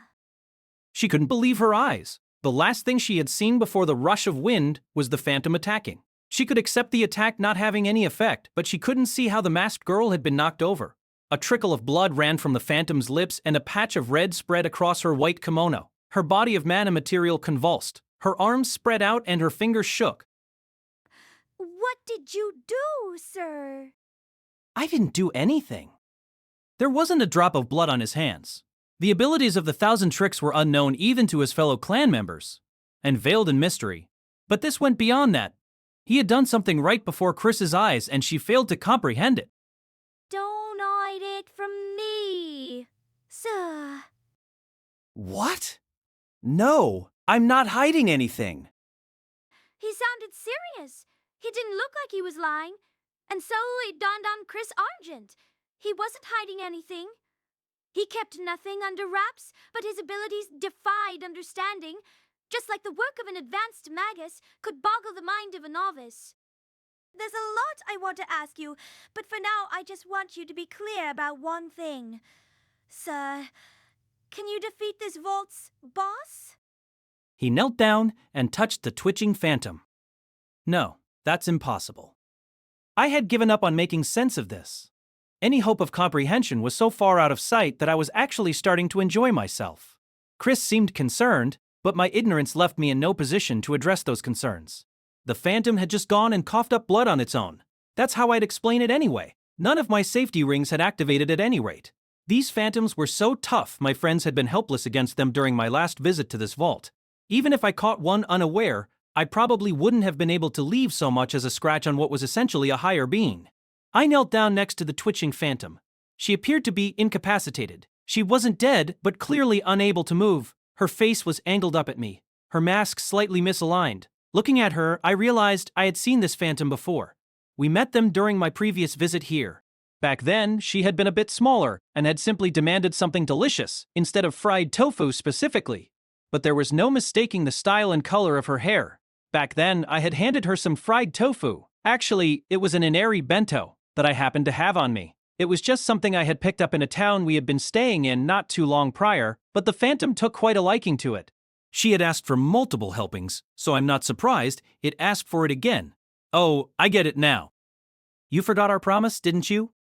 She couldn't believe her eyes. The last thing she had seen before the rush of wind was the phantom attacking. She could accept the attack not having any effect, but she couldn't see how the masked girl had been knocked over. A trickle of blood ran from the phantom's lips and a patch of red spread across her white kimono. Her body of mana material convulsed. Her arms spread out and her fingers shook. What did you do, sir? I didn't do anything. There wasn't a drop of blood on his hands. The abilities of the 1,000 tricks were unknown even to his fellow clan members, and veiled in mystery. But this went beyond that. He had done something right before Chris's eyes, and she failed to comprehend it. Don't hide it from me, sir. What? No, I'm not hiding anything. He sounded serious. He didn't look like he was lying. And so it dawned on Chris Argent. He wasn't hiding anything. He kept nothing under wraps, but his abilities defied understanding, just like the work of an advanced magus could boggle the mind of a novice. There's a lot I want to ask you, but for now I just want you to be clear about one thing. Sir, can you defeat this vault's boss? He knelt down and touched the twitching phantom. No, that's impossible. I had given up on making sense of this. Any hope of comprehension was so far out of sight that I was actually starting to enjoy myself. Chris seemed concerned, but my ignorance left me in no position to address those concerns. The phantom had just gone and coughed up blood on its own. That's how I'd explain it anyway. None of my safety rings had activated at any rate. These phantoms were so tough my friends had been helpless against them during my last visit to this vault. Even if I caught one unaware, I probably wouldn't have been able to leave so much as a scratch on what was essentially a higher being. I knelt down next to the twitching phantom. She appeared to be incapacitated. She wasn't dead, but clearly unable to move. Her face was angled up at me, her mask slightly misaligned. Looking at her, I realized I had seen this phantom before. We met them during my previous visit here. Back then, she had been a bit smaller and had simply demanded something delicious instead of fried tofu specifically. But there was no mistaking the style and color of her hair. Back then, I had handed her some fried tofu. Actually, it was an inari bento that I happened to have on me. It was just something I had picked up in a town we had been staying in not too long prior, but the phantom took quite a liking to it. She had asked for multiple helpings, so I'm not surprised it asked for it again. Oh, I get it now. You forgot our promise, didn't you?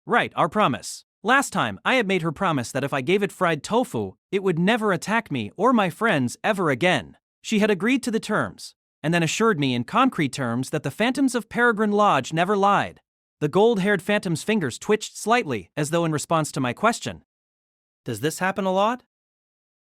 Right, our promise. Last time, I had made her promise that if I gave it fried tofu, it would never attack me or my friends ever again. She had agreed to the terms, and then assured me in concrete terms that the phantoms of Peregrine Lodge never lied. The gold-haired phantom's fingers twitched slightly, as though in response to my question. Does this happen a lot?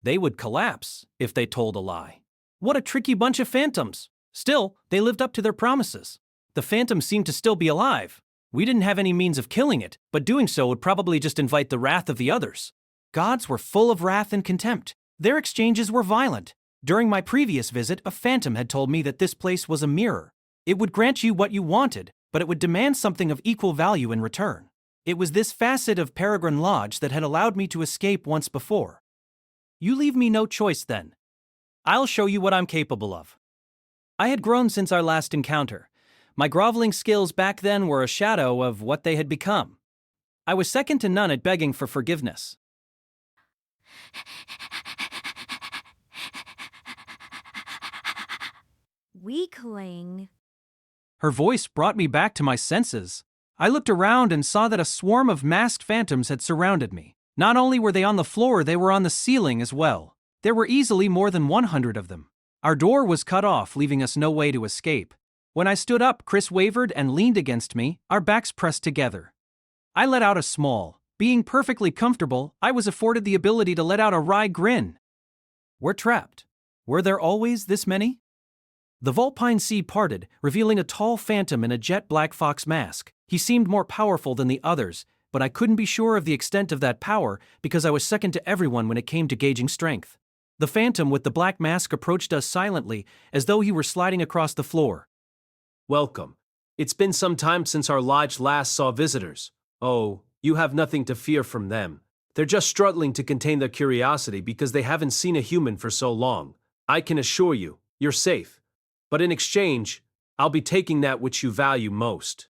They would collapse if they told a lie. What a tricky bunch of phantoms! Still, they lived up to their promises. The phantom seemed to still be alive. We didn't have any means of killing it, but doing so would probably just invite the wrath of the others. Gods were full of wrath and contempt. Their exchanges were violent. During my previous visit, a phantom had told me that this place was a mirror. It would grant you what you wanted, but it would demand something of equal value in return. It was this facet of Peregrine Lodge that had allowed me to escape once before. You leave me no choice then. I'll show you what I'm capable of. I had grown since our last encounter. My groveling skills back then were a shadow of what they had become. I was second to none at begging for forgiveness. Weakling. Her voice brought me back to my senses. I looked around and saw that a swarm of masked phantoms had surrounded me. Not only were they on the floor, they were on the ceiling as well. There were easily more than 100 of them. Our door was cut off, leaving us no way to escape. When I stood up, Chris wavered and leaned against me, our backs pressed together. I let out a small. Being perfectly comfortable, I was afforded the ability to let out a wry grin. We're trapped. Were there always this many? The vulpine sea parted, revealing a tall phantom in a jet black fox mask. He seemed more powerful than the others, but I couldn't be sure of the extent of that power because I was second to everyone when it came to gauging strength. The phantom with the black mask approached us silently, as though he were sliding across the floor. Welcome. It's been some time since our lodge last saw visitors. Oh, you have nothing to fear from them. They're just struggling to contain their curiosity because they haven't seen a human for so long. I can assure you, you're safe. But in exchange, I'll be taking that which you value most.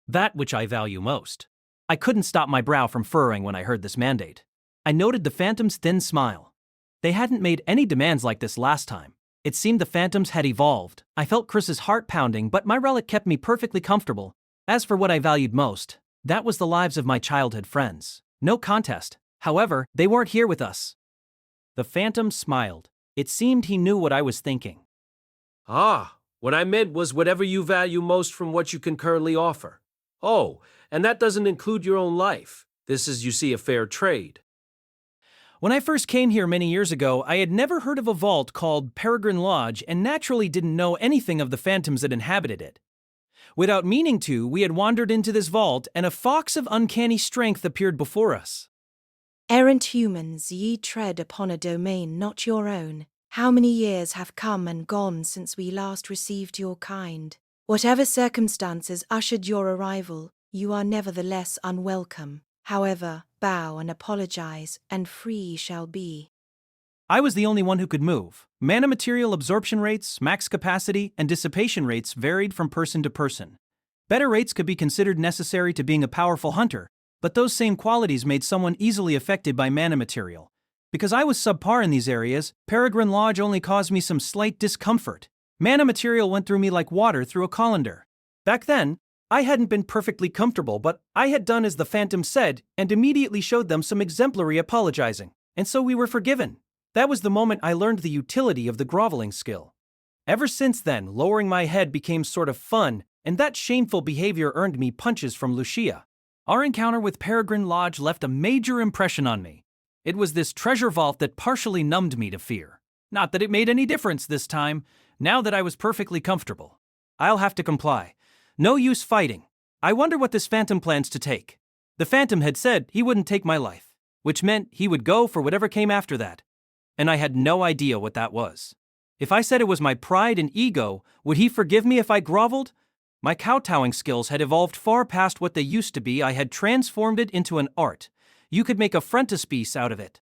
That which I value most. I couldn't stop my brow from furrowing when I heard this mandate. I noted the phantom's thin smile. They hadn't made any demands like this last time. It seemed the phantoms had evolved. I felt Chris's heart pounding, but my relic kept me perfectly comfortable. As for what I valued most, that was the lives of my childhood friends. No contest. However, they weren't here with us. The phantom smiled. It seemed he knew what I was thinking. Ah, what I meant was whatever you value most from what you can currently offer. Oh, and that doesn't include your own life. This is, you see, a fair trade. When I first came here many years ago, I had never heard of a vault called Peregrine Lodge and naturally didn't know anything of the phantoms that inhabited it. Without meaning to, we had wandered into this vault and a fox of uncanny strength appeared before us. Errant humans, ye tread upon a domain not your own. How many years have come and gone since we last received your kind? Whatever circumstances ushered your arrival, you are nevertheless unwelcome. However, bow and apologize, and free shall be. I was the only one who could move. Mana material absorption rates, max capacity, and dissipation rates varied from person to person. Better rates could be considered necessary to being a powerful hunter, but those same qualities made someone easily affected by mana material. Because I was subpar in these areas, Peregrine Lodge only caused me some slight discomfort. Mana material went through me like water through a colander. Back then, I hadn't been perfectly comfortable, but I had done as the Phantom said and immediately showed them some exemplary apologizing, and so we were forgiven. That was the moment I learned the utility of the groveling skill. Ever since then, lowering my head became sort of fun, and that shameful behavior earned me punches from Lucia. Our encounter with Peregrine Lodge left a major impression on me. It was this treasure vault that partially numbed me to fear. Not that it made any difference this time, now that I was perfectly comfortable. I'll have to comply. No use fighting. I wonder what this Phantom plans to take. The Phantom had said he wouldn't take my life, which meant he would go for whatever came after that. And I had no idea what that was. If I said it was my pride and ego, would he forgive me if I groveled? My kowtowing skills had evolved far past what they used to be. I had transformed it into an art. You could make a frontispiece out of it.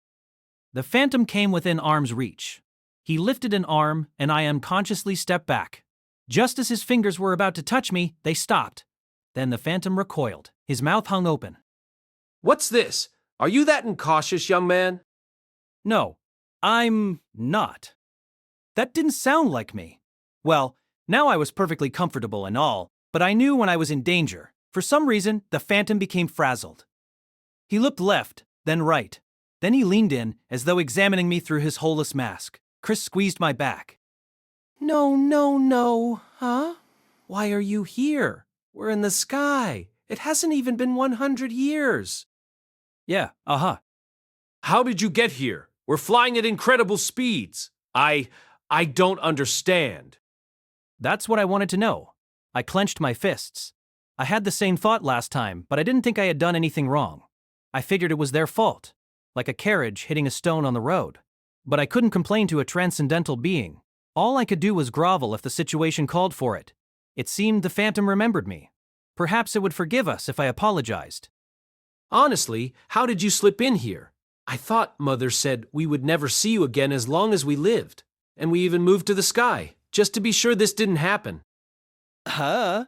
The Phantom came within arm's reach. He lifted an arm, and I unconsciously stepped back. Just as his fingers were about to touch me, they stopped. Then the Phantom recoiled. His mouth hung open. What's this? Are you that incautious, young man? No, I'm not. That didn't sound like me. Well, now I was perfectly comfortable and all, but I knew when I was in danger. For some reason, the Phantom became frazzled. He looked left, then right. Then he leaned in, as though examining me through his holeless mask. Chris squeezed my back. No, huh? Why are you here? We're in the sky. It hasn't even been 100 years. Yeah, How did you get here? We're flying at incredible speeds. I don't understand. That's what I wanted to know. I clenched my fists. I had the same thought last time, but I didn't think I had done anything wrong. I figured it was their fault, like a carriage hitting a stone on the road. But I couldn't complain to a transcendental being. All I could do was grovel if the situation called for it. It seemed the Phantom remembered me. Perhaps it would forgive us if I apologized. Honestly, how did you slip in here? I thought Mother said we would never see you again as long as we lived. And we even moved to the sky, just to be sure this didn't happen. Huh?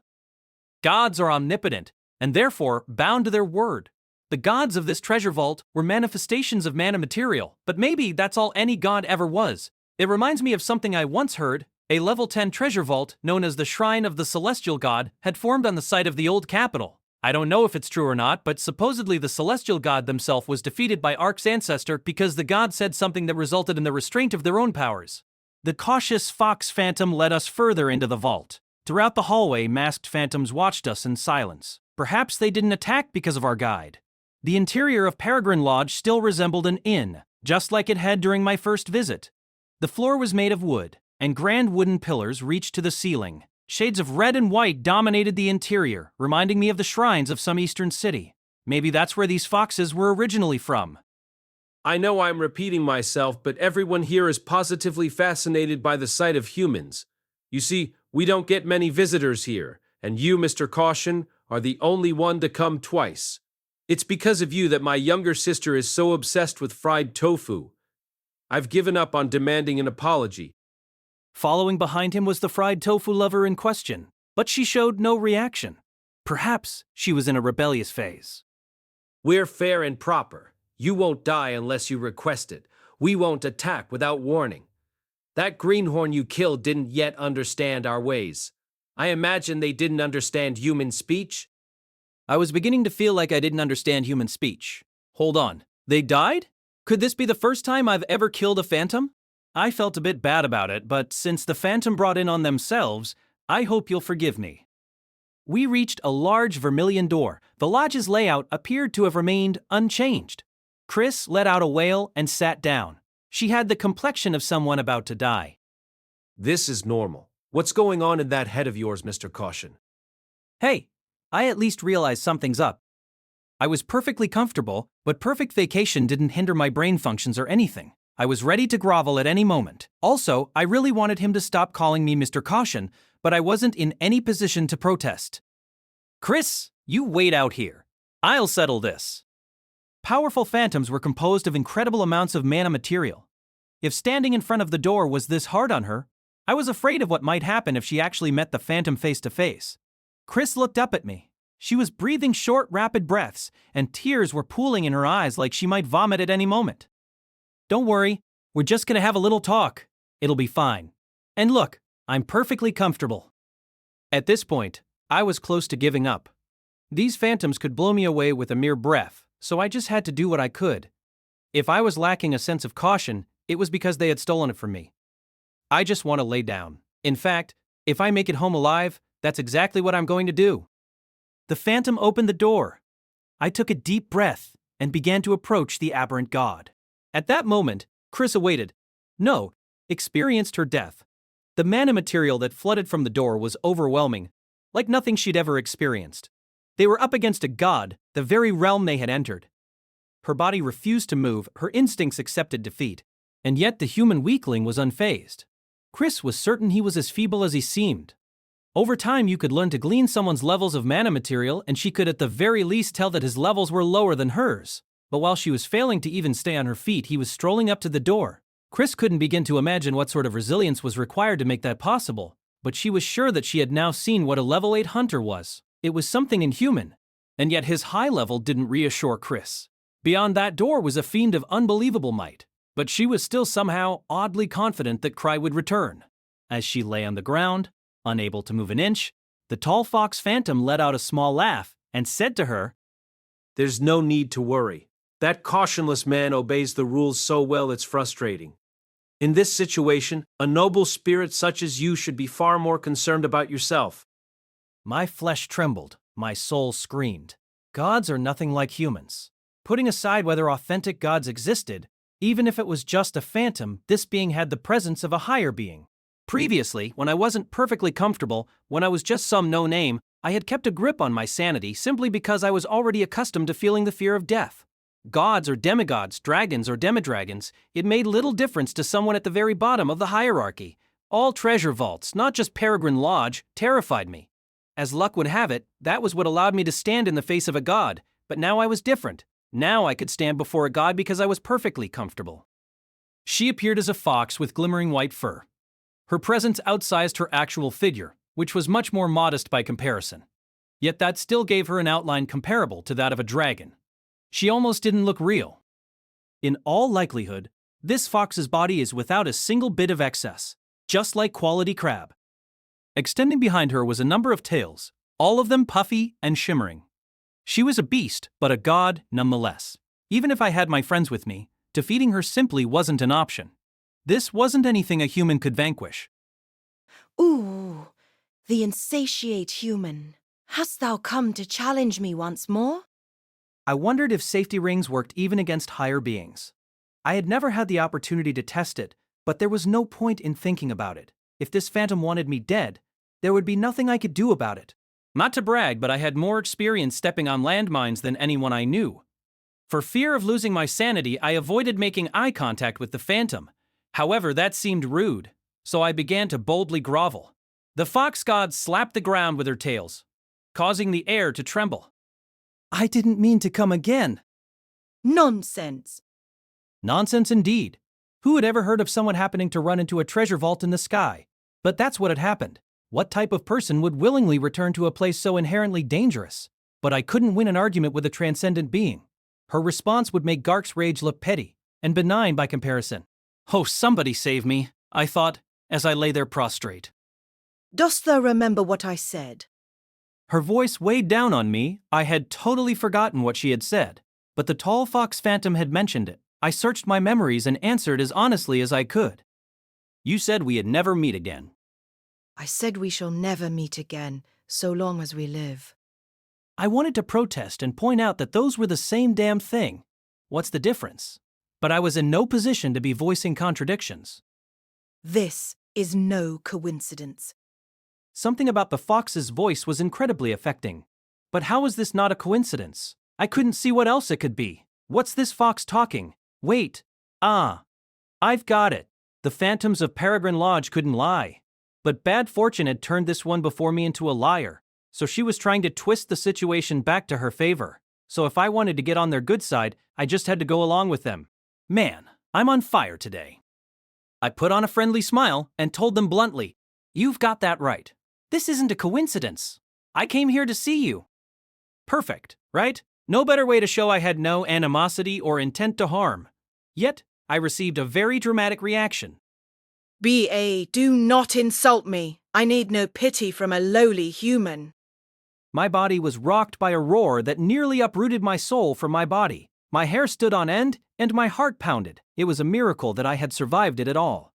Gods are omnipotent, and therefore bound to their word. The gods of this treasure vault were manifestations of mana material, but maybe that's all any god ever was. It reminds me of something I once heard. A level 10 treasure vault, known as the Shrine of the Celestial God, had formed on the site of the old capital. I don't know if it's true or not, but supposedly the Celestial God themselves was defeated by Ark's ancestor because the god said something that resulted in the restraint of their own powers. The cautious fox Phantom led us further into the vault. Throughout the hallway, masked phantoms watched us in silence. Perhaps they didn't attack because of our guide. The interior of Peregrine Lodge still resembled an inn, just like it had during my first visit. The floor was made of wood, and grand wooden pillars reached to the ceiling. Shades of red and white dominated the interior, reminding me of the shrines of some eastern city. Maybe that's where these foxes were originally from. I know I'm repeating myself, but everyone here is positively fascinated by the sight of humans. You see, we don't get many visitors here, and you, Mr. Caution, are the only one to come twice. It's because of you that my younger sister is so obsessed with fried tofu. I've given up on demanding an apology. Following behind him was the fried tofu lover in question, but she showed no reaction. Perhaps she was in a rebellious phase. We're fair and proper. You won't die unless you request it. We won't attack without warning. That greenhorn you killed didn't yet understand our ways. I imagine they didn't understand human speech. I was beginning to feel like I didn't understand human speech. Hold on, they died? Could this be the first time I've ever killed a phantom? I felt a bit bad about it, but since the Phantom brought in on themselves, I hope you'll forgive me. We reached a large vermilion door. The lodge's layout appeared to have remained unchanged. Chris let out a wail and sat down. She had the complexion of someone about to die. This is normal. What's going on in that head of yours, Mr. Caution? Hey, I at least realized something's up. I was perfectly comfortable, but perfect vacation didn't hinder my brain functions or anything. I was ready to grovel at any moment. Also, I really wanted him to stop calling me Mr. Caution, but I wasn't in any position to protest. Chris, you wait out here. I'll settle this. Powerful phantoms were composed of incredible amounts of mana material. If standing in front of the door was this hard on her, I was afraid of what might happen if she actually met the phantom face to face. Chris looked up at me. She was breathing short, rapid breaths, and tears were pooling in her eyes like she might vomit at any moment. Don't worry, we're just gonna have a little talk. It'll be fine. And look, I'm perfectly comfortable. At this point, I was close to giving up. These phantoms could blow me away with a mere breath, so I just had to do what I could. If I was lacking a sense of caution, it was because they had stolen it from me. I just want to lay down. In fact, if I make it home alive, that's exactly what I'm going to do. The phantom opened the door. I took a deep breath and began to approach the aberrant god. At that moment, Chris experienced her death. The mana material that flooded from the door was overwhelming, like nothing she'd ever experienced. They were up against a god, the very realm they had entered. Her body refused to move, her instincts accepted defeat, and yet the human weakling was unfazed. Chris was certain he was as feeble as he seemed. Over time, you could learn to glean someone's levels of mana material, and she could at the very least tell that his levels were lower than hers. But while she was failing to even stay on her feet, he was strolling up to the door. Chris couldn't begin to imagine what sort of resilience was required to make that possible, but she was sure that she had now seen what a level 8 hunter was. It was something inhuman, and yet his high level didn't reassure Chris. Beyond that door was a fiend of unbelievable might, but she was still somehow oddly confident that Krai would return. As she lay on the ground, unable to move an inch, the tall fox phantom let out a small laugh and said to her, "There's no need to worry. That cautionless man obeys the rules so well it's frustrating. In this situation, a noble spirit such as you should be far more concerned about yourself." My flesh trembled, my soul screamed. Gods are nothing like humans. Putting aside whether authentic gods existed, even if it was just a phantom, this being had the presence of a higher being. Previously, when I wasn't perfectly comfortable, when I was just some no-name, I had kept a grip on my sanity simply because I was already accustomed to feeling the fear of death. Gods or demigods, dragons or demidragons, it made little difference to someone at the very bottom of the hierarchy. All treasure vaults, not just Peregrine Lodge, terrified me. As luck would have it, that was what allowed me to stand in the face of a god, but now I was different. Now I could stand before a god because I was perfectly comfortable. She appeared as a fox with glimmering white fur. Her presence outsized her actual figure, which was much more modest by comparison. Yet that still gave her an outline comparable to that of a dragon. She almost didn't look real. In all likelihood, this fox's body is without a single bit of excess, just like quality crab. Extending behind her was a number of tails, all of them puffy and shimmering. She was a beast, but a god nonetheless. Even if I had my friends with me, defeating her simply wasn't an option. This wasn't anything a human could vanquish. Ooh, the insatiate human. Hast thou come to challenge me once more? I wondered if safety rings worked even against higher beings. I had never had the opportunity to test it, but there was no point in thinking about it. If this phantom wanted me dead, there would be nothing I could do about it. Not to brag, but I had more experience stepping on landmines than anyone I knew. For fear of losing my sanity, I avoided making eye contact with the phantom. However, that seemed rude, so I began to boldly grovel. The fox god slapped the ground with her tails, causing the air to tremble. "I didn't mean to come again." Nonsense. Nonsense indeed. Who had ever heard of someone happening to run into a treasure vault in the sky? But that's what had happened. What type of person would willingly return to a place so inherently dangerous? But I couldn't win an argument with a transcendent being. Her response would make Gark's rage look petty and benign by comparison. "Oh, somebody save me," I thought, as I lay there prostrate. Dost thou remember what I said? Her voice weighed down on me. I had totally forgotten what she had said, but the tall fox phantom had mentioned it. I searched my memories and answered as honestly as I could. "You said we'd never meet again." I said we shall never meet again, so long as we live. I wanted to protest and point out that those were the same damn thing. What's the difference? But I was in no position to be voicing contradictions. This is no coincidence. Something about the fox's voice was incredibly affecting. But how was this not a coincidence? I couldn't see what else it could be. What's this fox talking? Wait. I've got it. The phantoms of Peregrine Lodge couldn't lie. But bad fortune had turned this one before me into a liar, so she was trying to twist the situation back to her favor. So if I wanted to get on their good side, I just had to go along with them. Man, I'm on fire today. I put on a friendly smile and told them bluntly, "You've got that right. This isn't a coincidence. I came here to see you." Perfect, right? No better way to show I had no animosity or intent to harm. Yet, I received a very dramatic reaction. B.A., do not insult me. I need no pity from a lowly human. My body was rocked by a roar that nearly uprooted my soul from my body. My hair stood on end, and my heart pounded. It was a miracle that I had survived it at all.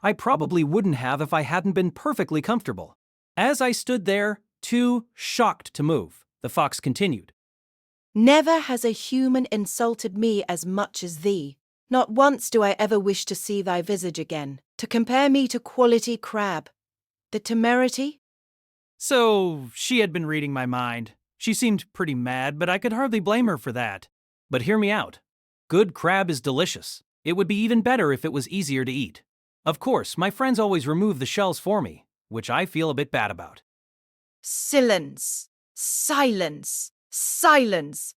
I probably wouldn't have if I hadn't been perfectly comfortable. As I stood there, too shocked to move, the fox continued. Never has a human insulted me as much as thee. Not once do I ever wish to see thy visage again, to compare me to quality crab. The temerity? So, she had been reading my mind. She seemed pretty mad, but I could hardly blame her for that. But hear me out. Good crab is delicious. It would be even better if it was easier to eat. Of course, my friends always remove the shells for me, which I feel a bit bad about. Silence! Silence! Silence!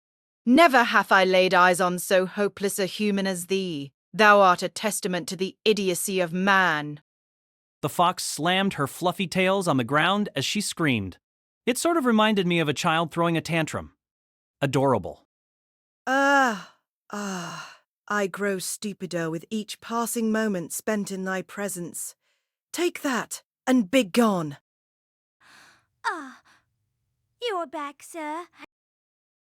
Never have I laid eyes on so hopeless a human as thee. Thou art a testament to the idiocy of man. The fox slammed her fluffy tails on the ground as she screamed. It sort of reminded me of a child throwing a tantrum. Adorable. I grow stupider with each passing moment spent in thy presence. Take that, and begone. You're back, sir.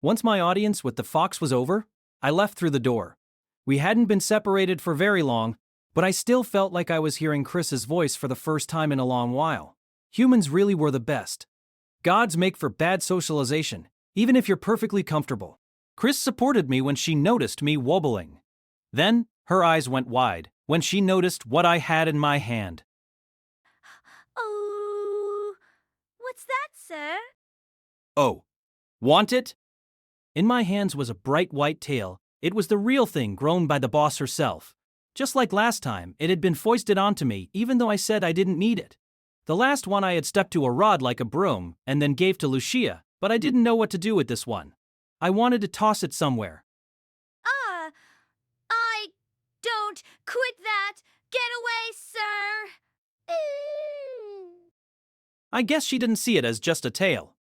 Once my audience with the fox was over, I left through the door. We hadn't been separated for very long, but I still felt like I was hearing Chris's voice for the first time in a long while. Humans really were the best. Gods make for bad socialization, even if you're perfectly comfortable. Chris supported me when she noticed me wobbling. Then, her eyes went wide when she noticed what I had in my hand. Oh, what's that, sir? Oh, want it? In my hands was a bright white tail. It was the real thing grown by the boss herself. Just like last time, it had been foisted onto me even though I said I didn't need it. The last one I had stepped to a rod like a broom and then gave to Lucia, but I didn't know what to do with this one. I wanted to toss it somewhere. I don't quit that. Get away, sir. I guess she didn't see it as just a tail.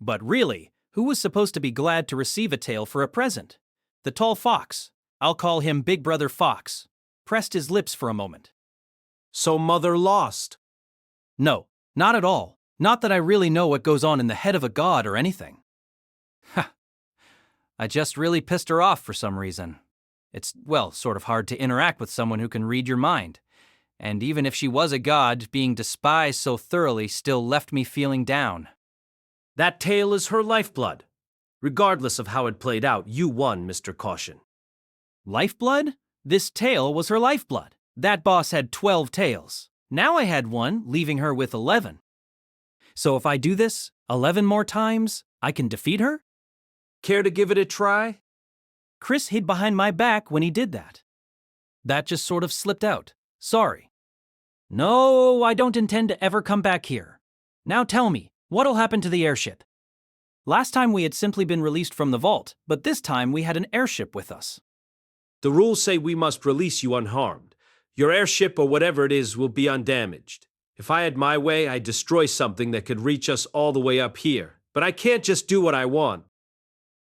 But really, who was supposed to be glad to receive a tail for a present? The tall fox, I'll call him Big Brother Fox, pressed his lips for a moment. So Mother lost? No, not at all. Not that I really know what goes on in the head of a god or anything. Ha! I just really pissed her off for some reason. It's, well, sort of hard to interact with someone who can read your mind. And even if she was a god, being despised so thoroughly still left me feeling down. That tail is her lifeblood. Regardless of how it played out, you won, Mr. Caution. Lifeblood? This tail was her lifeblood. That boss had 12 tails. Now I had one, leaving her with 11. So if I do this 11 more times, I can defeat her? Care to give it a try? Chris hid behind my back when he did that. That just sort of slipped out. Sorry. No, I don't intend to ever come back here. Now tell me, what'll happen to the airship? Last time we had simply been released from the vault, but this time we had an airship with us. The rules say we must release you unharmed. Your airship or whatever it is will be undamaged. If I had my way, I'd destroy something that could reach us all the way up here. But I can't just do what I want.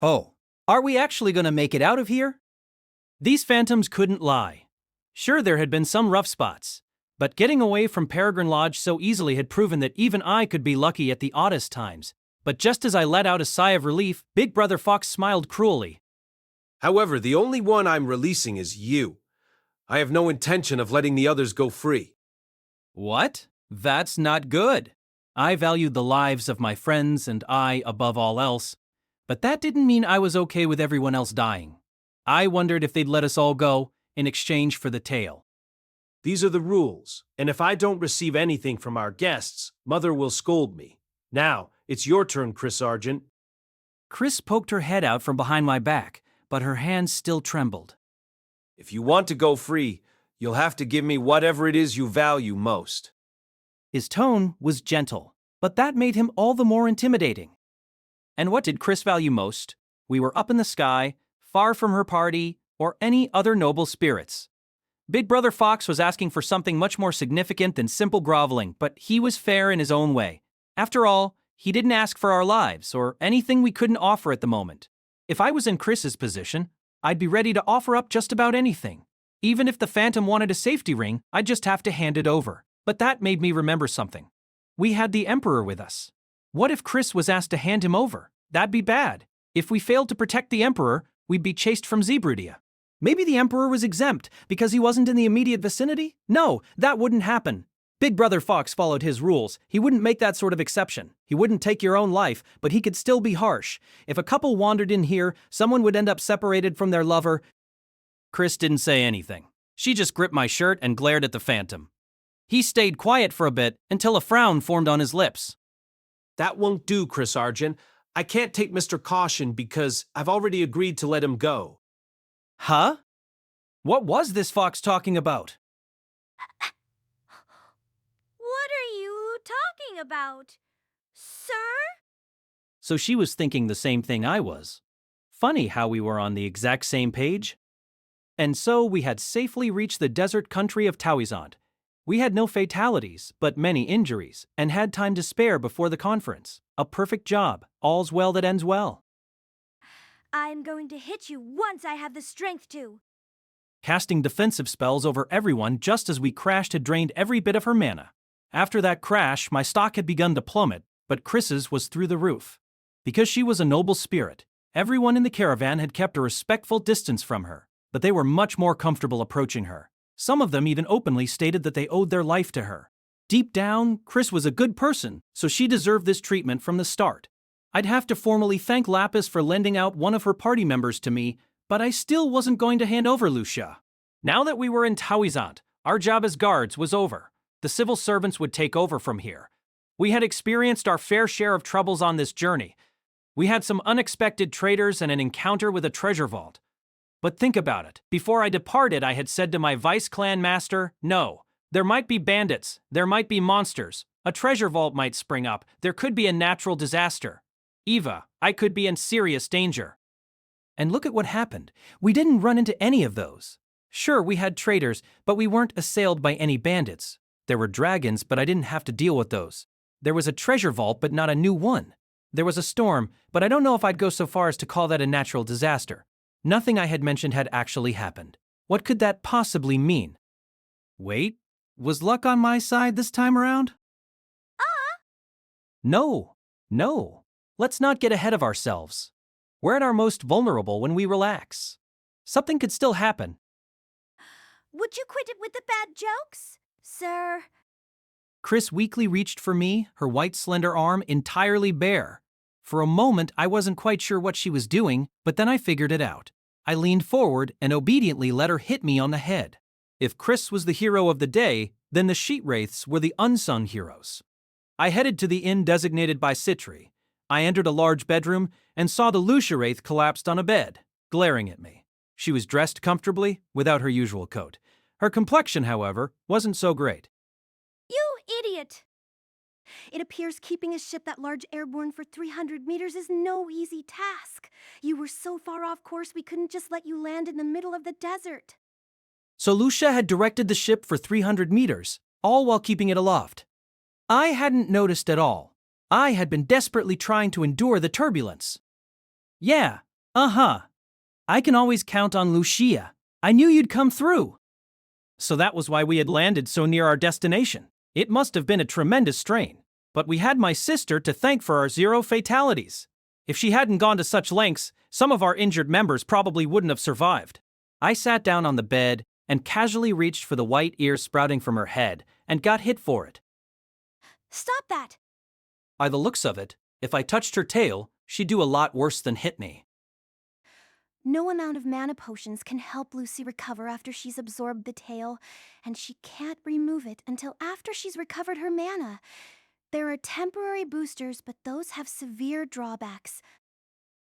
Oh, are we actually going to make it out of here? These phantoms couldn't lie. Sure, there had been some rough spots, but getting away from Peregrine Lodge so easily had proven that even I could be lucky at the oddest times. But just as I let out a sigh of relief, Big Brother Fox smiled cruelly. However, the only one I'm releasing is you. I have no intention of letting the others go free. What? That's not good. I valued the lives of my friends and I above all else, but that didn't mean I was okay with everyone else dying. I wondered if they'd let us all go in exchange for the tail. These are the rules, and if I don't receive anything from our guests, Mother will scold me. Now, it's your turn, Chris Argent. Chris poked her head out from behind my back, but her hands still trembled. If you want to go free, You'll have to give me whatever it is you value most. His tone was gentle, but that made him all the more intimidating. And what did Chris value most? We were up in the sky, far from her party, or any other noble spirits. Big Brother Fox was asking for something much more significant than simple groveling, but he was fair in his own way. After all, he didn't ask for our lives, or anything we couldn't offer at the moment. If I was in Chris's position, I'd be ready to offer up just about anything. Even if the Phantom wanted a safety ring, I'd just have to hand it over. But that made me remember something. We had the Emperor with us. What if Chris was asked to hand him over? That'd be bad. If we failed to protect the Emperor, we'd be chased from Zebridia. Maybe the Emperor was exempt because he wasn't in the immediate vicinity? No, that wouldn't happen. Big Brother Fox followed his rules. He wouldn't make that sort of exception. He wouldn't take your own life, but he could still be harsh. If a couple wandered in here, someone would end up separated from their lover. Chris didn't say anything. She just gripped my shirt and glared at the Phantom. He stayed quiet for a bit until a frown formed on his lips. That won't do, Chris Argent. I can't take Mr. Caution because I've already agreed to let him go. Huh? What was this Fox talking about? What are you talking about, sir? So she was thinking the same thing I was. Funny how we were on the exact same page. And so we had safely reached the desert country of Tawizant. We had no fatalities, but many injuries, and had time to spare before the conference. A perfect job. All's well that ends well. I'm going to hit you once I have the strength to. Casting defensive spells over everyone just as we crashed had drained every bit of her mana. After that crash, my stock had begun to plummet, but Chris's was through the roof. Because she was a noble spirit, everyone in the caravan had kept a respectful distance from her, but they were much more comfortable approaching her. Some of them even openly stated that they owed their life to her. Deep down, Chris was a good person, so she deserved this treatment from the start. I'd have to formally thank Lapis for lending out one of her party members to me, but I still wasn't going to hand over Lucia. Now that we were in Tawizant, our job as guards was over. The civil servants would take over from here. We had experienced our fair share of troubles on this journey. We had some unexpected traitors and an encounter with a treasure vault. But think about it. Before I departed, I had said to my vice clan master, no, there might be bandits, there might be monsters, a treasure vault might spring up, there could be a natural disaster. Eva, I could be in serious danger. And look at what happened. We didn't run into any of those. Sure, we had traitors, but we weren't assailed by any bandits. There were dragons, but I didn't have to deal with those. There was a treasure vault, but not a new one. There was a storm, but I don't know if I'd go so far as to call that a natural disaster. Nothing I had mentioned had actually happened. What could that possibly mean? Wait, was luck on my side this time around? No. Let's not get ahead of ourselves. We're at our most vulnerable when we relax. Something could still happen. Would you quit it with the bad jokes, sir? Chris weakly reached for me, her white slender arm entirely bare. For a moment, I wasn't quite sure what she was doing, but then I figured it out. I leaned forward and obediently let her hit me on the head. If Chris was the hero of the day, then the sheet wraiths were the unsung heroes. I headed to the inn designated by Citri. I entered a large bedroom and saw the Lucia wraith collapsed on a bed, glaring at me. She was dressed comfortably, without her usual coat. Her complexion, however, wasn't so great. You idiot! It appears keeping a ship that large airborne for 300 meters is no easy task. You were so far off course we couldn't just let you land in the middle of the desert. So Lucia had directed the ship for 300 meters, all while keeping it aloft. I hadn't noticed at all. I had been desperately trying to endure the turbulence. Yeah, I can always count on Lucia. I knew you'd come through. So that was why we had landed so near our destination. It must have been a tremendous strain. But we had my sister to thank for our 0 fatalities. If she hadn't gone to such lengths, some of our injured members probably wouldn't have survived. I sat down on the bed and casually reached for the white ear sprouting from her head and got hit for it. Stop that! By the looks of it, if I touched her tail, she'd do a lot worse than hit me. No amount of mana potions can help Lucy recover after she's absorbed the tail, and she can't remove it until after she's recovered her mana. There are temporary boosters, but those have severe drawbacks.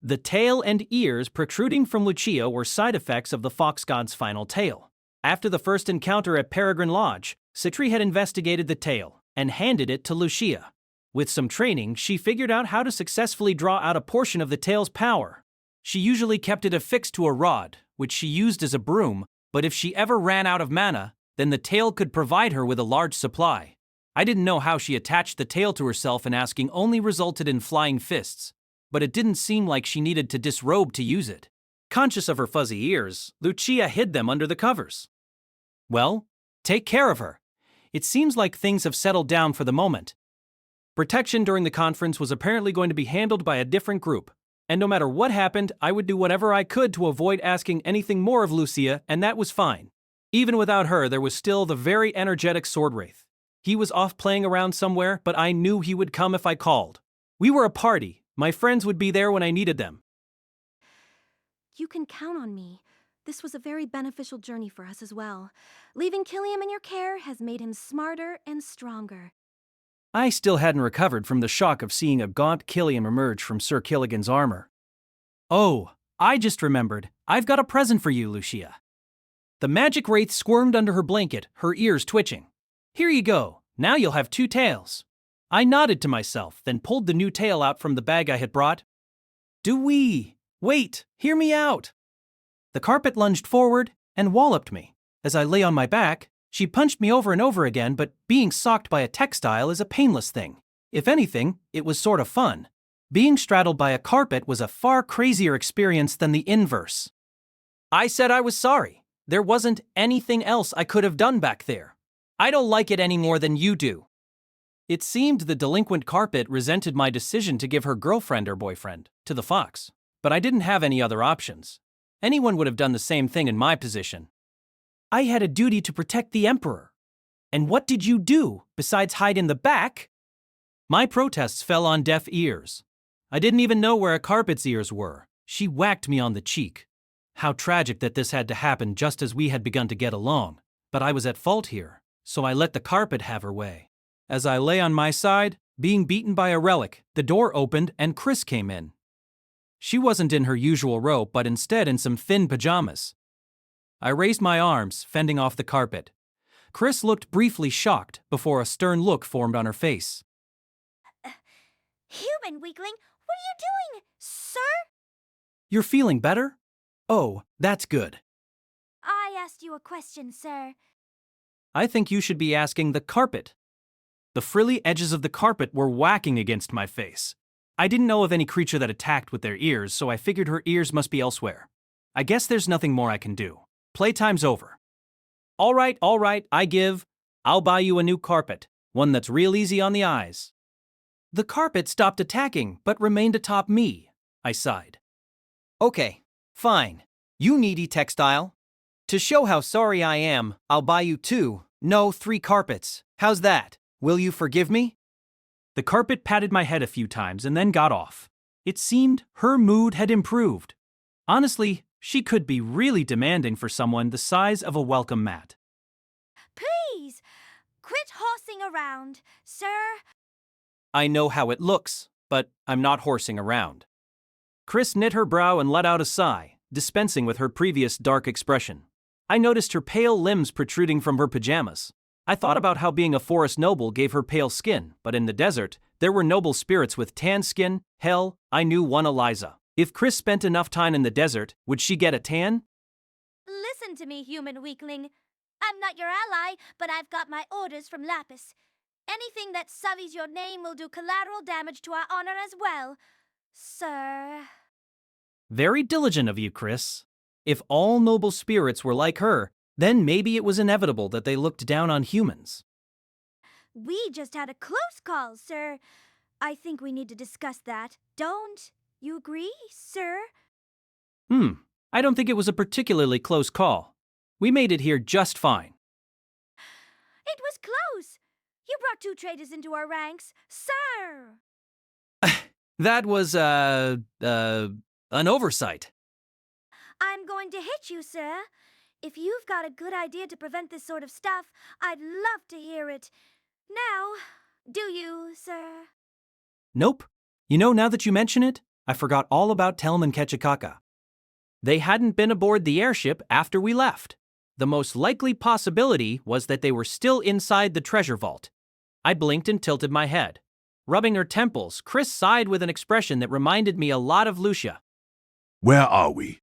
The tail and ears protruding from Lucia were side effects of the fox god's final tail. After the first encounter at Peregrine Lodge, Citri had investigated the tail and handed it to Lucia. With some training, she figured out how to successfully draw out a portion of the tail's power. She usually kept it affixed to a rod, which she used as a broom, but if she ever ran out of mana, then the tail could provide her with a large supply. I didn't know how she attached the tail to herself, and asking only resulted in flying fists, but it didn't seem like she needed to disrobe to use it. Conscious of her fuzzy ears, Lucia hid them under the covers. Well, take care of her. It seems like things have settled down for the moment. Protection during the conference was apparently going to be handled by a different group, and no matter what happened, I would do whatever I could to avoid asking anything more of Lucia, and that was fine. Even without her, there was still the very energetic Sword Wraith. He was off playing around somewhere, but I knew he would come if I called. We were a party. My friends would be there when I needed them. You can count on me. This was a very beneficial journey for us as well. Leaving Killiam in your care has made him smarter and stronger. I still hadn't recovered from the shock of seeing a gaunt Killiam emerge from Sir Killigan's armor. Oh, I just remembered. I've got a present for you, Lucia. The magic wraith squirmed under her blanket, her ears twitching. Here you go. Now you'll have 2 tails. I nodded to myself, then pulled the new tail out from the bag I had brought. Wait, hear me out. The carpet lunged forward and walloped me. As I lay on my back, she punched me over and over again, but being socked by a textile is a painless thing. If anything, it was sort of fun. Being straddled by a carpet was a far crazier experience than the inverse. I said I was sorry. There wasn't anything else I could have done back there. I don't like it any more than you do. It seemed the delinquent carpet resented my decision to give her girlfriend or boyfriend to the fox, but I didn't have any other options. Anyone would have done the same thing in my position. I had a duty to protect the Emperor. And what did you do, besides hide in the back? My protests fell on deaf ears. I didn't even know where a carpet's ears were. She whacked me on the cheek. How tragic that this had to happen just as we had begun to get along. But I was at fault here, so I let the carpet have her way. As I lay on my side, being beaten by a relic, the door opened and Chris came in. She wasn't in her usual robe, but instead in some thin pajamas. I raised my arms, fending off the carpet. Chris looked briefly shocked before a stern look formed on her face. Human weakling, what are you doing, sir? You're feeling better? Oh, that's good. I asked you a question, sir. I think you should be asking the carpet. The frilly edges of the carpet were whacking against my face. I didn't know of any creature that attacked with their ears, so I figured her ears must be elsewhere. I guess there's nothing more I can do. Playtime's over. All right, I give. I'll buy you a new carpet, one that's real easy on the eyes. The carpet stopped attacking, but remained atop me. I sighed. Okay, fine. You needy textile. To show how sorry I am, I'll buy you 3 carpets. How's that? Will you forgive me? The carpet patted my head a few times and then got off. It seemed her mood had improved. Honestly, she could be really demanding for someone the size of a welcome mat. Please, quit horsing around, sir. I know how it looks, but I'm not horsing around. Chris knit her brow and let out a sigh, dispensing with her previous dark expression. I noticed her pale limbs protruding from her pajamas. I thought about how being a forest noble gave her pale skin, but in the desert, there were noble spirits with tan skin. Hell, I knew one Eliza. If Chris spent enough time in the desert, would she get a tan? Listen to me, human weakling. I'm not your ally, but I've got my orders from Lapis. Anything that sullies your name will do collateral damage to our honor as well, sir. Very diligent of you, Chris. If all noble spirits were like her, then maybe it was inevitable that they looked down on humans. We just had a close call, sir. I think we need to discuss that. Don't you agree, sir? I don't think it was a particularly close call. We made it here just fine. It was close. You brought 2 traitors into our ranks, sir. That was, an oversight. I'm going to hit you, sir. If you've got a good idea to prevent this sort of stuff, I'd love to hear it. Now, do you, sir? Nope. You know, now that you mention it, I forgot all about Telm and Ketchikaka. They hadn't been aboard the airship after we left. The most likely possibility was that they were still inside the treasure vault. I blinked and tilted my head. Rubbing her temples, Chris sighed with an expression that reminded me a lot of Lucia. Where are we?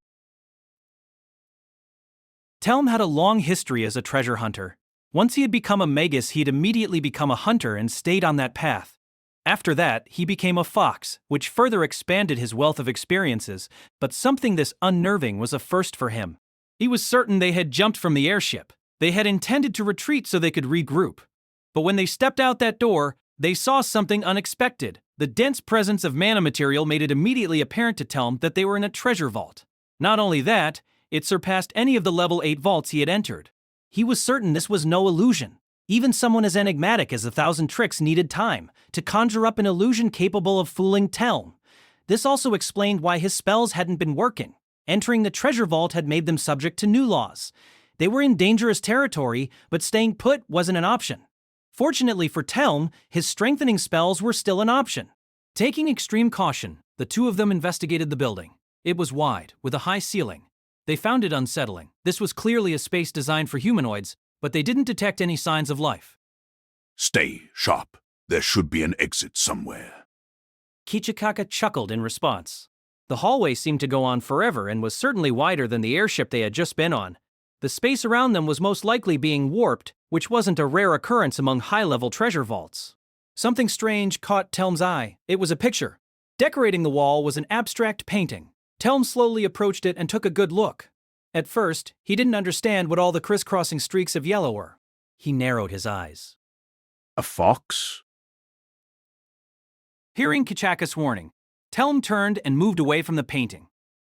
Telm had a long history as a treasure hunter. Once he had become a magus, he'd immediately become a hunter and stayed on that path. After that, he became a fox, which further expanded his wealth of experiences, but something this unnerving was a first for him. He was certain they had jumped from the airship. They had intended to retreat so they could regroup. But when they stepped out that door, they saw something unexpected. The dense presence of mana material made it immediately apparent to Telm that they were in a treasure vault. Not only that, it surpassed any of the level 8 vaults he had entered. He was certain this was no illusion. Even someone as enigmatic as 1,000 Tricks needed time to conjure up an illusion capable of fooling Telm. This also explained why his spells hadn't been working. Entering the treasure vault had made them subject to new laws. They were in dangerous territory, but staying put wasn't an option. Fortunately for Telm, his strengthening spells were still an option. Taking extreme caution, the two of them investigated the building. It was wide, with a high ceiling. They found it unsettling. This was clearly a space designed for humanoids, but they didn't detect any signs of life. Stay sharp. There should be an exit somewhere. Kichikaka chuckled in response. The hallway seemed to go on forever and was certainly wider than the airship they had just been on. The space around them was most likely being warped, which wasn't a rare occurrence among high-level treasure vaults. Something strange caught Telm's eye. It was a picture. Decorating the wall was an abstract painting. Telm slowly approached it and took a good look. At first, he didn't understand what all the crisscrossing streaks of yellow were. He narrowed his eyes. A fox? Hearing Kichaka's warning, Telm turned and moved away from the painting.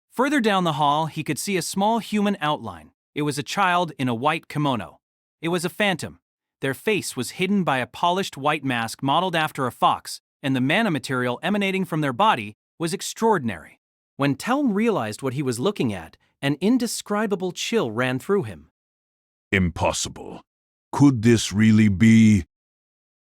Further down the hall, he could see a small human outline. It was a child in a white kimono. It was a phantom. Their face was hidden by a polished white mask modeled after a fox, and the mana material emanating from their body was extraordinary. When Telm realized what he was looking at, an indescribable chill ran through him. Impossible. Could this really be?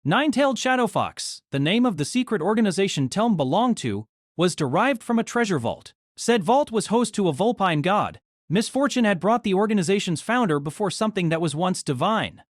Nine-tailed Shadow Fox, the name of the secret organization Telm belonged to, was derived from a treasure vault. Said vault was host to a vulpine god. Misfortune had brought the organization's founder before something that was once divine.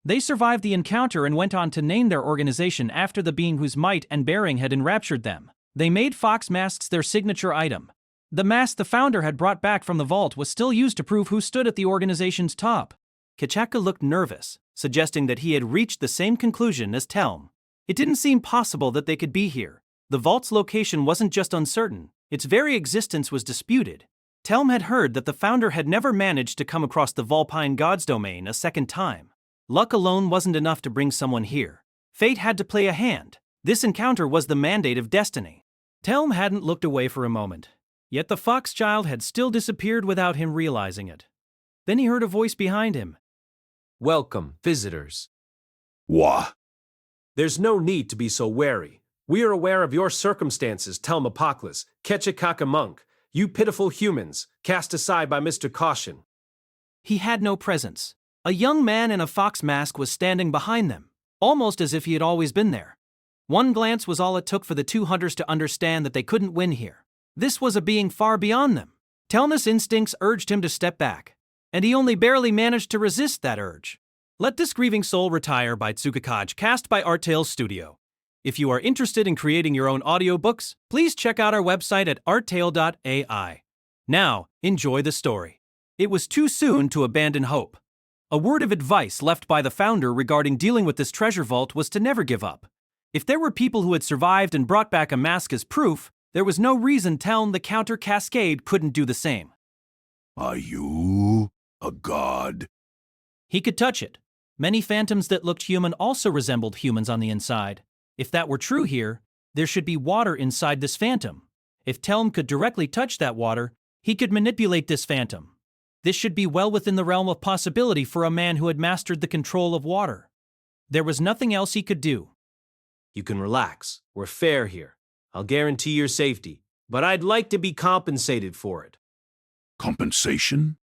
They survived the encounter and went on to name their organization after the being whose might and bearing had enraptured them. They made fox masks their signature item. The mask the founder had brought back from the vault was still used to prove who stood at the organization's top. Kichaka looked nervous, suggesting that he had reached the same conclusion as Telm. It didn't seem possible that they could be here. The vault's location wasn't just uncertain, its very existence was disputed. Telm had heard that the founder had never managed to come across the Vulpine God's domain a second time. Luck alone wasn't enough to bring someone here. Fate had to play a hand. This encounter was the mandate of destiny. Telm hadn't looked away for a moment, yet the fox child had still disappeared without him realizing it. Then he heard a voice behind him. Welcome, visitors. What? There's no need to be so wary. We are aware of your circumstances, Telmapoclis, Ketchikaka monk, you pitiful humans, cast aside by Mr. Caution. He had no presence. A young man in a fox mask was standing behind them, almost as if he had always been there. One glance was all it took for the two hunters to understand that they couldn't win here. This was a being far beyond them. Telmus' instincts urged him to step back, and he only barely managed to resist that urge. Let This Grieving Soul Retire by Tsukakage, cast by Artale Studio. If you are interested in creating your own audiobooks, please check out our website at artale.ai. Now, enjoy the story. It was too soon to abandon hope. A word of advice left by the founder regarding dealing with this treasure vault was to never give up. If there were people who had survived and brought back a mask as proof, there was no reason Telm the Counter Cascade couldn't do the same. Are you a god? He could touch it. Many phantoms that looked human also resembled humans on the inside. If that were true here, there should be water inside this phantom. If Telm could directly touch that water, he could manipulate this phantom. This should be well within the realm of possibility for a man who had mastered the control of water. There was nothing else he could do. You can relax. We're fair here. I'll guarantee your safety, but I'd like to be compensated for it. Compensation?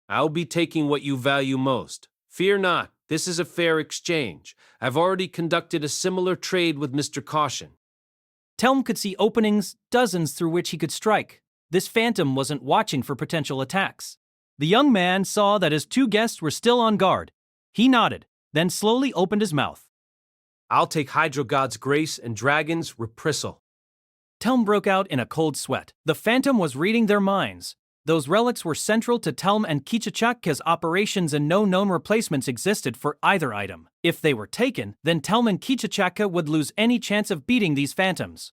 I'll be taking what you value most. Fear not, this is a fair exchange. I've already conducted a similar trade with Mr. Caution. Telm could see openings, dozens through which he could strike. This phantom wasn't watching for potential attacks. The young man saw that his two guests were still on guard. He nodded, then slowly opened his mouth. I'll take Hydro God's grace and Dragon's reprisal. Telm broke out in a cold sweat. The Phantom was reading their minds. Those relics were central to Telm and Kichachaka's operations, and no known replacements existed for either item. If they were taken, then Telm and Kichachaka would lose any chance of beating these phantoms.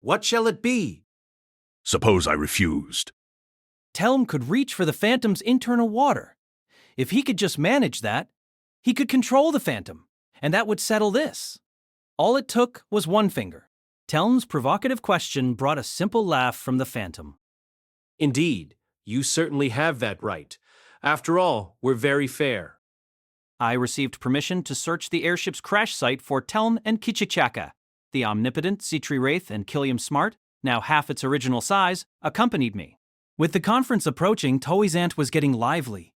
What shall it be? Suppose I refused. Telm could reach for the Phantom's internal water. If he could just manage that, he could control the Phantom, and that would settle this. All it took was one finger. Telm's provocative question brought a simple laugh from the Phantom. Indeed, you certainly have that right. After all, we're very fair. I received permission to search the airship's crash site for Telm and Kichachaka. The omnipotent Citri Wraith and Killiam Smart, now half its original size, accompanied me. With the conference approaching, Toizant was getting lively.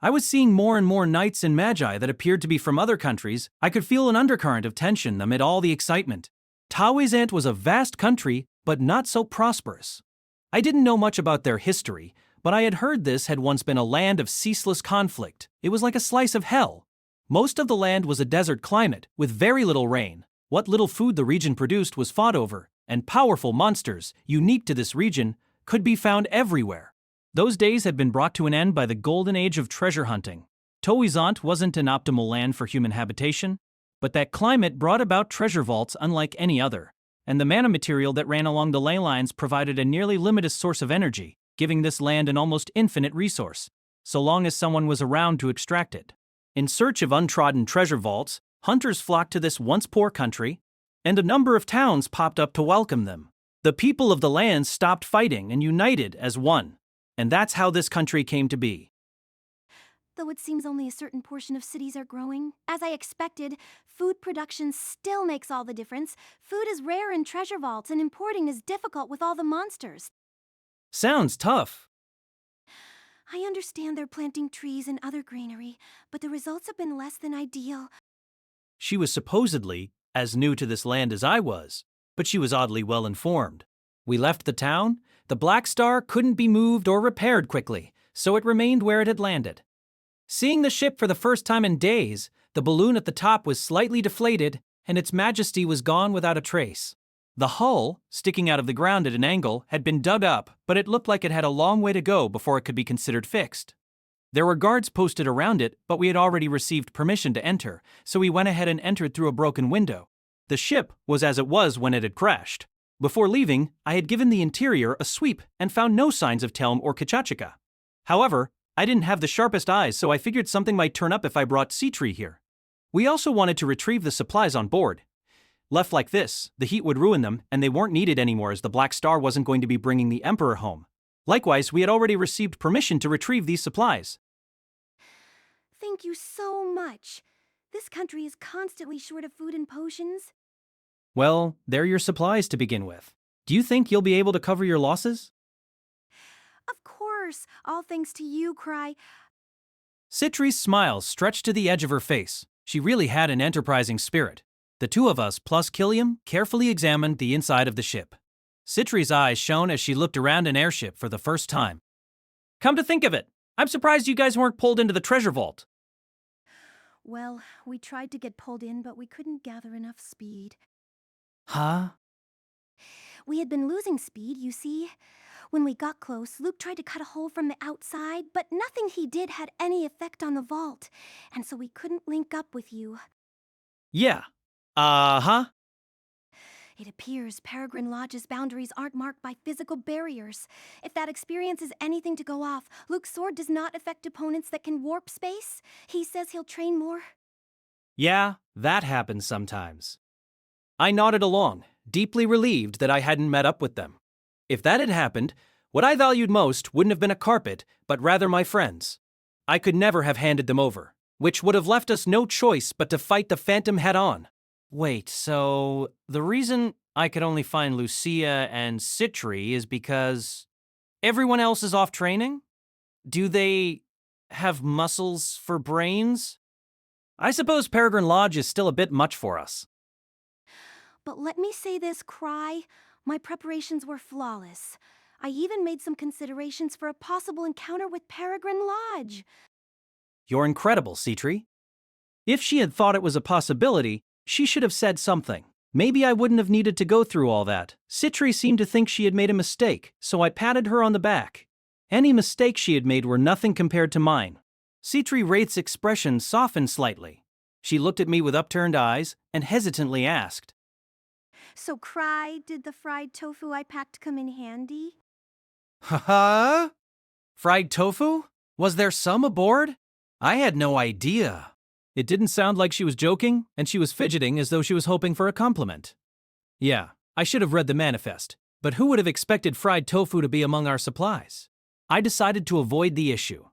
I was seeing more and more knights and magi that appeared to be from other countries. I could feel an undercurrent of tension amid all the excitement. Toizant was a vast country, but not so prosperous. I didn't know much about their history, but I had heard this had once been a land of ceaseless conflict. It was like a slice of hell. Most of the land was a desert climate, with very little rain. What little food the region produced was fought over, and powerful monsters, unique to this region, could be found everywhere. Those days had been brought to an end by the golden age of treasure hunting. Toizant wasn't an optimal land for human habitation, but that climate brought about treasure vaults unlike any other, and the mana material that ran along the ley lines provided a nearly limitless source of energy, giving this land an almost infinite resource, so long as someone was around to extract it. In search of untrodden treasure vaults, hunters flocked to this once poor country, and a number of towns popped up to welcome them. The people of the land stopped fighting and united as one, and that's how this country came to be. Though it seems only a certain portion of cities are growing, as I expected, food production still makes all the difference. Food is rare in treasure vaults, and importing is difficult with all the monsters. Sounds tough. I understand they're planting trees and other greenery, but the results have been less than ideal. She was supposedly as new to this land as I was, but she was oddly well informed. We left the town. The Black Star couldn't be moved or repaired quickly, so it remained where it had landed. Seeing the ship for the first time in days, the balloon at the top was slightly deflated, and its majesty was gone without a trace. The hull, sticking out of the ground at an angle, had been dug up, but it looked like it had a long way to go before it could be considered fixed. There were guards posted around it, but we had already received permission to enter, so we went ahead and entered through a broken window. The ship was as it was when it had crashed. Before leaving, I had given the interior a sweep and found no signs of Telm or Kichachaka. However, I didn't have the sharpest eyes, so I figured something might turn up if I brought Citri here. We also wanted to retrieve the supplies on board. Left like this, the heat would ruin them, and they weren't needed anymore as the Black Star wasn't going to be bringing the Emperor home. Likewise, we had already received permission to retrieve these supplies. Thank you so much. This country is constantly short of food and potions. Well, they're your supplies to begin with. Do you think you'll be able to cover your losses? Of course, all thanks to you, Krai. Citri's smile stretched to the edge of her face. She really had an enterprising spirit. The two of us, plus Killiam, carefully examined the inside of the ship. Citri's eyes shone as she looked around an airship for the first time. Come to think of it, I'm surprised you guys weren't pulled into the treasure vault. Well, we tried to get pulled in, but we couldn't gather enough speed. Huh? We had been losing speed, you see. When we got close, Luke tried to cut a hole from the outside, but nothing he did had any effect on the vault, and so we couldn't link up with you. Yeah. Uh-huh. It appears Peregrine Lodge's boundaries aren't marked by physical barriers. If that experience is anything to go off, Luke's sword does not affect opponents that can warp space. He says he'll train more. Yeah, that happens sometimes. I nodded along, deeply relieved that I hadn't met up with them. If that had happened, what I valued most wouldn't have been a carpet, but rather my friends. I could never have handed them over, which would have left us no choice but to fight the Phantom head-on. Wait, so the reason I could only find Lucia and Citri is because everyone else is off training? Do they have muscles for brains? I suppose Peregrine Lodge is still a bit much for us. But let me say this, Krai. My preparations were flawless. I even made some considerations for a possible encounter with Peregrine Lodge. You're incredible, Citri. If she had thought it was a possibility, she should have said something. Maybe I wouldn't have needed to go through all that. Citri seemed to think she had made a mistake, so I patted her on the back. Any mistakes she had made were nothing compared to mine. Citri Wraith's expression softened slightly. She looked at me with upturned eyes and hesitantly asked, So, Krai, did the fried tofu I packed come in handy? "Huh? Fried tofu? Was there some aboard? I had no idea." It didn't sound like she was joking, and she was fidgeting as though she was hoping for a compliment. Yeah, I should have read the manifest, but who would have expected fried tofu to be among our supplies? I decided to avoid the issue.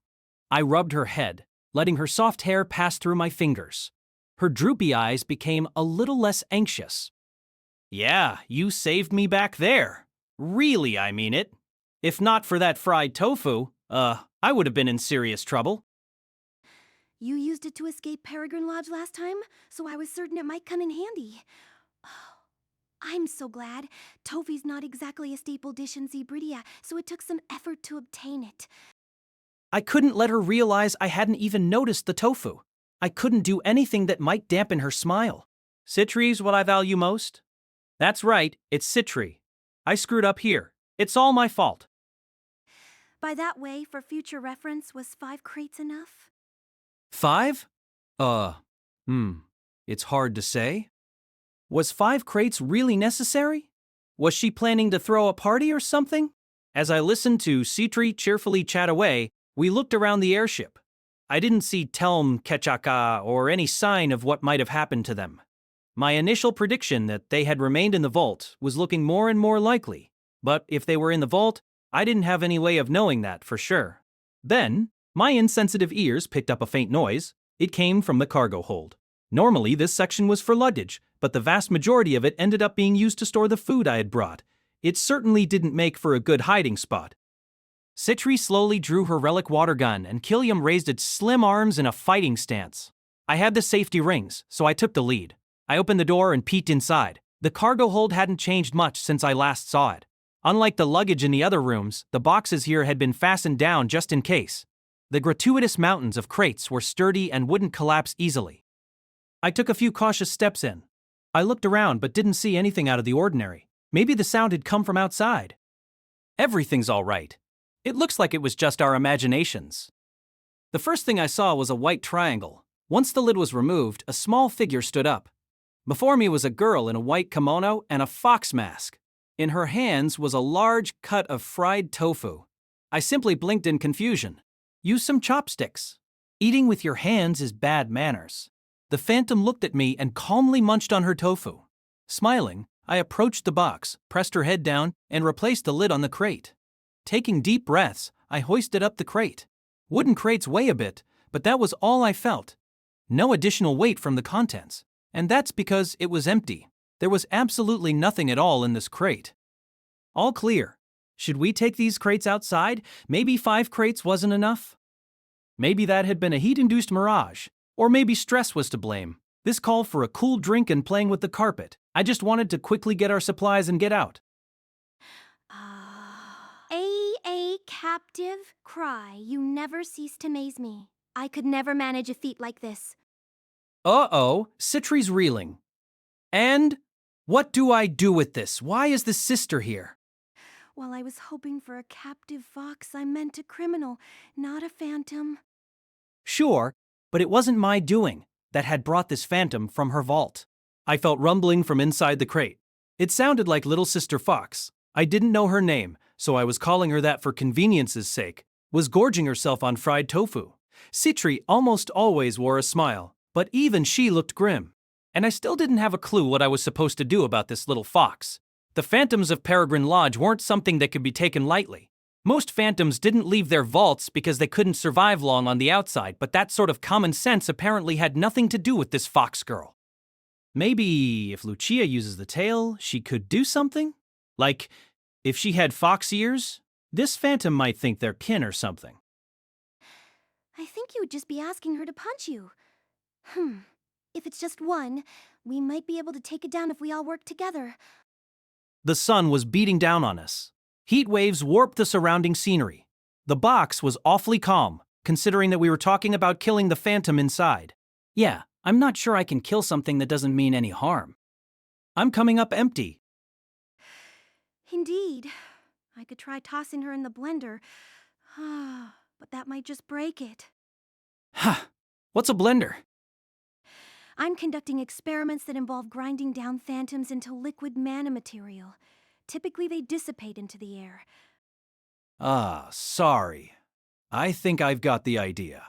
I rubbed her head, letting her soft hair pass through my fingers. Her droopy eyes became a little less anxious. Yeah, you saved me back there. Really, I mean it. If not for that fried tofu, I would have been in serious trouble. You used it to escape Peregrine Lodge last time, so I was certain it might come in handy. Oh, I'm so glad. Tofu's not exactly a staple dish in Zebridia, so it took some effort to obtain it. I couldn't let her realize I hadn't even noticed the tofu. I couldn't do anything that might dampen her smile. Citri's what I value most? That's right, it's Citri. I screwed up here. It's all my fault. By that way, for future reference, was 5 crates enough? 5? It's hard to say. Was 5 crates really necessary? Was she planning to throw a party or something? As I listened to Citri cheerfully chat away, we looked around the airship. I didn't see Telm, Kechaka, or any sign of what might have happened to them. My initial prediction that they had remained in the vault was looking more and more likely, but if they were in the vault, I didn't have any way of knowing that for sure. Then, my insensitive ears picked up a faint noise. It came from the cargo hold. Normally, this section was for luggage, but the vast majority of it ended up being used to store the food I had brought. It certainly didn't make for a good hiding spot. Citri slowly drew her relic water gun, and Killiam raised its slim arms in a fighting stance. I had the safety rings, so I took the lead. I opened the door and peeked inside. The cargo hold hadn't changed much since I last saw it. Unlike the luggage in the other rooms, the boxes here had been fastened down just in case. The gratuitous mountains of crates were sturdy and wouldn't collapse easily. I took a few cautious steps in. I looked around but didn't see anything out of the ordinary. Maybe the sound had come from outside. Everything's all right. It looks like it was just our imaginations. The first thing I saw was a white triangle. Once the lid was removed, a small figure stood up. Before me was a girl in a white kimono and a fox mask. In her hands was a large cut of fried tofu. I simply blinked in confusion. Use some chopsticks. Eating with your hands is bad manners. The phantom looked at me and calmly munched on her tofu. Smiling, I approached the box, pressed her head down, and replaced the lid on the crate. Taking deep breaths, I hoisted up the crate. Wooden crates weigh a bit, but that was all I felt. No additional weight from the contents. And that's because it was empty. There was absolutely nothing at all in this crate. All clear. Should we take these crates outside? Maybe 5 crates wasn't enough? Maybe that had been a heat-induced mirage. Or maybe stress was to blame. This called for a cool drink and playing with the carpet. I just wanted to quickly get our supplies and get out. A captive Krai, you never cease to amaze me. I could never manage a feat like this. Uh-oh, Citri's reeling. And what do I do with this? Why is the sister here? While I was hoping for a captive fox, I meant a criminal, not a phantom. Sure, but it wasn't my doing that had brought this phantom from her vault. I felt rumbling from inside the crate. It sounded like Little Sister Fox. I didn't know her name, so I was calling her that for convenience's sake, was gorging herself on fried tofu. Citri almost always wore a smile, but even she looked grim. And I still didn't have a clue what I was supposed to do about this little fox. The phantoms of Peregrine Lodge weren't something that could be taken lightly. Most phantoms didn't leave their vaults because they couldn't survive long on the outside, but that sort of common sense apparently had nothing to do with this fox girl. Maybe if Lucia uses the tail, she could do something? Like, if she had fox ears, this phantom might think they're kin or something. I think you would just be asking her to punch you. If it's just one, we might be able to take it down if we all work together. The sun was beating down on us. Heat waves warped the surrounding scenery. The box was awfully calm, considering that we were talking about killing the phantom inside. Yeah, I'm not sure I can kill something that doesn't mean any harm. I'm coming up empty. Indeed. I could try tossing her in the blender, but that might just break it. Huh. What's a blender? I'm conducting experiments that involve grinding down phantoms into liquid mana material. Typically, they dissipate into the air. Sorry. I think I've got the idea.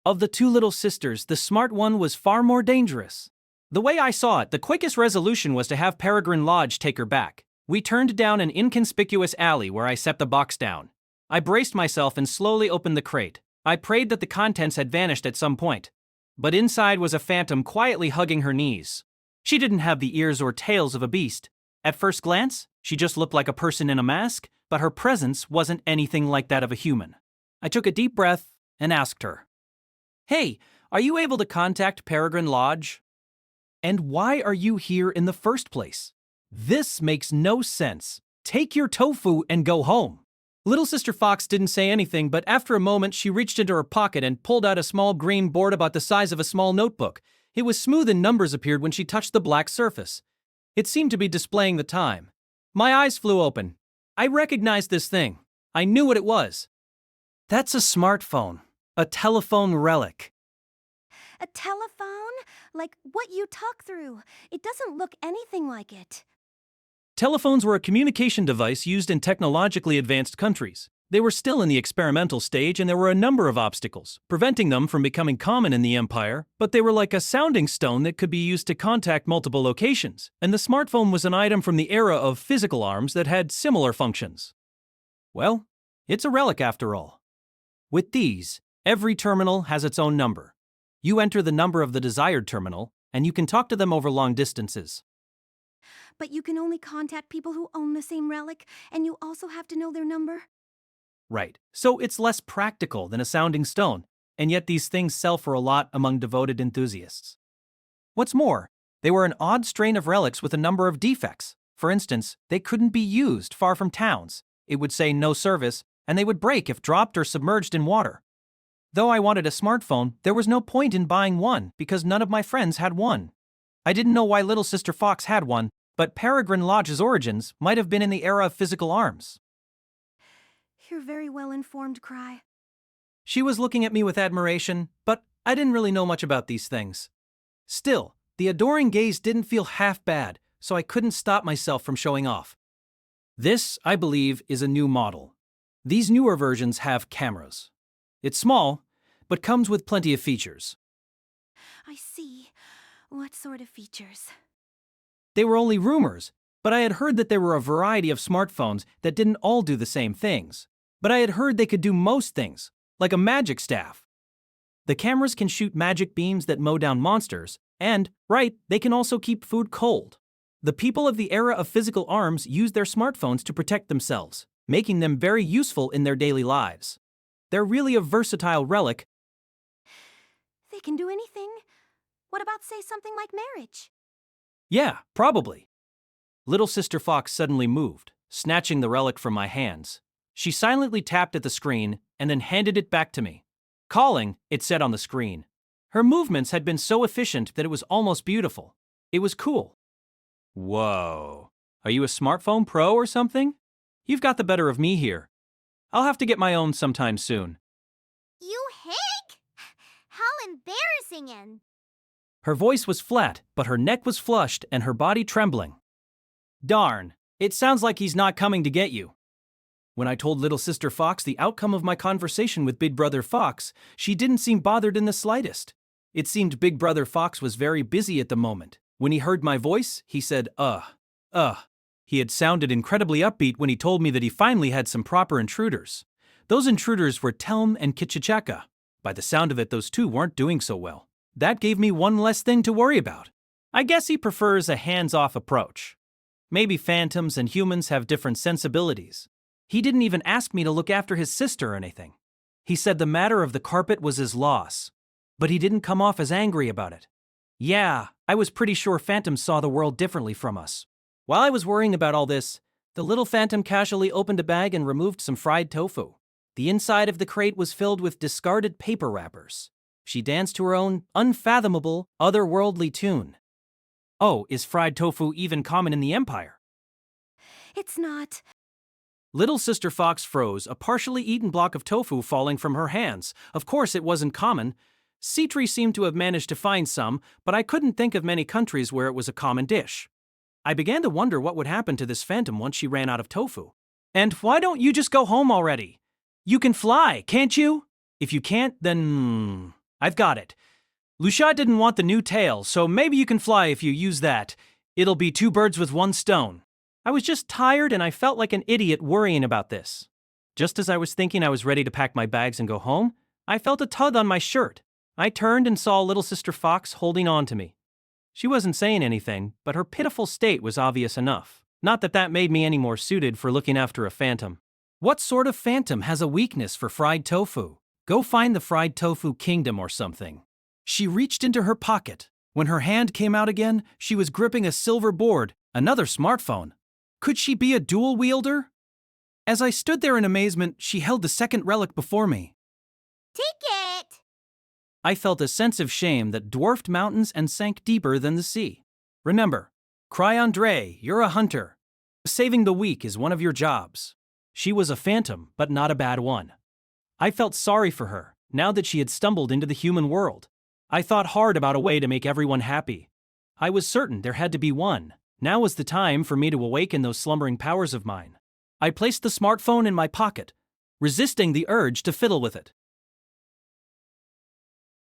Of the two little sisters, the smart one was far more dangerous. The way I saw it, the quickest resolution was to have Peregrine Lodge take her back. We turned down an inconspicuous alley where I set the box down. I braced myself and slowly opened the crate. I prayed that the contents had vanished at some point. But inside was a phantom quietly hugging her knees. She didn't have the ears or tails of a beast. At first glance, she just looked like a person in a mask, but her presence wasn't anything like that of a human. I took a deep breath and asked her, "Hey, are you able to contact Peregrine Lodge? And why are you here in the first place? This makes no sense. Take your tofu and go home." Little Sister Fox didn't say anything, but after a moment she reached into her pocket and pulled out a small green board about the size of a small notebook. It was smooth and numbers appeared when she touched the black surface. It seemed to be displaying the time. My eyes flew open. I recognized this thing. I knew what it was. That's a smartphone. A telephone relic. A telephone? Like what you talk through. It doesn't look anything like it. Telephones were a communication device used in technologically advanced countries. They were still in the experimental stage and there were a number of obstacles, preventing them from becoming common in the Empire, but they were like a sounding stone that could be used to contact multiple locations, and the smartphone was an item from the era of physical arms that had similar functions. Well, it's a relic after all. With these, every terminal has its own number. You enter the number of the desired terminal, and you can talk to them over long distances. But you can only contact people who own the same relic, and you also have to know their number? Right. So it's less practical than a sounding stone, and yet these things sell for a lot among devoted enthusiasts. What's more, they were an odd strain of relics with a number of defects. For instance, they couldn't be used far from towns. It would say no service, and they would break if dropped or submerged in water. Though I wanted a smartphone, there was no point in buying one because none of my friends had one. I didn't know why Little Sister Fox had one, but Peregrine Lodge's origins might have been in the era of physical arms. You're very well informed, Krai. She was looking at me with admiration, but I didn't really know much about these things. Still, the adoring gaze didn't feel half bad, so I couldn't stop myself from showing off. This, I believe, is a new model. These newer versions have cameras. It's small, but comes with plenty of features. I see. What sort of features? They were only rumors, but I had heard that there were a variety of smartphones that didn't all do the same things. But I had heard they could do most things, like a magic staff. The cameras can shoot magic beams that mow down monsters, and, they can also keep food cold. The people of the era of physical arms used their smartphones to protect themselves, making them very useful in their daily lives. They're really a versatile relic. They can do anything. What about, say, something like marriage? Yeah, probably. Little Sister Fox suddenly moved, snatching the relic from my hands. She silently tapped at the screen and then handed it back to me. Calling, it said on the screen. Her movements had been so efficient that it was almost beautiful. It was cool. Whoa. Are you a smartphone pro or something? You've got the better of me here. I'll have to get my own sometime soon. You hick! How embarrassing! Her voice was flat, but her neck was flushed and her body trembling. Darn, it sounds like he's not coming to get you. When I told Little Sister Fox the outcome of my conversation with Big Brother Fox, she didn't seem bothered in the slightest. It seemed Big Brother Fox was very busy at the moment. When he heard my voice, he said, He had sounded incredibly upbeat when he told me that he finally had some proper intruders. Those intruders were Telm and Kichichaka. By the sound of it, those two weren't doing so well. That gave me one less thing to worry about. I guess he prefers a hands-off approach. Maybe phantoms and humans have different sensibilities. He didn't even ask me to look after his sister or anything. He said the matter of the carpet was his loss, but he didn't come off as angry about it. Yeah, I was pretty sure phantoms saw the world differently from us. While I was worrying about all this, The little phantom casually opened a bag and removed some fried tofu. The inside of the crate was filled with discarded paper wrappers. She danced to her own unfathomable, otherworldly tune. Oh, is fried tofu even common in the Empire? It's not. Little Sister Fox froze, a partially eaten block of tofu falling from her hands. Of course it wasn't common. Citri seemed to have managed to find some, but I couldn't think of many countries where it was a common dish. I began to wonder what would happen to this phantom once she ran out of tofu. And why don't you just go home already? You can fly, can't you? If you can't, then I've got it. Lucia didn't want the new tail, so maybe you can fly if you use that. It'll be 2 birds with 1 stone. I was just tired and I felt like an idiot worrying about this. Just as I was thinking I was ready to pack my bags and go home, I felt a tug on my shirt. I turned and saw Little Sister Fox holding on to me. She wasn't saying anything, but her pitiful state was obvious enough. Not that that made me any more suited for looking after a phantom. What sort of phantom has a weakness for fried tofu? Go find the fried tofu kingdom or something. She reached into her pocket. When her hand came out again, she was gripping a silver board, another smartphone. Could she be a dual wielder? As I stood there in amazement, she held the second relic before me. Take it! I felt a sense of shame that dwarfed mountains and sank deeper than the sea. Remember, Krai Andre, you're a hunter. Saving the weak is one of your jobs. She was a phantom, but not a bad one. I felt sorry for her, now that she had stumbled into the human world. I thought hard about a way to make everyone happy. I was certain there had to be one. Now was the time for me to awaken those slumbering powers of mine. I placed the smartphone in my pocket, resisting the urge to fiddle with it.